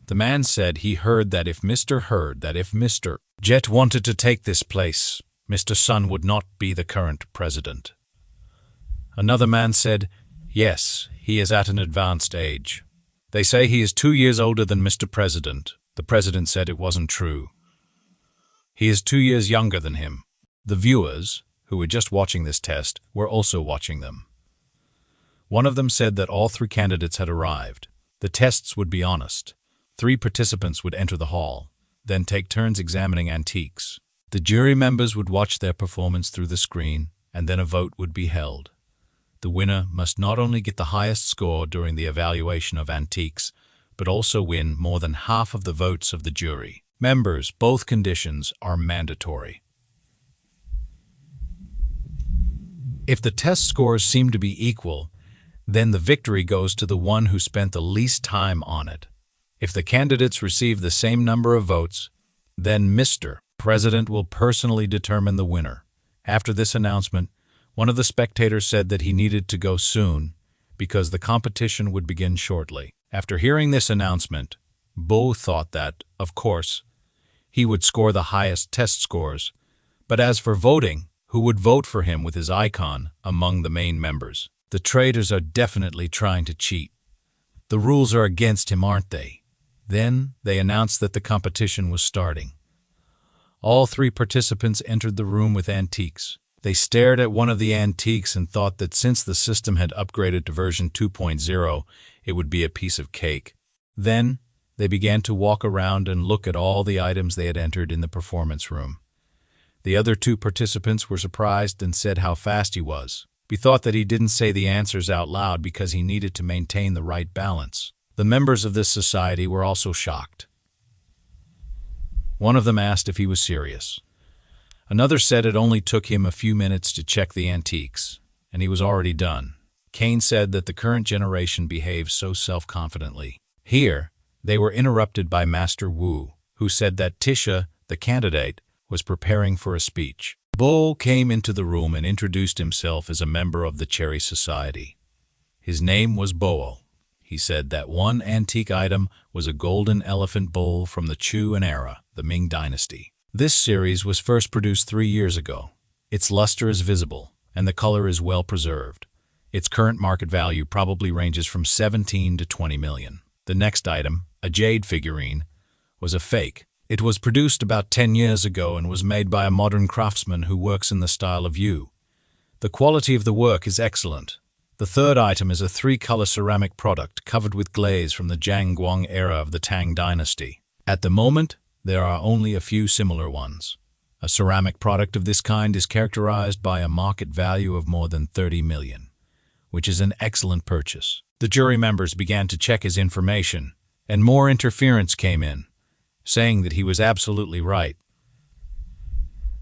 The man said he heard that if Mr. Jet wanted to take this place, Mr. Sun would not be the current president. Another man said, yes, he is at an advanced age. They say he is 2 years older than Mr. President. The president said it wasn't true. He is 2 years younger than him. The viewers, who were just watching this test, were also watching them. One of them said that all 3 candidates had arrived. The tests would be honest. 3 participants would enter the hall, then take turns examining antiques. The jury members would watch their performance through the screen, and then a vote would be held. The winner must not only get the highest score during the evaluation of antiques, but also win more than half of the votes of the jury. Members, both conditions are mandatory. If the test scores seem to be equal, then the victory goes to the one who spent the least time on it. If the candidates receive the same number of votes, then Mr. President will personally determine the winner. After this announcement, one of the spectators said that he needed to go soon because the competition would begin shortly. After hearing this announcement, Bo thought that, of course, he would score the highest test scores, but as for voting, who would vote for him with his icon among the main members? The traitors are definitely trying to cheat. The rules are against him, aren't they? Then they announced that the competition was starting. All three participants entered the room with antiques. They stared at one of the antiques and thought that since the system had upgraded to version 2.0, it would be a piece of cake. Then they began to walk around and look at all the items they had entered in the performance room. The other two participants were surprised and said how fast he was. We thought that he didn't say the answers out loud because he needed to maintain the right balance. The members of this society were also shocked. One of them asked if he was serious. Another said it only took him a few minutes to check the antiques, and he was already done. Kane said that the current generation behaves so self-confidently. Here, they were interrupted by Master Wu, who said that Tisha, the candidate, was preparing for a speech. Bo came into the room and introduced himself as a member of the Cherry Society. His name was Bo. He said that one antique item was a golden elephant bowl from the Chu era, the Ming dynasty. This series was first produced 3 years ago. Its luster is visible, and the color is well preserved. Its current market value probably ranges from 17 to 20 million. The next item, a jade figurine, was a fake. It was produced about 10 years ago and was made by a modern craftsman who works in the style of Yu. The quality of the work is excellent. The third item is a 3-color ceramic product covered with glaze from the Jiangguang era of the Tang dynasty. At the moment, there are only a few similar ones. A ceramic product of this kind is characterized by a market value of more than 30 million, which is an excellent purchase. The jury members began to check his information, and more interference came in, saying that he was absolutely right.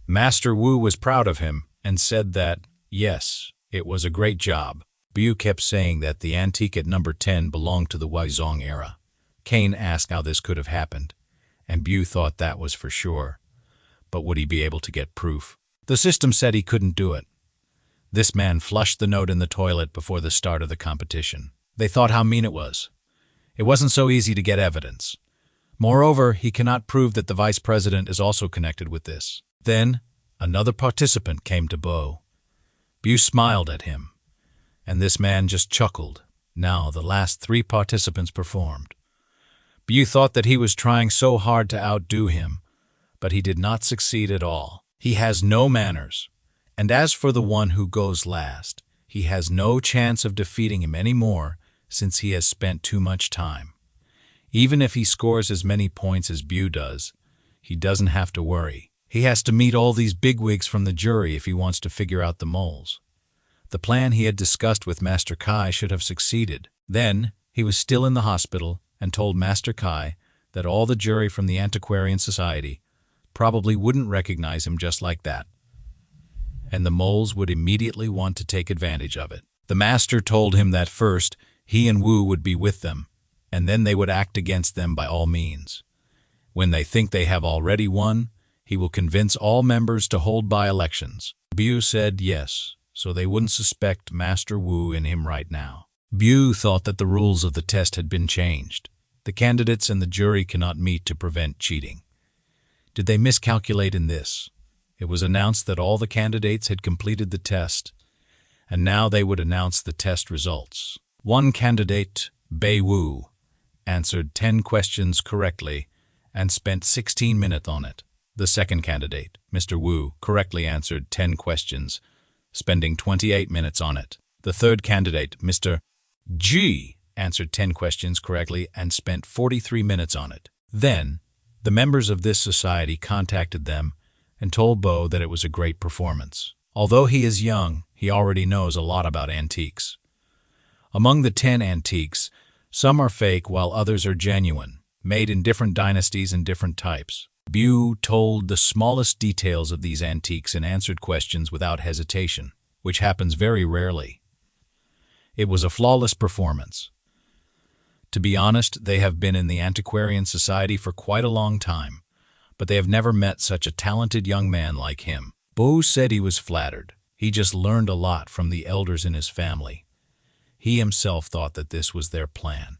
Master Wu was proud of him and said that, yes, it was a great job. Bu kept saying that the antique at number 10 belonged to the Huizong era. Kane asked how this could have happened, and Bu thought that was for sure. But would he be able to get proof? The system said he couldn't do it. This man flushed the note in the toilet before the start of the competition. They thought how mean it was. It wasn't so easy to get evidence. Moreover, he cannot prove that the vice president is also connected with this. Then, another participant came to Bo. Bu smiled at him, and this man just chuckled. Now the last 3 participants performed. Bu thought that he was trying so hard to outdo him, but he did not succeed at all. He has no manners, and as for the one who goes last, he has no chance of defeating him anymore since he has spent too much time. Even if he scores as many points as Bu does, he doesn't have to worry. He has to meet all these bigwigs from the jury if he wants to figure out the moles. The plan he had discussed with Master Kai should have succeeded. Then, he was still in the hospital and told Master Kai that all the jury from the Antiquarian Society probably wouldn't recognize him just like that, and the moles would immediately want to take advantage of it. The master told him that first, he and Wu would be with them, and then they would act against them by all means. When they think they have already won, he will convince all members to hold by-elections. Bu said yes, so they wouldn't suspect Master Wu in him right now. Bu thought that the rules of the test had been changed. The candidates and the jury cannot meet to prevent cheating. Did they miscalculate in this? It was announced that all the candidates had completed the test, and now they would announce the test results. One candidate, Bai Wu, answered 10 questions correctly and spent 16 minutes on it. The second candidate, Mr. Wu, correctly answered 10 questions, spending 28 minutes on it. The third candidate, Mr. G, answered 10 questions correctly and spent 43 minutes on it. Then, the members of this society contacted them and told Bo that it was a great performance. Although he is young, he already knows a lot about antiques. Among the 10 antiques, some are fake while others are genuine, made in different dynasties and different types. Bu told the smallest details of these antiques and answered questions without hesitation. which happens very rarely. It was a flawless performance. To be honest, they have been in the antiquarian society for quite a long time, but they have never met such a talented young man like him. Bo said he was flattered. He just learned a lot from the elders in his family. He himself thought that this was their plan.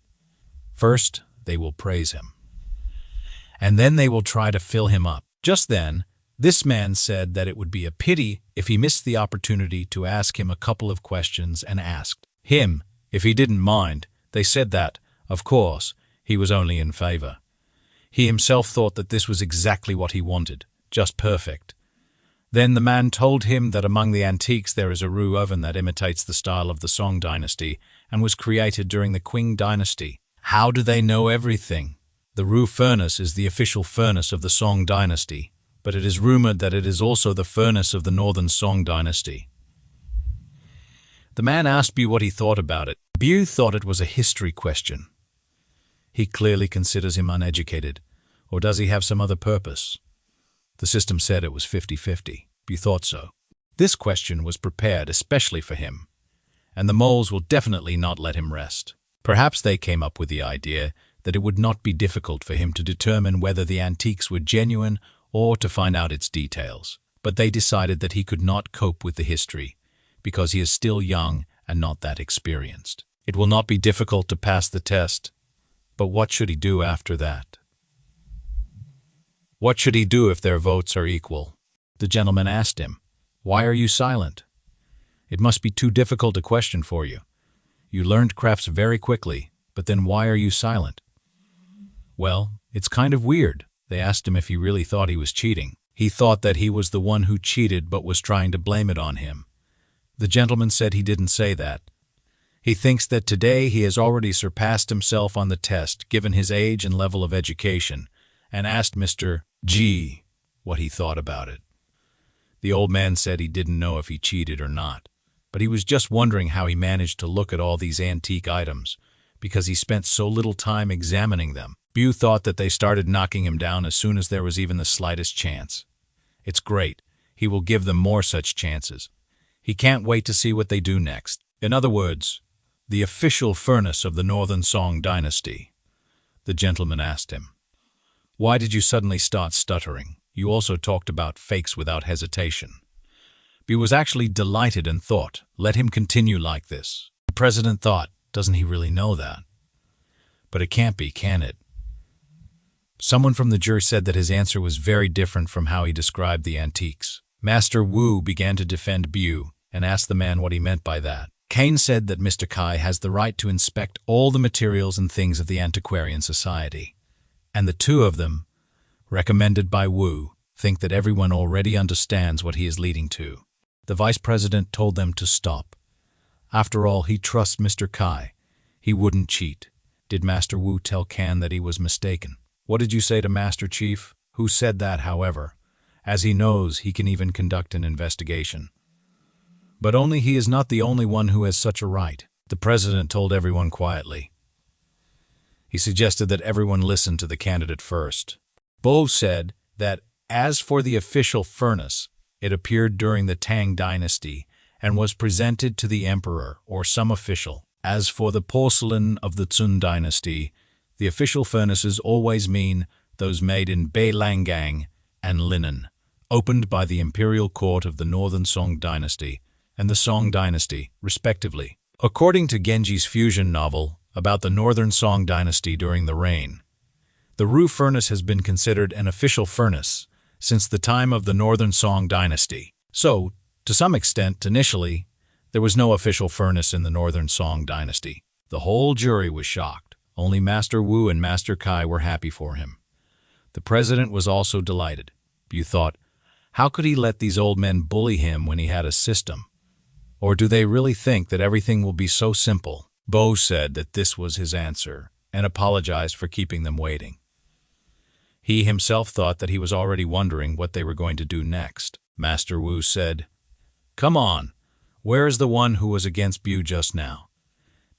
First, they will praise him, and then they will try to fill him up. Just then, this man said that it would be a pity if he missed the opportunity to ask him a couple of questions, and asked him if he didn't mind. They said that, of course, he was only in favor. He himself thought that this was exactly what he wanted, just perfect. Then the man told him that among the antiques there is a roux oven that imitates the style of the Song dynasty and was created during the Qing dynasty. How do they know everything? The roux furnace is the official furnace of the Song dynasty, but it is rumored that it is also the furnace of the northern Song dynasty. The man asked Bu what he thought about it. Bu thought it was a history question. He clearly considers him uneducated, or does he have some other purpose? The system said it was 50-50. Bu thought so. This question was prepared especially for him, and the moles will definitely not let him rest. Perhaps they came up with the idea that it would not be difficult for him to determine whether the antiques were genuine or to find out its details. But they decided that he could not cope with the history because he is still young and not that experienced. It will not be difficult to pass the test, but what should he do after that? What should he do if their votes are equal? The gentleman asked him, "Why are you silent? It must be too difficult a question for you. You learned crafts very quickly, but then why are you silent?" Well, it's kind of weird. They asked him if he really thought he was cheating. He thought that he was the one who cheated but was trying to blame it on him. The gentleman said he didn't say that. He thinks that today he has already surpassed himself on the test given his age and level of education, and asked Mr. G what he thought about it. The old man said he didn't know if he cheated or not, but he was just wondering how he managed to look at all these antique items, because he spent so little time examining them. Bu thought that they started knocking him down as soon as there was even the slightest chance. It's great. He will give them more such chances. He can't wait to see what they do next. In other words, the official furnace of the Northern Song dynasty. The gentleman asked him, "Why did you suddenly start stuttering? You also talked about fakes without hesitation." Bu was actually delighted and thought, let him continue like this. The president thought, doesn't he really know that? But it can't be, can it? Someone from the jury said that his answer was very different from how he described the antiques. Master Wu began to defend Bu and asked the man what he meant by that. Kane said that Mr. Kai has the right to inspect all the materials and things of the antiquarian society, and the two of them, recommended by Wu, think that everyone already understands what he is leading to. The vice president told them to stop. After all, he trusts Mr. Kai. He wouldn't cheat. Did Master Wu tell Kan that he was mistaken? What did you say to Master Chief? Who said that, however, as he knows he can even conduct an investigation. But only he is not the only one who has such a right. The president told everyone quietly. He suggested that everyone listen to the candidate first. Bo said that as for the official furnace, it appeared during the Tang dynasty and was presented to the emperor or some official. As for the porcelain of the Tsun dynasty, the official furnaces always mean those made in Beilangang and linen, opened by the imperial court of the Northern Song dynasty and the Song dynasty, respectively. According to Genji's fusion novel about the Northern Song dynasty during the reign, the roux furnace has been considered an official furnace since the time of the Northern Song dynasty. So, to some extent, initially, there was no official furnace in the Northern Song dynasty. The whole jury was shocked. Only Master Wu and Master Kai were happy for him. The president was also delighted. Bu thought, how could he let these old men bully him when he had a system? Or do they really think that everything will be so simple? Bo said that this was his answer and apologized for keeping them waiting. He himself thought that he was already wondering what they were going to do next. Master Wu said, "Come on, where is the one who was against Bu just now?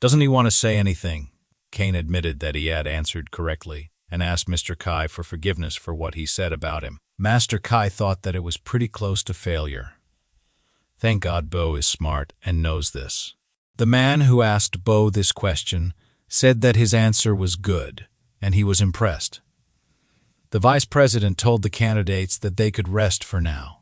Doesn't he want to say anything?" Kane admitted that he had answered correctly and asked Mr. Kai for forgiveness for what he said about him. Master Kai thought that it was pretty close to failure. Thank God Bo is smart and knows this. The man who asked Bo this question said that his answer was good, and he was impressed. The vice president told the candidates that they could rest for now.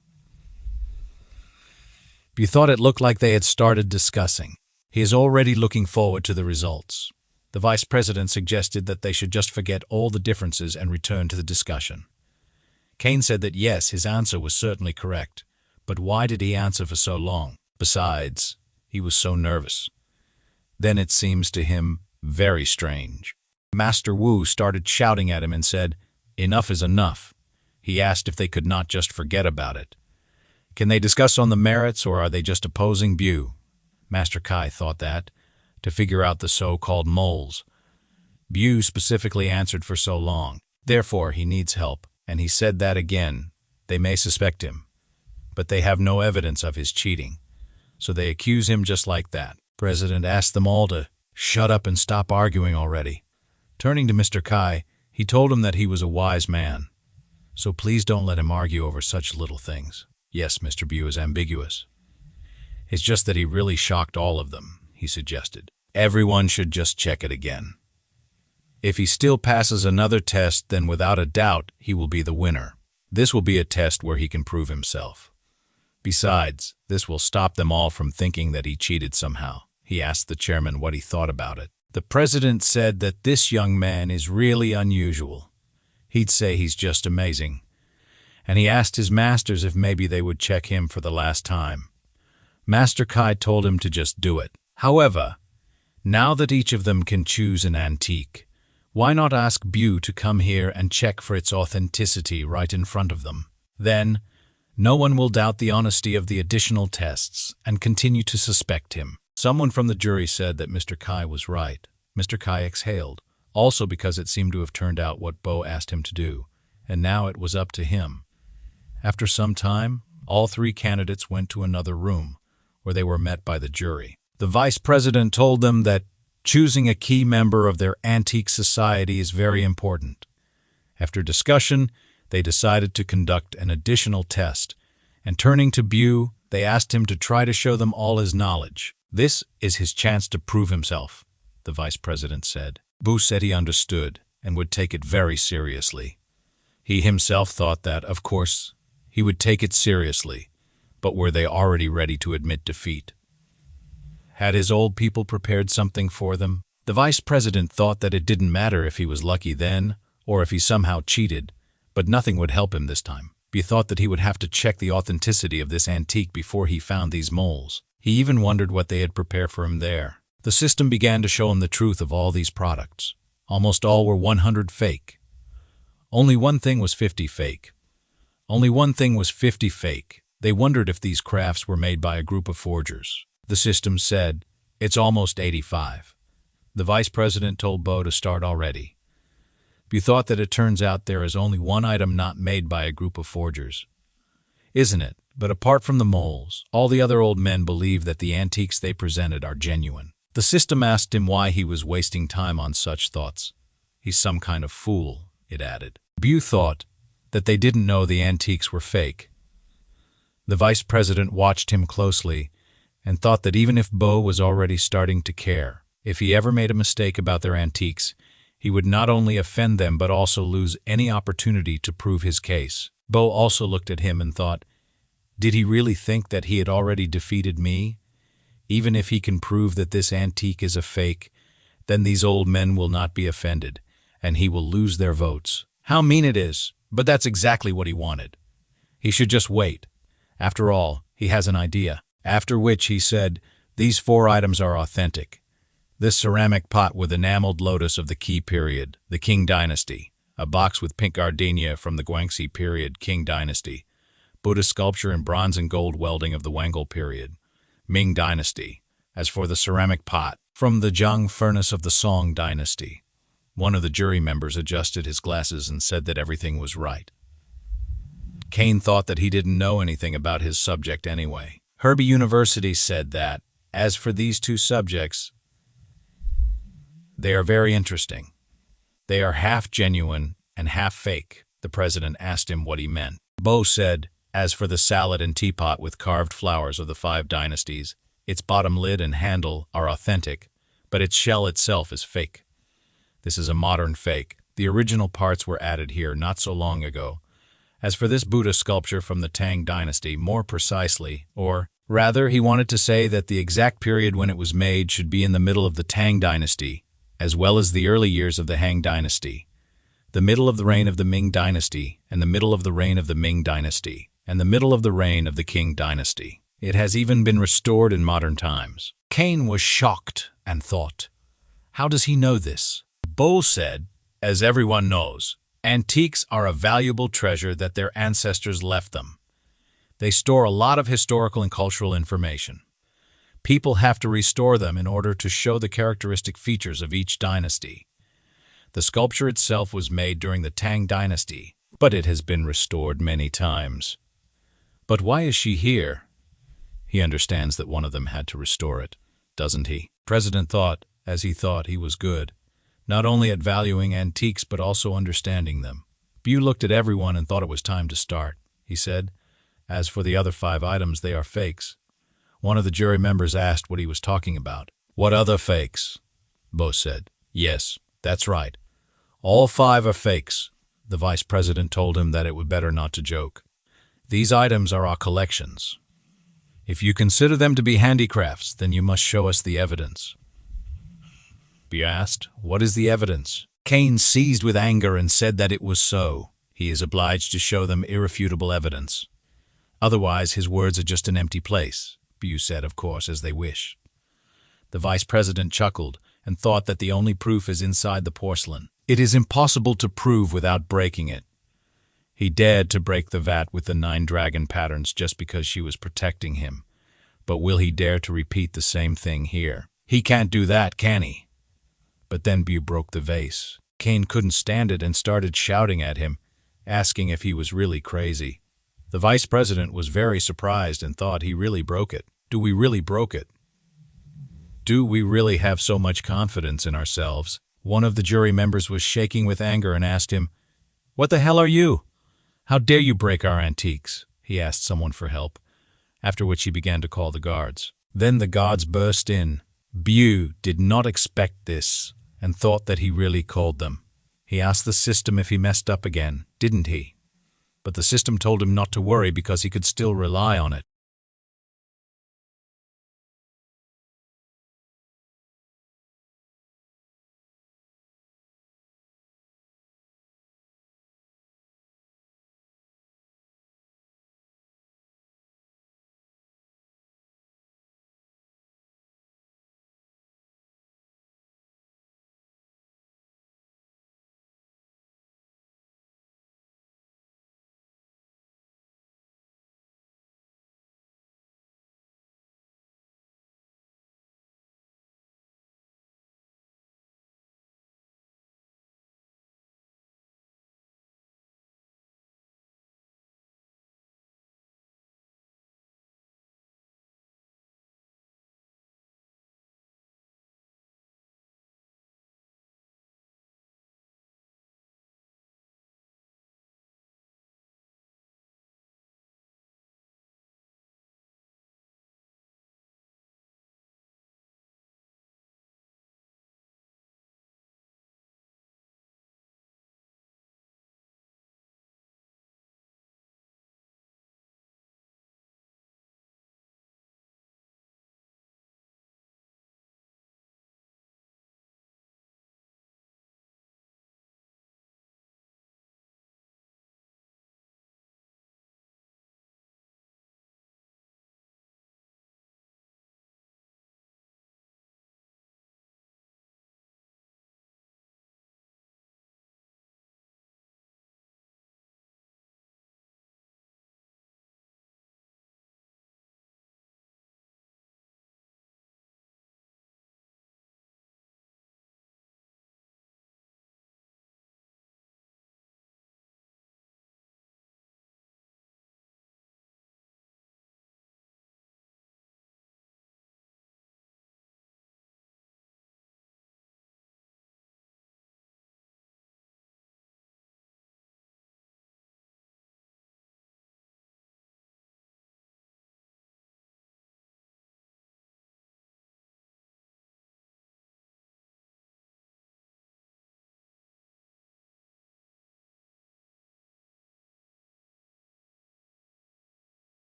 You thought it looked like they had started discussing. He is already looking forward to the results. The vice president suggested that they should just forget all the differences and return to the discussion. Cain said that yes, his answer was certainly correct, but why did he answer for so long? Besides, he was so nervous. Then it seems to him very strange. Master Wu started shouting at him and said, "Enough is enough." He asked if they could not just forget about it. Can they discuss on the merits, or are they just opposing Bu? Master Kai thought that, to figure out the so-called moles. Bu specifically answered for so long. Therefore, he needs help, and he said that again. They may suspect him, but they have no evidence of his cheating, so they accuse him just like that. President asked them all to shut up and stop arguing already. Turning to Mr. Kai, he told him that he was a wise man, so please don't let him argue over such little things. Yes, Mr. Bu is ambiguous. It's just that he really shocked all of them, he suggested. Everyone should just check it again. If he still passes another test, then without a doubt, he will be the winner. This will be a test where he can prove himself. Besides, this will stop them all from thinking that he cheated somehow. He asked the chairman what he thought about it. The president said that this young man is really unusual. He'd say he's just amazing. And he asked his masters if maybe they would check him for the last time. Master Kai told him to just do it. However, now that each of them can choose an antique, why not ask Bu to come here and check for its authenticity right in front of them? Then, no one will doubt the honesty of the additional tests and continue to suspect him. Someone from the jury said that Mr. Kai was right. Mr. Kai exhaled, also because it seemed to have turned out what Bo asked him to do, and now it was up to him. After some time, all three candidates went to another room, where they were met by the jury. The vice president told them that choosing a key member of their antique society is very important. After discussion, they decided to conduct an additional test, and turning to Bu, they asked him to try to show them all his knowledge. This is his chance to prove himself, the vice president said. Bu said he understood and would take it very seriously. He himself thought that, of course, he would take it seriously, but were they already ready to admit defeat? Had his old people prepared something for them? The vice president thought that it didn't matter if he was lucky then, or if he somehow cheated, but nothing would help him this time. He thought that he would have to check the authenticity of this antique before he found these moles. He even wondered what they had prepared for him there. The system began to show him the truth of all these products. Almost all were 100 fake. Only one thing was 50 fake. Only one thing was 50 fake. They wondered if these crafts were made by a group of forgers. The system said, it's almost 85. The vice president told Bo to start already. You thought that it turns out there is only one item not made by a group of forgers. Isn't it? But apart from the moles, all the other old men believe that the antiques they presented are genuine. The system asked him why he was wasting time on such thoughts. He's some kind of fool, it added. Bu thought that they didn't know the antiques were fake. The vice president watched him closely and thought that even if Bo was already starting to care, if he ever made a mistake about their antiques, he would not only offend them but also lose any opportunity to prove his case. Bo also looked at him and thought, did he really think that he had already defeated me? Even if he can prove that this antique is a fake, then these old men will not be offended, and he will lose their votes. How mean it is, but that's exactly what he wanted. He should just wait. After all, he has an idea. After which he said, these 4 items are authentic. This ceramic pot with enameled lotus of the Qi period, the Qing dynasty, a box with pink gardenia from the Guangxi period, Qing dynasty, Buddha sculpture in bronze and gold welding of the Wangle period, Ming dynasty. As for the ceramic pot, from the Zhang furnace of the Song dynasty. One of the jury members adjusted his glasses and said that everything was right. Cain thought that he didn't know anything about his subject anyway. Herbie University said that, as for these 2 subjects, they are very interesting. They are half genuine and half fake. The president asked him what he meant. Bo said, As for the salad and teapot with carved flowers of the 5 dynasties, its bottom lid and handle are authentic, but its shell itself is fake. This is a modern fake. The original parts were added here not so long ago. As for this Buddha sculpture from the Tang dynasty, more precisely, or rather, he wanted to say that the exact period when it was made should be in the middle of the Tang dynasty, as well as the early years of the Han dynasty, the middle of the reign of the Ming dynasty, and the middle of the reign of the Ming dynasty, and the middle of the reign of the Qing dynasty. It has even been restored in modern times. Cain was shocked and thought, how does he know this? Bo said, as everyone knows, antiques are a valuable treasure that their ancestors left them. They store a lot of historical and cultural information. People have to restore them in order to show the characteristic features of each dynasty. The sculpture itself was made during the Tang dynasty, but it has been restored many times. But why is she here? He understands that one of them had to restore it, doesn't he? President thought, as he thought he was good, not only at valuing antiques but also understanding them. Bu looked at everyone and thought it was time to start. He said, as for the other 5 items, they are fakes. One of the jury members asked what he was talking about. What other fakes? Bo said, yes, that's right. All 5 are fakes. The vice president told him that it would better not to joke. These items are our collections. If you consider them to be handicrafts, then you must show us the evidence. Bu asked, what is the evidence? Cain seized with anger and said that it was so. He is obliged to show them irrefutable evidence. Otherwise, his words are just an empty place. Bu said, of course, as they wish. The vice president chuckled and thought that the only proof is inside the porcelain. It is impossible to prove without breaking it. He dared to break the vat with the 9 dragon patterns just because she was protecting him. But will he dare to repeat the same thing here? He can't do that, can he? But then Bu broke the vase. Cain couldn't stand it and started shouting at him, asking if he was really crazy. The vice president was very surprised and thought he really broke it. Do we really broke it? Do we really have so much confidence in ourselves? One of the jury members was shaking with anger and asked him, what the hell are you? How dare you break our antiques? He asked someone for help, after which he began to call the guards. Then the guards burst in. Bu did not expect this and thought that he really called them. He asked the system if he messed up again, didn't he? But the system told him not to worry because he could still rely on it.